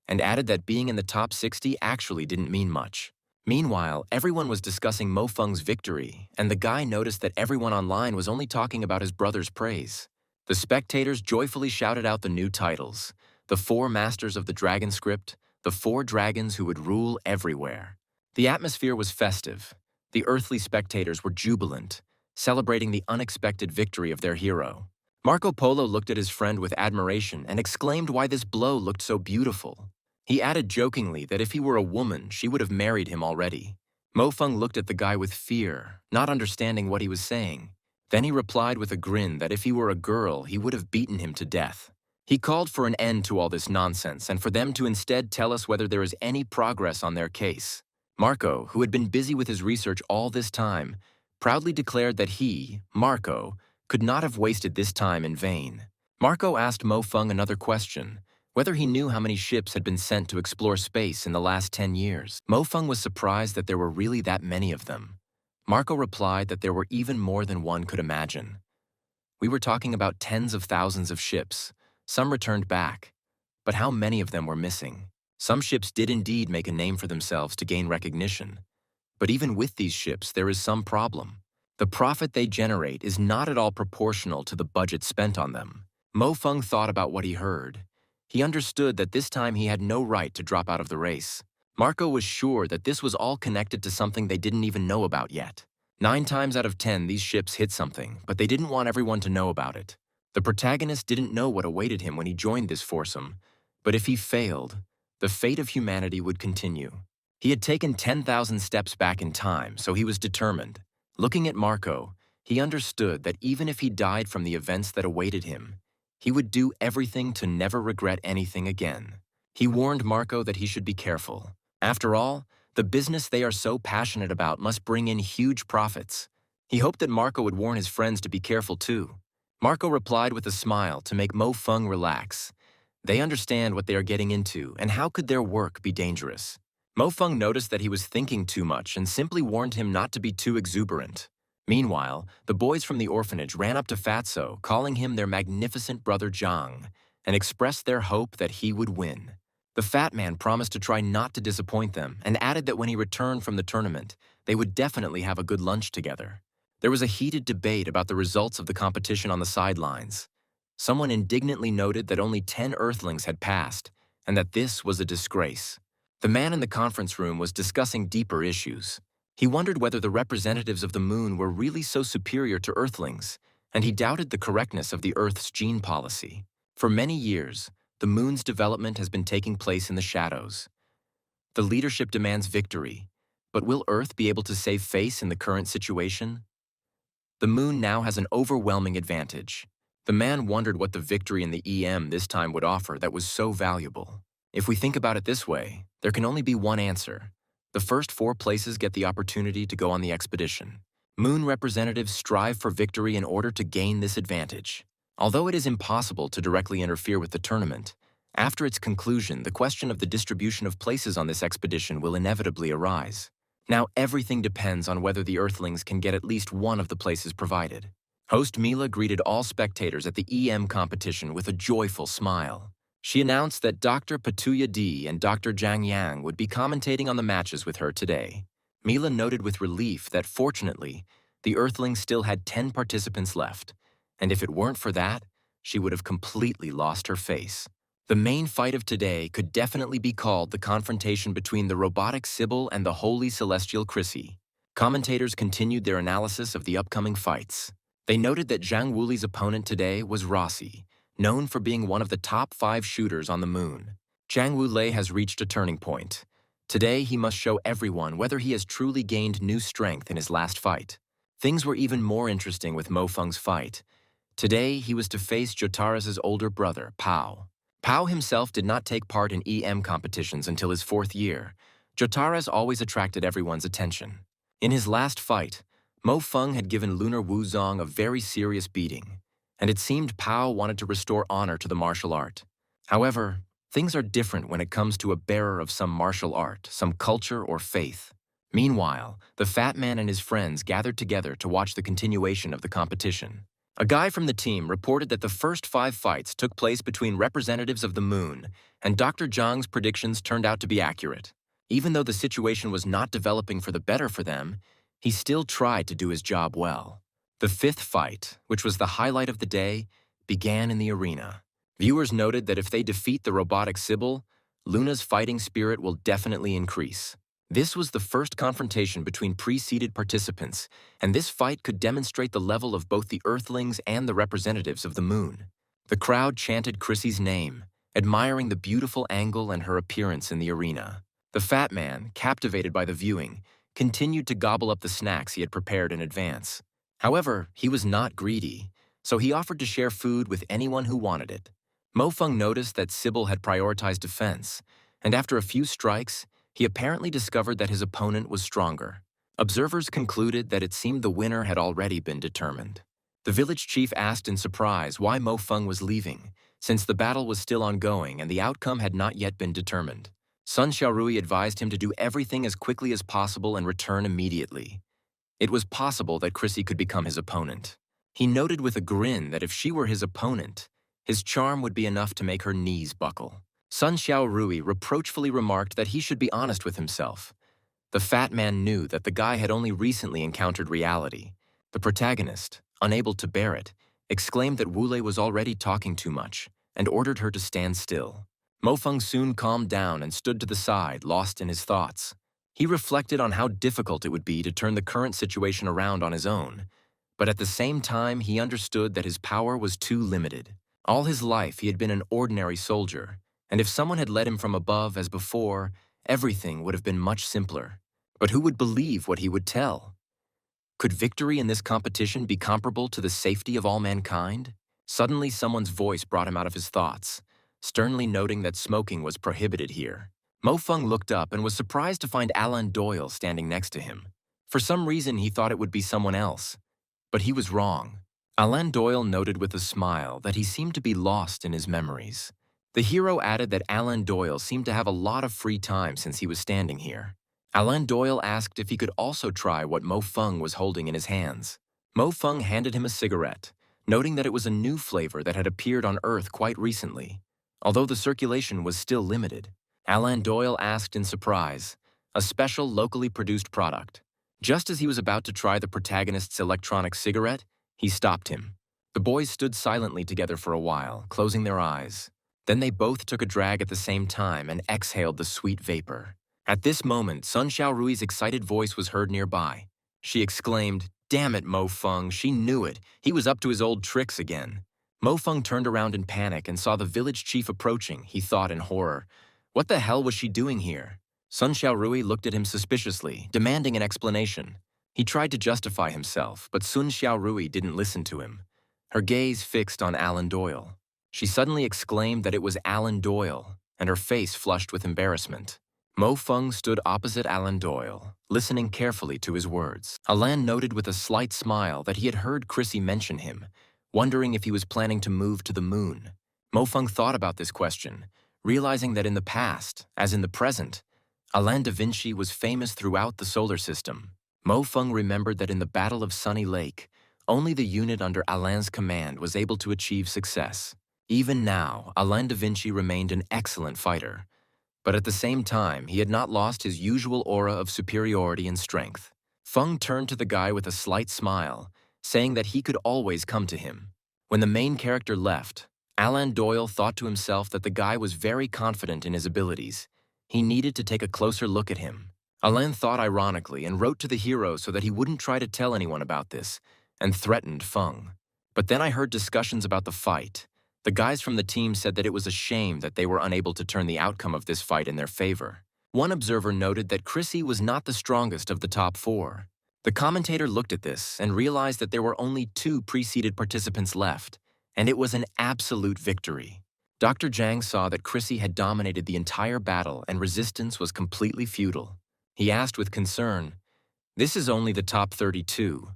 and added that being in the top 60 actually didn't mean much. Meanwhile, everyone was discussing Mo Feng's victory, and the guy noticed that everyone online was only talking about his brother's praise. The spectators joyfully shouted out the new titles: the 4 Masters of the Dragon Script, the 4 Dragons who would rule everywhere. The atmosphere was festive. The earthly spectators were jubilant, celebrating the unexpected victory of their hero. Marco Polo looked at his friend with admiration and exclaimed why this blow looked so beautiful. He added jokingly that if he were a woman, she would have married him already. Mo Feng looked at the guy with fear, not understanding what he was saying. Then he replied with a grin that if he were a girl, he would have beaten him to death. He called for an end to all this nonsense and for them to instead tell us whether there is any progress on their case. Marco, who had been busy with his research all this time, proudly declared that he, Marco, could not have wasted this time in vain. Marco asked Mo Feng another question: whether he knew how many ships had been sent to explore space in the last 10 years. Mo Feng was surprised that there were really that many of them. Marco replied that there were even more than one could imagine. We were talking about tens of thousands of ships. Some returned back, but how many of them were missing? Some ships did indeed make a name for themselves to gain recognition. But even with these ships, there is some problem. The profit they generate is not at all proportional to the budget spent on them. Mo Feng thought about what he heard. He understood that this time he had no right to drop out of the race. Marco was sure that this was all connected to something they didn't even know about yet. 9 times out of 10, these ships hit something, but they didn't want everyone to know about it. The protagonist didn't know what awaited him when he joined this foursome, but if he failed, the fate of humanity would continue. He had taken 10,000 steps back in time, so he was determined. Looking at Marco, he understood that even if he died from the events that awaited him, he would do everything to never regret anything again. He warned Marco that he should be careful. After all, the business they are so passionate about must bring in huge profits. He hoped that Marco would warn his friends to be careful too. Marco replied with a smile to make Mo Feng relax. They understand what they are getting into, and how could their work be dangerous? Mo Feng noticed that he was thinking too much and simply warned him not to be too exuberant. Meanwhile, the boys from the orphanage ran up to Fatso, calling him their magnificent brother Jang, and expressed their hope that he would win. The fat man promised to try not to disappoint them and added that when he returned from the tournament, they would definitely have a good lunch together. There was a heated debate about the results of the competition on the sidelines. Someone indignantly noted that only 10 Earthlings had passed, and that this was a disgrace. The man in the conference room was discussing deeper issues. He wondered whether the representatives of the moon were really so superior to Earthlings, and he doubted the correctness of the Earth's gene policy. For many years, the moon's development has been taking place in the shadows. The leadership demands victory, but will Earth be able to save face in the current situation? The moon now has an overwhelming advantage. The man wondered what the victory in the EM this time would offer that was so valuable. If we think about it this way, there can only be one answer. The first 4 places get the opportunity to go on the expedition. Moon representatives strive for victory in order to gain this advantage. Although it is impossible to directly interfere with the tournament, after its conclusion, the question of the distribution of places on this expedition will inevitably arise. Now everything depends on whether the Earthlings can get at least one of the places provided. Host Mila greeted all spectators at the EM competition with a joyful smile. She announced that Dr. Patuya D and Dr. Zhang Yang would be commentating on the matches with her today. Mila noted with relief that fortunately, the Earthlings still had 10 participants left, and if it weren't for that, she would have completely lost her face. The main fight of today could definitely be called the confrontation between the robotic Sybil and the holy celestial Chrissy. Commentators continued their analysis of the upcoming fights. They noted that Jang Wule's opponent today was Rossi, known for being one of the top 5 shooters on the moon. Jang Wule has reached a turning point. Today, he must show everyone whether he has truly gained new strength in his last fight. Things were even more interesting with Mo Feng's fight. Today, he was to face Jotaras' older brother, Pao. Pao himself did not take part in EM competitions until his 4th year. Jotaras always attracted everyone's attention. In his last fight, Mo Feng had given Lunar Wuzong a very serious beating, and it seemed Pao wanted to restore honor to the martial art. However, Things are different when it comes to a bearer of some martial art, some culture or faith. Meanwhile, the fat man and his friends gathered together to watch the continuation of the competition. A guy from the team reported that the first 5 fights took place between representatives of the moon, and Dr. Zhang's predictions turned out to be accurate. Even though the situation was not developing for the better for them, he still tried to do his job well. The 5th fight, which was the highlight of the day, began in the arena. Viewers noted that if they defeat the robotic Sybil, Luna's fighting spirit will definitely increase. This was the first confrontation between pre-seeded participants, and this fight could demonstrate the level of both the Earthlings and the representatives of the moon. The crowd chanted Chrissy's name, admiring the beautiful angle and her appearance in the arena. The fat man, captivated by the viewing, continued to gobble up the snacks he had prepared in advance. However, he was not greedy, so he offered to share food with anyone who wanted it. Mo Feng noticed that Sybil had prioritized defense, and after a few strikes, he apparently discovered that his opponent was stronger. Observers concluded that it seemed the winner had already been determined. The village chief asked in surprise why Mo Feng was leaving, since the battle was still ongoing and the outcome had not yet been determined. Sun Xiaorui advised him to do everything as quickly as possible and return immediately. It was possible that Chrissy could become his opponent. He noted with a grin that if she were his opponent, his charm would be enough to make her knees buckle. Sun Xiaorui reproachfully remarked that he should be honest with himself. The fat man knew that the guy had only recently encountered reality. The protagonist, unable to bear it, exclaimed that Wule was already talking too much and ordered her to stand still. Mo Feng soon calmed down and stood to the side, lost in his thoughts. He reflected on how difficult it would be to turn the current situation around on his own, but at the same time he understood that his power was too limited. All his life he had been an ordinary soldier, and if someone had led him from above as before, everything would have been much simpler. But who would believe what he would tell? Could victory in this competition be comparable to the safety of all mankind? Suddenly someone's voice brought him out of his thoughts, sternly noting that smoking was prohibited here. Mo Feng looked up and was surprised to find Alan Doyle standing next to him. For some reason he thought it would be someone else, but he was wrong. Alan Doyle noted with a smile that he seemed to be lost in his memories. The hero added that Alan Doyle seemed to have a lot of free time since he was standing here. Alan Doyle asked if he could also try what Mo Feng was holding in his hands. Mo Feng handed him a cigarette, noting that it was a new flavor that had appeared on Earth quite recently. Although the circulation was still limited, Alan Doyle asked in surprise, a special locally produced product. Just as he was about to try the protagonist's electronic cigarette, he stopped him. The boys stood silently together for a while, closing their eyes. Then they both took a drag at the same time and exhaled the sweet vapor. At this moment, Sun Xiaorui's excited voice was heard nearby. She exclaimed, "Damn it, Mo Feng, she knew it. He was up to his old tricks again." Mo Feng turned around in panic and saw the village chief approaching, he thought in horror. What the hell was she doing here? Sun Xiaorui looked at him suspiciously, demanding an explanation. He tried to justify himself, but Sun Xiaorui didn't listen to him. Her gaze fixed on Alan Doyle. She suddenly exclaimed that it was Alan Doyle, and her face flushed with embarrassment. Mo Feng stood opposite Alan Doyle, listening carefully to his words. Alan noted with a slight smile that he had heard Chrissy mention him, wondering if he was planning to move to the moon. Mo Feng thought about this question, realizing that in the past, as in the present, Alain da Vinci was famous throughout the solar system. Mo Feng remembered that in the Battle of Sunny Lake, only the unit under Alain's command was able to achieve success. Even now, Alain da Vinci remained an excellent fighter, but at the same time, he had not lost his usual aura of superiority and strength. Feng turned to the guy with a slight smile, saying that he could always come to him. When the main character left, Alan Doyle thought to himself that the guy was very confident in his abilities. He needed to take a closer look at him. Alain thought ironically and wrote to the hero so that he wouldn't try to tell anyone about this, and threatened Feng. But then I heard discussions about the fight. The guys from the team said that it was a shame that they were unable to turn the outcome of this fight in their favor. One observer noted that Chrissy was not the strongest of the top 4. The commentator looked at this and realized that there were only 2 pre-seeded participants left, and it was an absolute victory. Dr. Zhang saw that Chrissy had dominated the entire battle and resistance was completely futile. He asked with concern, "This is only the top 32.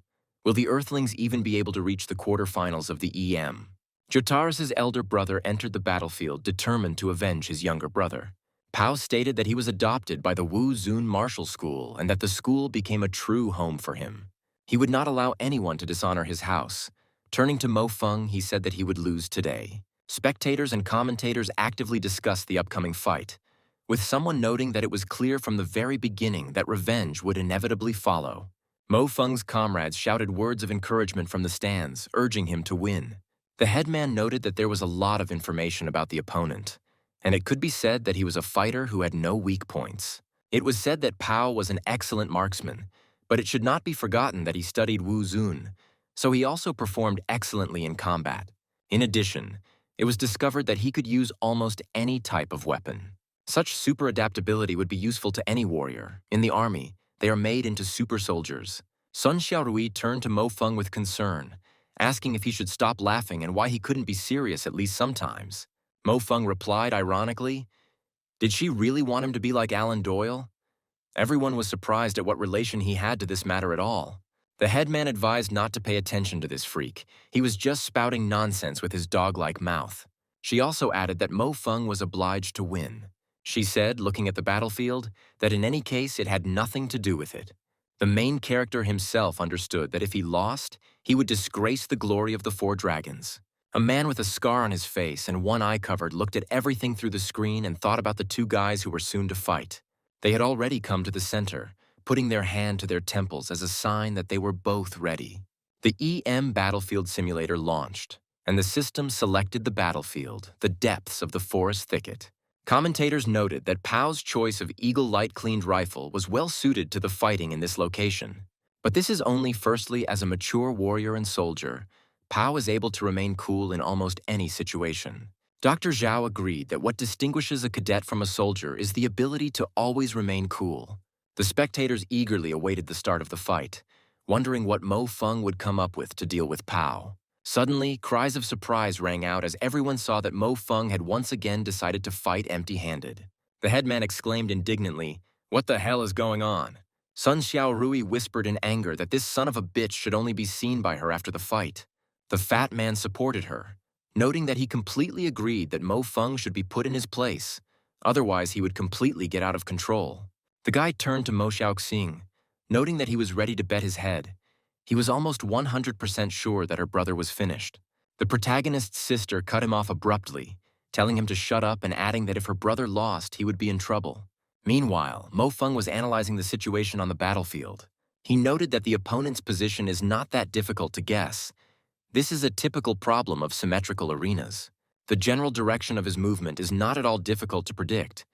Will the Earthlings even be able to reach the quarterfinals of the EM?" Jotaris's elder brother entered the battlefield determined to avenge his younger brother. Pao stated that he was adopted by the Wu Zun Martial School and that the school became a true home for him. He would not allow anyone to dishonor his house. Turning to Mo Feng, he said that he would lose today. Spectators and commentators actively discussed the upcoming fight, with someone noting that it was clear from the very beginning that revenge would inevitably follow. Mo Feng's comrades shouted words of encouragement from the stands, urging him to win. The headman noted that there was a lot of information about the opponent, and it could be said that he was a fighter who had no weak points. It was said that Pao was an excellent marksman, but it should not be forgotten that he studied Wu Zun, so he also performed excellently in combat. In addition, it was discovered that he could use almost any type of weapon. Such super adaptability would be useful to any warrior. In the army, they are made into super soldiers. Sun Xiaorui turned to Mo Feng with concern, asking if he should stop laughing and why he couldn't be serious at least sometimes. Mo Feng replied ironically, "Did she really want him to be like Alan Doyle?" Everyone was surprised at what relation he had to this matter at all. The headman advised not to pay attention to this freak. He was just spouting nonsense with his dog-like mouth. She also added that Mo Feng was obliged to win. She said, looking at the battlefield, that in any case it had nothing to do with it. The main character himself understood that if he lost, he would disgrace the glory of the Four Dragons. A man with a scar on his face and one eye covered looked at everything through the screen and thought about the two guys who were soon to fight. They had already come to the center, putting their hand to their temples as a sign that they were both ready. The EM Battlefield Simulator launched, and the system selected the battlefield, the depths of the forest thicket. Commentators noted that Pao's choice of Eagle light-cleaned rifle was well suited to the fighting in this location. But this is only firstly as a mature warrior and soldier, Pao is able to remain cool in almost any situation. Dr. Zhao agreed that what distinguishes a cadet from a soldier is the ability to always remain cool. The spectators eagerly awaited the start of the fight, wondering what Mo Feng would come up with to deal with Pao. Suddenly, cries of surprise rang out as everyone saw that Mo Feng had once again decided to fight empty-handed. The headman exclaimed indignantly, "What the hell is going on?" Sun Xiaorui whispered in anger that this son of a bitch should only be seen by her after the fight. The fat man supported her, noting that he completely agreed that Mo Feng should be put in his place, otherwise he would completely get out of control. The guy turned to Mo Xiaoxing, noting that he was ready to bet his head. He was almost 100% sure that her brother was finished. The protagonist's sister cut him off abruptly, telling him to shut up and adding that if her brother lost, he would be in trouble. Meanwhile, Mo Feng was analyzing the situation on the battlefield. He noted that the opponent's position is not that difficult to guess. This is a typical problem of symmetrical arenas. The general direction of his movement is not at all difficult to predict,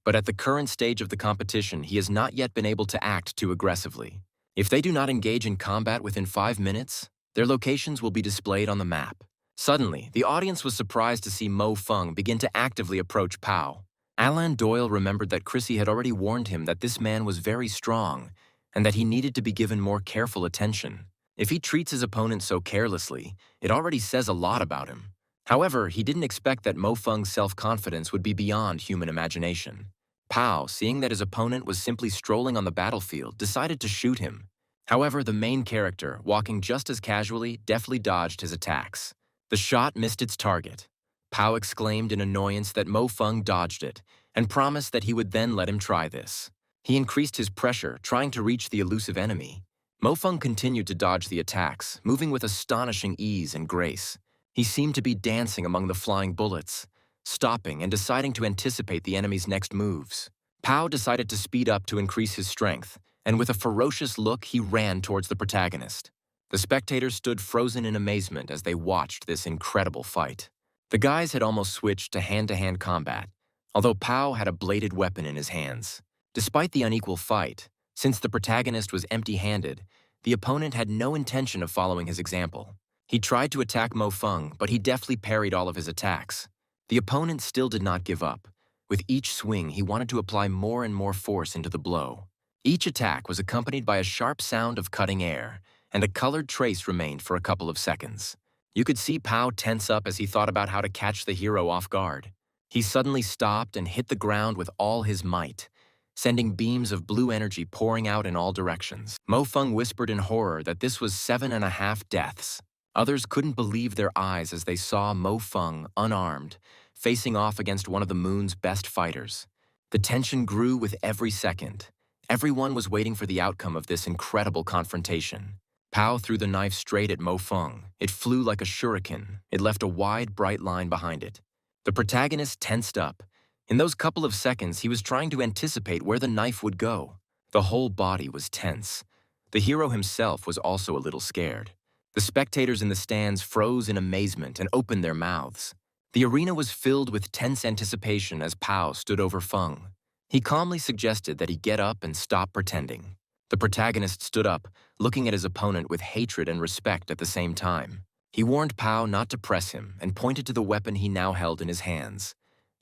but at the current stage of the competition, he has not yet been able to act too aggressively. If they do not engage in combat within 5 minutes, their locations will be displayed on the map. Suddenly, the audience was surprised to see Mo Feng begin to actively approach Pao. Alan Doyle remembered that Chrissy had already warned him that this man was very strong and that he needed to be given more careful attention. If he treats his opponent so carelessly, it already says a lot about him. However, he didn't expect that Mo Feng's self-confidence would be beyond human imagination. Pao, seeing that his opponent was simply strolling on the battlefield, decided to shoot him. However, the main character, walking just as casually, deftly dodged his attacks. The shot missed its target. Pao exclaimed in annoyance that Mo Feng dodged it and promised that he would then let him try this. He increased his pressure, trying to reach the elusive enemy. Mo Feng continued to dodge the attacks, moving with astonishing ease and grace. He seemed to be dancing among the flying bullets, stopping and deciding to anticipate the enemy's next moves. Pao decided to speed up to increase his strength, and with a ferocious look, he ran towards the protagonist. The spectators stood frozen in amazement as they watched this incredible fight. The guys had almost switched to hand-to-hand combat, although Pao had a bladed weapon in his hands. Despite the unequal fight, since the protagonist was empty-handed, the opponent had no intention of following his example. He tried to attack Mo Feng, but he deftly parried all of his attacks. The opponent still did not give up. With each swing, he wanted to apply more and more force into the blow. Each attack was accompanied by a sharp sound of cutting air, and a colored trace remained for a couple of seconds. You could see Pao tense up as he thought about how to catch the hero off guard. He suddenly stopped and hit the ground with all his might, sending beams of blue energy pouring out in all directions. Mo Feng whispered in horror that this was 7.5 deaths. Others couldn't believe their eyes as they saw Mo Feng, unarmed, facing off against one of the moon's best fighters. The tension grew with every second. Everyone was waiting for the outcome of this incredible confrontation. Pao threw the knife straight at Mo Feng. It flew like a shuriken. It left a wide, bright line behind it. The protagonist tensed up. In those couple of seconds, he was trying to anticipate where the knife would go. The whole body was tense. The hero himself was also a little scared. The spectators in the stands froze in amazement and opened their mouths. The arena was filled with tense anticipation as Pao stood over Feng. He calmly suggested that he get up and stop pretending. The protagonist stood up, looking at his opponent with hatred and respect at the same time. He warned Pao not to press him and pointed to the weapon he now held in his hands.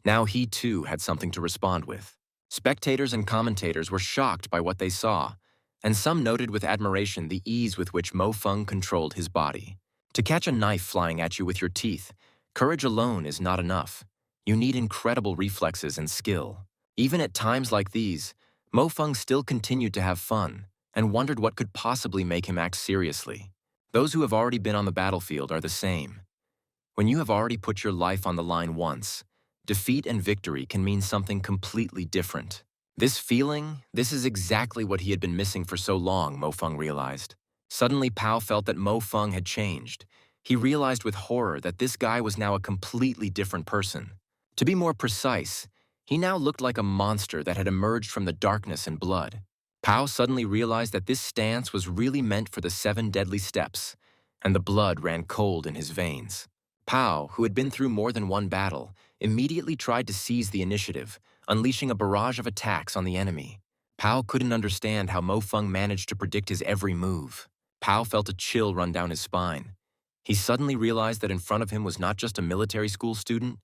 Now he too had something to respond with. Spectators and commentators were shocked by what they saw, and some noted with admiration the ease with which Mo Feng controlled his body. To catch a knife flying at you with your teeth, courage alone is not enough. You need incredible reflexes and skill. Even at times like these, Mo Feng still continued to have fun and wondered what could possibly make him act seriously. Those who have already been on the battlefield are the same. When you have already put your life on the line once, defeat and victory can mean something completely different. This is exactly what he had been missing for so long, Mo Feng realized. Suddenly, Pao felt that Mo Feng had changed. He realized with horror that this guy was now a completely different person. To be more precise, he now looked like a monster that had emerged from the darkness and blood. Pao suddenly realized that this stance was really meant for the 7 deadly steps, and the blood ran cold in his veins. Pao, who had been through more than one battle, immediately tried to seize the initiative, unleashing a barrage of attacks on the enemy. Pao couldn't understand how Mo Feng managed to predict his every move. Pao felt a chill run down his spine. He suddenly realized that in front of him was not just a military school student,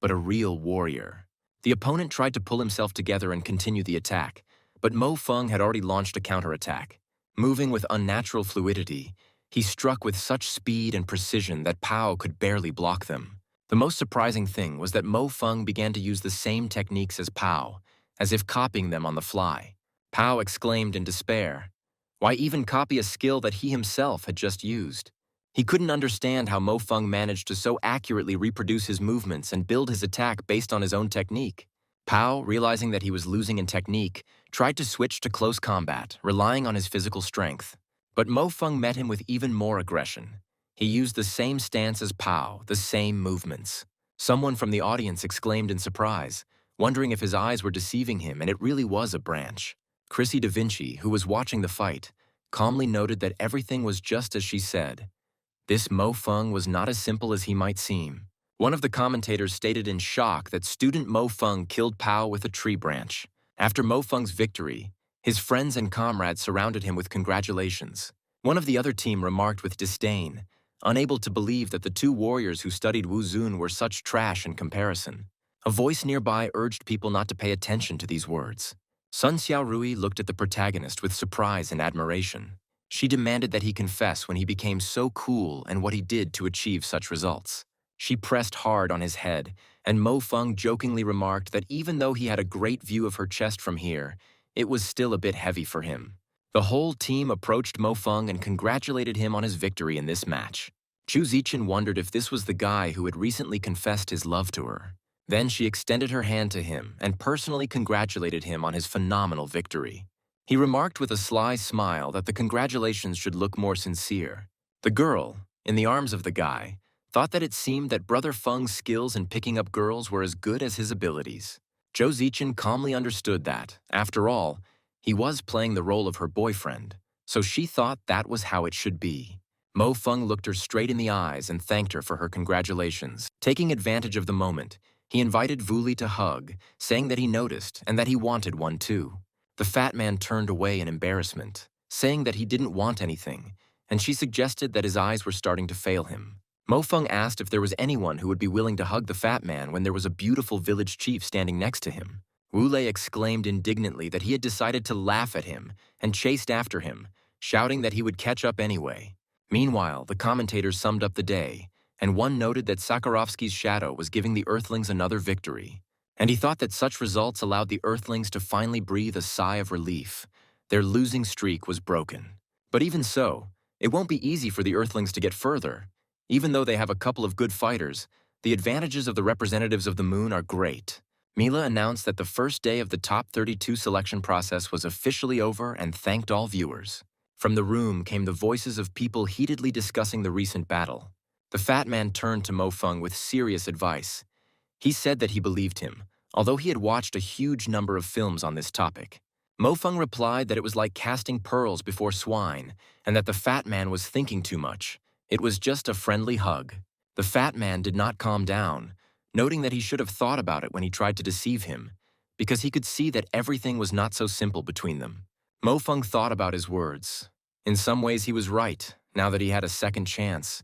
but a real warrior. The opponent tried to pull himself together and continue the attack, but Mo Feng had already launched a counterattack. Moving with unnatural fluidity, he struck with such speed and precision that Pao could barely block them. The most surprising thing was that Mo Feng began to use the same techniques as Pao, as if copying them on the fly. Pao exclaimed in despair. Why even copy a skill that he himself had just used? He couldn't understand how Mo Feng managed to so accurately reproduce his movements and build his attack based on his own technique. Pao, realizing that he was losing in technique, tried to switch to close combat, relying on his physical strength. But Mo Feng met him with even more aggression. He used the same stance as Pao, the same movements. Someone from the audience exclaimed in surprise, wondering if his eyes were deceiving him and it really was a branch. Chrissy Da Vinci, who was watching the fight, calmly noted that everything was just as she said. This Mo Feng was not as simple as he might seem. One of the commentators stated in shock that student Mo Feng killed Pao with a tree branch. After Mo Feng's victory, his friends and comrades surrounded him with congratulations. One of the other team remarked with disdain, unable to believe that the 2 warriors who studied Wuzun were such trash in comparison. A voice nearby urged people not to pay attention to these words. Sun Xiaorui looked at the protagonist with surprise and admiration. She demanded that he confess when he became so cool and what he did to achieve such results. She pressed hard on his head, and Mo Feng jokingly remarked that even though he had a great view of her chest from here, it was still a bit heavy for him. The whole team approached Mo Feng and congratulated him on his victory in this match. Chu Zichen wondered if this was the guy who had recently confessed his love to her. Then she extended her hand to him and personally congratulated him on his phenomenal victory. He remarked with a sly smile that the congratulations should look more sincere. The girl, in the arms of the guy, thought that it seemed that Brother Feng's skills in picking up girls were as good as his abilities. Zhou Zichen calmly understood that, after all, he was playing the role of her boyfriend, so she thought that was how it should be. Mo Feng looked her straight in the eyes and thanked her for her congratulations. Taking advantage of the moment, he invited Wule to hug, saying that he noticed and that he wanted one too. The fat man turned away in embarrassment, saying that he didn't want anything, and she suggested that his eyes were starting to fail him. Mo Feng asked if there was anyone who would be willing to hug the fat man when there was a beautiful village chief standing next to him. Wule exclaimed indignantly that he had decided to laugh at him and chased after him, shouting that he would catch up anyway. Meanwhile, the commentators summed up the day, and one noted that Sakharovsky's shadow was giving the Earthlings another victory. And he thought that such results allowed the Earthlings to finally breathe a sigh of relief. Their losing streak was broken. But even so, It won't be easy for the Earthlings to get further. Even though they have a couple of good fighters, the advantages of the representatives of the moon are great. Mila announced that the first day of the top 32 selection process was officially over and thanked all viewers. From the room came the voices of people heatedly discussing the recent battle. The fat man turned to Mo Feng with serious advice. He said that he believed him, although he had watched a huge number of films on this topic. Mo Feng replied that it was like casting pearls before swine, and that the fat man was thinking too much. It was just a friendly hug. The fat man did not calm down, noting that he should have thought about it when he tried to deceive him, because he could see that everything was not so simple between them. Mo Feng thought about his words. In some ways he was right, now that he had a second chance.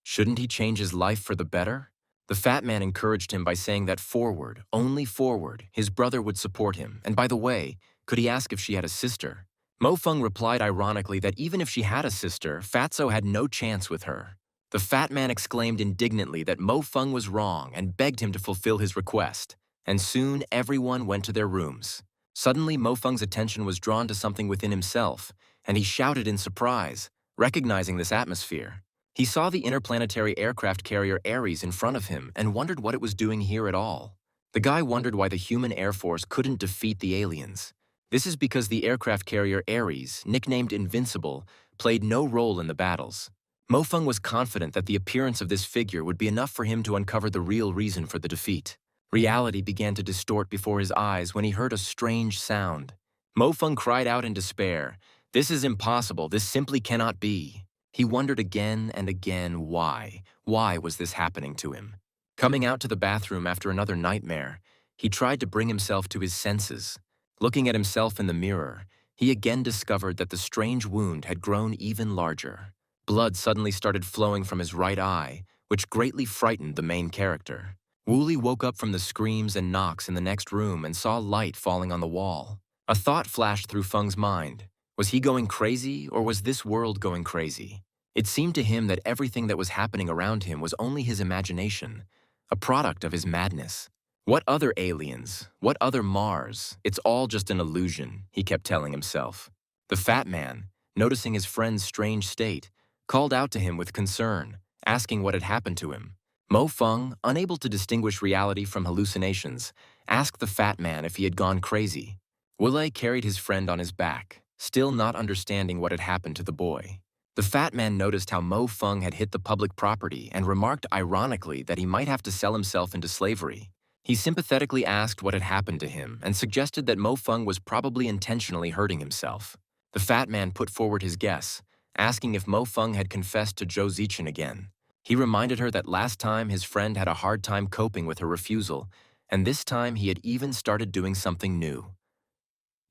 Shouldn't he change his life for the better? The fat man encouraged him by saying that forward, only forward, his brother would support him, and by the way, could he ask if she had a sister? Mo Feng replied ironically that even if she had a sister, Fatso had no chance with her. The fat man exclaimed indignantly that Mo Feng was wrong and begged him to fulfill his request, and soon everyone went to their rooms. Suddenly, Mo Feng's attention was drawn to something within himself, and he shouted in surprise, recognizing this atmosphere. He saw the interplanetary aircraft carrier Ares in front of him and wondered what it was doing here at all. The guy wondered why the human Air Force couldn't defeat the aliens. This is because the aircraft carrier Ares, nicknamed Invincible, played no role in the battles. Mo Feng was confident that the appearance of this figure would be enough for him to uncover the real reason for the defeat. Reality began to distort before his eyes when he heard a strange sound. Mo Feng cried out in despair, "This is impossible, this simply cannot be." He wondered again and again why. Why was this happening to him? Coming out to the bathroom after another nightmare, he tried to bring himself to his senses. Looking at himself in the mirror, he again discovered that the strange wound had grown even larger. Blood suddenly started flowing from his right eye, which greatly frightened the main character. Wooly woke up from the screams and knocks in the next room and saw light falling on the wall. A thought flashed through Feng's mind. Was he going crazy, or was this world going crazy? It seemed to him that everything that was happening around him was only his imagination, a product of his madness. What other aliens? What other Mars? It's all just an illusion, he kept telling himself. The fat man, noticing his friend's strange state, called out to him with concern, asking what had happened to him. Mo Feng, unable to distinguish reality from hallucinations, asked the fat man if he had gone crazy. Wule carried his friend on his back, still not understanding what had happened to the boy. The fat man noticed how Mo Feng had hit the public property and remarked ironically that he might have to sell himself into slavery. He sympathetically asked what had happened to him and suggested that Mo Feng was probably intentionally hurting himself. The fat man put forward his guess, asking if Mo Feng had confessed to Zhou Zichen again. He reminded her that last time his friend had a hard time coping with her refusal, and this time he had even started doing something new.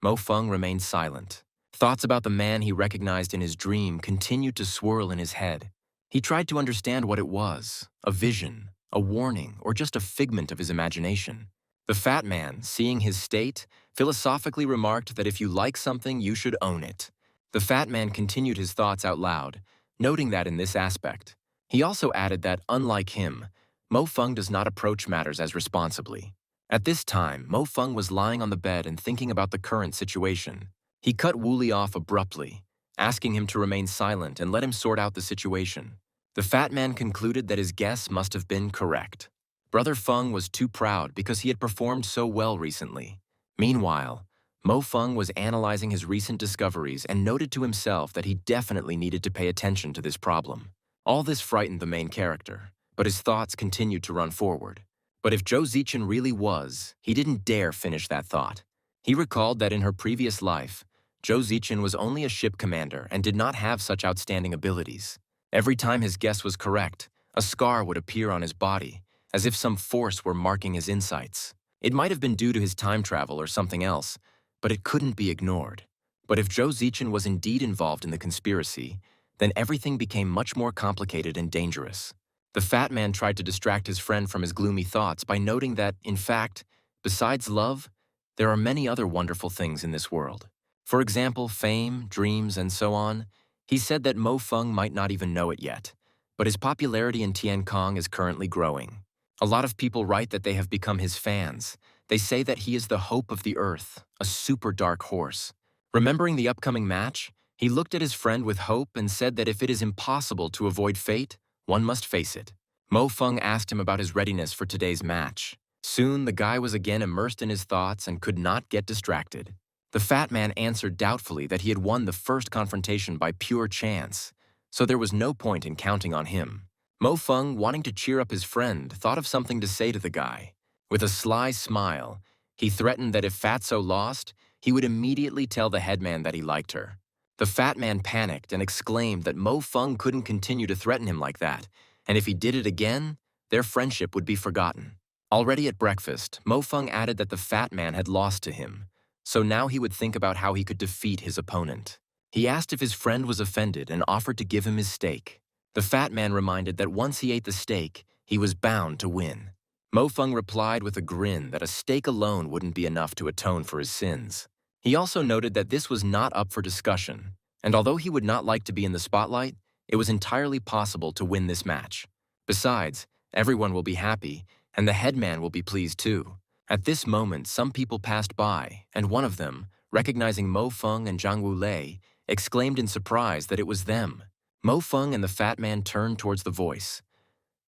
Mo Feng remained silent. Thoughts about the man he recognized in his dream continued to swirl in his head. He tried to understand what it was, a vision, a warning, or just a figment of his imagination. The fat man, seeing his state, philosophically remarked that if you like something, you should own it. The fat man continued his thoughts out loud, noting that in this aspect. He also added that, unlike him, Mo Feng does not approach matters as responsibly. At this time, Mo Feng was lying on the bed and thinking about the current situation. He cut Wooly off abruptly, asking him to remain silent and let him sort out the situation. The fat man concluded that his guess must have been correct. Brother Feng was too proud because he had performed so well recently. Meanwhile, Mo Feng was analyzing his recent discoveries and noted to himself that he definitely needed to pay attention to this problem. All this frightened the main character, but his thoughts continued to run forward. But if Zhou Zichen really was, he didn't dare finish that thought. He recalled that in her previous life, Zhou Zichen was only a ship commander and did not have such outstanding abilities. Every time his guess was correct, a scar would appear on his body, as if some force were marking his insights. It might have been due to his time travel or something else, but it couldn't be ignored. But if Zhou Zichen was indeed involved in the conspiracy, then everything became much more complicated and dangerous. The fat man tried to distract his friend from his gloomy thoughts by noting that, in fact, besides love, there are many other wonderful things in this world. For example, fame, dreams, and so on. He said that Mo Feng might not even know it yet, but his popularity in Tiankong is currently growing. A lot of people write that they have become his fans. They say that he is the hope of the earth, a super dark horse. Remembering the upcoming match, He looked at his friend with hope and said that if it is impossible to avoid fate, one must face it. Mo Feng asked him about his readiness for today's match. Soon, the guy was again immersed in his thoughts and could not get distracted. The fat man answered doubtfully that he had won the first confrontation by pure chance, so there was no point in counting on him. Mo Feng, wanting to cheer up his friend, thought of something to say to the guy. With a sly smile, he threatened that if Fatso lost, he would immediately tell the headman that he liked her. The fat man panicked and exclaimed that Mo Feng couldn't continue to threaten him like that, and if he did it again, their friendship would be forgotten. Already at breakfast, Mo Feng added that the fat man had lost to him, so now he would think about how he could defeat his opponent. He asked if his friend was offended and offered to give him his steak. The fat man reminded that once he ate the steak, he was bound to win. Mo Feng replied with a grin that a steak alone wouldn't be enough to atone for his sins. He also noted that this was not up for discussion, and although he would not like to be in the spotlight, it was entirely possible to win this match. Besides, everyone will be happy, and the headman will be pleased too. At this moment, some people passed by, and one of them, recognizing Mo Feng and Jang Wule, exclaimed in surprise that it was them. Mo Feng and the fat man turned towards the voice.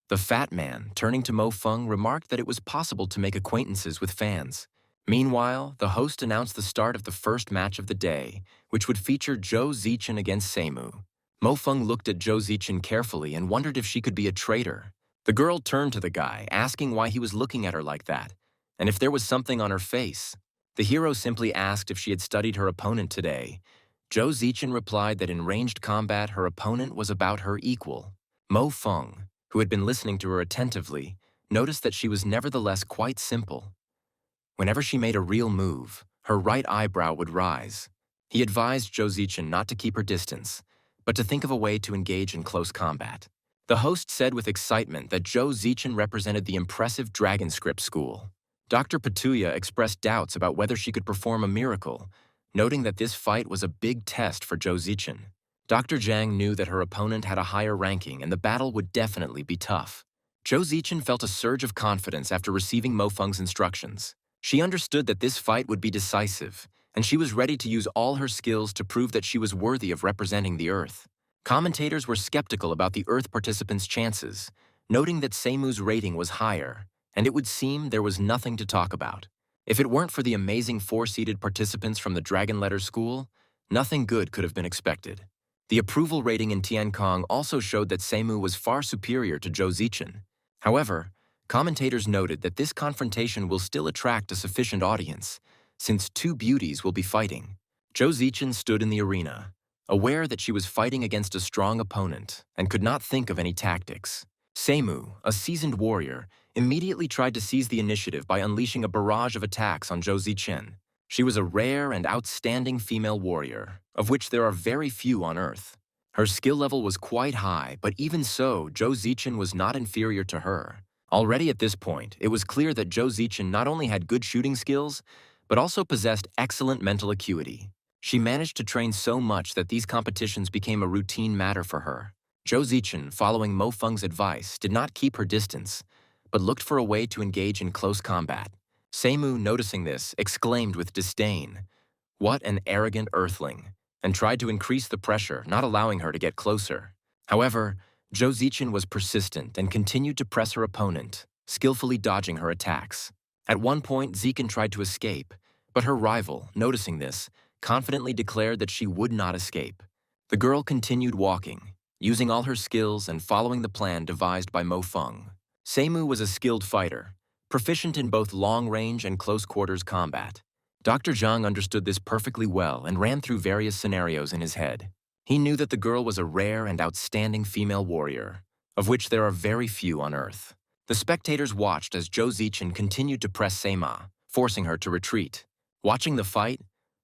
The fat man, turning to Mo Feng, remarked that it was possible to make acquaintances with fans. Meanwhile, the host announced the start of the first match of the day, which would feature Zhou Zichen against Seimu. Mo Feng looked at Zhou Zichen carefully and wondered if she could be a traitor. The girl turned to the guy, asking why he was looking at her like that, and if there was something on her face. The hero simply asked if she had studied her opponent today. Zhou Zichen replied that in ranged combat her opponent was about her equal. Mo Feng, who had been listening to her attentively, noticed that she was nevertheless quite simple. Whenever she made a real move, her right eyebrow would rise. He advised Zhou Zichen not to keep her distance, but to think of a way to engage in close combat. The host said with excitement that Zhou Zichen represented the impressive Dragon Script School. Dr. Petulia expressed doubts about whether she could perform a miracle, noting that this fight was a big test for Zhou Zichen. Dr. Zhang knew that her opponent had a higher ranking and the battle would definitely be tough. Zhou Zichen felt a surge of confidence after receiving Mo Feng's instructions. She understood that this fight would be decisive, and she was ready to use all her skills to prove that she was worthy of representing the Earth. Commentators were skeptical about the Earth participants' chances, noting that Seimu's rating was higher, and it would seem there was nothing to talk about. If it weren't for the amazing four-seeded participants from the Dragon Letter School, nothing good could have been expected. The approval rating in Tiankong also showed that Seimu was far superior to Zhou Zichen. However, commentators noted that this confrontation will still attract a sufficient audience, since two beauties will be fighting. Zhou Zichen stood in the arena, aware that she was fighting against a strong opponent and could not think of any tactics. Seimu, a seasoned warrior, immediately tried to seize the initiative by unleashing a barrage of attacks on Zhou Zichen. She was a rare and outstanding female warrior, of which there are very few on Earth. Her skill level was quite high, but even so, Zhou Zichen was not inferior to her. Already at this point, it was clear that Zhou Zichen not only had good shooting skills, but also possessed excellent mental acuity. She managed to train so much that these competitions became a routine matter for her. Zhou Zichen, following Mo Feng's advice, did not keep her distance, but looked for a way to engage in close combat. Seimu, noticing this, exclaimed with disdain, "What an arrogant earthling," and tried to increase the pressure, not allowing her to get closer. However, Zhou Zichen was persistent and continued to press her opponent, skillfully dodging her attacks. At one point, Zichen tried to escape, but her rival, noticing this, confidently declared that she would not escape. The girl continued walking, using all her skills and following the plan devised by Mo Feng. Seimu was a skilled fighter, proficient in both long-range and close-quarters combat. Dr. Zhang understood this perfectly well and ran through various scenarios in his head. He knew that the girl was a rare and outstanding female warrior, of which there are very few on Earth. The spectators watched as Zhou Zichen continued to press Seimu, forcing her to retreat. Watching the fight,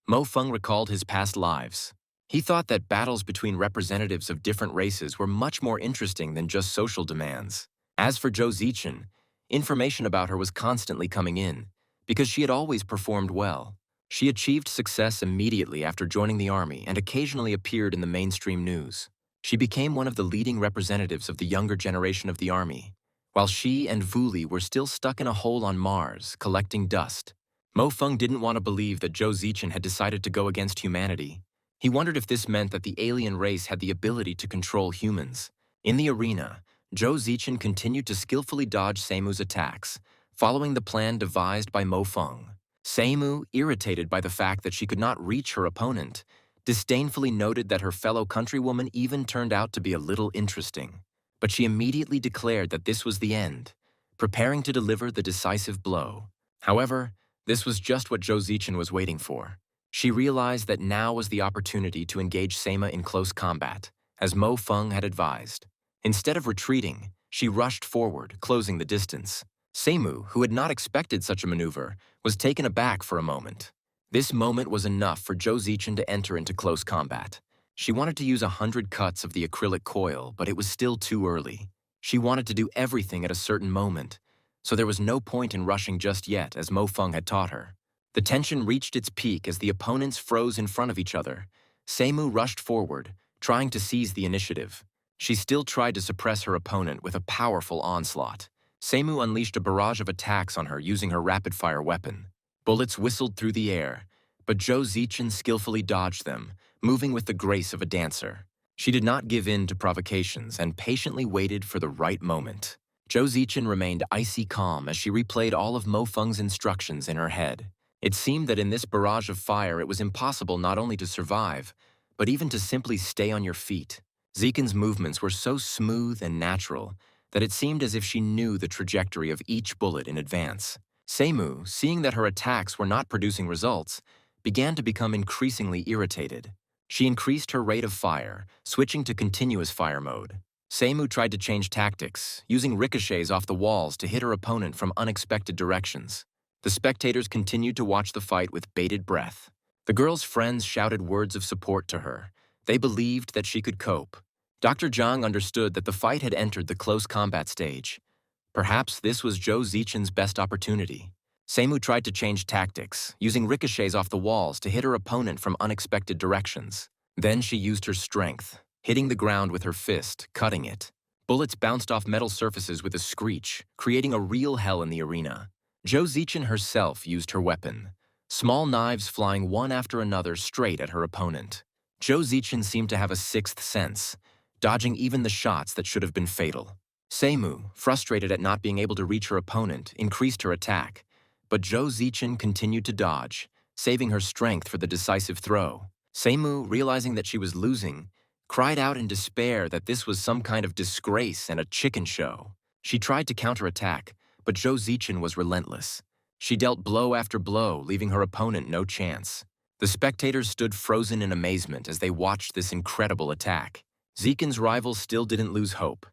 Mo Feng recalled his past lives. He thought that battles between representatives of different races were much more interesting than just social demands. As for Zhou Zichen, information about her was constantly coming in, because she had always performed well. She achieved success immediately after joining the army and occasionally appeared in the mainstream news. She became one of the leading representatives of the younger generation of the army, while she and Wule were still stuck in a hole on Mars, collecting dust. Mo Feng didn't want to believe that Zhou Zichen had decided to go against humanity. He wondered if this meant that the alien race had the ability to control humans. In the arena, Zhou Zichen continued to skillfully dodge Seimu's attacks, following the plan devised by Mo Feng. Seimu, irritated by the fact that she could not reach her opponent, disdainfully noted that her fellow countrywoman even turned out to be a little interesting. But she immediately declared that this was the end, preparing to deliver the decisive blow. However, this was just what Zhou Zichen was waiting for. She realized that now was the opportunity to engage Sema in close combat, as Mo Feng had advised. Instead of retreating, she rushed forward, closing the distance. Seimu, who had not expected such a maneuver, was taken aback for a moment. This moment was enough for Zhou Zichen to enter into close combat. She wanted to use 100 cuts of the acrylic coil, but it was still too early. She wanted to do everything at a certain moment, so there was no point in rushing just yet, as Mo Feng had taught her. The tension reached its peak as the opponents froze in front of each other. Seimu rushed forward, trying to seize the initiative. She still tried to suppress her opponent with a powerful onslaught. Seimu unleashed a barrage of attacks on her using her rapid-fire weapon. Bullets whistled through the air, but Zhou Zichen skillfully dodged them, moving with the grace of a dancer. She did not give in to provocations and patiently waited for the right moment. Zhou Zichen remained icy calm as she replayed all of Mo Feng's instructions in her head. It seemed that in this barrage of fire it was impossible not only to survive, but even to simply stay on your feet. Zichen's movements were so smooth and natural that it seemed as if she knew the trajectory of each bullet in advance. Seimu, seeing that her attacks were not producing results, began to become increasingly irritated. She increased her rate of fire, switching to continuous fire mode. Seimu tried to change tactics, using ricochets off the walls to hit her opponent from unexpected directions. The spectators continued to watch the fight with bated breath. The girl's friends shouted words of support to her. They believed that she could cope. Dr. Zhang understood that the fight had entered the close combat stage. Perhaps this was Zhou Zichen's best opportunity. Seimu tried to change tactics, using ricochets off the walls to hit her opponent from unexpected directions. Then she used her strength, hitting the ground with her fist, cutting it. Bullets bounced off metal surfaces with a screech, creating a real hell in the arena. Zhou Zichen herself used her weapon, small knives flying one after another straight at her opponent. Zhou Zichen seemed to have a sixth sense, dodging even the shots that should have been fatal. Seimu, frustrated at not being able to reach her opponent, increased her attack, but Zhou Zichen continued to dodge, saving her strength for the decisive throw. Seimu, realizing that she was losing, cried out in despair that this was some kind of disgrace and a chicken show. She tried to counterattack, but Zhou Zichen was relentless. She dealt blow after blow, leaving her opponent no chance. The spectators stood frozen in amazement as they watched this incredible attack. Zichen's rival still didn't lose hope.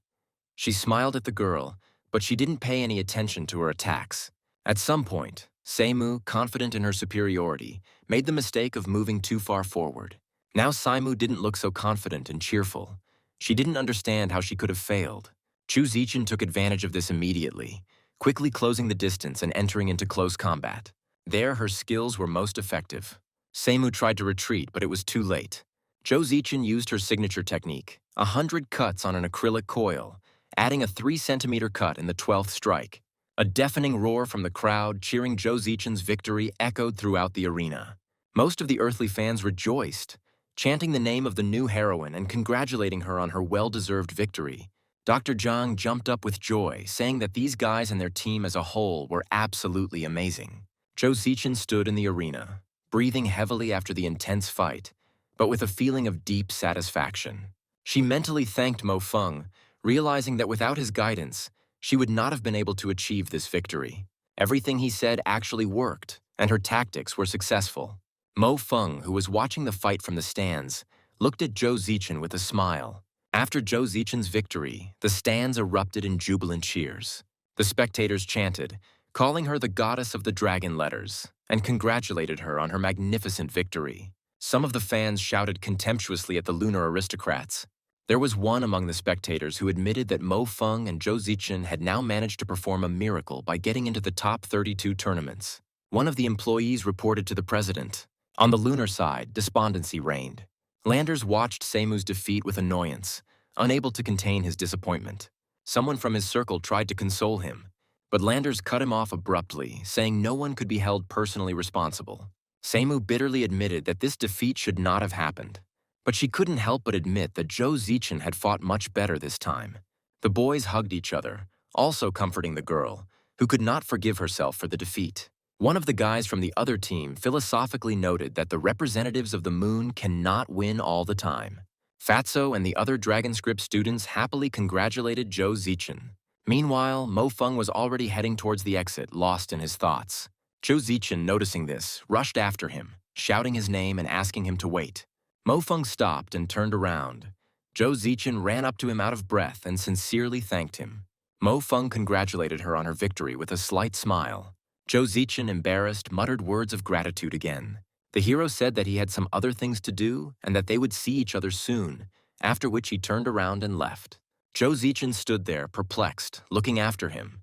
She smiled at the girl, but she didn't pay any attention to her attacks. At some point, Seimu, confident in her superiority, made the mistake of moving too far forward. Now Seimu didn't look so confident and cheerful. She didn't understand how she could have failed. Zhou Zichen took advantage of this immediately, quickly closing the distance and entering into close combat. There, her skills were most effective. Seimu tried to retreat, but it was too late. Zhou Zichen used her signature technique, 100 cuts on an acrylic coil, adding a 3-centimeter cut in the 12th strike. A deafening roar from the crowd cheering Zhou Zichen's victory echoed throughout the arena. Most of the earthly fans rejoiced, chanting the name of the new heroine and congratulating her on her well-deserved victory. Dr. Zhang jumped up with joy, saying that these guys and their team as a whole were absolutely amazing. Zhou Zichen stood in the arena, breathing heavily after the intense fight, but with a feeling of deep satisfaction. She mentally thanked Mo Feng, realizing that without his guidance, she would not have been able to achieve this victory. Everything he said actually worked, and her tactics were successful. Mo Feng, who was watching the fight from the stands, looked at Zhou Zichen with a smile. After Zhou Zichen's victory, the stands erupted in jubilant cheers. The spectators chanted, calling her the goddess of the dragon letters, and congratulated her on her magnificent victory. Some of the fans shouted contemptuously at the lunar aristocrats. There was one among the spectators who admitted that Mo Feng and Zhou Zichen had now managed to perform a miracle by getting into the top 32 tournaments. One of the employees reported to the president. On the lunar side, despondency reigned. Landers watched Seimu's defeat with annoyance, unable to contain his disappointment. Someone from his circle tried to console him, but Landers cut him off abruptly, saying no one could be held personally responsible. Seimu bitterly admitted that this defeat should not have happened. But she couldn't help but admit that Zhou Zichen had fought much better this time. The boys hugged each other, also comforting the girl, who could not forgive herself for the defeat. One of the guys from the other team philosophically noted that the representatives of the moon cannot win all the time. Fatso and the other DragonScript students happily congratulated Zhou Zichen. Meanwhile, Mo Feng was already heading towards the exit, lost in his thoughts. Zhou Zichen, noticing this, rushed after him, shouting his name and asking him to wait. Mo Feng stopped and turned around. Zhou Zichen ran up to him out of breath and sincerely thanked him. Mo Feng congratulated her on her victory with a slight smile. Zhou Zichen, embarrassed, muttered words of gratitude again. The hero said that he had some other things to do and that they would see each other soon, after which he turned around and left. Zhou Zichen stood there, perplexed, looking after him.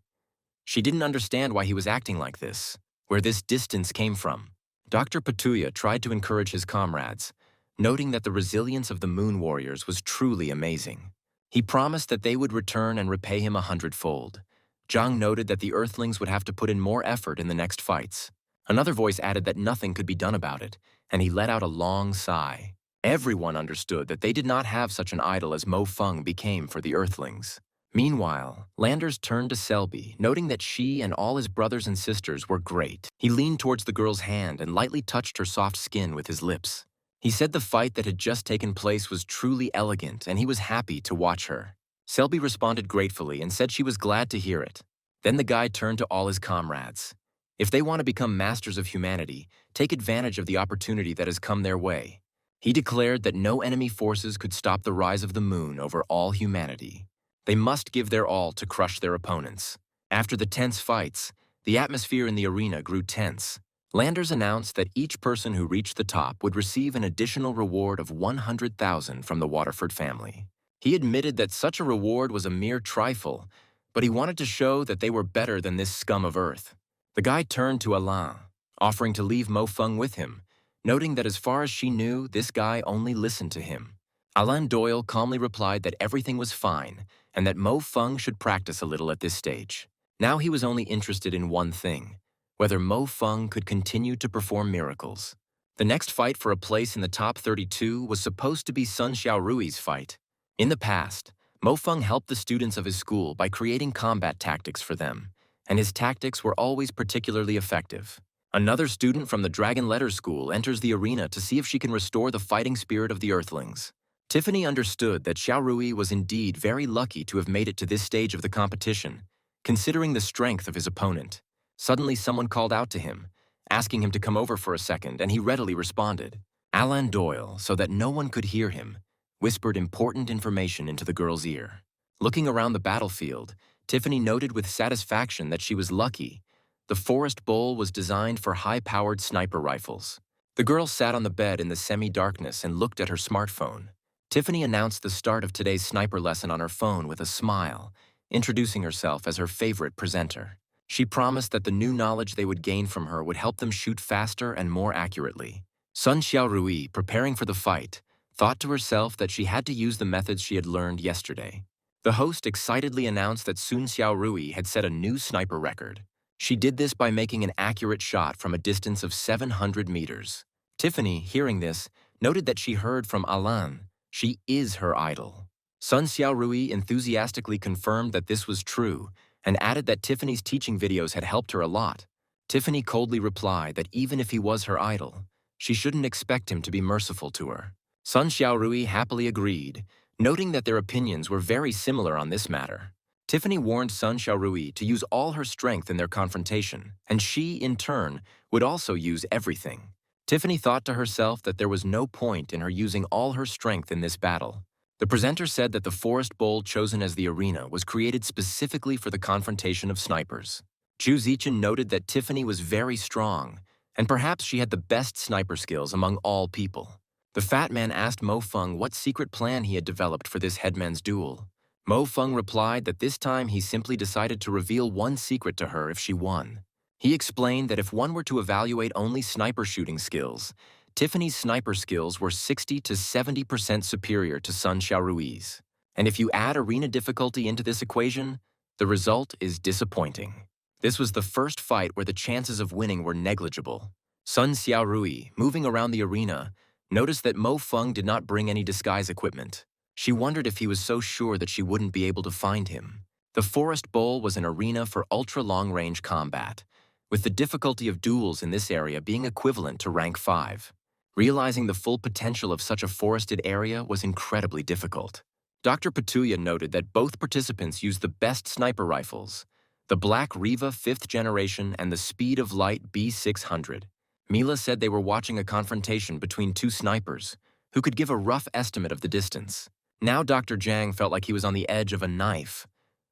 She didn't understand why he was acting like this, where this distance came from. Dr. Patuya tried to encourage his comrades, noting that the resilience of the Moon Warriors was truly amazing. He promised that they would return and repay him 100-fold. Zhang noted that the Earthlings would have to put in more effort in the next fights. Another voice added that nothing could be done about it, and he let out a long sigh. Everyone understood that they did not have such an idol as Mo Feng became for the Earthlings. Meanwhile, Landers turned to Selby, noting that she and all his brothers and sisters were great. He leaned towards the girl's hand and lightly touched her soft skin with his lips. He said the fight that had just taken place was truly elegant, and he was happy to watch her. Selby responded gratefully and said she was glad to hear it. Then the guy turned to all his comrades. If they want to become masters of humanity, take advantage of the opportunity that has come their way. He declared that no enemy forces could stop the rise of the moon over all humanity. They must give their all to crush their opponents. After the tense fights, the atmosphere in the arena grew tense. Landers announced that each person who reached the top would receive an additional reward of 100,000 from the Waterford family. He admitted that such a reward was a mere trifle, but he wanted to show that they were better than this scum of earth. The guy turned to Alain, offering to leave Mo Feng with him, noting that as far as she knew, this guy only listened to him. Alain Doyle calmly replied that everything was fine and that Mo Feng should practice a little at this stage. Now he was only interested in one thing: whether Mo Feng could continue to perform miracles. The next fight for a place in the top 32 was supposed to be Sun Xiaorui's fight. In the past, Mo Feng helped the students of his school by creating combat tactics for them, and his tactics were always particularly effective. Another student from the Dragon Letters School enters the arena to see if she can restore the fighting spirit of the Earthlings. Tiffany understood that Xiaorui was indeed very lucky to have made it to this stage of the competition, considering the strength of his opponent. Suddenly someone called out to him, asking him to come over for a second, and he readily responded. Alain Doyle, so that no one could hear him, whispered important information into the girl's ear. Looking around the battlefield, Tiffany noted with satisfaction that she was lucky. The Forest Bowl was designed for high-powered sniper rifles. The girl sat on the bed in the semi-darkness and looked at her smartphone. Tiffany announced the start of today's sniper lesson on her phone with a smile, introducing herself as her favorite presenter. She promised that the new knowledge they would gain from her would help them shoot faster and more accurately. Sun Xiaorui, preparing for the fight, thought to herself that she had to use the methods she had learned yesterday. The host excitedly announced that Sun Xiaorui had set a new sniper record. She did this by making an accurate shot from a distance of 700 meters. Tiffany, hearing this, noted that she heard from Alain. She is her idol. Sun Xiaorui enthusiastically confirmed that this was true and added that Tiffany's teaching videos had helped her a lot. Tiffany coldly replied that even if he was her idol, she shouldn't expect him to be merciful to her. Sun Xiaorui happily agreed, noting that their opinions were very similar on this matter. Tiffany warned Sun Xiaorui to use all her strength in their confrontation, and she, in turn, would also use everything. Tiffany thought to herself that there was no point in her using all her strength in this battle. The presenter said that the Forest Bowl chosen as the arena was created specifically for the confrontation of snipers. Zhu Zichen noted that Tiffany was very strong, and perhaps she had the best sniper skills among all people. The fat man asked Mo Feng what secret plan he had developed for this headman's duel. Mo Feng replied that this time he simply decided to reveal one secret to her if she won. He explained that if one were to evaluate only sniper shooting skills, Tiffany's sniper skills were 60 to 70% superior to Sun Xiaorui's. And if you add arena difficulty into this equation, the result is disappointing. This was the first fight where the chances of winning were negligible. Sun Xiaorui, moving around the arena, noticed that Mo Feng did not bring any disguise equipment. She wondered if he was so sure that she wouldn't be able to find him. The Forest Bowl was an arena for ultra-long-range combat, with the difficulty of duels in this area being equivalent to rank 5. Realizing the full potential of such a forested area was incredibly difficult. Dr. Petulia noted that both participants used the best sniper rifles, the Black Riva 5th generation and the Speed of Light B600. Mila said they were watching a confrontation between two snipers, who could give a rough estimate of the distance. Now Dr. Jang felt like he was on the edge of a knife,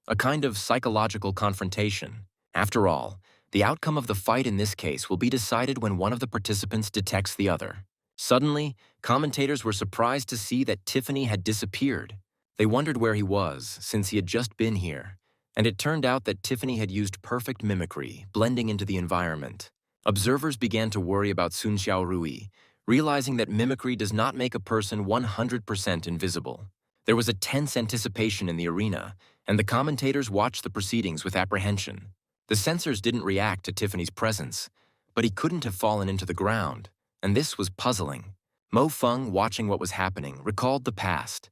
a kind of psychological confrontation. After all, the outcome of the fight in this case will be decided when one of the participants detects the other. Suddenly, commentators were surprised to see that Tiffany had disappeared. They wondered where he was, since he had just been here, and it turned out that Tiffany had used perfect mimicry, blending into the environment. Observers began to worry about Sun Xiaorui, realizing that mimicry does not make a person 100% invisible. There was a tense anticipation in the arena, and the commentators watched the proceedings with apprehension. The censors didn't react to Tiffany's presence, but he couldn't have fallen into the ground, and this was puzzling. Mo Feng, watching what was happening, recalled the past.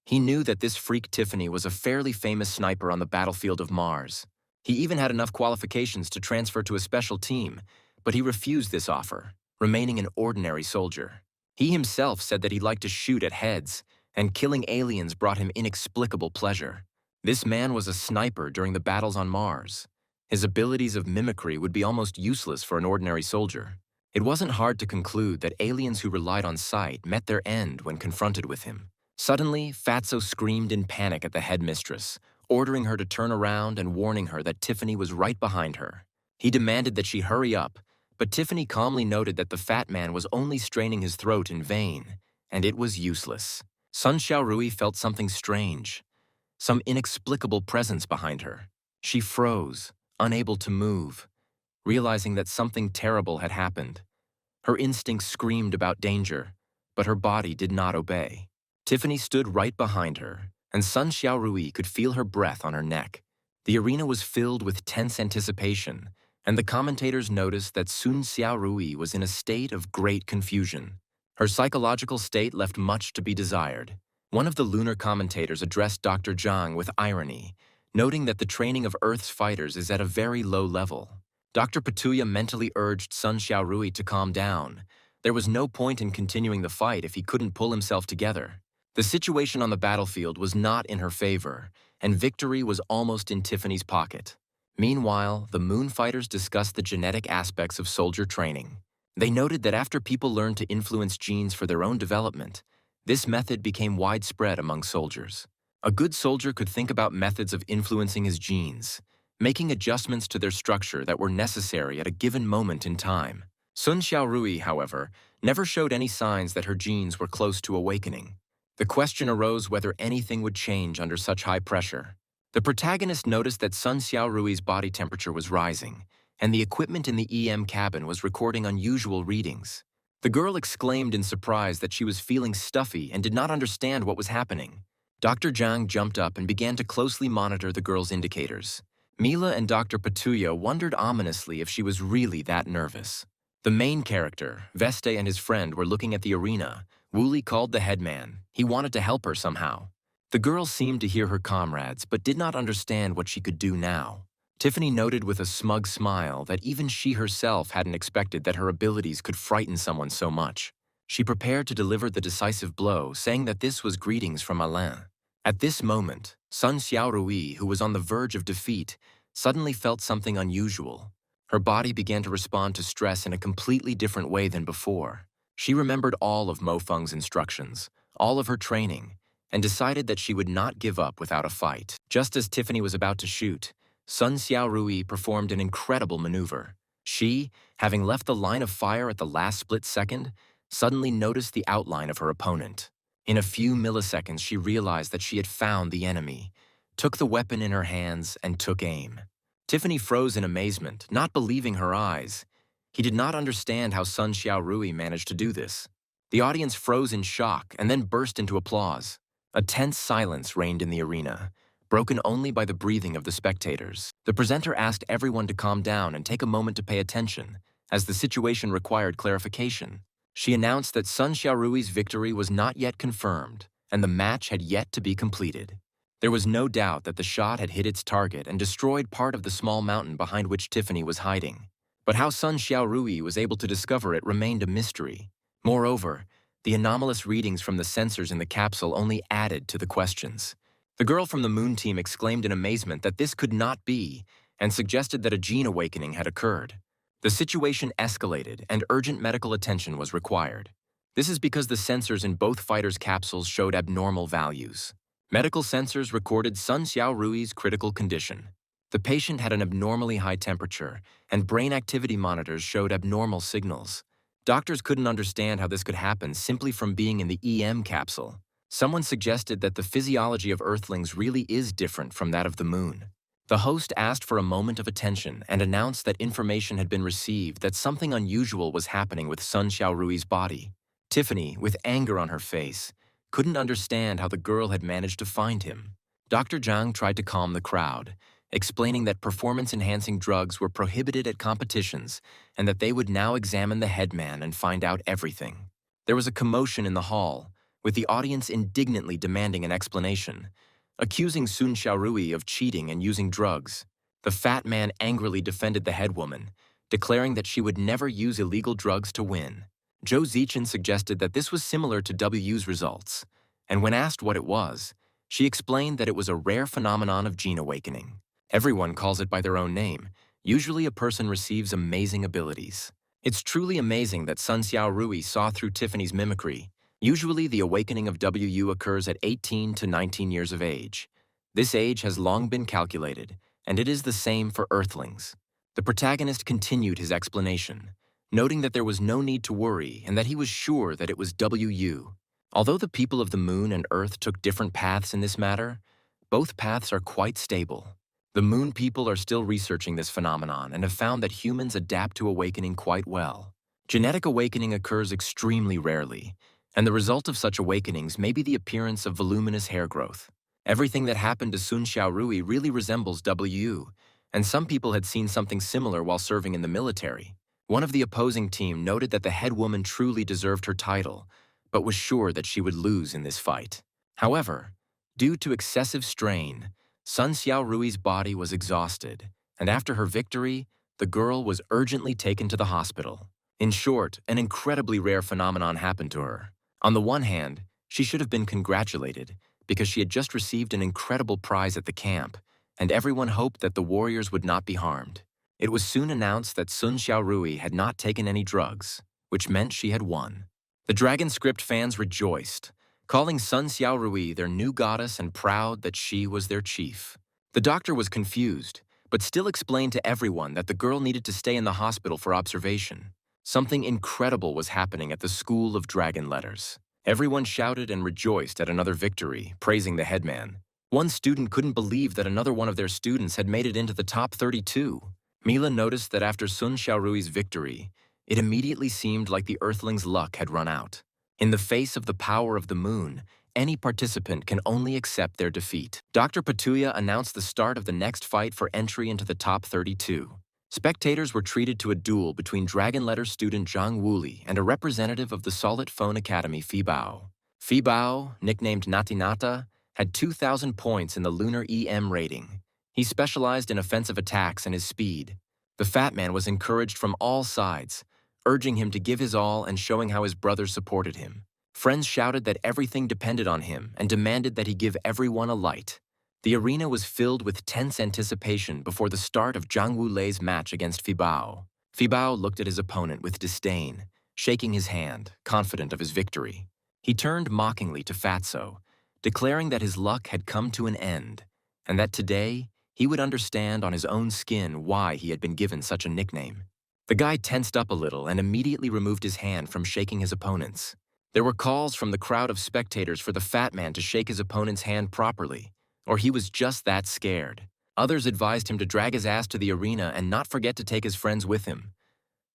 He knew that this freak Tiffany was a fairly famous sniper on the battlefield of Mars. He even had enough qualifications to transfer to a special team, but he refused this offer, remaining an ordinary soldier. He himself said that he liked to shoot at heads, and killing aliens brought him inexplicable pleasure. This man was a sniper during the battles on Mars. His abilities of mimicry would be almost useless for an ordinary soldier. It wasn't hard to conclude that aliens who relied on sight met their end when confronted with him. Suddenly, Fatso screamed in panic at the headmistress, ordering her to turn around and warning her that Tiffany was right behind her. He demanded that she hurry up, but Tiffany calmly noted that the fat man was only straining his throat in vain, and it was useless. Sun Xiaorui felt something strange, some inexplicable presence behind her. She froze, unable to move, realizing that something terrible had happened. Her instincts screamed about danger, but her body did not obey. Tiffany stood right behind her, and Sun Xiaorui could feel her breath on her neck. The arena was filled with tense anticipation, and the commentators noticed that Sun Xiaorui was in a state of great confusion. Her psychological state left much to be desired. One of the lunar commentators addressed Dr. Zhang with irony, noting that the training of Earth's fighters is at a very low level. Dr. Petulia mentally urged Sun Xiaorui to calm down. There was no point in continuing the fight if he couldn't pull himself together. The situation on the battlefield was not in her favor, and victory was almost in Tiffany's pocket. Meanwhile, the Moon Fighters discussed the genetic aspects of soldier training. They noted that after people learned to influence genes for their own development, this method became widespread among soldiers. A good soldier could think about methods of influencing his genes, making adjustments to their structure that were necessary at a given moment in time. Sun Xiaorui, however, never showed any signs that her genes were close to awakening. The question arose whether anything would change under such high pressure. The protagonist noticed that Sun Xiaorui's body temperature was rising, and the equipment in the EM cabin was recording unusual readings. The girl exclaimed in surprise that she was feeling stuffy and did not understand what was happening. Dr. Zhang jumped up and began to closely monitor the girl's indicators. Mila and Dr. Petulia wondered ominously if she was really that nervous. The main character, Veste, and his friend were looking at the arena. Wule called the headman. He wanted to help her somehow. The girl seemed to hear her comrades, but did not understand what she could do now. Tiffany noted with a smug smile that even she herself hadn't expected that her abilities could frighten someone so much. She prepared to deliver the decisive blow, saying that this was greetings from Alain. At this moment, Sun Xiaorui, who was on the verge of defeat, suddenly felt something unusual. Her body began to respond to stress in a completely different way than before. She remembered all of Mo Feng's instructions, all of her training, and decided that she would not give up without a fight. Just as Tiffany was about to shoot, Sun Xiaorui performed an incredible maneuver. She, having left the line of fire at the last split second, suddenly noticed the outline of her opponent. In a few milliseconds, she realized that she had found the enemy, took the weapon in her hands, and took aim. Tiffany froze in amazement, not believing her eyes. He did not understand how Sun Xiaorui managed to do this. The audience froze in shock and then burst into applause. A tense silence reigned in the arena, broken only by the breathing of the spectators. The presenter asked everyone to calm down and take a moment to pay attention, as the situation required clarification. She announced that Sun Xiaorui's victory was not yet confirmed, and the match had yet to be completed. There was no doubt that the shot had hit its target and destroyed part of the small mountain behind which Tiffany was hiding. But how Sun Xiaorui was able to discover it remained a mystery. Moreover, the anomalous readings from the sensors in the capsule only added to the questions. The girl from the Moon team exclaimed in amazement that this could not be, and suggested that a gene awakening had occurred. The situation escalated, and urgent medical attention was required. This is because the sensors in both fighters' capsules showed abnormal values. Medical sensors recorded Sun Xiaorui's critical condition. The patient had an abnormally high temperature, and brain activity monitors showed abnormal signals. Doctors couldn't understand how this could happen simply from being in the EM capsule. Someone suggested that the physiology of Earthlings really is different from that of the Moon. The host asked for a moment of attention and announced that information had been received that something unusual was happening with Sun Xiaorui's body. Tiffany, with anger on her face, couldn't understand how the girl had managed to find him. Dr. Zhang tried to calm the crowd, explaining that performance-enhancing drugs were prohibited at competitions and that they would now examine the headman and find out everything. There was a commotion in the hall, with the audience indignantly demanding an explanation, accusing Sun Xiaorui of cheating and using drugs. The fat man angrily defended the headwoman, declaring that she would never use illegal drugs to win. Zhou Zichen suggested that this was similar to Wu's results, and when asked what it was, she explained that it was a rare phenomenon of gene awakening. Everyone calls it by their own name. Usually a person receives amazing abilities. It's truly amazing that Sun Xiaorui saw through Tiffany's mimicry. Usually the awakening of Wu occurs at 18 to 19 years of age. This age has long been calculated, and it is the same for Earthlings. The protagonist continued his explanation, noting that there was no need to worry and that he was sure that it was Wu. Although the people of the Moon and Earth took different paths in this matter, both paths are quite stable. The Moon people are still researching this phenomenon and have found that humans adapt to awakening quite well. Genetic awakening occurs extremely rarely, and the result of such awakenings may be the appearance of voluminous hair growth. Everything that happened to Sun Xiaorui really resembles Wu, and some people had seen something similar while serving in the military. One of the opposing team noted that the head woman truly deserved her title, but was sure that she would lose in this fight. However, due to excessive strain, Sun Xiaorui's body was exhausted, and after her victory, the girl was urgently taken to the hospital. In short, an incredibly rare phenomenon happened to her. On the one hand, she should have been congratulated because she had just received an incredible prize at the camp, and everyone hoped that the warriors would not be harmed. It was soon announced that Sun Xiaorui had not taken any drugs, which meant she had won. The Dragon Script fans rejoiced, calling Sun Xiaorui their new goddess and proud that she was their chief. The doctor was confused, but still explained to everyone that the girl needed to stay in the hospital for observation. Something incredible was happening at the School of Dragon Letters. Everyone shouted and rejoiced at another victory, praising the headman. One student couldn't believe that another one of their students had made it into the top 32. Mila noticed that after Sun Xiaorui's victory, it immediately seemed like the Earthlings' luck had run out. In the face of the power of the Moon, any participant can only accept their defeat. Dr. Patuya announced the start of the next fight for entry into the top 32. Spectators were treated to a duel between Dragon Letter student Jang Wule and a representative of the Solid Phone Academy, Fibao. Fibao, nicknamed Natinata, had 2,000 points in the Lunar EM rating. He specialized in offensive attacks and his speed. The fat man was encouraged from all sides, urging him to give his all and showing how his brothers supported him. Friends shouted that everything depended on him and demanded that he give everyone a light. The arena was filled with tense anticipation before the start of Jang Wule's match against Fibao. Fibao looked at his opponent with disdain, shaking his hand, confident of his victory. He turned mockingly to Fatso, declaring that his luck had come to an end, and that today he would understand on his own skin why he had been given such a nickname. The guy tensed up a little and immediately removed his hand from shaking his opponent's. There were calls from the crowd of spectators for the fat man to shake his opponent's hand properly, or he was just that scared. Others advised him to drag his ass to the arena and not forget to take his friends with him.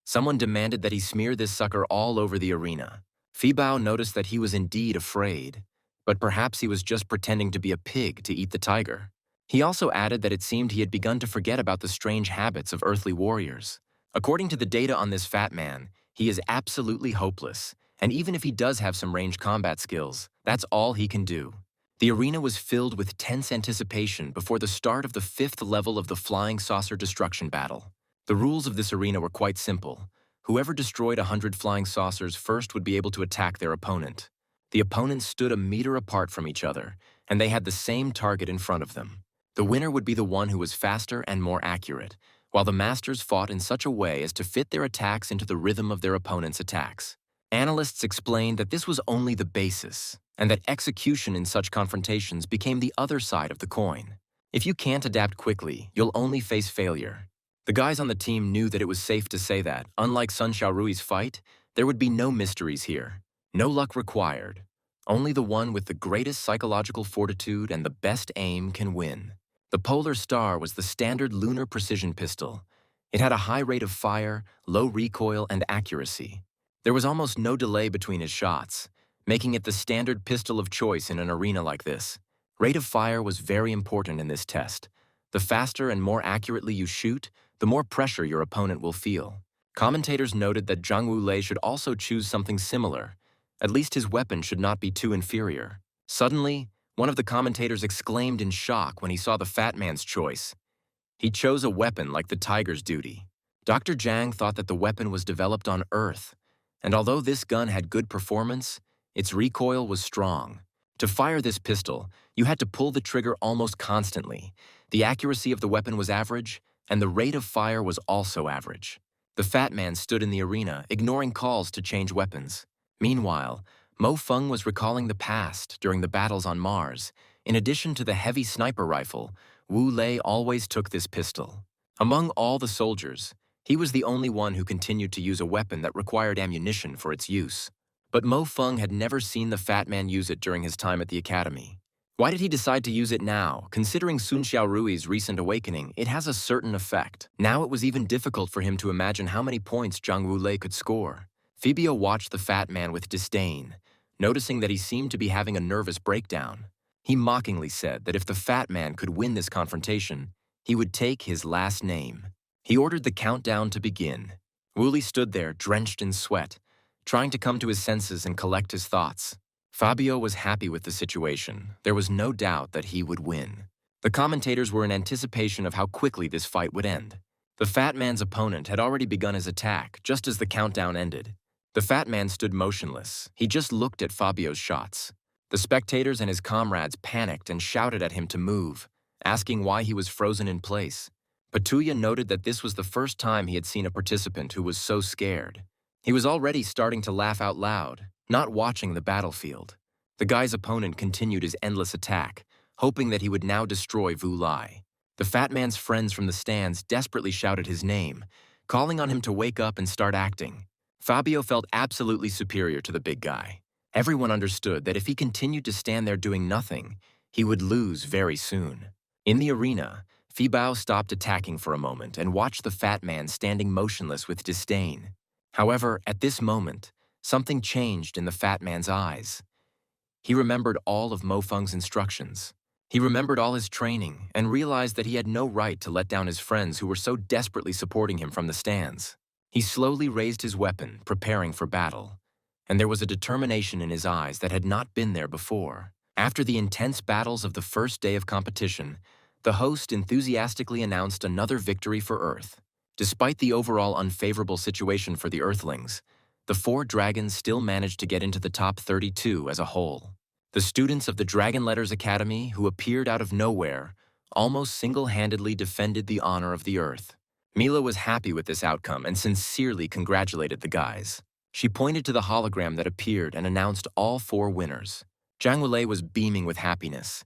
Someone demanded that he smear this sucker all over the arena. Fibao noticed that he was indeed afraid, but perhaps he was just pretending to be a pig to eat the tiger. He also added that it seemed he had begun to forget about the strange habits of earthly warriors. According to the data on this fat man, he is absolutely hopeless, and even if he does have some ranged combat skills, that's all he can do. The arena was filled with tense anticipation before the start of the 5th level of the Flying Saucer Destruction Battle. The rules of this arena were quite simple. Whoever destroyed 100 flying saucers first would be able to attack their opponent. The opponents stood a meter apart from each other, and they had the same target in front of them. The winner would be the one who was faster and more accurate, while the masters fought in such a way as to fit their attacks into the rhythm of their opponent's attacks. Analysts explained that this was only the basis, and that execution in such confrontations became the other side of the coin. If you can't adapt quickly, you'll only face failure. The guys on the team knew that it was safe to say that, unlike Sun Xiaorui's fight, there would be no mysteries here. No luck required. Only the one with the greatest psychological fortitude and the best aim can win. The Polar Star was the standard lunar precision pistol. It had a high rate of fire, low recoil, and accuracy. There was almost no delay between his shots, making it the standard pistol of choice in an arena like this. Rate of fire was very important in this test. The faster and more accurately you shoot, the more pressure your opponent will feel. Commentators noted that Jang Wule should also choose something similar. At least his weapon should not be too inferior. Suddenly, one of the commentators exclaimed in shock when he saw the fat man's choice. He chose a weapon like the Tiger's Duty. Dr. Jang thought that the weapon was developed on Earth, and although this gun had good performance, its recoil was strong. To fire this pistol, you had to pull the trigger almost constantly. The accuracy of the weapon was average, and the rate of fire was also average. The fat man stood in the arena, ignoring calls to change weapons. Meanwhile, Mo Feng was recalling the past during the battles on Mars. In addition to the heavy sniper rifle, Wu Lei always took this pistol. Among all the soldiers, he was the only one who continued to use a weapon that required ammunition for its use. But Mo Feng had never seen the fat man use it during his time at the academy. Why did he decide to use it now? Considering Sun Xiaorui's recent awakening, it has a certain effect. Now it was even difficult for him to imagine how many points Jang Wule could score. Fabio watched the fat man with disdain, noticing that he seemed to be having a nervous breakdown. He mockingly said that if the fat man could win this confrontation, he would take his last name. He ordered the countdown to begin. Wooly stood there, drenched in sweat, trying to come to his senses and collect his thoughts. Fabio was happy with the situation. There was no doubt that he would win. The commentators were in anticipation of how quickly this fight would end. The fat man's opponent had already begun his attack just as the countdown ended. The fat man stood motionless. He just looked at Fabio's shots. The spectators and his comrades panicked and shouted at him to move, asking why he was frozen in place. Patuya noted that this was the first time he had seen a participant who was so scared. He was already starting to laugh out loud, not watching the battlefield. The guy's opponent continued his endless attack, hoping that he would now destroy Wu Lai. The fat man's friends from the stands desperately shouted his name, calling on him to wake up and start acting. Fabio felt absolutely superior to the big guy. Everyone understood that if he continued to stand there doing nothing, he would lose very soon. In the arena, Fibao stopped attacking for a moment and watched the fat man standing motionless with disdain. However, at this moment, something changed in the fat man's eyes. He remembered all of Mo Feng's instructions. He remembered all his training and realized that he had no right to let down his friends who were so desperately supporting him from the stands. He slowly raised his weapon, preparing for battle, and there was a determination in his eyes that had not been there before. After the intense battles of the first day of competition, the host enthusiastically announced another victory for Earth. Despite the overall unfavorable situation for the Earthlings, the 4 dragons still managed to get into the top 32 as a whole. The students of the Dragon Letters Academy, who appeared out of nowhere, almost single-handedly defended the honor of the Earth. Mila was happy with this outcome and sincerely congratulated the guys. She pointed to the hologram that appeared and announced all 4 winners. Jang Wule was beaming with happiness.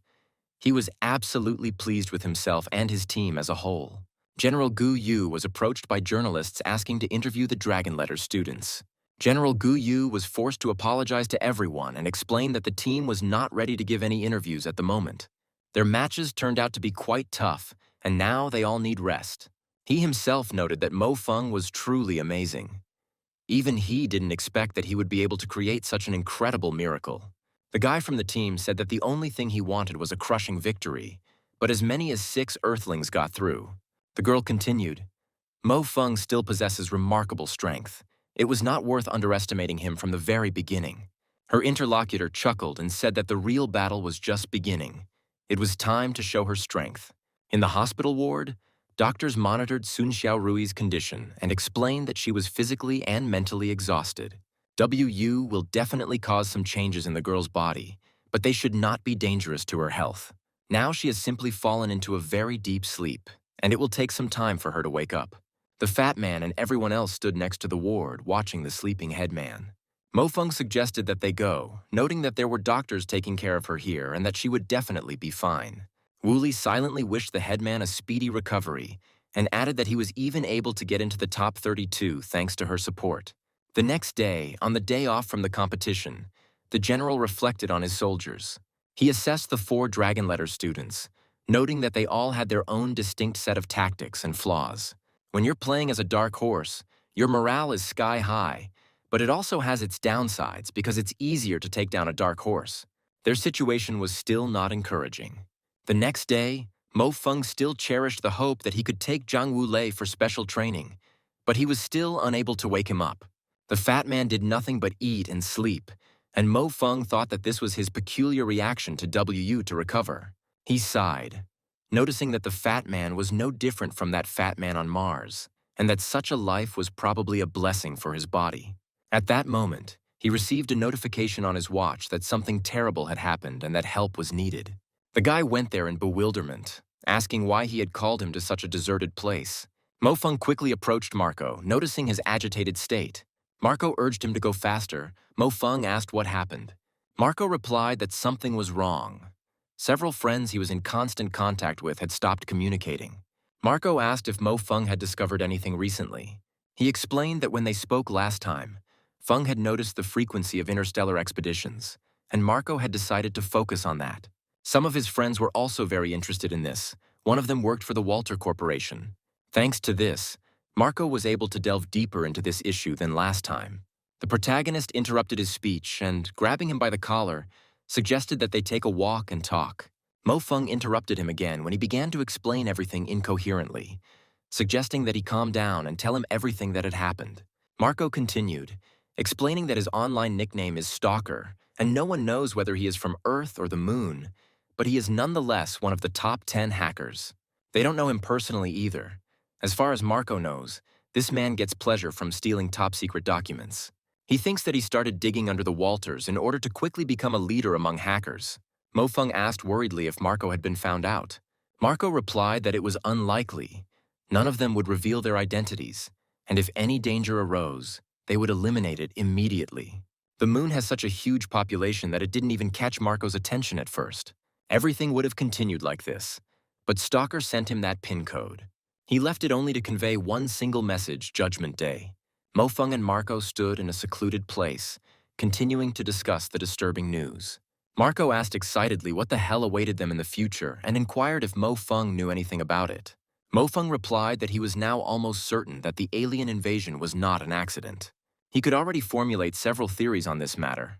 He was absolutely pleased with himself and his team as a whole. General Gu Yu was approached by journalists asking to interview the Dragon Letters students. General Gu Yu was forced to apologize to everyone and explain that the team was not ready to give any interviews at the moment. Their matches turned out to be quite tough, and now they all need rest. He himself noted that Mo Feng was truly amazing. Even he didn't expect that he would be able to create such an incredible miracle. The guy from the team said that the only thing he wanted was a crushing victory, but as many as 6 Earthlings got through. The girl continued, Mo Feng still possesses remarkable strength. It was not worth underestimating him from the very beginning. Her interlocutor chuckled and said that the real battle was just beginning. It was time to show her strength. In the hospital ward, doctors monitored Sun Xiaorui's condition and explained that she was physically and mentally exhausted. WU will definitely cause some changes in the girl's body, but they should not be dangerous to her health. Now she has simply fallen into a very deep sleep, and it will take some time for her to wake up. The fat man and everyone else stood next to the ward, watching the sleeping headman. Mo Feng suggested that they go, noting that there were doctors taking care of her here and that she would definitely be fine. Wule silently wished the headman a speedy recovery and added that he was even able to get into the top 32 thanks to her support. The next day, on the day off from the competition, the general reflected on his soldiers. He assessed the 4 Dragon Letter students, noting that they all had their own distinct set of tactics and flaws. When you're playing as a dark horse, your morale is sky high, but it also has its downsides because it's easier to take down a dark horse. Their situation was still not encouraging. The next day, Mo Feng still cherished the hope that he could take Jang Wule for special training, but he was still unable to wake him up. The fat man did nothing but eat and sleep, and Mo Feng thought that this was his peculiar reaction to WU to recover. He sighed, noticing that the fat man was no different from that fat man on Mars, and that such a life was probably a blessing for his body. At that moment, he received a notification on his watch that something terrible had happened and that help was needed. The guy went there in bewilderment, asking why he had called him to such a deserted place. Mo Feng quickly approached Marco, noticing his agitated state. Marco urged him to go faster. Mo Feng asked what happened. Marco replied that something was wrong. Several friends he was in constant contact with had stopped communicating. Marco asked if Mo Feng had discovered anything recently. He explained that when they spoke last time, Feng had noticed the frequency of interstellar expeditions, and Marco had decided to focus on that. Some of his friends were also very interested in this. One of them worked for the Walter Corporation. Thanks to this, Marco was able to delve deeper into this issue than last time. The protagonist interrupted his speech and, grabbing him by the collar, suggested that they take a walk and talk. Mo Feng interrupted him again when he began to explain everything incoherently, suggesting that he calm down and tell him everything that had happened. Marco continued, explaining that his online nickname is Stalker, and no one knows whether he is from Earth or the Moon, but he is nonetheless one of the top 10 hackers. They don't know him personally either. As far as Marco knows, this man gets pleasure from stealing top-secret documents. He thinks that he started digging under the Walters in order to quickly become a leader among hackers. Mo Feng asked worriedly if Marco had been found out. Marco replied that it was unlikely. None of them would reveal their identities, and if any danger arose, they would eliminate it immediately. The Moon has such a huge population that it didn't even catch Marco's attention at first. Everything would have continued like this, but Stalker sent him that PIN code. He left it only to convey one single message, Judgment Day. Mo Feng and Marco stood in a secluded place, continuing to discuss the disturbing news. Marco asked excitedly what the hell awaited them in the future and inquired if Mo Feng knew anything about it. Mo Feng replied that he was now almost certain that the alien invasion was not an accident. He could already formulate several theories on this matter.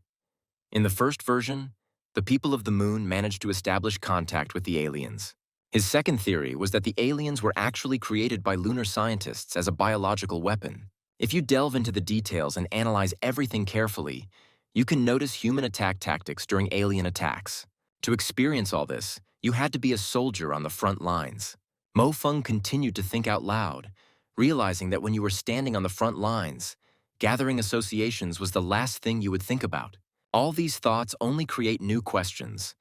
In the first version, the people of the Moon managed to establish contact with the aliens. His second theory was that the aliens were actually created by lunar scientists as a biological weapon. If you delve into the details and analyze everything carefully, you can notice human attack tactics during alien attacks. To experience all this, you had to be a soldier on the front lines. Mo Feng continued to think out loud, realizing that when you were standing on the front lines, gathering associations was the last thing you would think about. All these thoughts only create new questions.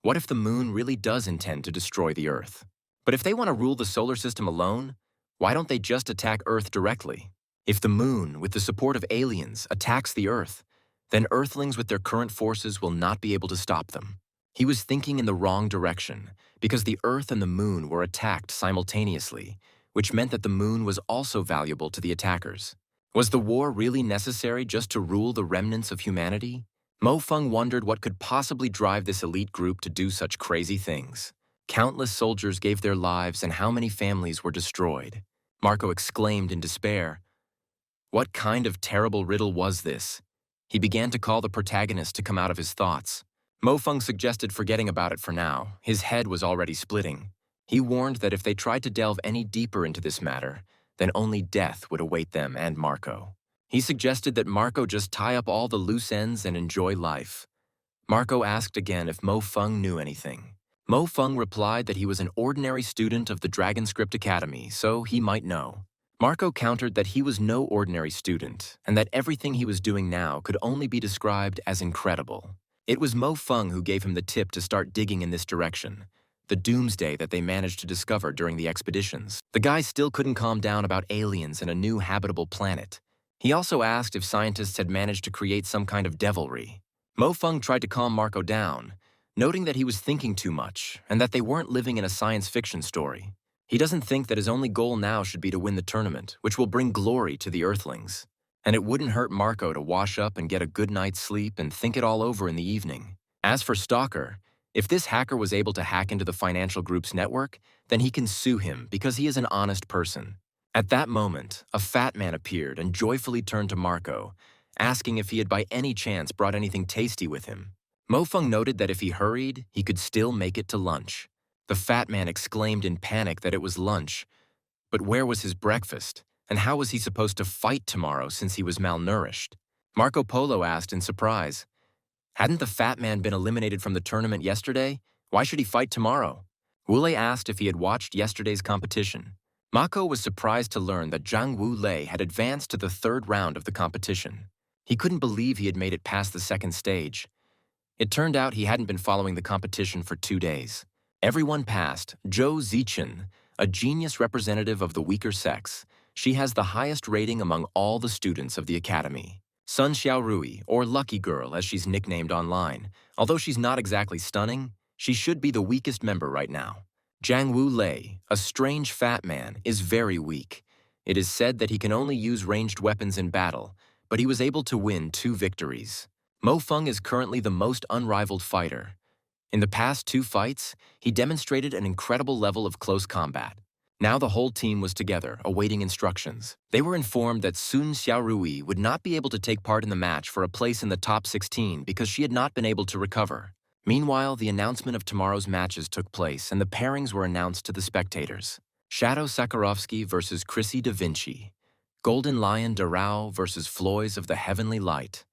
What if the Moon really does intend to destroy the Earth? But if they want to rule the solar system alone, why don't they just attack Earth directly? If the Moon, with the support of aliens, attacks the Earth, then Earthlings with their current forces will not be able to stop them. He was thinking in the wrong direction, because the Earth and the Moon were attacked simultaneously, which meant that the Moon was also valuable to the attackers. Was the war really necessary just to rule the remnants of humanity? Mo Feng wondered what could possibly drive this elite group to do such crazy things. Countless soldiers gave their lives and how many families were destroyed? Marco exclaimed in despair. What kind of terrible riddle was this? He began to call the protagonist to come out of his thoughts. Mo Feng suggested forgetting about it for now. His head was already splitting. He warned that if they tried to delve any deeper into this matter, then only death would await them and Marco. He suggested that Marco just tie up all the loose ends and enjoy life. Marco asked again if Mo Feng knew anything. Mo Feng replied that he was an ordinary student of the Dragonscript Academy, so he might know. Marco countered that he was no ordinary student, and that everything he was doing now could only be described as incredible. It was Mo Feng who gave him the tip to start digging in this direction, the doomsday that they managed to discover during the expeditions. The guy still couldn't calm down about aliens and a new habitable planet. He also asked if scientists had managed to create some kind of devilry. Mo Feng tried to calm Marco down, noting that he was thinking too much and that they weren't living in a science fiction story. He doesn't think that his only goal now should be to win the tournament, which will bring glory to the Earthlings. And it wouldn't hurt Marco to wash up and get a good night's sleep and think it all over in the evening. As for Stalker, if this hacker was able to hack into the financial group's network, then he can sue him because he is an honest person. At that moment, a fat man appeared and joyfully turned to Marco, asking if he had by any chance brought anything tasty with him. Mo Feng noted that if he hurried, he could still make it to lunch. The fat man exclaimed in panic that it was lunch. But where was his breakfast? And how was he supposed to fight tomorrow since he was malnourished? Marco Polo asked in surprise. Hadn't the fat man been eliminated from the tournament yesterday? Why should he fight tomorrow? Wule asked if he had watched yesterday's competition. Mako was surprised to learn that Jang Wule had advanced to the third round of the competition. He couldn't believe he had made it past the second stage. It turned out he hadn't been following the competition for 2 days. Everyone passed Zhou Zichen, a genius representative of the weaker sex. She has the highest rating among all the students of the academy. Sun Xiaorui, or Lucky Girl as she's nicknamed online. Although she's not exactly stunning, she should be the weakest member right now. Jang Wule, a strange fat man, is very weak. It is said that he can only use ranged weapons in battle, but he was able to win 2 victories. Mo Feng is currently the most unrivaled fighter. In the past 2 fights, he demonstrated an incredible level of close combat. Now the whole team was together, awaiting instructions. They were informed that Sun Xiaorui would not be able to take part in the match for a place in the top 16 because she had not been able to recover. Meanwhile, the announcement of tomorrow's matches took place and the pairings were announced to the spectators. Shadow Sakarovsky versus Chrissy Da Vinci. Golden Lion Darao versus Floys of the Heavenly Light.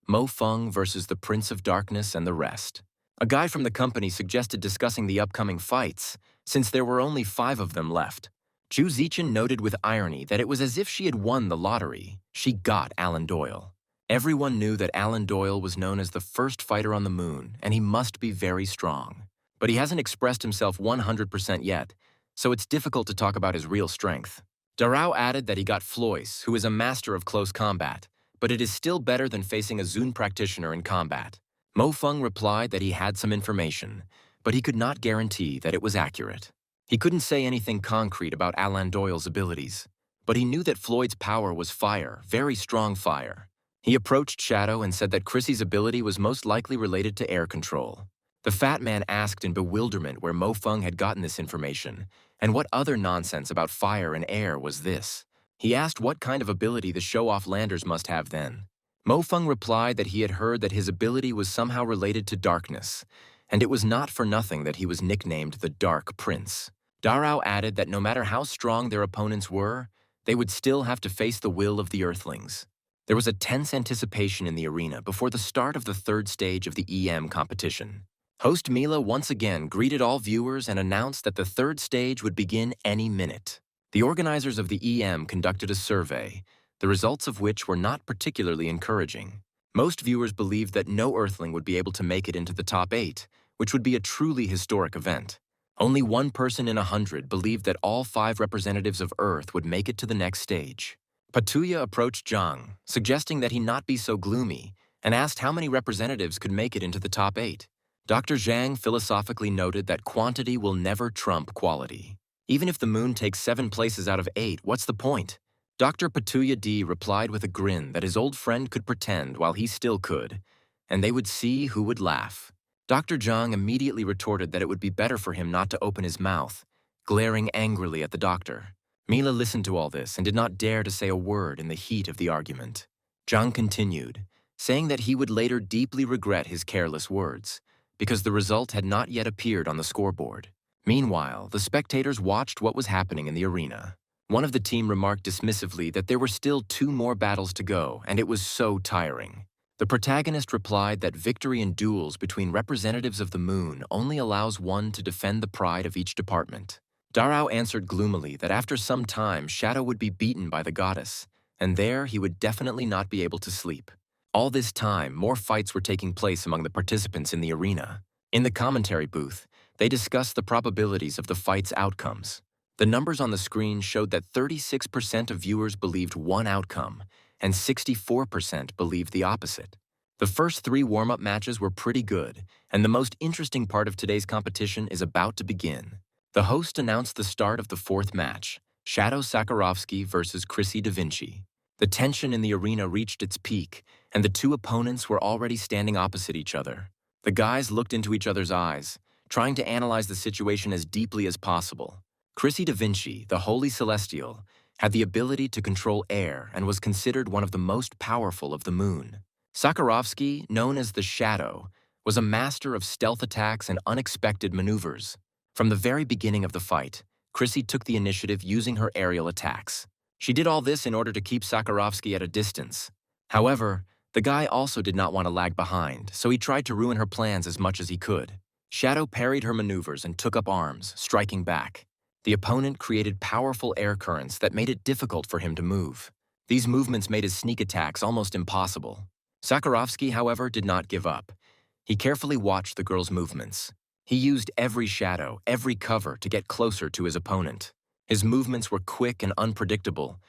Mo Feng versus the Prince of Darkness and the rest. A guy from the company suggested discussing the upcoming fights, since there were only 5 of them left. Zhu Zichen noted with irony that it was as if she had won the lottery. She got Alan Doyle. Everyone knew that Alan Doyle was known as the first fighter on the moon, and he must be very strong. But he hasn't expressed himself 100% yet, so it's difficult to talk about his real strength. Darao added that he got Floys, who is a master of close combat, but it is still better than facing a Zun practitioner in combat. Mo Feng replied that he had some information, but he could not guarantee that it was accurate. He couldn't say anything concrete about Alan Doyle's abilities, but he knew that Floyd's power was fire, very strong fire. He approached Shadow and said that Chrissy's ability was most likely related to air control. The fat man asked in bewilderment where Mo Feng had gotten this information, and what other nonsense about fire and air was this. He asked what kind of ability the show-off landers must have then. Mo Feng replied that he had heard that his ability was somehow related to darkness, and it was not for nothing that he was nicknamed the Dark Prince. Darao added that no matter how strong their opponents were, they would still have to face the will of the Earthlings. There was a tense anticipation in the arena before the start of the 3rd stage of the EM competition. Host Mila once again greeted all viewers and announced that the 3rd stage would begin any minute. The organizers of the EM conducted a survey, the results of which were not particularly encouraging. Most viewers believed that no Earthling would be able to make it into the top 8, which would be a truly historic event. Only 1 person in 100 believed that all 5 representatives of Earth would make it to the next stage. Patuya approached Zhang, suggesting that he not be so gloomy, and asked how many representatives could make it into the top 8. Dr. Zhang philosophically noted that quantity will never trump quality. Even if the moon takes 7 places out of 8, what's the point? Dr. Patuya D replied with a grin that his old friend could pretend while he still could, and they would see who would laugh. Dr. Zhang immediately retorted that it would be better for him not to open his mouth, glaring angrily at the doctor. Mila listened to all this and did not dare to say a word in the heat of the argument. Zhang continued, saying that he would later deeply regret his careless words, because the result had not yet appeared on the scoreboard. Meanwhile, the spectators watched what was happening in the arena. One of the team remarked dismissively that there were still 2 more battles to go, and it was so tiring. The protagonist replied that victory in duels between representatives of the moon only allows one to defend the pride of each department. Darrow answered gloomily that after some time Shadow would be beaten by the goddess, and there he would definitely not be able to sleep. All this time, more fights were taking place among the participants in the arena. In the commentary booth, they discussed the probabilities of the fight's outcomes. The numbers on the screen showed that 36% of viewers believed one outcome, and 64% believed the opposite. The first 3 warm-up matches were pretty good, and the most interesting part of today's competition is about to begin. The host announced the start of the 4th match, Shadow Sakarovsky versus Chrissy Da Vinci. The tension in the arena reached its peak, and the 2 opponents were already standing opposite each other. The guys looked into each other's eyes, trying to analyze the situation as deeply as possible. Chrissy Da Vinci, the Holy Celestial, had the ability to control air and was considered one of the most powerful of the moon. Sakarovsky, known as the Shadow, was a master of stealth attacks and unexpected maneuvers. From the very beginning of the fight, Chrissy took the initiative using her aerial attacks. She did all this in order to keep Sakarovsky at a distance. However, the guy also did not want to lag behind, so he tried to ruin her plans as much as he could. Shadow parried her maneuvers and took up arms, striking back. The opponent created powerful air currents that made it difficult for him to move. These movements made his sneak attacks almost impossible. Sakarovsky, however, did not give up. He carefully watched the girl's movements. He used every shadow, every cover to get closer to his opponent. His movements were quick and unpredictable.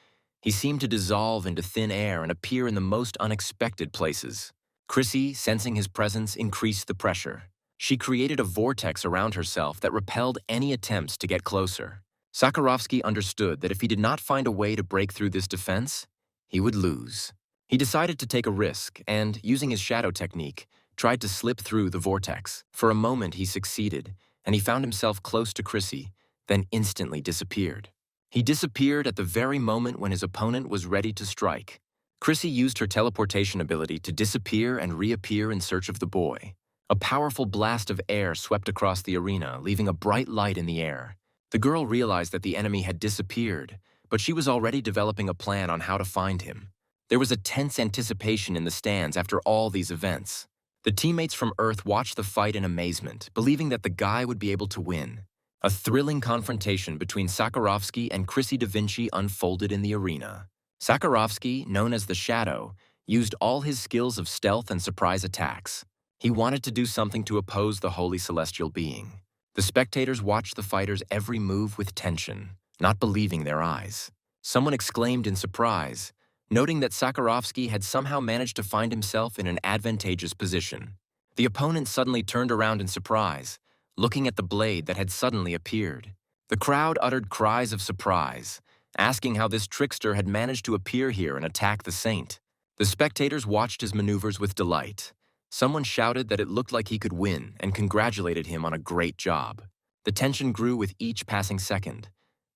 He seemed to dissolve into thin air and appear in the most unexpected places. Chrissy, sensing his presence, increased the pressure. She created a vortex around herself that repelled any attempts to get closer. Sakarovsky understood that if he did not find a way to break through this defense, he would lose. He decided to take a risk and, using his shadow technique, tried to slip through the vortex. For a moment he succeeded, and he found himself close to Chrissy, then instantly disappeared. He disappeared at the very moment when his opponent was ready to strike. Chrissy used her teleportation ability to disappear and reappear in search of the boy. A powerful blast of air swept across the arena, leaving a bright light in the air. The girl realized that the enemy had disappeared, but she was already developing a plan on how to find him. There was a tense anticipation in the stands after all these events. The teammates from Earth watched the fight in amazement, believing that the guy would be able to win. A thrilling confrontation between Sakarovsky and Chrissy Da Vinci unfolded in the arena. Sakarovsky, known as the Shadow, used all his skills of stealth and surprise attacks. He wanted to do something to oppose the Holy Celestial being. The spectators watched the fighter's every move with tension, not believing their eyes. Someone exclaimed in surprise, noting that Sakarovsky had somehow managed to find himself in an advantageous position. The opponent suddenly turned around in surprise, looking at the blade that had suddenly appeared. The crowd uttered cries of surprise, asking how this trickster had managed to appear here and attack the saint. The spectators watched his maneuvers with delight. Someone shouted that it looked like he could win and congratulated him on a great job. The tension grew with each passing second.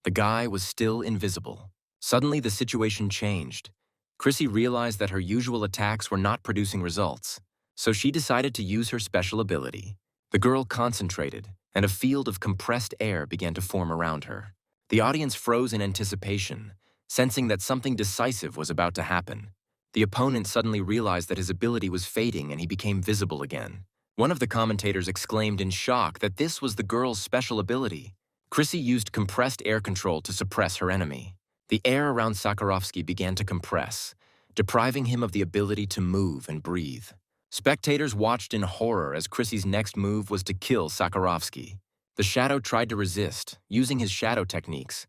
The guy was still invisible. Suddenly, the situation changed. Chrissy realized that her usual attacks were not producing results, so she decided to use her special ability. The girl concentrated, and a field of compressed air began to form around her. The audience froze in anticipation, sensing that something decisive was about to happen. The opponent suddenly realized that his ability was fading and he became visible again. One of the commentators exclaimed in shock that this was the girl's special ability. Chrissy used compressed air control to suppress her enemy. The air around Sakarovsky began to compress, depriving him of the ability to move and breathe. Spectators watched in horror as Chrissy's next move was to kill Sakarovsky. The Shadow tried to resist, using his shadow techniques,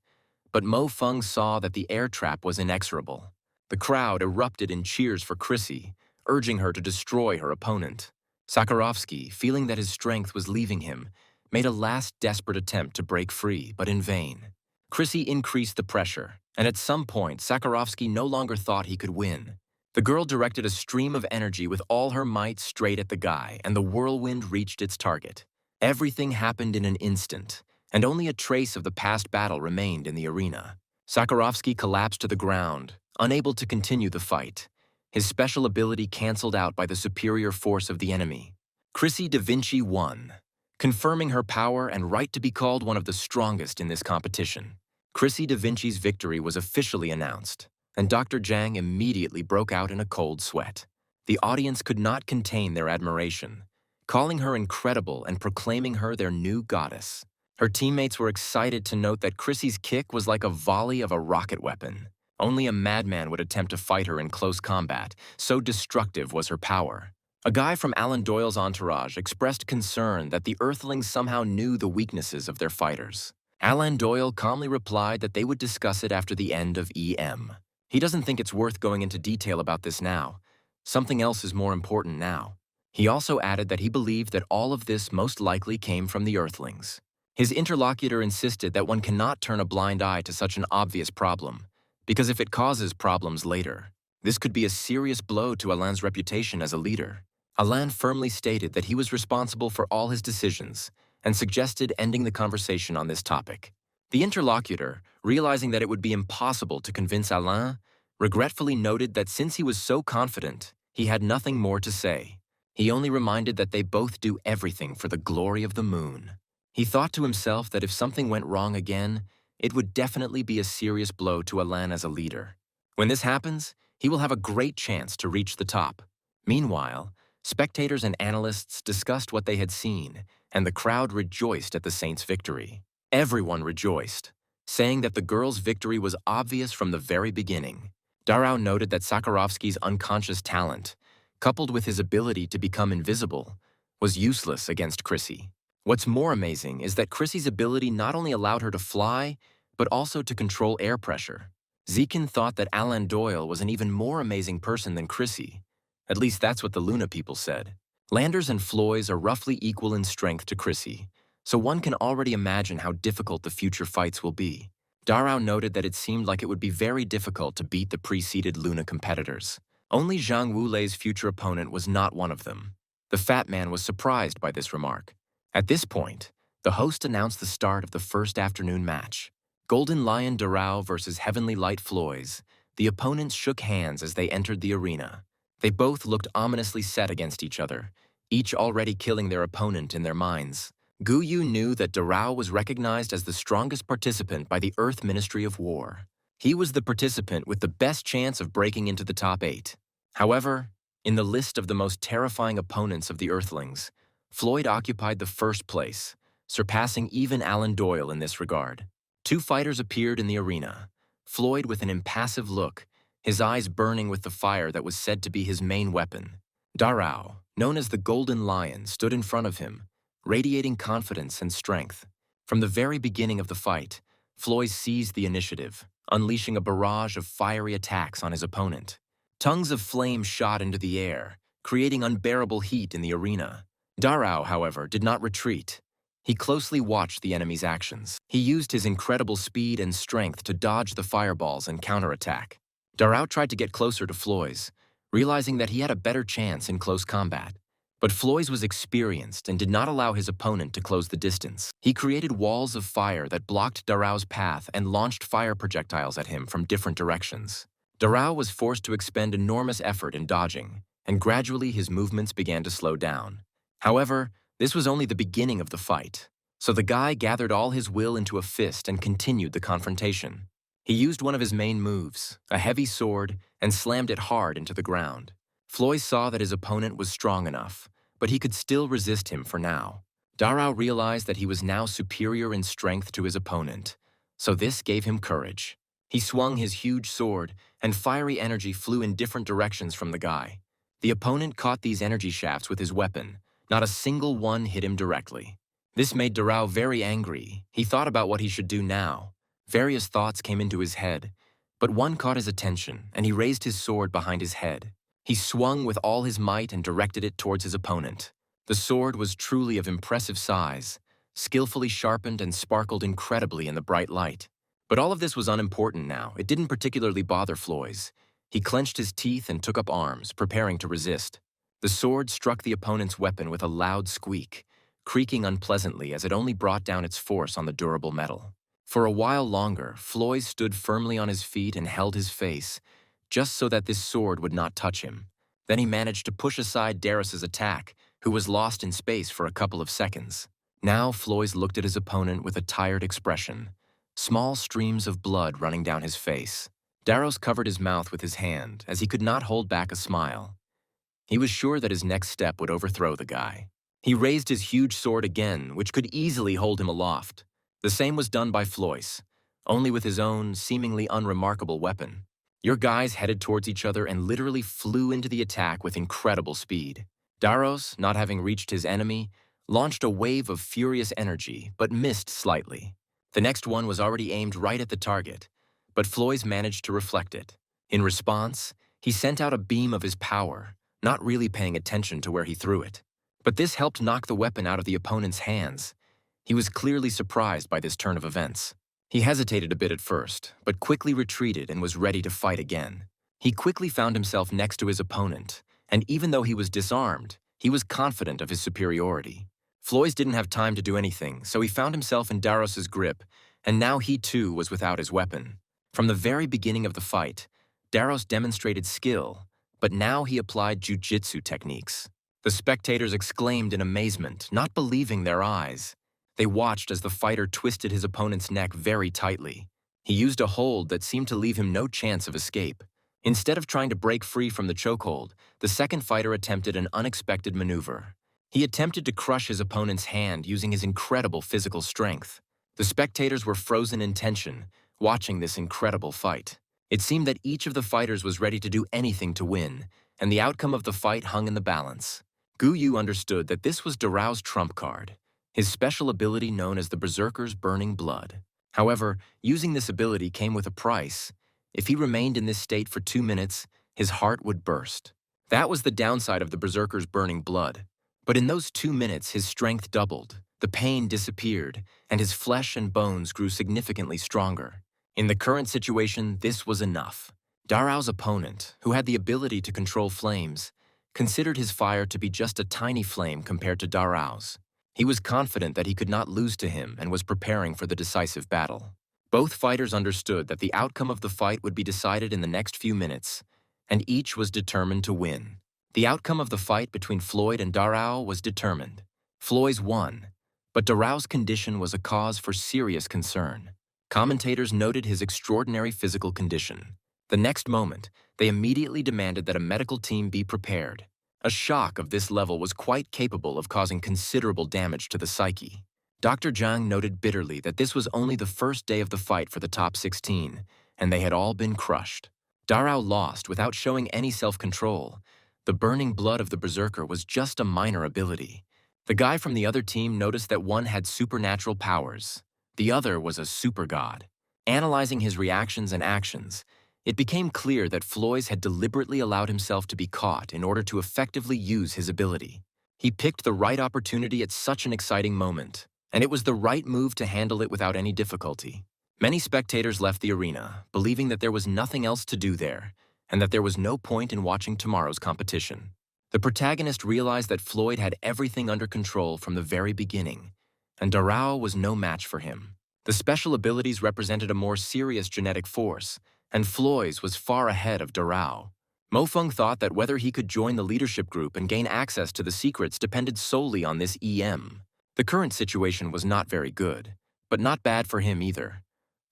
but Mo Feng saw that the air trap was inexorable. The crowd erupted in cheers for Chrissy, urging her to destroy her opponent. Sakarovsky, feeling that his strength was leaving him, made a last desperate attempt to break free, but in vain. Chrissy increased the pressure, and at some point, Sakarovsky no longer thought he could win. The girl directed a stream of energy with all her might straight at the guy, and the whirlwind reached its target. Everything happened in an instant, and only a trace of the past battle remained in the arena. Sakarovsky collapsed to the ground, unable to continue the fight, his special ability canceled out by the superior force of the enemy. Chrissy Da Vinci won, confirming her power and right to be called one of the strongest in this competition. Chrissy Da Vinci's victory was officially announced, and Dr. Jang immediately broke out in a cold sweat. The audience could not contain their admiration, calling her incredible and proclaiming her their new goddess. Her teammates were excited to note that Chrissy's kick was like a volley of a rocket weapon. Only a madman would attempt to fight her in close combat, so destructive was her power. A guy from Alan Doyle's entourage expressed concern that the Earthlings somehow knew the weaknesses of their fighters. Alan Doyle calmly replied that they would discuss it after the end of EM. He doesn't think it's worth going into detail about this now. Something else is more important now. He also added that he believed that all of this most likely came from the Earthlings. His interlocutor insisted that one cannot turn a blind eye to such an obvious problem, because if it causes problems later, this could be a serious blow to Alain's reputation as a leader. Alain firmly stated that he was responsible for all his decisions and suggested ending the conversation on this topic. The interlocutor, realizing that it would be impossible to convince Alain, regretfully noted that since he was so confident, he had nothing more to say. He only reminded that they both do everything for the glory of the moon. He thought to himself that if something went wrong again, it would definitely be a serious blow to Alain as a leader. When this happens, he will have a great chance to reach the top. Meanwhile, spectators and analysts discussed what they had seen, and the crowd rejoiced at the Saints' victory. Everyone rejoiced, saying that the girls' victory was obvious from the very beginning. Darrow noted that Sakharovsky's unconscious talent, coupled with his ability to become invisible, was useless against Chrissy. What's more amazing is that Chrissy's ability not only allowed her to fly, but also to control air pressure. Zekin thought that Alan Doyle was an even more amazing person than Chrissy. At least that's what the Luna people said. Landers and Floys are roughly equal in strength to Chrissy, so one can already imagine how difficult the future fights will be. Darrow noted that it seemed like it would be very difficult to beat the preceded Luna competitors. Only Jang Wule's future opponent was not one of them. The fat man was surprised by this remark. At this point, the host announced the start of the first afternoon match. Golden Lion Darrow versus Heavenly Light Floys. The opponents shook hands as they entered the arena. They both looked ominously set against each other, each already killing their opponent in their minds. Gu Yu knew that Darrow was recognized as the strongest participant by the Earth Ministry of War. He was the participant with the best chance of breaking into the top 8. However, in the list of the most terrifying opponents of the Earthlings, Floyd occupied the first place, surpassing even Alan Doyle in this regard. Two fighters appeared in the arena. Floyd with an impassive look, his eyes burning with the fire that was said to be his main weapon. Darrow, known as the Golden Lion, stood in front of him, radiating confidence and strength. From the very beginning of the fight, Floyd seized the initiative, unleashing a barrage of fiery attacks on his opponent. Tongues of flame shot into the air, creating unbearable heat in the arena. Darrow, however, did not retreat. He closely watched the enemy's actions. He used his incredible speed and strength to dodge the fireballs and counterattack. Darrow tried to get closer to Floys, realizing that he had a better chance in close combat. But Floys was experienced and did not allow his opponent to close the distance. He created walls of fire that blocked Darrow's path and launched fire projectiles at him from different directions. Darrow was forced to expend enormous effort in dodging, and gradually his movements began to slow down. However, this was only the beginning of the fight, so the guy gathered all his will into a fist and continued the confrontation. He used one of his main moves, a heavy sword, and slammed it hard into the ground. Floyd saw that his opponent was strong enough, but he could still resist him for now. Darrow realized that he was now superior in strength to his opponent, so this gave him courage. He swung his huge sword, and fiery energy flew in different directions from the guy. The opponent caught these energy shafts with his weapon. Not a single one hit him directly. This made Darrow very angry. He thought about what he should do now. Various thoughts came into his head, but one caught his attention, and he raised his sword behind his head. He swung with all his might and directed it towards his opponent. The sword was truly of impressive size, skillfully sharpened and sparkled incredibly in the bright light. But all of this was unimportant now. It didn't particularly bother Floys. He clenched his teeth and took up arms, preparing to resist. The sword struck the opponent's weapon with a loud squeak, creaking unpleasantly as it only brought down its force on the durable metal. For a while longer, Floyd stood firmly on his feet and held his face, just so that this sword would not touch him. Then he managed to push aside Darius's attack, who was lost in space for a couple of seconds. Now Floyd looked at his opponent with a tired expression. small streams of blood running down his face. Daros covered his mouth with his hand as he could not hold back a smile. He was sure that his next step would overthrow the guy. He raised his huge sword again, which could easily hold him aloft. The same was done by Floyce, only with his own, seemingly unremarkable weapon. Your guys headed towards each other and literally flew into the attack with incredible speed. Daros, not having reached his enemy, launched a wave of furious energy, but missed slightly. The next one was already aimed right at the target, but Floyce managed to reflect it. In response, he sent out a beam of his power, not really paying attention to where he threw it. But this helped knock the weapon out of the opponent's hands. He was clearly surprised by this turn of events. He hesitated a bit at first, but quickly retreated and was ready to fight again. He quickly found himself next to his opponent, and even though he was disarmed, he was confident of his superiority. Floyce didn't have time to do anything, so he found himself in Daros's grip, and now he too was without his weapon. From the very beginning of the fight, Daros demonstrated skill, but now he applied jujitsu techniques. The spectators exclaimed in amazement, not believing their eyes. They watched as the fighter twisted his opponent's neck very tightly. He used a hold that seemed to leave him no chance of escape. Instead of trying to break free from the chokehold, the second fighter attempted an unexpected maneuver. He attempted to crush his opponent's hand using his incredible physical strength. The spectators were frozen in tension, watching this incredible fight. It seemed that each of the fighters was ready to do anything to win, and the outcome of the fight hung in the balance. Gu Yu understood that this was Darao's trump card, his special ability known as the Berserker's Burning Blood. However, using this ability came with a price. If he remained in this state for 2 minutes, his heart would burst. That was the downside of the Berserker's Burning Blood. But in those 2 minutes, his strength doubled, the pain disappeared, and his flesh and bones grew significantly stronger. In the current situation, this was enough. Darao's opponent, who had the ability to control flames, considered his fire to be just a tiny flame compared to Darao's. He was confident that he could not lose to him and was preparing for the decisive battle. Both fighters understood that the outcome of the fight would be decided in the next few minutes, and each was determined to win. The outcome of the fight between Floyd and Darao was determined. Floyd won, but Darao's condition was a cause for serious concern. Commentators noted his extraordinary physical condition. The next moment, they immediately demanded that a medical team be prepared. A shock of this level was quite capable of causing considerable damage to the psyche. Dr. Jang noted bitterly that this was only the first day of the fight for the top 16, and they had all been crushed. Darao lost without showing any self-control. The burning blood of the Berserker was just a minor ability. The guy from the other team noticed that one had supernatural powers. The other was a super god. Analyzing his reactions and actions, it became clear that Floyd had deliberately allowed himself to be caught in order to effectively use his ability. He picked the right opportunity at such an exciting moment, and it was the right move to handle it without any difficulty. Many spectators left the arena, believing that there was nothing else to do there, and that there was no point in watching tomorrow's competition. The protagonist realized that Floyd had everything under control from the very beginning, and Darao was no match for him. The special abilities represented a more serious genetic force, and Floyd's was far ahead of Darao. Mofeng thought that whether he could join the leadership group and gain access to the secrets depended solely on this EM. The current situation was not very good, but not bad for him either.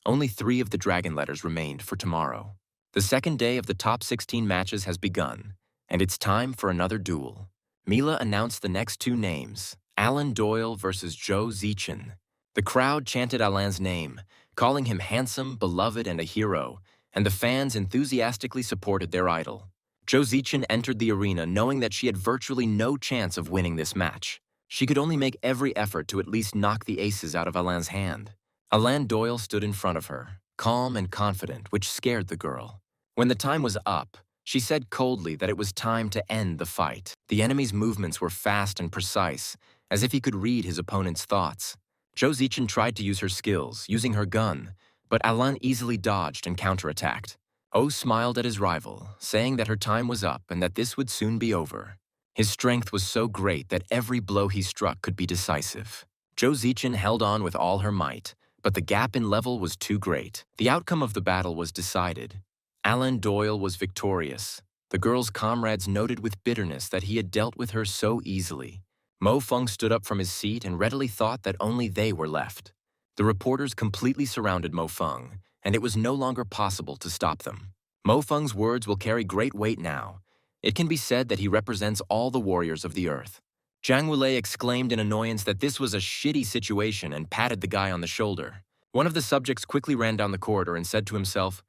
Only 3 of the dragon letters remained for tomorrow. The second day of the top 16 matches has begun, and it's time for another duel. Mila announced the next 2 names, Alan Doyle versus Zhou Zichen. The crowd chanted Alan's name, calling him handsome, beloved, and a hero, and the fans enthusiastically supported their idol. Zhou Zichen entered the arena knowing that she had virtually no chance of winning this match. She could only make every effort to at least knock the aces out of Alan's hand. Alan Doyle stood in front of her, calm and confident, which scared the girl. When the time was up, she said coldly that it was time to end the fight. The enemy's movements were fast and precise, as if he could read his opponent's thoughts. Zhou Zichen tried to use her skills, using her gun, but Alan easily dodged and counterattacked. Oh smiled at his rival, saying that her time was up and that this would soon be over. His strength was so great that every blow he struck could be decisive. Zhou Zichen held on with all her might, but the gap in level was too great. The outcome of the battle was decided. Alan Doyle was victorious. The girl's comrades noted with bitterness that he had dealt with her so easily. Mo Feng stood up from his seat and readily thought that only they were left. The reporters completely surrounded Mo Feng, and it was no longer possible to stop them. Mo Feng's words will carry great weight now. It can be said that he represents all the warriors of the earth. Jang Wule exclaimed in annoyance that this was a shitty situation and patted the guy on the shoulder. One of the subjects quickly ran down the corridor and said to himself,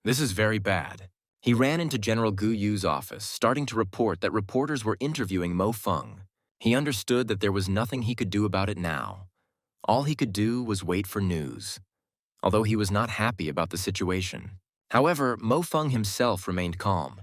"This is very bad." He ran into General Gu Yu's office, starting to report that reporters were interviewing Mo Feng. He understood that there was nothing he could do about it now. All he could do was wait for news, although he was not happy about the situation. However, Mo Feng himself remained calm.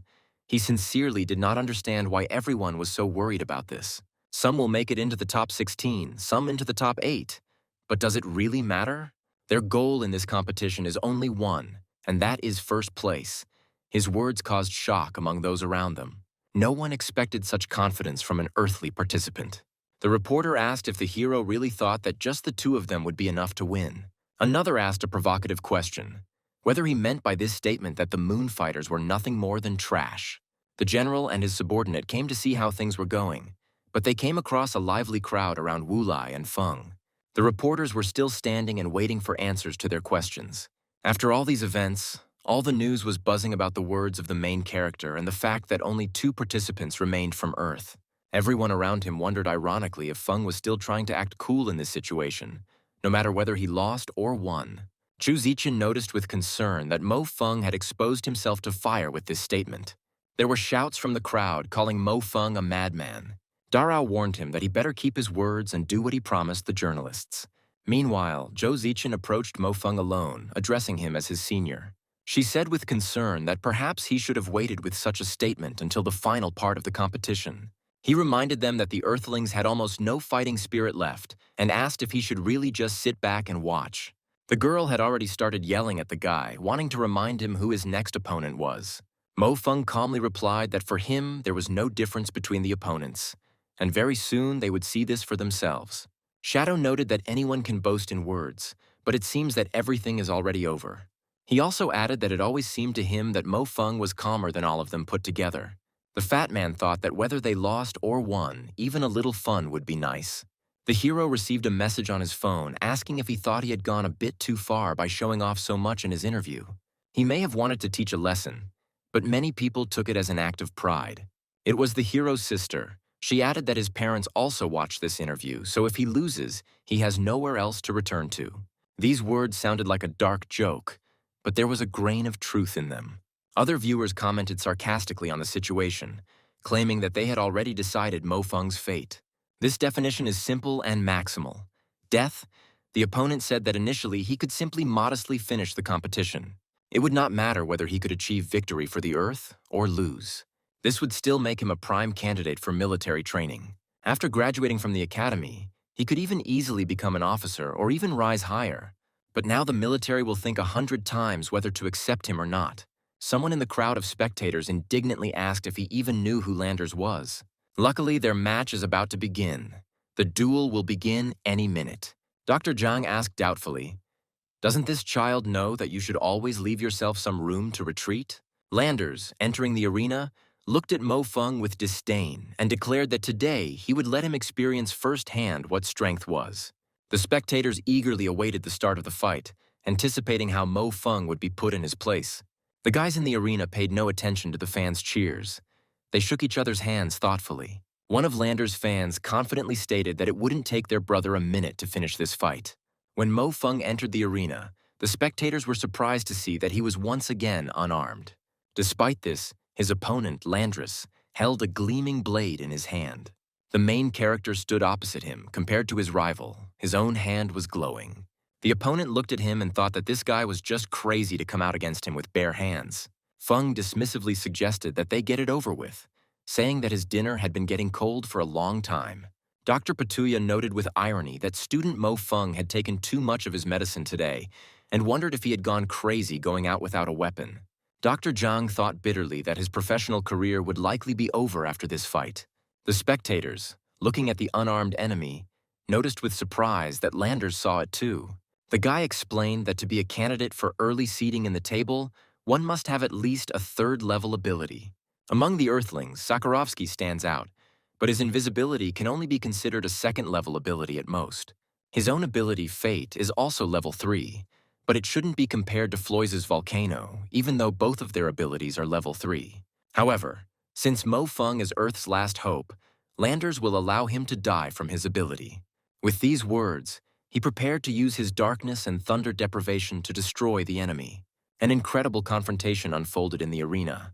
He sincerely did not understand why everyone was so worried about this. Some will make it into the top 16, some into the top 8. But does it really matter? Their goal in this competition is only one, and that is first place. His words caused shock among those around them. No one expected such confidence from an earthly participant. The reporter asked if the hero really thought that just the two of them would be enough to win. Another asked a provocative question, whether he meant by this statement that the moon fighters were nothing more than trash. The general and his subordinate came to see how things were going, but they came across a lively crowd around Wulai and Feng. The reporters were still standing and waiting for answers to their questions. After all these events, all the news was buzzing about the words of the main character and the fact that only 2 participants remained from Earth. Everyone around him wondered ironically if Feng was still trying to act cool in this situation, no matter whether he lost or won. Chu Zichen noticed with concern that Mo Feng had exposed himself to fire with this statement. There were shouts from the crowd calling Mo Feng a madman. Darao warned him that he better keep his words and do what he promised the journalists. Meanwhile, Zhou Zichen approached Mo Feng alone, addressing him as his senior. She said with concern that perhaps he should have waited with such a statement until the final part of the competition. He reminded them that the Earthlings had almost no fighting spirit left and asked if he should really just sit back and watch. The girl had already started yelling at the guy, wanting to remind him who his next opponent was. Mo Feng calmly replied that for him there was no difference between the opponents, and very soon they would see this for themselves. Shadow noted that anyone can boast in words, but it seems that everything is already over. He also added that it always seemed to him that Mo Feng was calmer than all of them put together. The fat man thought that whether they lost or won, even a little fun would be nice. The hero received a message on his phone asking if he thought he had gone a bit too far by showing off so much in his interview. He may have wanted to teach a lesson, but many people took it as an act of pride. It was the hero's sister. She added that his parents also watched this interview, so if he loses, he has nowhere else to return to. These words sounded like a dark joke, but there was a grain of truth in them. Other viewers commented sarcastically on the situation, claiming that they had already decided Mo Feng's fate. This definition is simple and maximal. Death, the opponent said that initially he could simply modestly finish the competition. It would not matter whether he could achieve victory for the Earth or lose. This would still make him a prime candidate for military training. After graduating from the academy, he could even easily become an officer or even rise higher. But now the military will think 100 times whether to accept him or not. Someone in the crowd of spectators indignantly asked if he even knew who Landers was. Luckily, their match is about to begin. The duel will begin any minute. Dr. Zhang asked doubtfully, "Doesn't this child know that you should always leave yourself some room to retreat?" Landers, entering the arena, looked at Mo Feng with disdain and declared that today he would let him experience firsthand what strength was. The spectators eagerly awaited the start of the fight, anticipating how Mo Feng would be put in his place. The guys in the arena paid no attention to the fans' cheers. They shook each other's hands thoughtfully. One of Landers' fans confidently stated that it wouldn't take their brother a minute to finish this fight. When Mo Feng entered the arena, the spectators were surprised to see that he was once again unarmed. Despite this, his opponent, Landris, held a gleaming blade in his hand. The main character stood opposite him. Compared to his rival, his own hand was glowing. The opponent looked at him and thought that this guy was just crazy to come out against him with bare hands. Feng dismissively suggested that they get it over with, saying that his dinner had been getting cold for a long time. Dr. Patuya noted with irony that student Mo Feng had taken too much of his medicine today and wondered if he had gone crazy going out without a weapon. Dr. Zhang thought bitterly that his professional career would likely be over after this fight. The spectators, looking at the unarmed enemy, noticed with surprise that Landers saw it too. The guy explained that to be a candidate for early seating in the table, one must have at least a third-level ability. Among the Earthlings, Sakarovsky stands out, but his invisibility can only be considered a second-level ability at most. His own ability, Fate, is also level 3, but it shouldn't be compared to Floyd's Volcano, even though both of their abilities are level 3. However, since Mo Feng is Earth's last hope, Landers will allow him to die from his ability. With these words, he prepared to use his darkness and thunder deprivation to destroy the enemy. An incredible confrontation unfolded in the arena.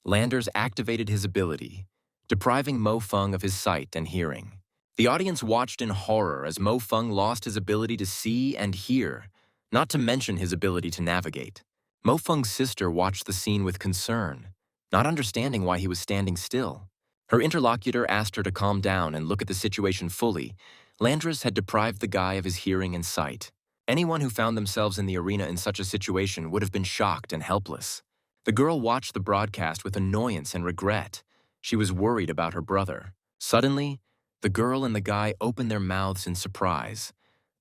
Landers activated his ability, depriving Mo Feng of his sight and hearing. The audience watched in horror as Mo Feng lost his ability to see and hear, not to mention his ability to navigate. Mo Feng's sister watched the scene with concern, not understanding why he was standing still. Her interlocutor asked her to calm down and look at the situation fully. Landers had deprived the guy of his hearing and sight. Anyone who found themselves in the arena in such a situation would have been shocked and helpless. The girl watched the broadcast with annoyance and regret. She was worried about her brother. Suddenly, the girl and the guy opened their mouths in surprise,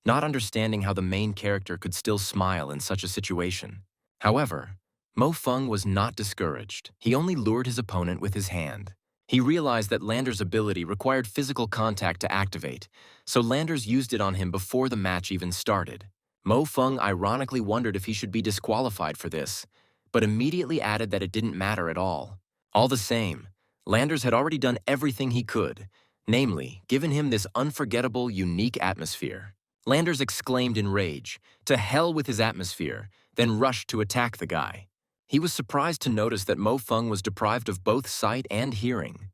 not understanding how the main character could still smile in such a situation. However, Mo Feng was not discouraged. He only lured his opponent with his hand. He realized that Landers' ability required physical contact to activate, so Landers used it on him before the match even started. Mo Feng ironically wondered if he should be disqualified for this, but immediately added that it didn't matter at all. All the same, Landers had already done everything he could, namely, given him this unforgettable, unique atmosphere. Landers exclaimed in rage, "To hell with his atmosphere," then rushed to attack the guy. He was surprised to notice that Mo Feng was deprived of both sight and hearing.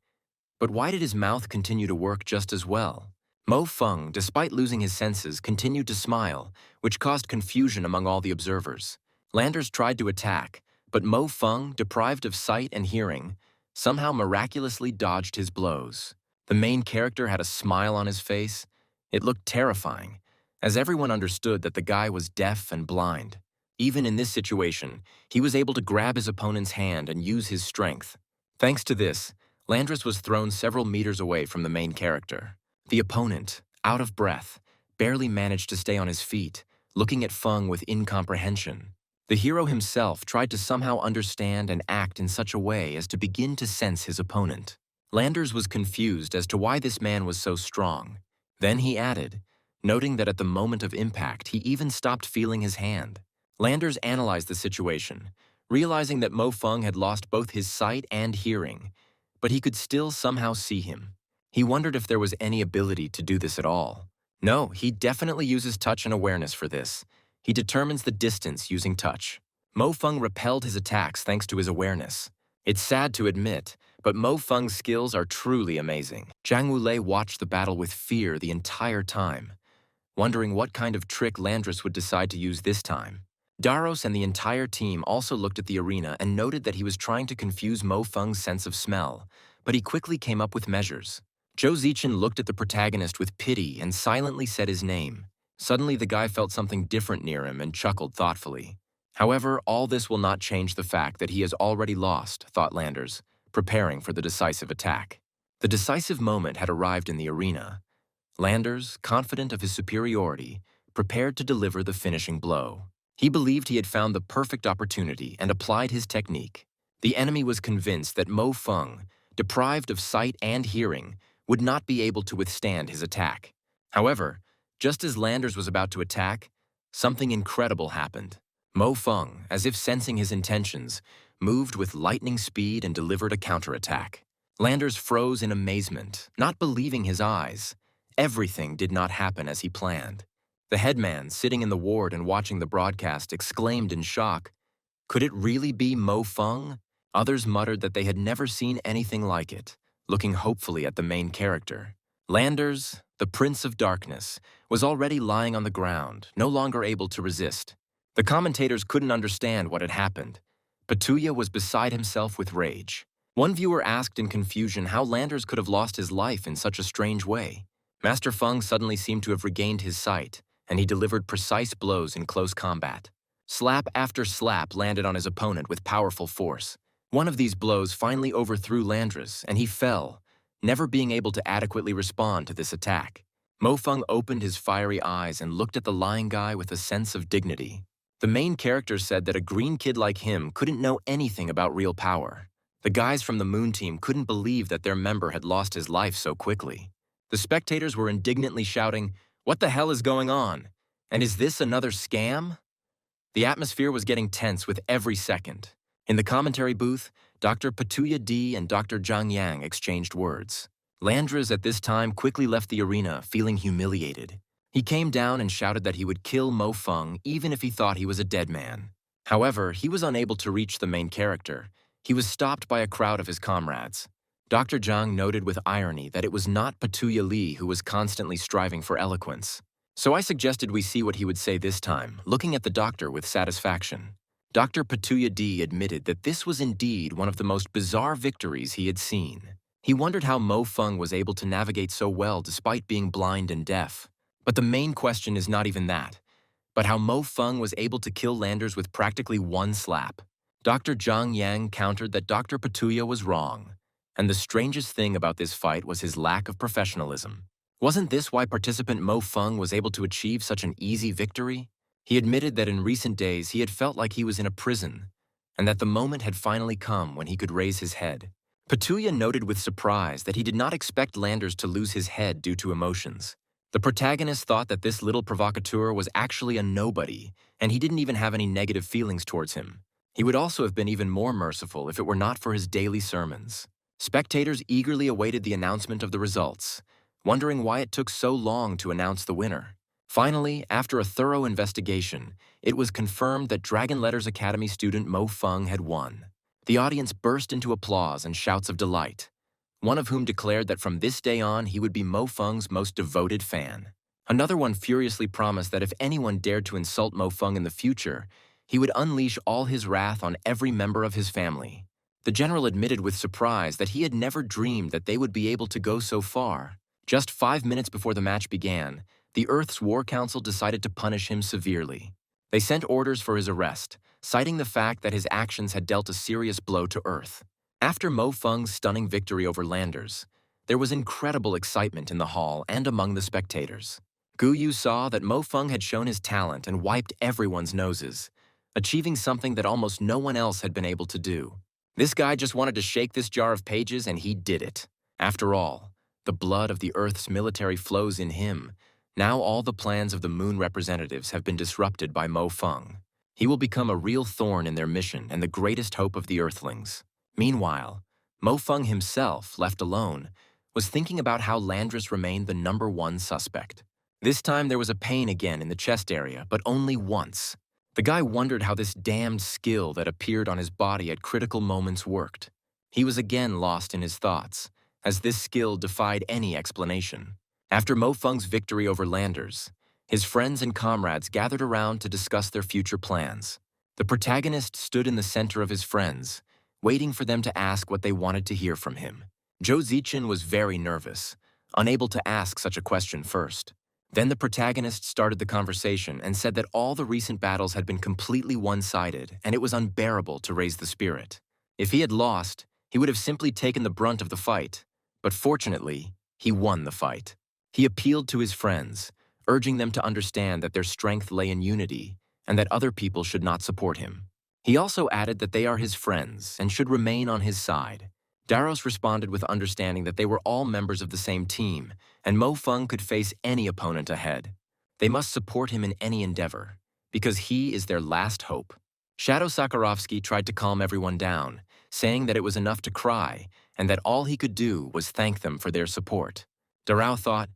But why did his mouth continue to work just as well? Mo Feng, despite losing his senses, continued to smile, which caused confusion among all the observers. Landers tried to attack, but Mo Feng, deprived of sight and hearing, somehow miraculously dodged his blows. The main character had a smile on his face. It looked terrifying, as everyone understood that the guy was deaf and blind. Even in this situation, he was able to grab his opponent's hand and use his strength. Thanks to this, Landers was thrown several meters away from the main character. The opponent, out of breath, barely managed to stay on his feet, looking at Feng with incomprehension. The hero himself tried to somehow understand and act in such a way as to begin to sense his opponent. Landers was confused as to why this man was so strong. Then he added, noting that at the moment of impact, he even stopped feeling his hand. Landers analyzed the situation, realizing that Mo Feng had lost both his sight and hearing, but he could still somehow see him. He wondered if there was any ability to do this at all. No, he definitely uses touch and awareness for this. He determines the distance using touch. Mo Feng repelled his attacks thanks to his awareness. It's sad to admit, but Mo Feng's skills are truly amazing. Jang Wule watched the battle with fear the entire time, wondering what kind of trick Landers would decide to use this time. Daros and the entire team also looked at the arena and noted that he was trying to confuse Mo Feng's sense of smell, but he quickly came up with measures. Zhou Zichen looked at the protagonist with pity and silently said his name. Suddenly, the guy felt something different near him and chuckled thoughtfully. However, all this will not change the fact that he has already lost, thought Landers, preparing for the decisive attack. The decisive moment had arrived in the arena. Landers, confident of his superiority, prepared to deliver the finishing blow. He believed he had found the perfect opportunity and applied his technique. The enemy was convinced that Mo Feng, deprived of sight and hearing, would not be able to withstand his attack. However, just as Landers was about to attack, something incredible happened. Mo Feng, as if sensing his intentions, moved with lightning speed and delivered a counterattack. Landers froze in amazement, not believing his eyes. Everything did not happen as he planned. The headman, sitting in the ward and watching the broadcast, exclaimed in shock, "Could it really be Mo Feng?" Others muttered that they had never seen anything like it, looking hopefully at the main character. Landers, the Prince of Darkness, was already lying on the ground, no longer able to resist. The commentators couldn't understand what had happened. Petulia was beside himself with rage. One viewer asked in confusion how Landers could have lost his life in such a strange way. Master Feng suddenly seemed to have regained his sight, and he delivered precise blows in close combat. Slap after slap landed on his opponent with powerful force. One of these blows finally overthrew Landers, and he fell, never being able to adequately respond to this attack. Mo Feng opened his fiery eyes and looked at the lying guy with a sense of dignity. The main character said that a green kid like him couldn't know anything about real power. The guys from the Moon team couldn't believe that their member had lost his life so quickly. The spectators were indignantly shouting, What the hell is going on? And is this another scam? The atmosphere was getting tense with every second. In the commentary booth, Dr. Patuya D and Dr. Zhang Yang exchanged words. Landras at this time quickly left the arena, feeling humiliated. He came down and shouted that he would kill Mo Feng even if he thought he was a dead man. However, he was unable to reach the main character. He was stopped by a crowd of his comrades. Dr. Zhang noted with irony that it was not Patuya Li who was constantly striving for eloquence. So I suggested we see what he would say this time, looking at the doctor with satisfaction. Dr. Patuya D admitted that this was indeed one of the most bizarre victories he had seen. He wondered how Mo Feng was able to navigate so well despite being blind and deaf. But the main question is not even that, but how Mo Feng was able to kill Landers with practically one slap. Dr. Zhang Yang countered that Dr. Patuya was wrong, and the strangest thing about this fight was his lack of professionalism. Wasn't this why participant Mo Feng was able to achieve such an easy victory? He admitted that in recent days he had felt like he was in a prison, and that the moment had finally come when he could raise his head. Patuya noted with surprise that he did not expect Landers to lose his head due to emotions. The protagonist thought that this little provocateur was actually a nobody, and he didn't even have any negative feelings towards him. He would also have been even more merciful if it were not for his daily sermons. Spectators eagerly awaited the announcement of the results, wondering why it took so long to announce the winner. Finally, after a thorough investigation, it was confirmed that Dragon Letters Academy student Mo Feng had won. The audience burst into applause and shouts of delight, one of whom declared that from this day on he would be Mo Feng's most devoted fan. Another one furiously promised that if anyone dared to insult Mo Feng in the future, he would unleash all his wrath on every member of his family. The general admitted with surprise that he had never dreamed that they would be able to go so far. Just 5 minutes before the match began, the Earth's War Council decided to punish him severely. They sent orders for his arrest, citing the fact that his actions had dealt a serious blow to Earth. After Mo Feng's stunning victory over Landers, there was incredible excitement in the hall and among the spectators. Gu Yu saw that Mo Feng had shown his talent and wiped everyone's noses, achieving something that almost no one else had been able to do. This guy just wanted to shake this jar of pages, and he did it. After all, the blood of the Earth's military flows in him. Now all the plans of the Moon representatives have been disrupted by Mo Feng. He will become a real thorn in their mission and the greatest hope of the Earthlings. Meanwhile, Mo Feng himself, left alone, was thinking about how Landris remained the #1 suspect. This time there was a pain again in the chest area, but only once. The guy wondered how this damned skill that appeared on his body at critical moments worked. He was again lost in his thoughts, as this skill defied any explanation. After Mo Feng's victory over Landers, his friends and comrades gathered around to discuss their future plans. The protagonist stood in the center of his friends, waiting for them to ask what they wanted to hear from him. Zhou Zichen was very nervous, unable to ask such a question first. Then the protagonist started the conversation and said that all the recent battles had been completely one-sided and it was unbearable to raise the spirit. If he had lost, he would have simply taken the brunt of the fight. But fortunately, he won the fight. He appealed to his friends, urging them to understand that their strength lay in unity and that other people should not support him. He also added that they are his friends and should remain on his side. Daros responded with understanding that they were all members of the same team, and Mo Feng could face any opponent ahead. They must support him in any endeavor, because he is their last hope. Shadow Sakarovsky tried to calm everyone down, saying that it was enough to cry, and that all he could do was thank them for their support. Darao thought,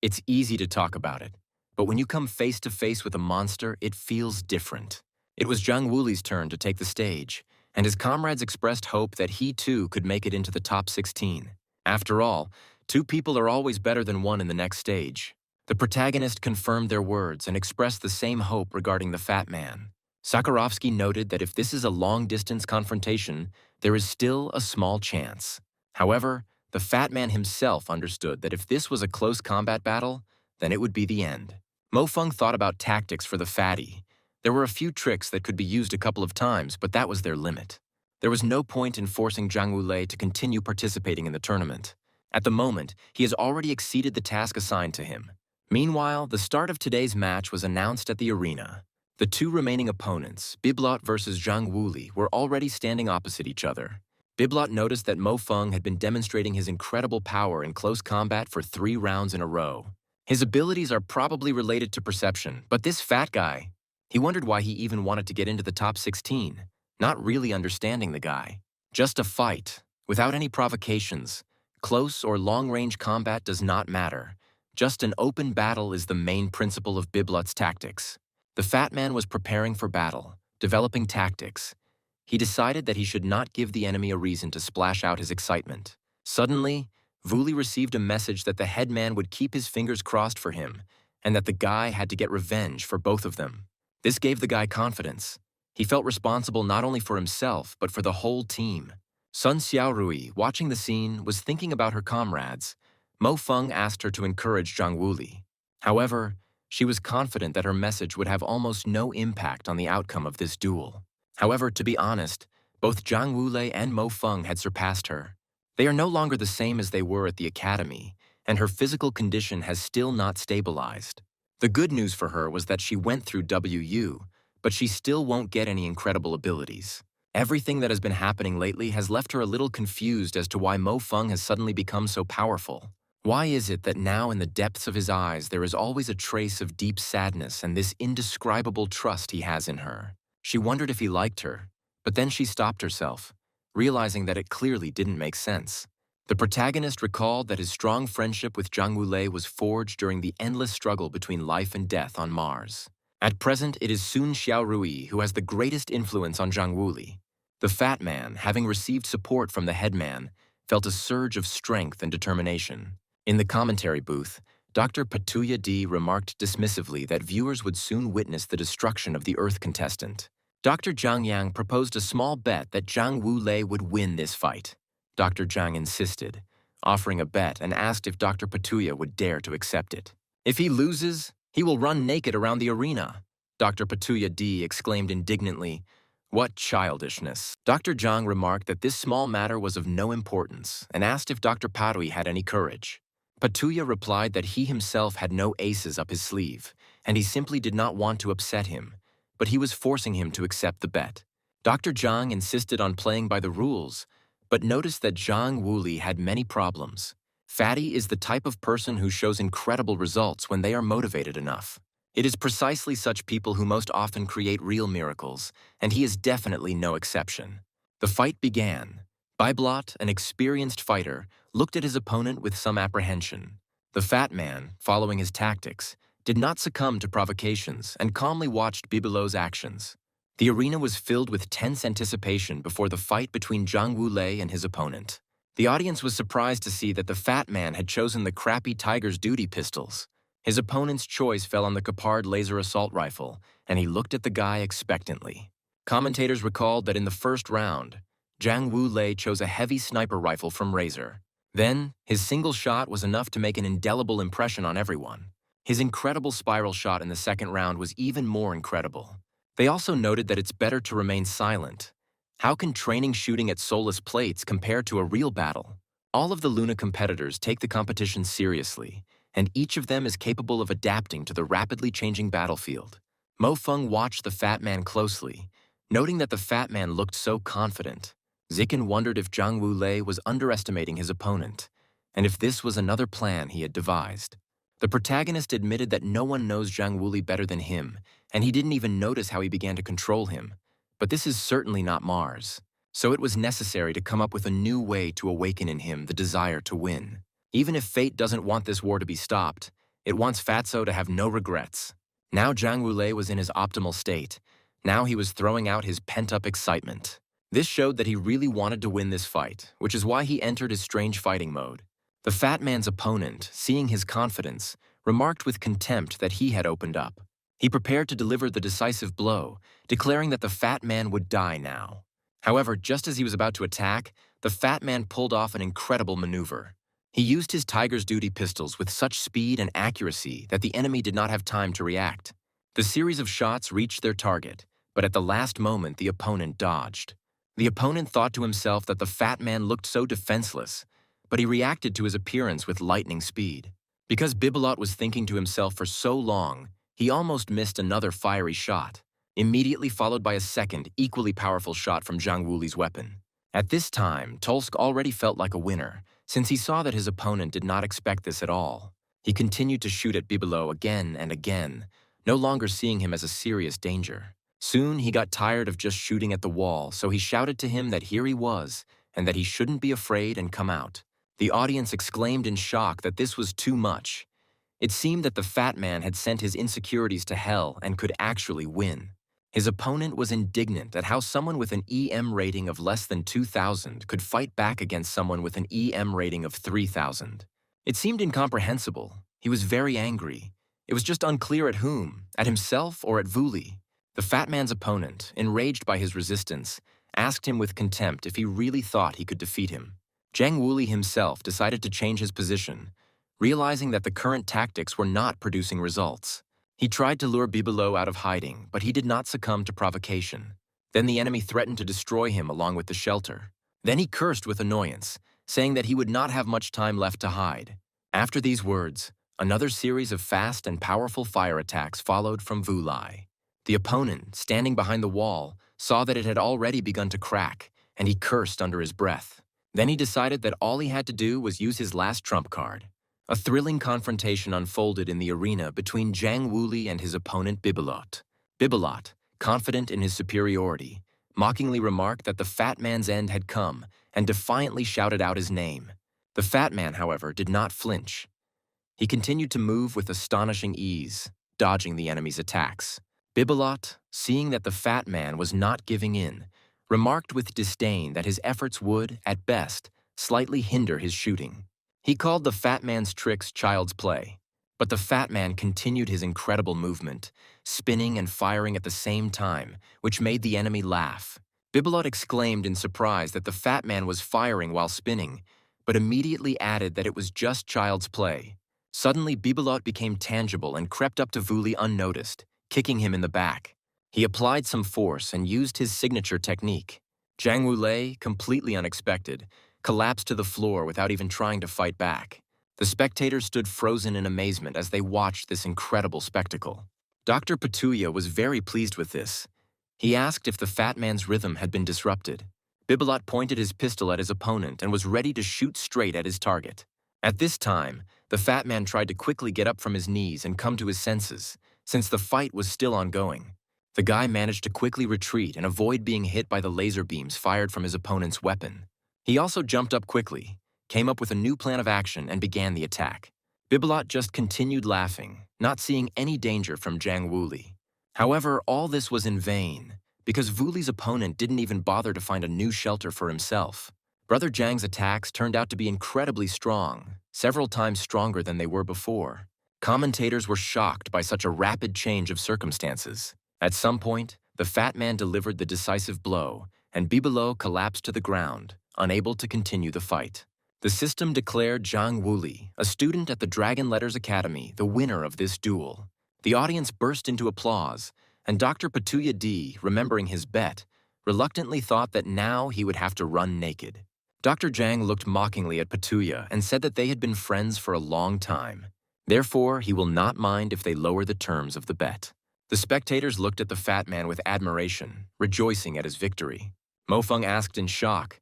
it's easy to talk about it, but when you come face to face with a monster, it feels different. It was Jang Wule's turn to take the stage, and his comrades expressed hope that he too could make it into the top 16. After all, 2 people are always better than 1 in the next stage. The protagonist confirmed their words and expressed the same hope regarding the fat man. Sakarovsky noted that if this is a long-distance confrontation, there is still a small chance. However, the fat man himself understood that if this was a close combat battle, then it would be the end. Mo Feng thought about tactics for the fatty. There were a few tricks that could be used a couple of times, but that was their limit. There was no point in forcing Jang Wule to continue participating in the tournament. At the moment, he has already exceeded the task assigned to him. Meanwhile, the start of today's match was announced at the arena. The 2 remaining opponents, Biblot versus Jang Wule, were already standing opposite each other. Biblot noticed that Mo Feng had been demonstrating his incredible power in close combat for 3 rounds in a row. His abilities are probably related to perception, but this fat guy, he wondered why he even wanted to get into the top 16, not really understanding the guy. Just a fight, without any provocations. Close or long-range combat does not matter. Just an open battle is the main principle of Biblot's tactics. The fat man was preparing for battle, developing tactics. He decided that he should not give the enemy a reason to splash out his excitement. Suddenly, Wule received a message that the headman would keep his fingers crossed for him, and that the guy had to get revenge for both of them. This gave the guy confidence. He felt responsible not only for himself, but for the whole team. Sun Xiaorui, watching the scene, was thinking about her comrades. Mo Feng asked her to encourage Jang Wule. However, she was confident that her message would have almost no impact on the outcome of this duel. However, to be honest, both Jang Wule and Mo Feng had surpassed her. They are no longer the same as they were at the academy, and her physical condition has still not stabilized. The good news for her was that she went through WU, but she still won't get any incredible abilities. Everything that has been happening lately has left her a little confused as to why Mo Feng has suddenly become so powerful. Why is it that now in the depths of his eyes there is always a trace of deep sadness and this indescribable trust he has in her? She wondered if he liked her, but then she stopped herself, realizing that it clearly didn't make sense. The protagonist recalled that his strong friendship with Jang Wule was forged during the endless struggle between life and death on Mars. At present, it is Sun Xiaorui who has the greatest influence on Jang Wule. The fat man, having received support from the headman, felt a surge of strength and determination. In the commentary booth, Dr. Patuya D remarked dismissively that viewers would soon witness the destruction of the Earth contestant. Dr. Zhang Yang proposed a small bet that Jang Wule would win this fight. Dr. Zhang insisted, offering a bet, and asked if Dr. Patuya would dare to accept it. If he loses, he will run naked around the arena. Dr. Patuya D exclaimed indignantly, "What childishness." Dr. Zhang remarked that this small matter was of no importance and asked if Dr. Parui had any courage. Patuya replied that he himself had no aces up his sleeve, and he simply did not want to upset him, but he was forcing him to accept the bet. Dr. Zhang insisted on playing by the rules, but noticed that Jang Wule had many problems. Fatty is the type of person who shows incredible results when they are motivated enough. It is precisely such people who most often create real miracles, and he is definitely no exception. The fight began. Biblot, an experienced fighter, looked at his opponent with some apprehension. The fat man, following his tactics, did not succumb to provocations and calmly watched Bibelot's actions. The arena was filled with tense anticipation before the fight between Jang Wule and his opponent. The audience was surprised to see that the fat man had chosen the crappy Tiger's duty pistols. His opponent's choice fell on the Capard laser assault rifle, and he looked at the guy expectantly. Commentators recalled that in the first round, Jang Wule chose a heavy sniper rifle from Razor. Then, his single shot was enough to make an indelible impression on everyone. His incredible spiral shot in the second round was even more incredible. They also noted that it's better to remain silent. How can training shooting at soulless plates compare to a real battle? All of the Luna competitors take the competition seriously, and each of them is capable of adapting to the rapidly changing battlefield. Mo Feng watched the fat man closely, noting that the fat man looked so confident. Zikin wondered if Jang Wule was underestimating his opponent, and if this was another plan he had devised. The protagonist admitted that no one knows Jang Wule better than him, and he didn't even notice how he began to control him. But this is certainly not Mars, so it was necessary to come up with a new way to awaken in him the desire to win. Even if fate doesn't want this war to be stopped, it wants Fatso to have no regrets. Now Jang Wule was in his optimal state. Now he was throwing out his pent-up excitement. This showed that he really wanted to win this fight, which is why he entered his strange fighting mode. The fat man's opponent, seeing his confidence, remarked with contempt that he had opened up. He prepared to deliver the decisive blow, declaring that the fat man would die now. However, just as he was about to attack, the fat man pulled off an incredible maneuver. He used his Tiger's duty pistols with such speed and accuracy that the enemy did not have time to react. The series of shots reached their target, but at the last moment the opponent dodged. The opponent thought to himself that the fat man looked so defenseless, but he reacted to his appearance with lightning speed. Because Bibelot was thinking to himself for so long, he almost missed another fiery shot, immediately followed by a second, equally powerful shot from Jang Wule's weapon. At this time, Tolsk already felt like a winner, since he saw that his opponent did not expect this at all. He continued to shoot at Bibelo again and again, no longer seeing him as a serious danger. Soon he got tired of just shooting at the wall, so he shouted to him that here he was, and that he shouldn't be afraid and come out. The audience exclaimed in shock that this was too much. It seemed that the fat man had sent his insecurities to hell and could actually win. His opponent was indignant at how someone with an EM rating of less than 2,000 could fight back against someone with an EM rating of 3,000. It seemed incomprehensible. He was very angry. It was just unclear at whom, at himself or at Wule. The fat man's opponent, enraged by his resistance, asked him with contempt if he really thought he could defeat him. Jang Wule himself decided to change his position, realizing that the current tactics were not producing results. He tried to lure Bibelo out of hiding, but he did not succumb to provocation. Then the enemy threatened to destroy him along with the shelter. Then he cursed with annoyance, saying that he would not have much time left to hide. After these words, another series of fast and powerful fire attacks followed from Wule. The opponent, standing behind the wall, saw that it had already begun to crack, and he cursed under his breath. Then he decided that all he had to do was use his last trump card. A thrilling confrontation unfolded in the arena between Jang Wule and his opponent Bibelot. Bibelot, confident in his superiority, mockingly remarked that the fat man's end had come and defiantly shouted out his name. The fat man, however, did not flinch. He continued to move with astonishing ease, dodging the enemy's attacks. Bibelot, seeing that the fat man was not giving in, remarked with disdain that his efforts would, at best, slightly hinder his shooting. He called the fat man's tricks child's play, but the fat man continued his incredible movement, spinning and firing at the same time, which made the enemy laugh. Bibelot exclaimed in surprise that the fat man was firing while spinning, but immediately added that it was just child's play. Suddenly, Bibelot became tangible and crept up to Wule unnoticed, kicking him in the back. He applied some force and used his signature technique. Jang Wule, completely unexpected, collapsed to the floor without even trying to fight back. The spectators stood frozen in amazement as they watched this incredible spectacle. Dr. Petulia was very pleased with this. He asked if the fat man's rhythm had been disrupted. Bibelot pointed his pistol at his opponent and was ready to shoot straight at his target. At this time, the fat man tried to quickly get up from his knees and come to his senses, since the fight was still ongoing. The guy managed to quickly retreat and avoid being hit by the laser beams fired from his opponent's weapon. He also jumped up quickly, came up with a new plan of action, and began the attack. Bibelot just continued laughing, not seeing any danger from Jang Wule. However, all this was in vain, because Wule's opponent didn't even bother to find a new shelter for himself. Brother Jang's attacks turned out to be incredibly strong, several times stronger than they were before. Commentators were shocked by such a rapid change of circumstances. At some point, the fat man delivered the decisive blow, and Bibelo collapsed to the ground, unable to continue the fight. The system declared Jang Wule, a student at the Dragon Letters Academy, the winner of this duel. The audience burst into applause, and Dr. Petulia D, remembering his bet, reluctantly thought that now he would have to run naked. Dr. Jang looked mockingly at Petulia and said that they had been friends for a long time. Therefore, he will not mind if they lower the terms of the bet. The spectators looked at the fat man with admiration, rejoicing at his victory. Mofeng asked in shock,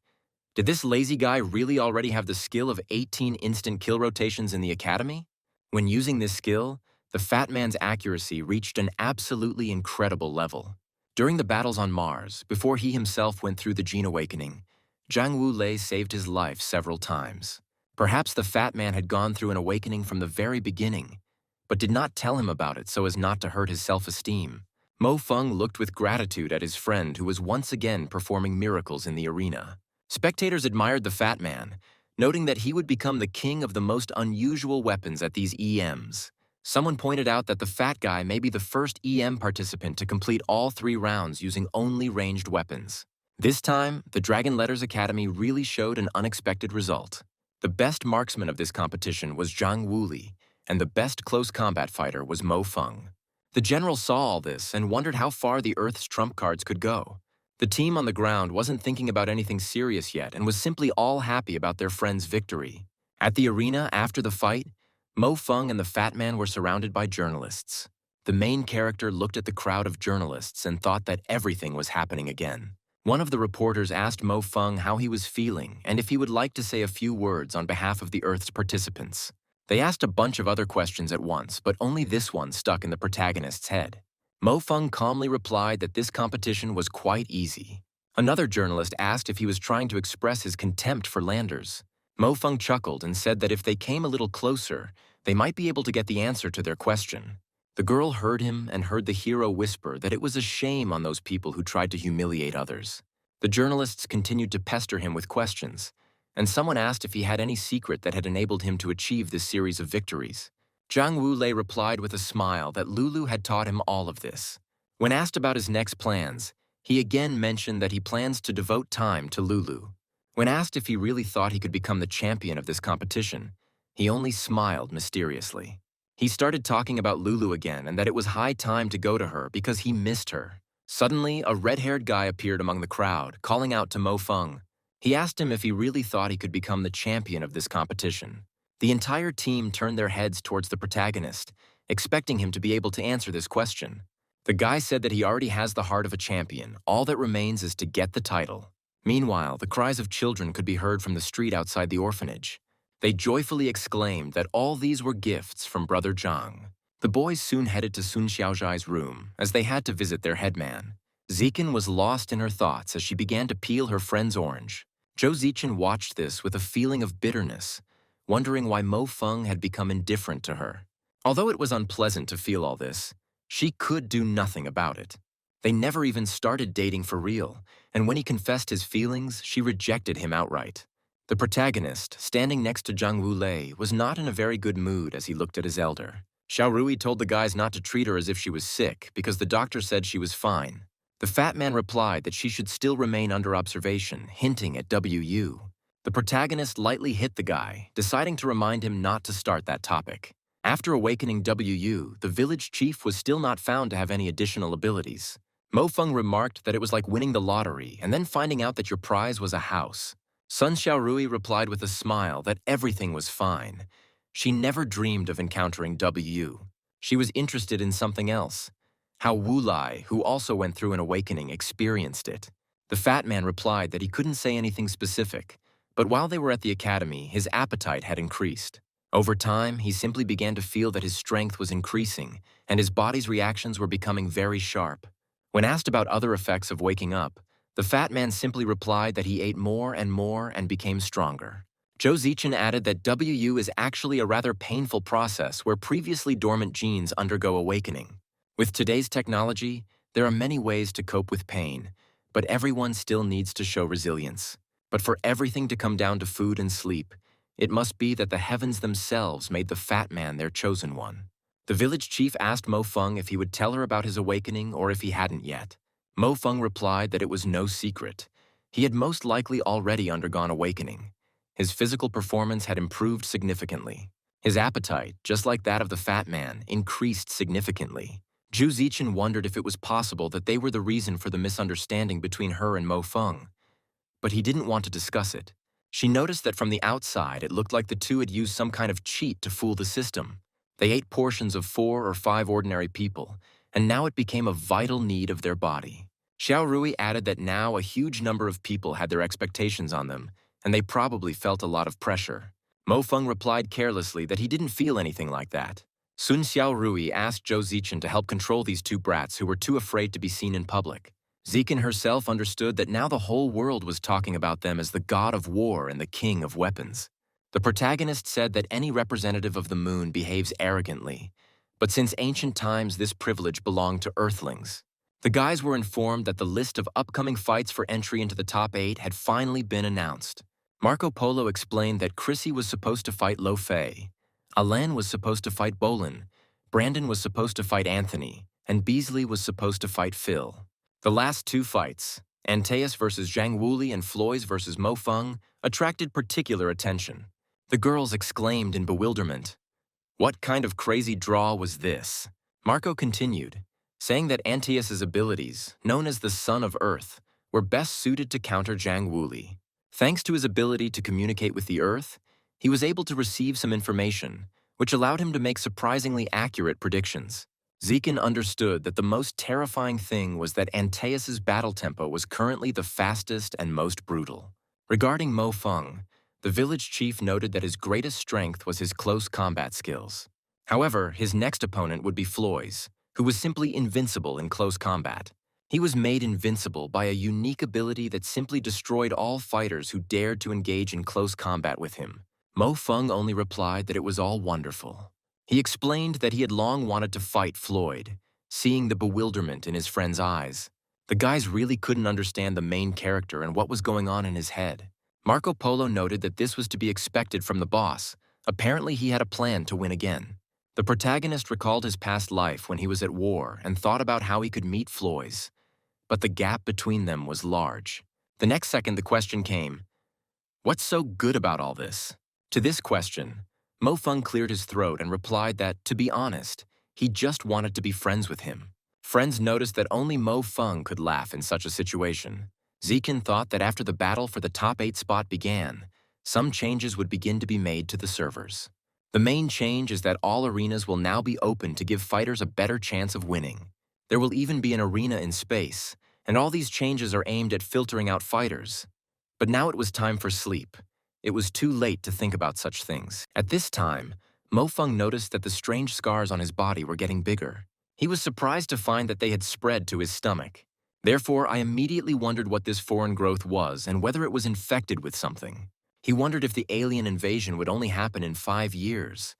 "Did this lazy guy really already have the skill of 18 instant kill rotations in the academy?" When using this skill, the fat man's accuracy reached an absolutely incredible level. During the battles on Mars, before he himself went through the gene awakening, Jang Wule saved his life several times. Perhaps the fat man had gone through an awakening from the very beginning, but did not tell him about it so as not to hurt his self-esteem. Mofeng looked with gratitude at his friend who was once again performing miracles in the arena. Spectators admired the fat man, noting that he would become the king of the most unusual weapons at these EMs. Someone pointed out that the fat guy may be the first EM participant to complete all 3 rounds using only ranged weapons. This time, the Dragon Letters Academy really showed an unexpected result. The best marksman of this competition was Jang Wule, and the best close combat fighter was Mofeng. The general saw all this and wondered how far the Earth's trump cards could go. The team on the ground wasn't thinking about anything serious yet and was simply all happy about their friend's victory. At the arena after the fight, Mofeng and the fat man were surrounded by journalists. The main character looked at the crowd of journalists and thought that everything was happening again. One of the reporters asked Mofeng how he was feeling and if he would like to say a few words on behalf of the Earth's participants. They asked a bunch of other questions at once, but only this one stuck in the protagonist's head. Mo Feng calmly replied that this competition was quite easy. Another journalist asked if he was trying to express his contempt for landers. Mo Feng chuckled and said that if they came a little closer, they might be able to get the answer to their question. The girl heard him and heard the hero whisper that it was a shame on those people who tried to humiliate others. The journalists continued to pester him with questions, and someone asked if he had any secret that had enabled him to achieve this series of victories. Jang Wule replied with a smile that Lulu had taught him all of this. When asked about his next plans, he again mentioned that he plans to devote time to Lulu. When asked if he really thought he could become the champion of this competition, he only smiled mysteriously. He started talking about Lulu again and that it was high time to go to her because he missed her. Suddenly, a red-haired guy appeared among the crowd, calling out to Mo Feng. He asked him if he really thought he could become the champion of this competition. The entire team turned their heads towards the protagonist, expecting him to be able to answer this question. The guy said that he already has the heart of a champion. All that remains is to get the title. Meanwhile, the cries of children could be heard from the street outside the orphanage. They joyfully exclaimed that all these were gifts from Brother Zhang. The boys soon headed to Sun Xiaozhai's room, as they had to visit their headman. Zikin was lost in her thoughts as she began to peel her friend's orange. Zhou Zichen watched this with a feeling of bitterness, wondering why Mo Feng had become indifferent to her. Although it was unpleasant to feel all this, she could do nothing about it. They never even started dating for real, and when he confessed his feelings, she rejected him outright. The protagonist, standing next to Jang Wule, was not in a very good mood as he looked at his elder. Xiaorui told the guys not to treat her as if she was sick because the doctor said she was fine. The fat man replied that she should still remain under observation, hinting at WU. The protagonist lightly hit the guy, deciding to remind him not to start that topic. After awakening WU, the village chief was still not found to have any additional abilities. Mo Feng remarked that it was like winning the lottery and then finding out that your prize was a house. Sun Xiaorui replied with a smile that everything was fine. She never dreamed of encountering WU. She was interested in something else. How Wulai, who also went through an awakening, experienced it. The fat man replied that he couldn't say anything specific, but while they were at the academy, his appetite had increased. Over time, he simply began to feel that his strength was increasing, and his body's reactions were becoming very sharp. When asked about other effects of waking up, the fat man simply replied that he ate more and became stronger. Zhou Zichen added that WU is actually a rather painful process where previously dormant genes undergo awakening. With today's technology, there are many ways to cope with pain, but everyone still needs to show resilience. But for everything to come down to food and sleep, it must be that the heavens themselves made the fat man their chosen one. The village chief asked Mo Feng if he would tell her about his awakening or if he hadn't yet. Mo Feng replied that it was no secret. He had most likely already undergone awakening. His physical performance had improved significantly. His appetite, just like that of the fat man, increased significantly. Zhu Zichen wondered if it was possible that they were the reason for the misunderstanding between her and Mo Feng. But he didn't want to discuss it. She noticed that from the outside, it looked like the two had used some kind of cheat to fool the system. They ate portions of 4 or 5 ordinary people, and now it became a vital need of their body. Xiaorui added that now a huge number of people had their expectations on them, and they probably felt a lot of pressure. Mo Feng replied carelessly that he didn't feel anything like that. Sun Xiaorui asked Zhou Zichen to help control these two brats who were too afraid to be seen in public. Zichen herself understood that now the whole world was talking about them as the god of war and the king of weapons. The protagonist said that any representative of the moon behaves arrogantly, but since ancient times this privilege belonged to earthlings. The guys were informed that the list of upcoming fights for entry into the top 8 had finally been announced. Marco Polo explained that Chrissy was supposed to fight Lo Fei, Alain was supposed to fight Bolin, Brandon was supposed to fight Anthony, and Beasley was supposed to fight Phil. The last 2 fights, Antaeus versus Jang Wule and Floys versus Mo Feng, attracted particular attention. The girls exclaimed in bewilderment. What kind of crazy draw was this? Marco continued, saying that Antaeus's abilities, known as the Son of Earth, were best suited to counter Jang Wule. Thanks to his ability to communicate with the Earth, he was able to receive some information, which allowed him to make surprisingly accurate predictions. Zichen understood that the most terrifying thing was that Antaeus's battle tempo was currently the fastest and most brutal. Regarding Mo Feng, The village chief noted that his greatest strength was his close combat skills. However, his next opponent would be Floy's, who was simply invincible in close combat. He was made invincible by a unique ability that simply destroyed all fighters who dared to engage in close combat with him. Mo Feng only replied that it was all wonderful. He explained that he had long wanted to fight Floyd, seeing the bewilderment in his friend's eyes. The guys really couldn't understand the main character and what was going on in his head. Marco Polo noted that this was to be expected from the boss. Apparently, he had a plan to win again. The protagonist recalled his past life when he was at war and thought about how he could meet Floyd's. But the gap between them was large. The next second, the question came, "What's so good about all this?" To this question, Mo Feng cleared his throat and replied that, to be honest, he just wanted to be friends with him. Friends noticed that only Mo Feng could laugh in such a situation. Zikin thought that after the battle for the top 8 spot began, some changes would begin to be made to the servers. The main change is that all arenas will now be open to give fighters a better chance of winning. There will even be an arena in space, and all these changes are aimed at filtering out fighters. But now it was time for sleep. It was too late to think about such things. At this time, Mo Feng noticed that the strange scars on his body were getting bigger. He was surprised to find that they had spread to his stomach. Therefore, I immediately wondered what this foreign growth was and whether it was infected with something. He wondered if the alien invasion would only happen in 5 years.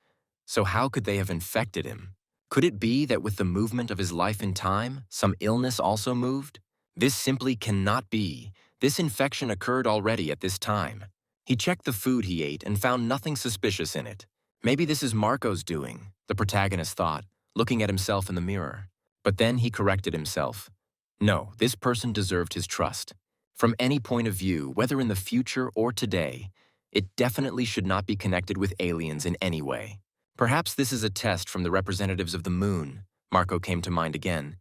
So how could they have infected him? Could it be that with the movement of his life in time, some illness also moved? This simply cannot be. This infection occurred already at this time. He checked the food he ate and found nothing suspicious in it. Maybe this is Marco's doing, the protagonist thought, looking at himself in the mirror. But then he corrected himself. No, this person deserved his trust. From any point of view, whether in the future or today, it definitely should not be connected with aliens in any way. Perhaps this is a test from the representatives of the moon. Marco came to mind again.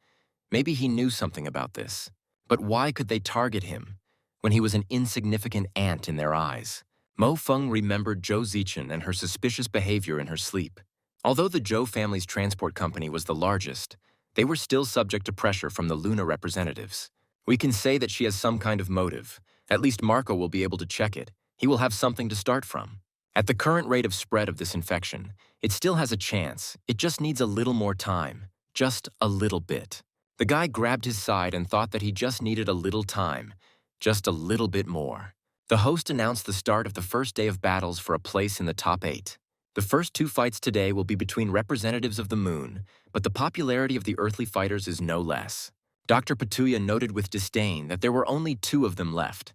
Maybe he knew something about this. But why could they target him when he was an insignificant ant in their eyes? Mo Feng remembered Zhou Zichen and her suspicious behavior in her sleep. Although the Zhou family's transport company was the largest, they were still subject to pressure from the Luna representatives. We can say that she has some kind of motive. At least Marco will be able to check it. He will have something to start from. At the current rate of spread of this infection, it still has a chance. It just needs a little more time. Just a little bit. The guy grabbed his side and thought that he just needed a little time. Just a little bit more. The host announced the start of the first day of battles for a place in the top 8. The first 2 fights today will be between representatives of the moon, but the popularity of the earthly fighters is no less. Dr. Petulia noted with disdain that there were only 2 of them left,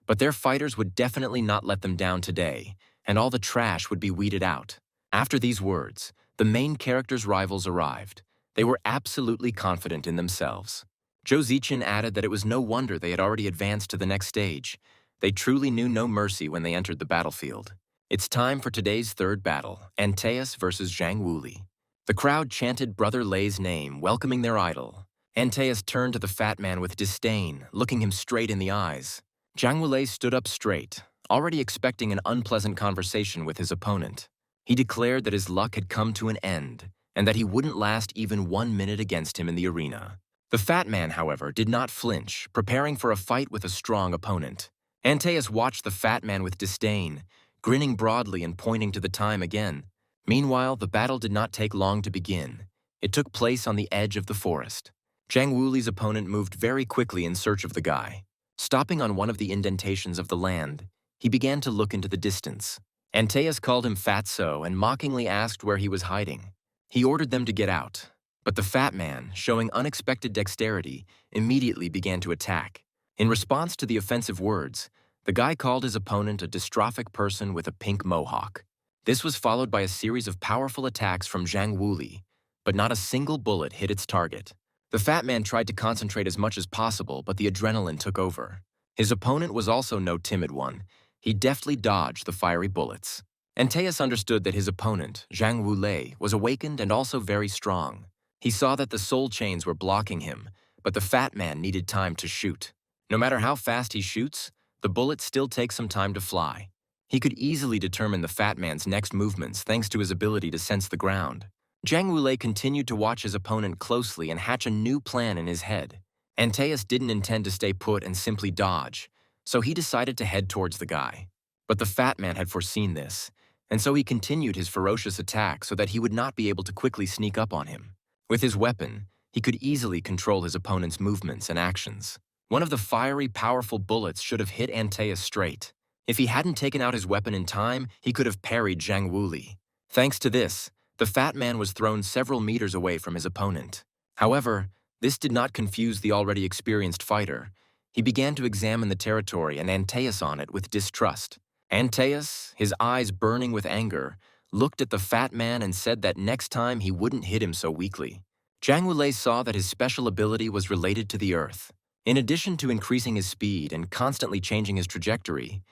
but their fighters would definitely not let them down today, and all the trash would be weeded out. After these words, the main character's rivals arrived. They were absolutely confident in themselves. Zhou Zichen added that it was no wonder they had already advanced to the next stage. They truly knew no mercy when they entered the battlefield. It's time for today's third battle, Antaeus versus Jang Wule. The crowd chanted Brother Lei's name, welcoming their idol. Antaeus turned to the fat man with disdain, looking him straight in the eyes. Jang Wule stood up straight, already expecting an unpleasant conversation with his opponent. He declared that his luck had come to an end, and that he wouldn't last even 1 minute against him in the arena. The fat man, however, did not flinch, preparing for a fight with a strong opponent. Antaeus watched the fat man with disdain, grinning broadly and pointing to the time again. Meanwhile, the battle did not take long to begin. It took place on the edge of the forest. Jang Wule's opponent moved very quickly in search of the guy. Stopping on one of the indentations of the land, he began to look into the distance. Antaeus called him Fatso and mockingly asked where he was hiding. He ordered them to get out, but the fat man, showing unexpected dexterity, immediately began to attack. In response to the offensive words, the guy called his opponent a dystrophic person with a pink mohawk. This was followed by a series of powerful attacks from Jang Wule, but not a single bullet hit its target. The fat man tried to concentrate as much as possible, but the adrenaline took over. His opponent was also no timid one. He deftly dodged the fiery bullets. Antaeus understood that his opponent, Jang Wule, was awakened and also very strong. He saw that the soul chains were blocking him, but the fat man needed time to shoot. No matter how fast he shoots, the bullets still take some time to fly. He could easily determine the fat man's next movements thanks to his ability to sense the ground. Jang Wule continued to watch his opponent closely and hatch a new plan in his head. Antaeus didn't intend to stay put and simply dodge, so he decided to head towards the guy. But the fat man had foreseen this, and so he continued his ferocious attack so that he would not be able to quickly sneak up on him. With his weapon, he could easily control his opponent's movements and actions. One of the fiery, powerful bullets should have hit Antaeus straight. If he hadn't taken out his weapon in time, he could have parried Jang Wule. Thanks to this, the fat man was thrown several meters away from his opponent. However, this did not confuse the already experienced fighter. He began to examine the territory and Antaeus on it with distrust. Antaeus, his eyes burning with anger, looked at the fat man and said that next time he wouldn't hit him so weakly. Jang Wule saw that his special ability was related to the earth. In addition to increasing his speed and constantly changing his trajectory,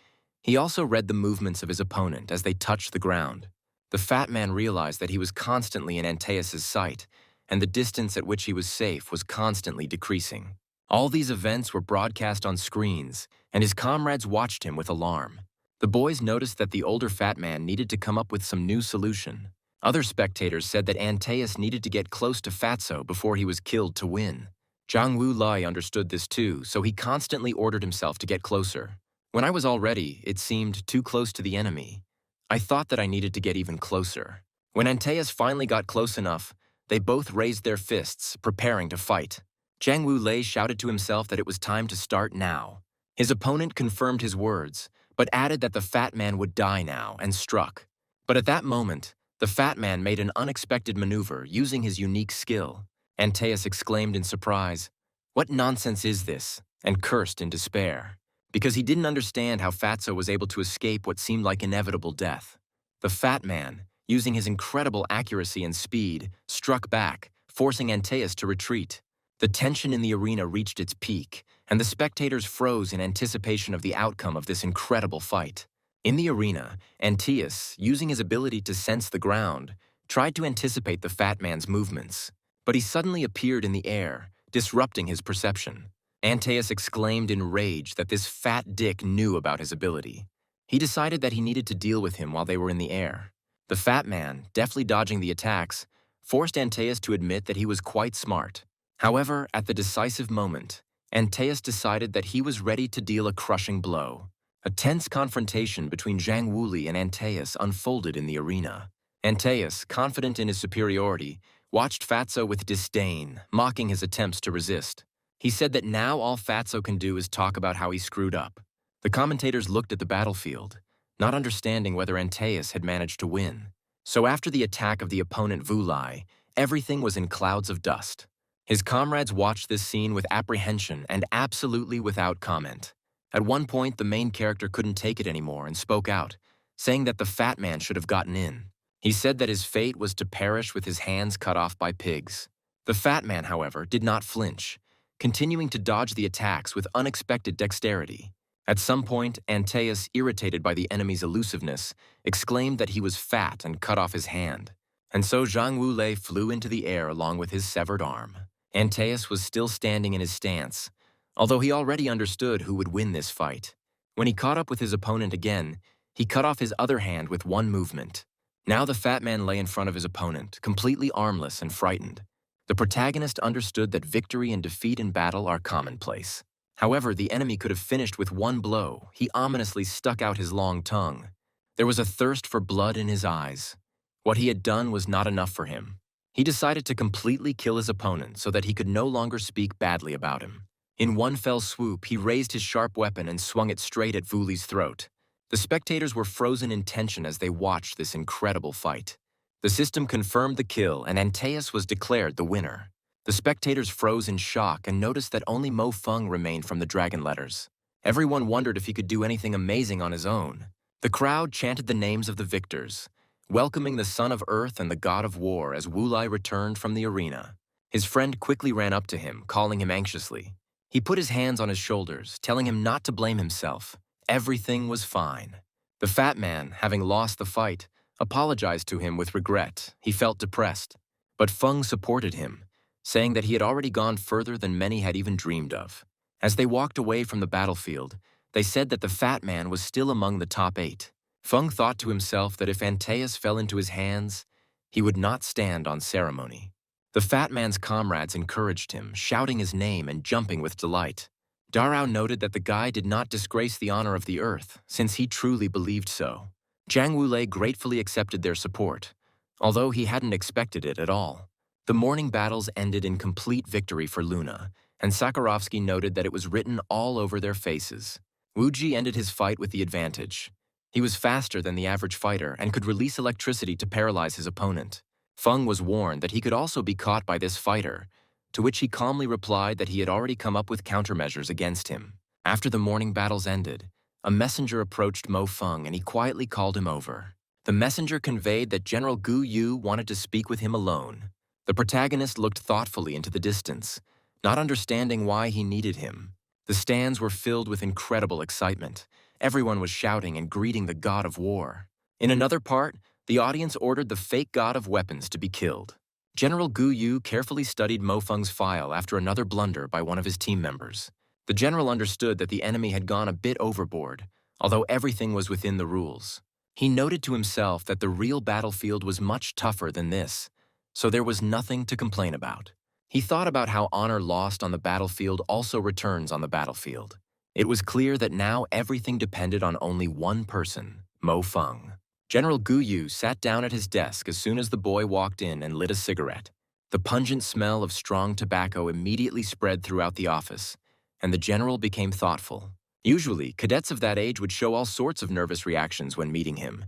he also read the movements of his opponent as they touched the ground. The fat man realized that he was constantly in Antaeus' sight, and the distance at which he was safe was constantly decreasing. All these events were broadcast on screens, and his comrades watched him with alarm. The boys noticed that the older fat man needed to come up with some new solution. Other spectators said that Antaeus needed to get close to Fatso before he was killed to win. Jang Wule understood this too, so he constantly ordered himself to get closer. When I was already, it seemed, too close to the enemy, I thought that I needed to get even closer. When Antaeus finally got close enough, they both raised their fists, preparing to fight. Jang Wule shouted to himself that it was time to start now. His opponent confirmed his words, but added that the fat man would die now, and struck. But at that moment, the fat man made an unexpected maneuver using his unique skill. Antaeus exclaimed in surprise, "What nonsense is this?" and cursed in despair, because he didn't understand how Fatso was able to escape what seemed like inevitable death. The fat man, using his incredible accuracy and speed, struck back, forcing Antaeus to retreat. The tension in the arena reached its peak, and the spectators froze in anticipation of the outcome of this incredible fight. In the arena, Antaeus, using his ability to sense the ground, tried to anticipate the fat man's movements. But he suddenly appeared in the air, disrupting his perception. Antaeus exclaimed in rage that this fat dick knew about his ability. He decided that he needed to deal with him while they were in the air. The fat man, deftly dodging the attacks, forced Antaeus to admit that he was quite smart. However, at the decisive moment, Antaeus decided that he was ready to deal a crushing blow. A tense confrontation between Jang Wule and Antaeus unfolded in the arena. Antaeus, confident in his superiority, watched Fatso with disdain, mocking his attempts to resist. He said that now all Fatso can do is talk about how he screwed up. The commentators looked at the battlefield, not understanding whether Antaeus had managed to win. So after the attack of the opponent Wule, everything was in clouds of dust. His comrades watched this scene with apprehension and absolutely without comment. At one point, the main character couldn't take it anymore and spoke out, saying that the fat man should have gotten in. He said that his fate was to perish with his hands cut off by pigs. The fat man, however, did not flinch, continuing to dodge the attacks with unexpected dexterity. At some point, Antaeus, irritated by the enemy's elusiveness, exclaimed that he was fat and cut off his hand. And so Jang Wule flew into the air along with his severed arm. Antaeus was still standing in his stance, although he already understood who would win this fight. When he caught up with his opponent again, he cut off his other hand with one movement. Now the fat man lay in front of his opponent, completely armless and frightened. The protagonist understood that victory and defeat in battle are commonplace. However, the enemy could have finished with one blow. He ominously stuck out his long tongue. There was a thirst for blood in his eyes. What he had done was not enough for him. He decided to completely kill his opponent so that he could no longer speak badly about him. In one fell swoop, he raised his sharp weapon and swung it straight at Wule's throat. The spectators were frozen in tension as they watched this incredible fight. The system confirmed the kill, and Antaeus was declared the winner. The spectators froze in shock and noticed that only Mo Feng remained from the dragon letters. Everyone wondered if he could do anything amazing on his own. The crowd chanted the names of the victors, welcoming the son of Earth and the god of war as Wule returned from the arena. His friend quickly ran up to him, calling him anxiously. He put his hands on his shoulders, telling him not to blame himself. Everything was fine. The fat man, having lost the fight, apologized to him with regret. He felt depressed. But Feng supported him, saying that he had already gone further than many had even dreamed of. As they walked away from the battlefield, they said that the fat man was still among the top 8. Feng thought to himself that if Antaeus fell into his hands, he would not stand on ceremony. The fat man's comrades encouraged him, shouting his name and jumping with delight. Darrow noted that the guy did not disgrace the honor of the Earth, since he truly believed so. Jang Wule gratefully accepted their support, although he hadn't expected it at all. The morning battles ended in complete victory for Luna, and Sakarovsky noted that it was written all over their faces. Wuji ended his fight with the advantage. He was faster than the average fighter and could release electricity to paralyze his opponent. Feng was warned that he could also be caught by this fighter, to which he calmly replied that he had already come up with countermeasures against him. After the morning battles ended, a messenger approached Mo Feng and he quietly called him over. The messenger conveyed that General Gu Yu wanted to speak with him alone. The protagonist looked thoughtfully into the distance, not understanding why he needed him. The stands were filled with incredible excitement. Everyone was shouting and greeting the god of war. In another part, the audience ordered the fake god of weapons to be killed. General Gu Yu carefully studied Mo Feng's file after another blunder by one of his team members. The general understood that the enemy had gone a bit overboard, although everything was within the rules. He noted to himself that the real battlefield was much tougher than this, so there was nothing to complain about. He thought about how honor lost on the battlefield also returns on the battlefield. It was clear that now everything depended on only one person, Mo Feng. General Gu Yu sat down at his desk as soon as the boy walked in and lit a cigarette. The pungent smell of strong tobacco immediately spread throughout the office, and the general became thoughtful. Usually, cadets of that age would show all sorts of nervous reactions when meeting him,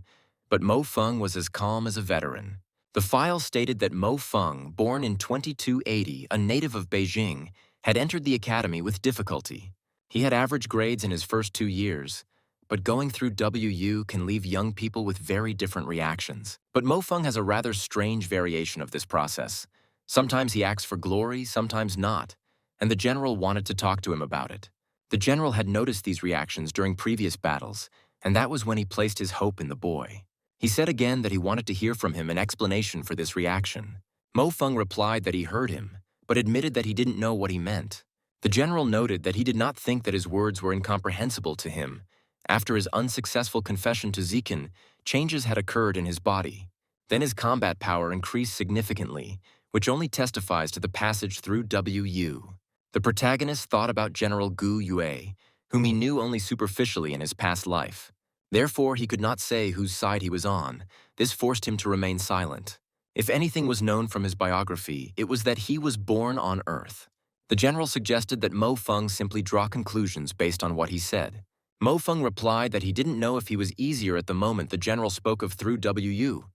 but Mo Feng was as calm as a veteran. The file stated that Mo Feng, born in 2280, a native of Beijing, had entered the academy with difficulty. He had average grades in his first 2 years, but going through WU can leave young people with very different reactions. But Mo Feng has a rather strange variation of this process. Sometimes he acts for glory, sometimes not, and the general wanted to talk to him about it. The general had noticed these reactions during previous battles, and that was when he placed his hope in the boy. He said again that he wanted to hear from him an explanation for this reaction. Mo Feng replied that he heard him, but admitted that he didn't know what he meant. The general noted that he did not think that his words were incomprehensible to him. After his unsuccessful confession to Zikin, changes had occurred in his body. Then his combat power increased significantly, which only testifies to the passage through WU. The protagonist thought about General Gu Yue, whom he knew only superficially in his past life. Therefore, he could not say whose side he was on. This forced him to remain silent. If anything was known from his biography, it was that he was born on Earth. The general suggested that Mo Feng simply draw conclusions based on what he said. Mo Feng replied that he didn't know if he was easier at the moment the general spoke of through WU.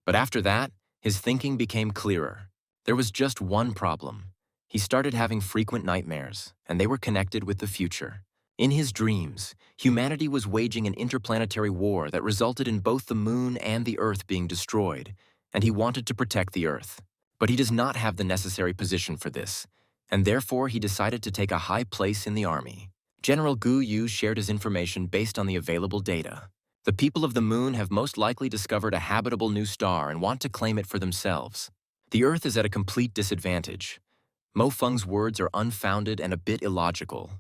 But after that, his thinking became clearer. There was just one problem. He started having frequent nightmares, and they were connected with the future. In his dreams, humanity was waging an interplanetary war that resulted in both the moon and the Earth being destroyed, and he wanted to protect the Earth. But he does not have the necessary position for this, and therefore he decided to take a high place in the army. General Gu Yu shared his information based on the available data. The people of the moon have most likely discovered a habitable new star and want to claim it for themselves. The Earth is at a complete disadvantage. Mo Feng's words are unfounded and a bit illogical.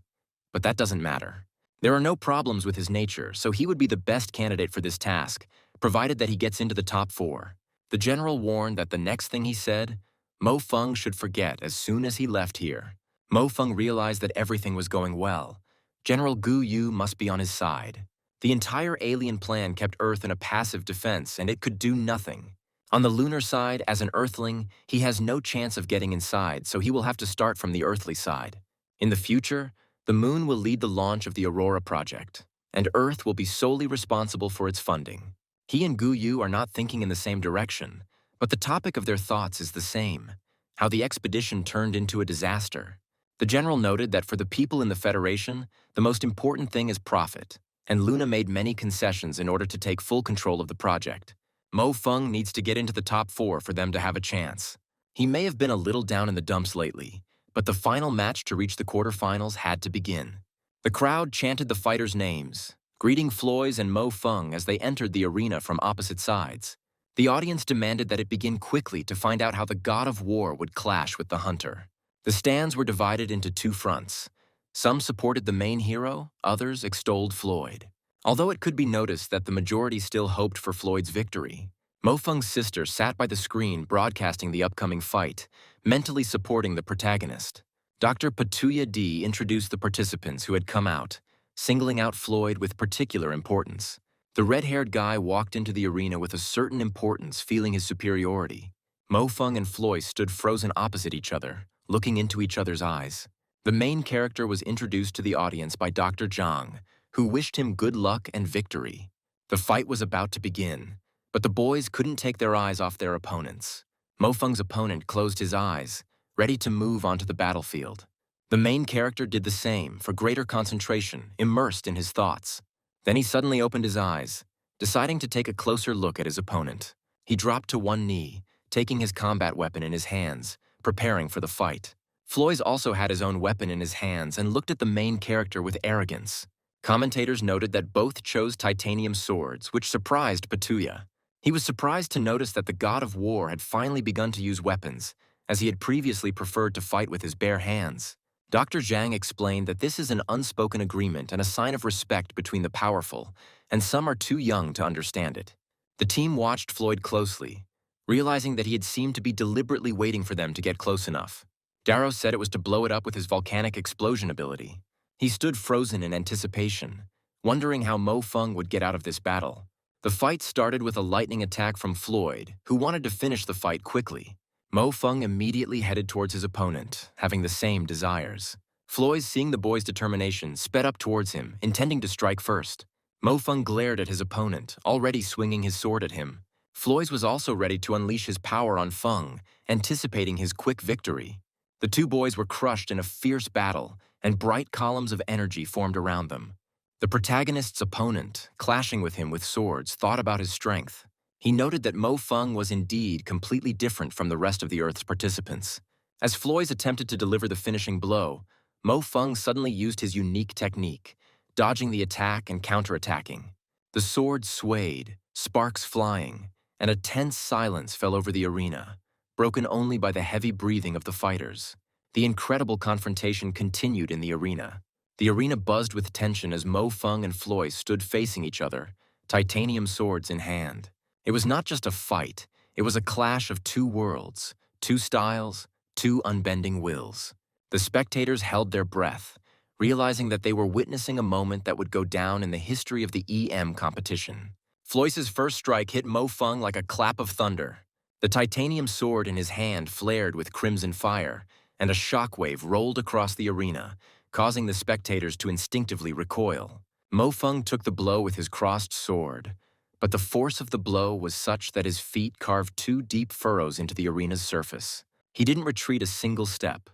But that doesn't matter. There are no problems with his nature, so he would be the best candidate for this task, provided that he gets into the top 4. The general warned that the next thing he said, Mo Feng should forget as soon as he left here. Mo Feng realized that everything was going well. General Gu Yu must be on his side. The entire alien plan kept Earth in a passive defense, and it could do nothing. On the lunar side, as an Earthling, he has no chance of getting inside, so he will have to start from the earthly side. In the future, the moon will lead the launch of the Aurora project, and Earth will be solely responsible for its funding. He and Gu Yu are not thinking in the same direction, but the topic of their thoughts is the same: how the expedition turned into a disaster. The general noted that for the people in the Federation, the most important thing is profit, and Luna made many concessions in order to take full control of the project. Mo Feng needs to get into the top 4 for them to have a chance. He may have been a little down in the dumps lately, but the final match to reach the quarterfinals had to begin. The crowd chanted the fighters' names, greeting Floyd and Mo Feng as they entered the arena from opposite sides. The audience demanded that it begin quickly to find out how the god of war would clash with the hunter. The stands were divided into 2 fronts. Some supported the main hero, others extolled Floyd. Although it could be noticed that the majority still hoped for Floyd's victory, Mo Feng's sister sat by the screen broadcasting the upcoming fight, mentally supporting the protagonist. Dr. Patuya D introduced the participants who had come out, singling out Floyd with particular importance. The red-haired guy walked into the arena with a certain importance, feeling his superiority. Mo Fung and Floyd stood frozen opposite each other, looking into each other's eyes. The main character was introduced to the audience by Dr. Zhang, who wished him good luck and victory. The fight was about to begin, but the boys couldn't take their eyes off their opponents. Mo Fung's opponent closed his eyes, ready to move onto the battlefield. The main character did the same for greater concentration, immersed in his thoughts. Then he suddenly opened his eyes, deciding to take a closer look at his opponent. He dropped to one knee, taking his combat weapon in his hands, preparing for the fight. Floyd also had his own weapon in his hands and looked at the main character with arrogance. Commentators noted that both chose titanium swords, which surprised Patuya. He was surprised to notice that the god of war had finally begun to use weapons, as he had previously preferred to fight with his bare hands. Dr. Zhang explained that this is an unspoken agreement and a sign of respect between the powerful, and some are too young to understand it. The team watched Floyd closely, realizing that he had seemed to be deliberately waiting for them to get close enough. Darrow said it was to blow it up with his volcanic explosion ability. He stood frozen in anticipation, wondering how Mo Fung would get out of this battle. The fight started with a lightning attack from Floyd, who wanted to finish the fight quickly. Mo Fung immediately headed towards his opponent, having the same desires. Floyd, seeing the boy's determination, sped up towards him, intending to strike first. Mo Fung glared at his opponent, already swinging his sword at him. Floyd was also ready to unleash his power on Fung, anticipating his quick victory. The two boys were crushed in a fierce battle, and bright columns of energy formed around them. The protagonist's opponent, clashing with him with swords, thought about his strength. He noted that Mo Fung was indeed completely different from the rest of the Earth's participants. As Floyd attempted to deliver the finishing blow, Mo Fung suddenly used his unique technique, dodging the attack and counterattacking. The sword swayed, sparks flying, and a tense silence fell over the arena, broken only by the heavy breathing of the fighters. The incredible confrontation continued in the arena. The arena buzzed with tension as Mo Fung and Floyd stood facing each other, titanium swords in hand. It was not just a fight, it was a clash of two worlds, two styles, two unbending wills. The spectators held their breath, realizing that they were witnessing a moment that would go down in the history of the EM competition. Floyd's first strike hit Mo Fung like a clap of thunder. The titanium sword in his hand flared with crimson fire, and a shockwave rolled across the arena, causing the spectators to instinctively recoil. Mo Fung took the blow with his crossed sword, but the force of the blow was such that his feet carved two deep furrows into the arena's surface. He didn't retreat a single step.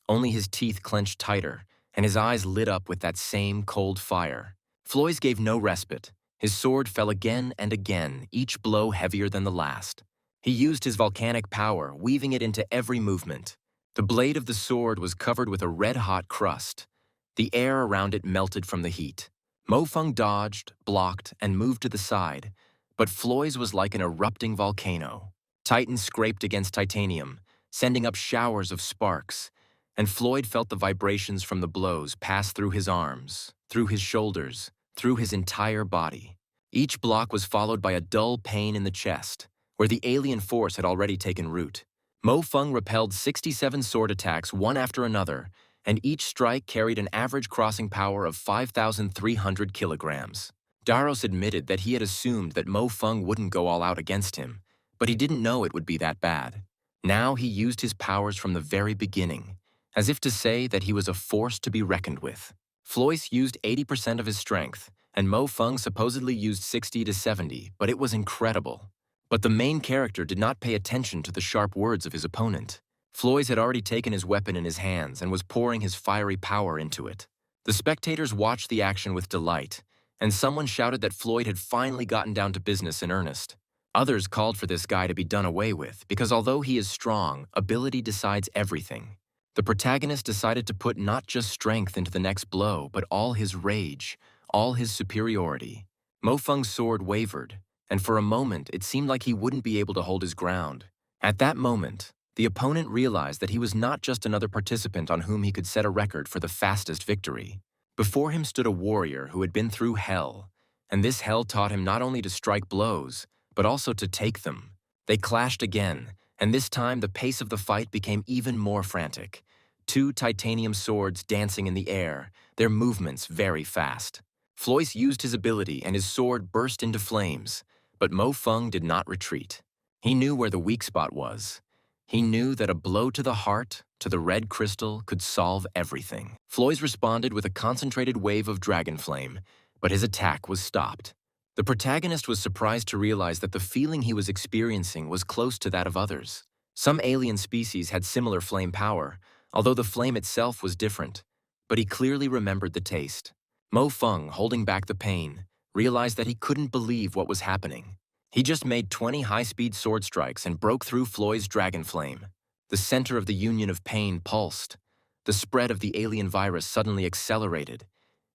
Only his teeth clenched tighter, and his eyes lit up with that same cold fire. Floyd gave no respite. His sword fell again and again, each blow heavier than the last. He used his volcanic power, weaving it into every movement. The blade of the sword was covered with a red-hot crust. The air around it melted from the heat. Mo Fung dodged, blocked, and moved to the side, but Floyd's was like an erupting volcano. Titan scraped against titanium, sending up showers of sparks, and Floyd felt the vibrations from the blows pass through his arms, through his shoulders, through his entire body. Each block was followed by a dull pain in the chest, where the alien force had already taken root. Mo Fung repelled 67 sword attacks one after another, and each strike carried an average crossing power of 5,300 kilograms. Daros admitted that he had assumed that Mo Fung wouldn't go all out against him, but he didn't know it would be that bad. Now he used his powers from the very beginning, as if to say that he was a force to be reckoned with. Floyd used 80% of his strength, and Mo Fung supposedly used 60 to 70, but it was incredible. But the main character did not pay attention to the sharp words of his opponent. Floyd had already taken his weapon in his hands and was pouring his fiery power into it. The spectators watched the action with delight, and someone shouted that Floyd had finally gotten down to business in earnest. Others called for this guy to be done away with, because although he is strong, ability decides everything. The protagonist decided to put not just strength into the next blow, but all his rage, all his superiority. Mo Fung's sword wavered, and for a moment it seemed like he wouldn't be able to hold his ground. At that moment, the opponent realized that he was not just another participant on whom he could set a record for the fastest victory. Before him stood a warrior who had been through hell, and this hell taught him not only to strike blows, but also to take them. They clashed again, and this time the pace of the fight became even more frantic. two titanium swords dancing in the air, their movements very fast. Floyce used his ability and his sword burst into flames, but Mo Feng did not retreat. He knew where the weak spot was. He knew that a blow to the heart, to the red crystal, could solve everything. Floyce responded with a concentrated wave of dragon flame, but his attack was stopped. The protagonist was surprised to realize that the feeling he was experiencing was close to that of others. Some alien species had similar flame power, although the flame itself was different, but he clearly remembered the taste. Mo Feng, holding back the pain, realized that he couldn't believe what was happening. He just made 20 high-speed sword strikes and broke through Floyd's dragon flame. The center of the union of pain pulsed. The spread of the alien virus suddenly accelerated.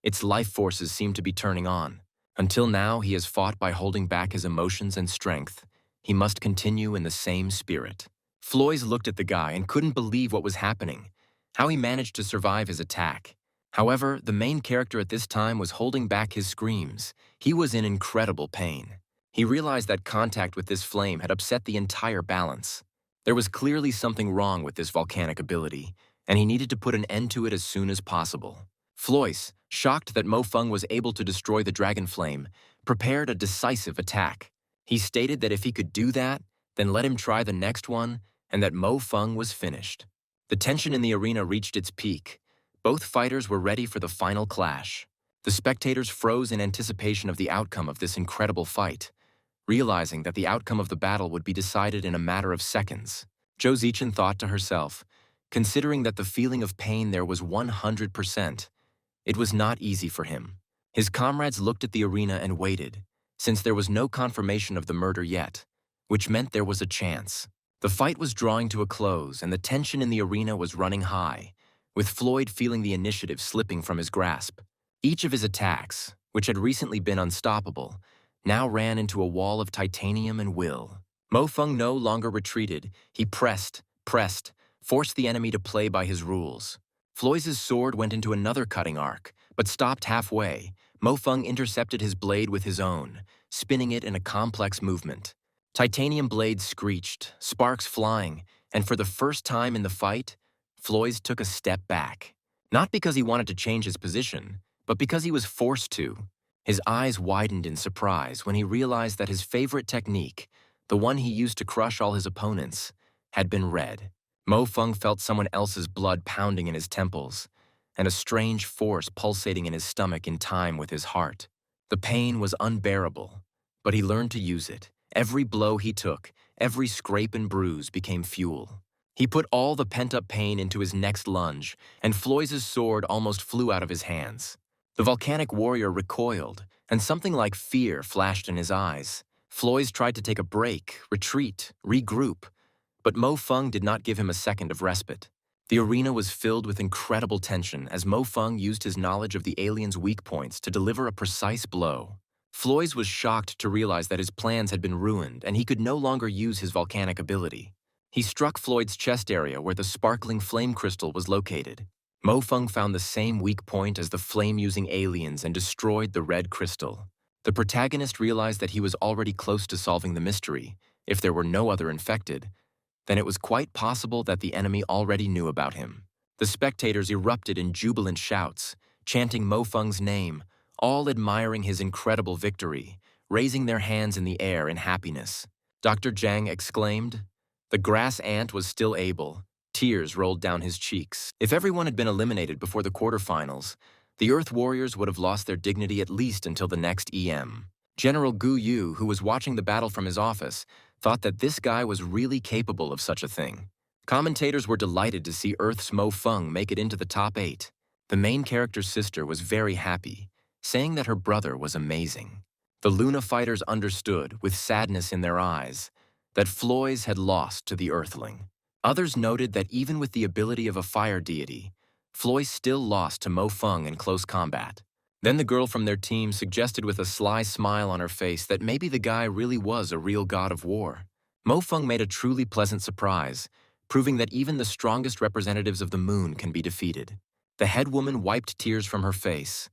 Its life forces seemed to be turning on. Until now, he has fought by holding back his emotions and strength. He must continue in the same spirit. Floyd looked at the guy and couldn't believe what was happening, how he managed to survive his attack. However, the main character at this time was holding back his screams. He was in incredible pain. He realized that contact with this flame had upset the entire balance. There was clearly something wrong with this volcanic ability, and he needed to put an end to it as soon as possible. Floyce, shocked that Mo Feng was able to destroy the dragon flame, prepared a decisive attack. He stated that if he could do that, then let him try the next one, and that Mo Feng was finished. The tension in the arena reached its peak. Both fighters were ready for the final clash. The spectators froze in anticipation of the outcome of this incredible fight, realizing that the outcome of the battle would be decided in a matter of seconds. Zhou Zichen thought to herself, considering that the feeling of pain there was 100%. It was not easy for him. His comrades looked at the arena and waited, since there was no confirmation of the murder yet, which meant there was a chance. The fight was drawing to a close, and the tension in the arena was running high, with Floyd feeling the initiative slipping from his grasp. Each of his attacks, which had recently been unstoppable, now ran into a wall of titanium and will. Mo Feng no longer retreated. He pressed, forced the enemy to play by his rules. Floyd's sword went into another cutting arc, but stopped halfway. Mo Feng intercepted his blade with his own, spinning it in a complex movement. Titanium blades screeched, sparks flying, and for the first time in the fight, Floyd took a step back. Not because he wanted to change his position, but because he was forced to. His eyes widened in surprise when he realized that his favorite technique, the one he used to crush all his opponents, had been read. Mo Feng felt someone else's blood pounding in his temples, and a strange force pulsating in his stomach in time with his heart. The pain was unbearable, but he learned to use it. Every blow he took, every scrape and bruise became fuel. He put all the pent-up pain into his next lunge, and Floyd's sword almost flew out of his hands. The volcanic warrior recoiled, and something like fear flashed in his eyes. Floyd tried to take a break, retreat, regroup, but Mo Feng did not give him a second of respite. The arena was filled with incredible tension as Mo Feng used his knowledge of the alien's weak points to deliver a precise blow. Floyd was shocked to realize that his plans had been ruined and he could no longer use his volcanic ability. He struck Floyd's chest area where the sparkling flame crystal was located. Mo Feng found the same weak point as the flame-using aliens and destroyed the red crystal. The protagonist realized that he was already close to solving the mystery. If there were no other infected, then it was quite possible that the enemy already knew about him. The spectators erupted in jubilant shouts, chanting Mo Feng's name, all admiring his incredible victory, raising their hands in the air in happiness. Dr. Jang exclaimed. The grass ant was still able. Tears rolled down his cheeks. If everyone had been eliminated before the quarterfinals, the Earth Warriors would have lost their dignity at least until the next EM. General Gu Yu, who was watching the battle from his office, thought that this guy was really capable of such a thing. Commentators were delighted to see Earth's Mo Feng make it into the top 8. The main character's sister was very happy, saying that her brother was amazing. The Luna fighters understood, with sadness in their eyes, that Floyd had lost to the Earthling. Others noted that even with the ability of a fire deity, Floyd still lost to Mo Feng in close combat. Then the girl from their team suggested with a sly smile on her face that maybe the guy really was a real god of war. Mo Feng made a truly pleasant surprise, proving that even the strongest representatives of the moon can be defeated. The head woman wiped tears from her face,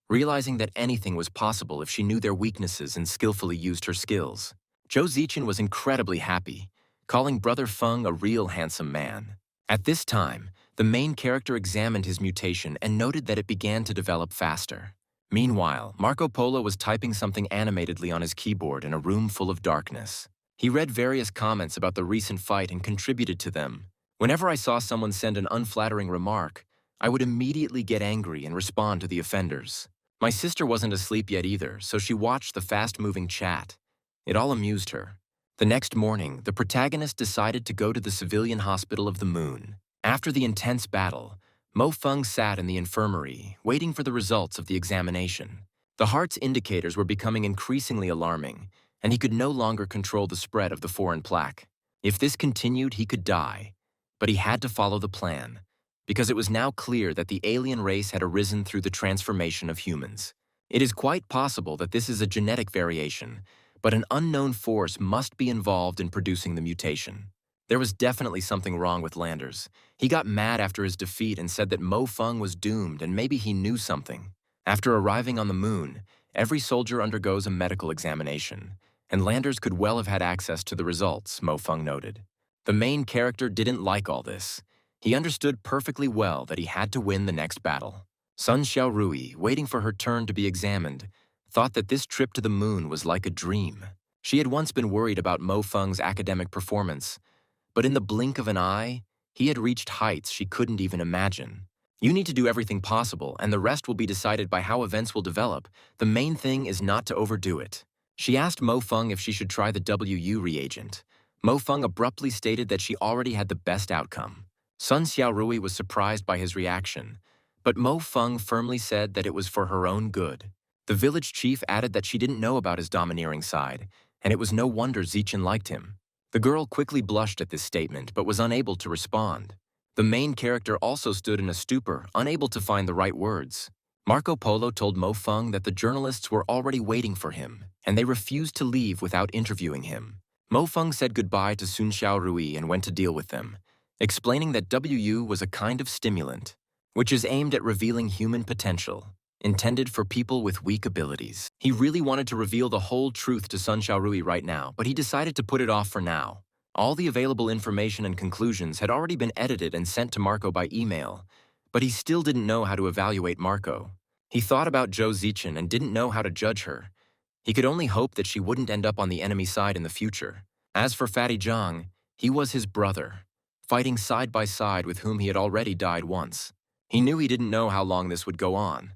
realizing that anything was possible if she knew their weaknesses and skillfully used her skills. Zhou Zichen was incredibly happy, calling Brother Feng a real handsome man. At this time, The main character examined his mutation and noted that it began to develop faster. Meanwhile, Marco Polo was typing something animatedly on his keyboard in a room full of darkness. He read various comments about the recent fight and contributed to them. Whenever I saw someone send an unflattering remark, I would immediately get angry and respond to the offenders. My sister wasn't asleep yet either, so she watched the fast-moving chat. It all amused her. The next morning, the protagonist decided to go to the civilian hospital of the moon. After the intense battle, Mo Feng sat in the infirmary, waiting for the results of the examination. The heart's indicators were becoming increasingly alarming, and he could no longer control the spread of the foreign plaque. If this continued, he could die. But he had to follow the plan, because it was now clear that the alien race had arisen through the transformation of humans. It is quite possible that this is a genetic variation, but an unknown force must be involved in producing the mutation. There was definitely something wrong with Landers. He got mad after his defeat and said that Mo Feng was doomed and maybe he knew something. After arriving on the moon, every soldier undergoes a medical examination, and Landers could well have had access to the results, Mo Feng noted. The main character didn't like all this. He understood perfectly well that he had to win the next battle. Sun Xiaorui, waiting for her turn to be examined, thought that this trip to the moon was like a dream. She had once been worried about Mo Feng's academic performance, but in the blink of an eye, he had reached heights she couldn't even imagine. You need to do everything possible, and the rest will be decided by how events will develop. The main thing is not to overdo it. She asked Mo Feng if she should try the WU reagent. Mo Feng abruptly stated that she already had the best outcome. Sun Xiaorui was surprised by his reaction, but Mo Feng firmly said that it was for her own good. The village chief added that she didn't know about his domineering side, and it was no wonder Zichen liked him. The girl quickly blushed at this statement, but was unable to respond. The main character also stood in a stupor, unable to find the right words. Marco Polo told Mo Feng that the journalists were already waiting for him, and they refused to leave without interviewing him. Mo Feng said goodbye to Sun Xiaorui and went to deal with them, explaining that WU was a kind of stimulant, which is aimed at revealing human potential, intended for people with weak abilities. He really wanted to reveal the whole truth to Sun Xiaorui right now, but he decided to put it off for now. All the available information and conclusions had already been edited and sent to Marco by email, but he still didn't know how to evaluate Marco. He thought about Zhou Zichen and didn't know how to judge her. He could only hope that she wouldn't end up on the enemy side in the future. As for Fatty Zhang, he was his brother, fighting side by side with whom he had already died once. He knew he didn't know how long this would go on,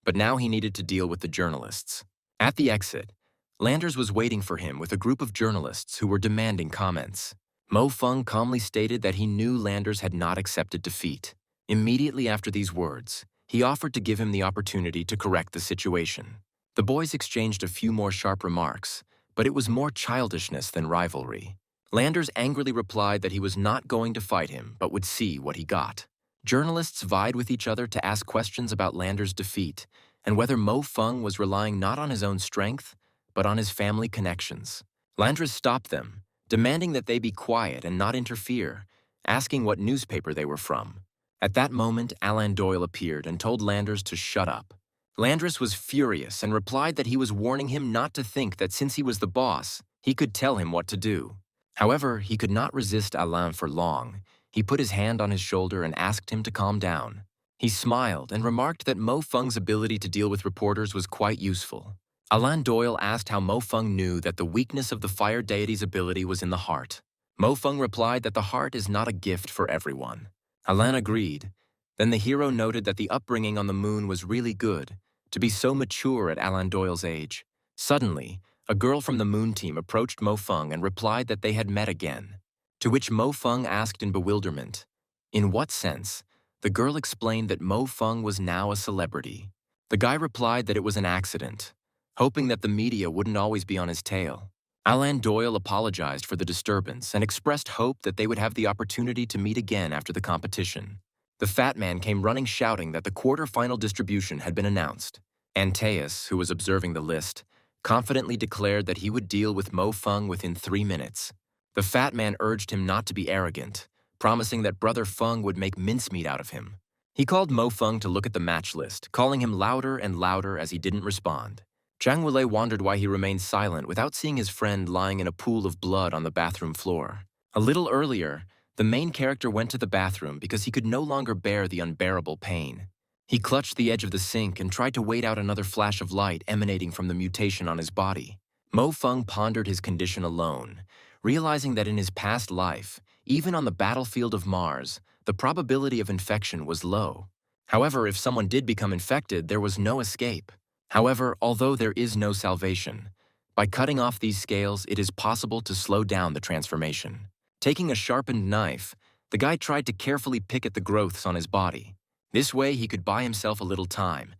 but now he needed to deal with the journalists. At the exit, Landers was waiting for him with a group of journalists who were demanding comments. Mo Feng calmly stated that he knew Landers had not accepted defeat. Immediately after these words, he offered to give him the opportunity to correct the situation. The boys exchanged a few more sharp remarks, but it was more childishness than rivalry. Landers angrily replied that he was not going to fight him, but would see what he got. Journalists vied with each other to ask questions about Landers' defeat and whether Mo Feng was relying not on his own strength, but on his family connections. Landers stopped them, demanding that they be quiet and not interfere, asking what newspaper they were from. At that moment, Alan Doyle appeared and told Landers to shut up. Landers was furious and replied that he was warning him not to think that since he was the boss, he could tell him what to do. However, he could not resist Alain for long. He put his hand on his shoulder and asked him to calm down. He smiled and remarked that Mo Feng's ability to deal with reporters was quite useful. Alain Doyle asked how Mo Feng knew that the weakness of the fire deity's ability was in the heart. Mo Feng replied that the heart is not a gift for everyone. Alain agreed. Then the hero noted that the upbringing on the moon was really good, to be so mature at Alain Doyle's age. Suddenly, a girl from the moon team approached Mo Feng and replied that they had met again. To which Mo Feng asked in bewilderment, "In what sense?" The girl explained that Mo Feng was now a celebrity. The guy replied that it was an accident, hoping that the media wouldn't always be on his tail. Alain Doyle apologized for the disturbance and expressed hope that they would have the opportunity to meet again after the competition. The fat man came running shouting that the quarter-final distribution had been announced. Antaeus, who was observing the list, confidently declared that he would deal with Mo Feng within 3 minutes. The fat man urged him not to be arrogant, promising that Brother Feng would make mincemeat out of him. He called Mo Feng to look at the match list, calling him louder and louder as he didn't respond. Jang Wule wondered why he remained silent without seeing his friend lying in a pool of blood on the bathroom floor. A little earlier, The main character went to the bathroom because he could no longer bear the unbearable pain. He clutched the edge of the sink and tried to wait out another flash of light emanating from the mutation on his body. Mo Feng pondered his condition alone, realizing that in his past life, even on the battlefield of Mars, the probability of infection was low. However, if someone did become infected, there was no escape. However, although there is no salvation, by cutting off these scales, it is possible to slow down the transformation. Taking a sharpened knife, the guy tried to carefully pick at the growths on his body. This way, he could buy himself a little time,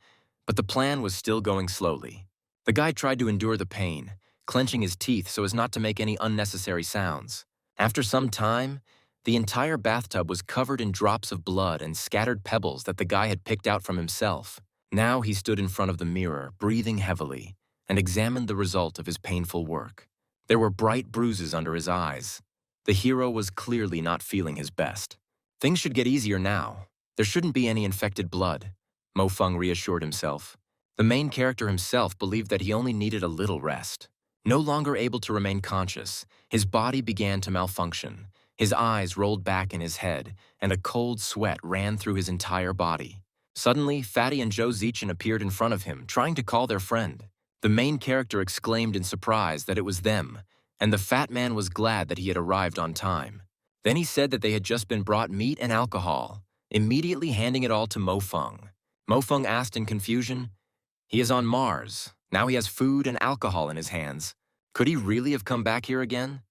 but the plan was still going slowly. The guy tried to endure the pain, clenching his teeth so as not to make any unnecessary sounds. After some time, the entire bathtub was covered in drops of blood and scattered pebbles that the guy had picked out from himself. Now he stood in front of the mirror, breathing heavily, and examined the result of his painful work. There were bright bruises under his eyes. The hero was clearly not feeling his best. Things should get easier now. There shouldn't be any infected blood, Mo Feng reassured himself. The main character himself believed that he only needed a little rest. No longer able to remain conscious, his body began to malfunction. His eyes rolled back in his head, and a cold sweat ran through his entire body. Suddenly, Fatty and Zhou Zichen appeared in front of him, trying to call their friend. The main character exclaimed in surprise that it was them, and the fat man was glad that he had arrived on time. Then he said that they had just been brought meat and alcohol, immediately handing it all to Mo Feng. Mo Feng asked in confusion, "He is on Mars. Now he has food and alcohol in his hands. Could he really have come back here again?"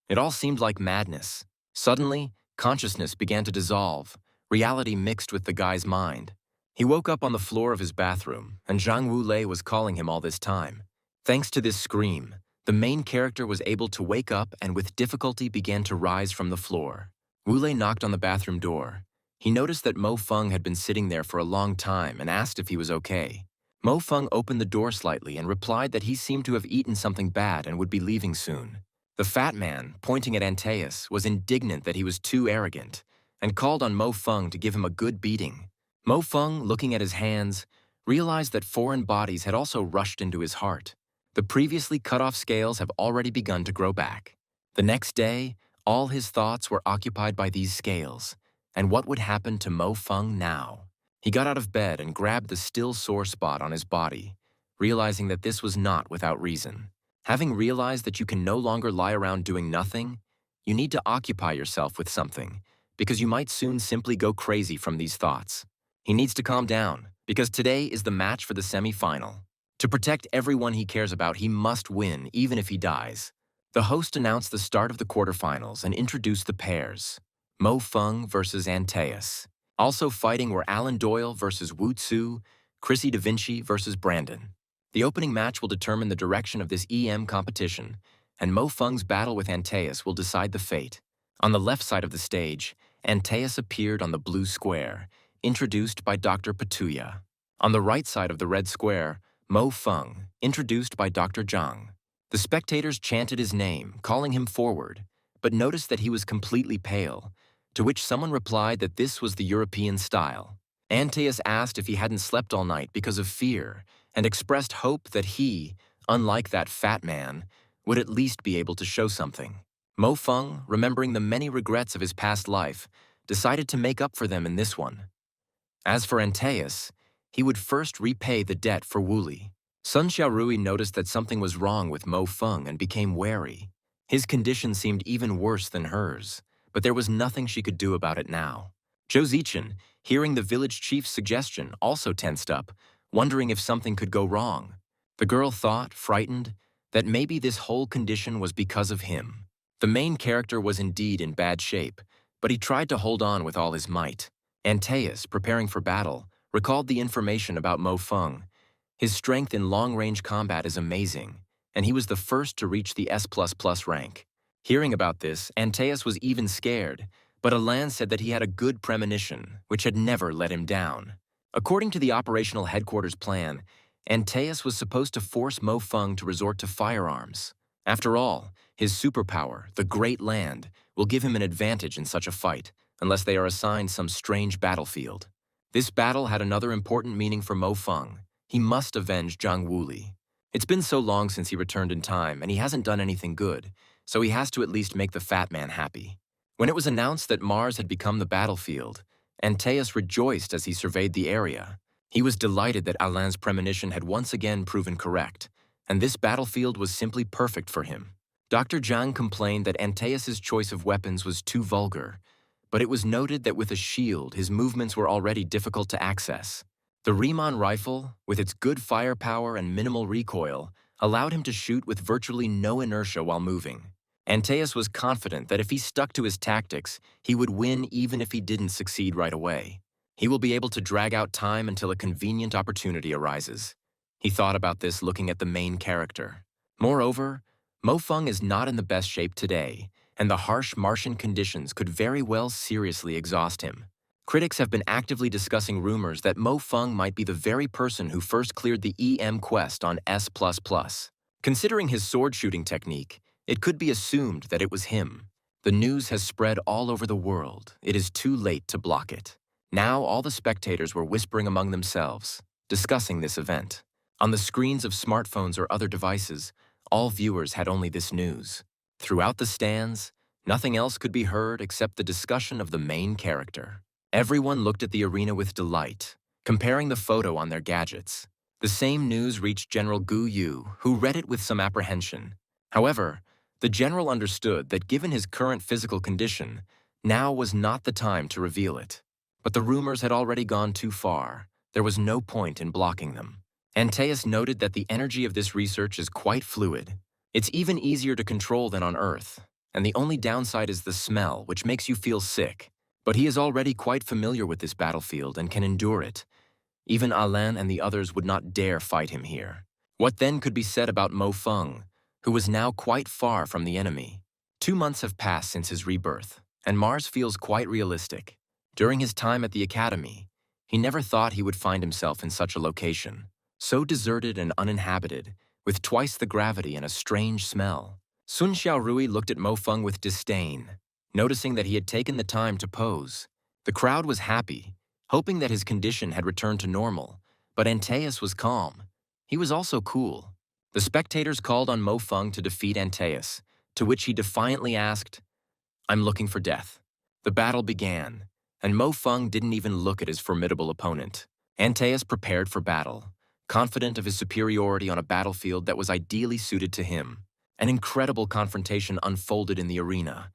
It all seemed like madness. Suddenly, consciousness began to dissolve, reality mixed with the guy's mind. He woke up on the floor of his bathroom, and Jang Wule was calling him all this time. Thanks to this scream, the main character was able to wake up and with difficulty began to rise from the floor. Wule knocked on the bathroom door. He noticed that Mo Feng had been sitting there for a long time and asked if he was okay. Mo Feng opened the door slightly and replied that he seemed to have eaten something bad and would be leaving soon. The fat man, pointing at Antaeus, was indignant that he was too arrogant and called on Mo Feng to give him a good beating. Mo Feng, looking at his hands, realized that foreign bodies had also rushed into his heart. The previously cut-off scales have already begun to grow back. The next day, all his thoughts were occupied by these scales, and what would happen to Mo Feng now? He got out of bed and grabbed the still sore spot on his body, realizing that this was not without reason. Having realized that you can no longer lie around doing nothing, you need to occupy yourself with something, because you might soon simply go crazy from these thoughts. He needs to calm down, because today is the match for the semi-final. To protect everyone he cares about, he must win, even if he dies. The host announced the start of the quarterfinals and introduced the pairs. Mo Feng versus Antaeus. Also fighting were Alan Doyle versus Wu Tzu, Chrissy Da Vinci versus Brandon. The opening match will determine the direction of this EM competition, and Mo Feng's battle with Antaeus will decide the fate. On the left side of the stage, Antaeus appeared on the blue square, introduced by Dr. Patuya. On the right side of the red square, Mo Feng, introduced by Dr. Zhang. The spectators chanted his name, calling him forward, but noticed that he was completely pale, to which someone replied that this was the European style. Antaeus asked if he hadn't slept all night because of fear, and expressed hope that he, unlike that fat man, would at least be able to show something. Mo Feng, remembering the many regrets of his past life, decided to make up for them in this one. As for Antaeus, he would first repay the debt for Wule. Sun Xiaorui noticed that something was wrong with Mo Feng and became wary. His condition seemed even worse than hers, but there was nothing she could do about it now. Zhou Zichen, hearing the village chief's suggestion, also tensed up, wondering if something could go wrong. The girl thought, frightened, that maybe this whole condition was because of him. The main character was indeed in bad shape, but he tried to hold on with all his might. Antaeus, preparing for battle, recalled the information about Mo Feng. His strength in long-range combat is amazing, and he was the first to reach the S++ rank. Hearing about this, Antaeus was even scared, but Alan said that he had a good premonition, which had never let him down. According to the operational headquarters plan, Antaeus was supposed to force Mo Feng to resort to firearms. After all, his superpower, the Great Land, will give him an advantage in such a fight, unless they are assigned some strange battlefield. This battle had another important meaning for Mo Feng. He must avenge Jang Wule. It's been so long since he returned in time, and he hasn't done anything good, so he has to at least make the fat man happy. When it was announced that Mars had become the battlefield, Antaeus rejoiced as he surveyed the area. He was delighted that Alain's premonition had once again proven correct, and this battlefield was simply perfect for him. Dr. Jang complained that Antaeus's choice of weapons was too vulgar, but it was noted that with a shield, his movements were already difficult to access. The Riemann rifle, with its good firepower and minimal recoil, allowed him to shoot with virtually no inertia while moving. Antaeus was confident that if he stuck to his tactics, he would win even if he didn't succeed right away. He will be able to drag out time until a convenient opportunity arises. He thought about this looking at the main character. Moreover, Mo Feng is not in the best shape today, and the harsh Martian conditions could very well seriously exhaust him. Critics have been actively discussing rumors that Mo Feng might be the very person who first cleared the EM quest on S++. Considering his sword-shooting technique, it could be assumed that it was him. The news has spread all over the world. It is too late to block it. Now all the spectators were whispering among themselves, discussing this event. On the screens of smartphones or other devices, all viewers had only this news. Throughout the stands, nothing else could be heard except the discussion of the main character. Everyone looked at the arena with delight, comparing the photo on their gadgets. The same news reached General Gu Yu, who read it with some apprehension. However, the general understood that given his current physical condition, now was not the time to reveal it. But the rumors had already gone too far. There was no point in blocking them. Antaeus noted that the energy of this research is quite fluid. It's even easier to control than on Earth, and the only downside is the smell, which makes you feel sick. But he is already quite familiar with this battlefield and can endure it. Even Alain and the others would not dare fight him here. What then could be said about Mo Feng, who was now quite far from the enemy? 2 months have passed since his rebirth, and Mars feels quite realistic. During his time at the academy, he never thought he would find himself in such a location, so deserted and uninhabited, with twice the gravity and a strange smell. Sun Xiaorui looked at Mo Feng with disdain, noticing that he had taken the time to pose. The crowd was happy, hoping that his condition had returned to normal, but Antaeus was calm. He was also cool. The spectators called on Mo Feng to defeat Antaeus, to which he defiantly asked, "I'm looking for death." The battle began, and Mo Feng didn't even look at his formidable opponent. Antaeus prepared for battle, confident of his superiority on a battlefield that was ideally suited to him. An incredible confrontation unfolded in the arena.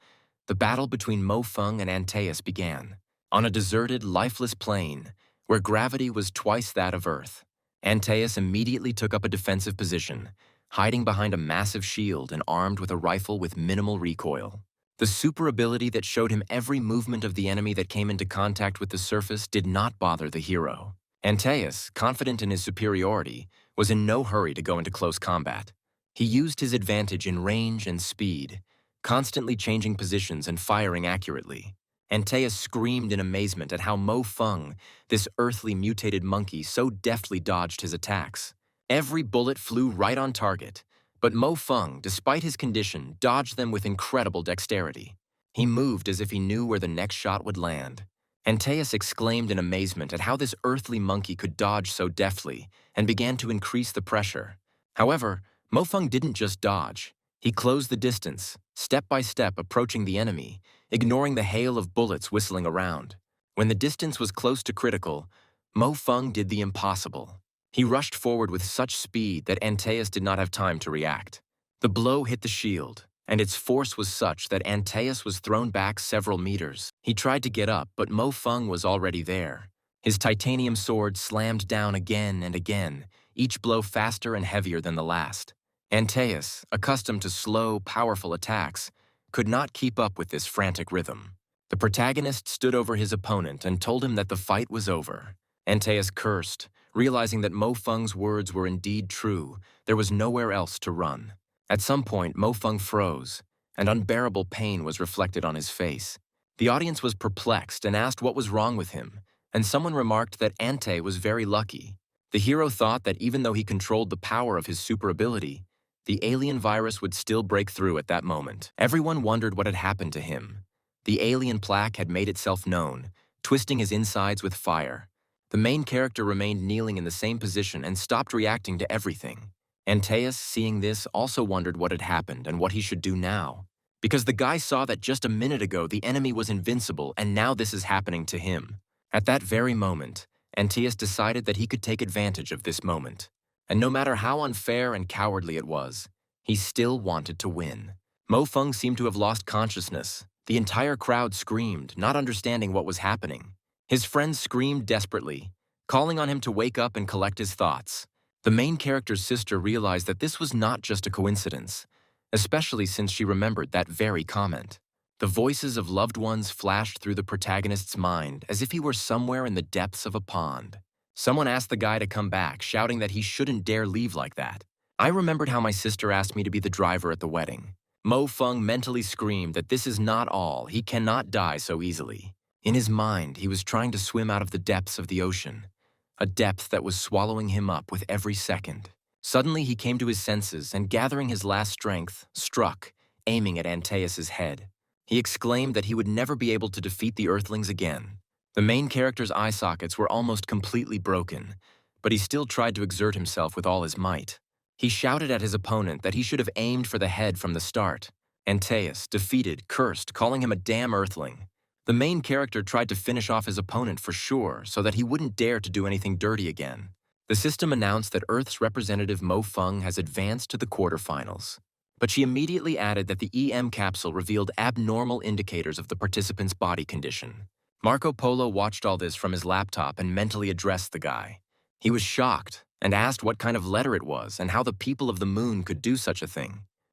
The battle between Mo Feng and Antaeus began. On a deserted, lifeless plain, where gravity was twice that of Earth, Antaeus immediately took up a defensive position, hiding behind a massive shield and armed with a rifle with minimal recoil. The super ability that showed him every movement of the enemy that came into contact with the surface did not bother the hero. Antaeus, confident in his superiority, was in no hurry to go into close combat. He used his advantage in range and speed, constantly changing positions and firing accurately. Antaeus screamed in amazement at how Mo Feng, this earthly mutated monkey, so deftly dodged his attacks. Every bullet flew right on target, but Mo Feng, despite his condition, dodged them with incredible dexterity. He moved as if he knew where the next shot would land. Antaeus exclaimed in amazement at how this earthly monkey could dodge so deftly and began to increase the pressure. However, Mo Feng didn't just dodge. He closed the distance, step by step approaching the enemy, ignoring the hail of bullets whistling around. When the distance was close to critical, Mo Feng did the impossible. He rushed forward with such speed that Antaeus did not have time to react. The blow hit the shield, and its force was such that Antaeus was thrown back several meters. He tried to get up, but Mo Feng was already there. His titanium sword slammed down again and again, each blow faster and heavier than the last. Antaeus, accustomed to slow, powerful attacks, could not keep up with this frantic rhythm. The protagonist stood over his opponent and told him that the fight was over. Antaeus cursed, realizing that Mo Feng's words were indeed true. There was nowhere else to run. At some point, Mo Feng froze, and unbearable pain was reflected on his face. The audience was perplexed and asked what was wrong with him, and someone remarked that Ante was very lucky. The hero thought that even though he controlled the power of his super ability, the alien virus would still break through at that moment. Everyone wondered what had happened to him. The alien plaque had made itself known, twisting his insides with fire. The main character remained kneeling in the same position and stopped reacting to everything. Antaeus, seeing this, also wondered what had happened and what he should do now. Because the guy saw that just a minute ago the enemy was invincible and now this is happening to him. At that very moment, Antaeus decided that he could take advantage of this moment. And no matter how unfair and cowardly it was, he still wanted to win. Mo Feng seemed to have lost consciousness. The entire crowd screamed, not understanding what was happening. His friends screamed desperately, calling on him to wake up and collect his thoughts. The main character's sister realized that this was not just a coincidence, especially since she remembered that very comment. The voices of loved ones flashed through the protagonist's mind as if he were somewhere in the depths of a pond. Someone asked the guy to come back, shouting that he shouldn't dare leave like that. I remembered how my sister asked me to be the driver at the wedding. Mo Feng mentally screamed that this is not all, he cannot die so easily. In his mind, he was trying to swim out of the depths of the ocean, a depth that was swallowing him up with every second. Suddenly he came to his senses and, gathering his last strength, struck, aiming at Antaeus's head. He exclaimed that he would never be able to defeat the Earthlings again. The main character's eye sockets were almost completely broken, but he still tried to exert himself with all his might. He shouted at his opponent that he should have aimed for the head from the start. Antaeus, defeated, cursed, calling him a damn Earthling. The main character tried to finish off his opponent for sure, so that he wouldn't dare to do anything dirty again. The system announced that Earth's representative Mo Feng has advanced to the quarterfinals. But she immediately added that the EM capsule revealed abnormal indicators of the participant's body condition. Marco Polo watched all this from his laptop and mentally addressed the guy. He was shocked and asked what kind of letter it was and how the people of the moon could do such a thing.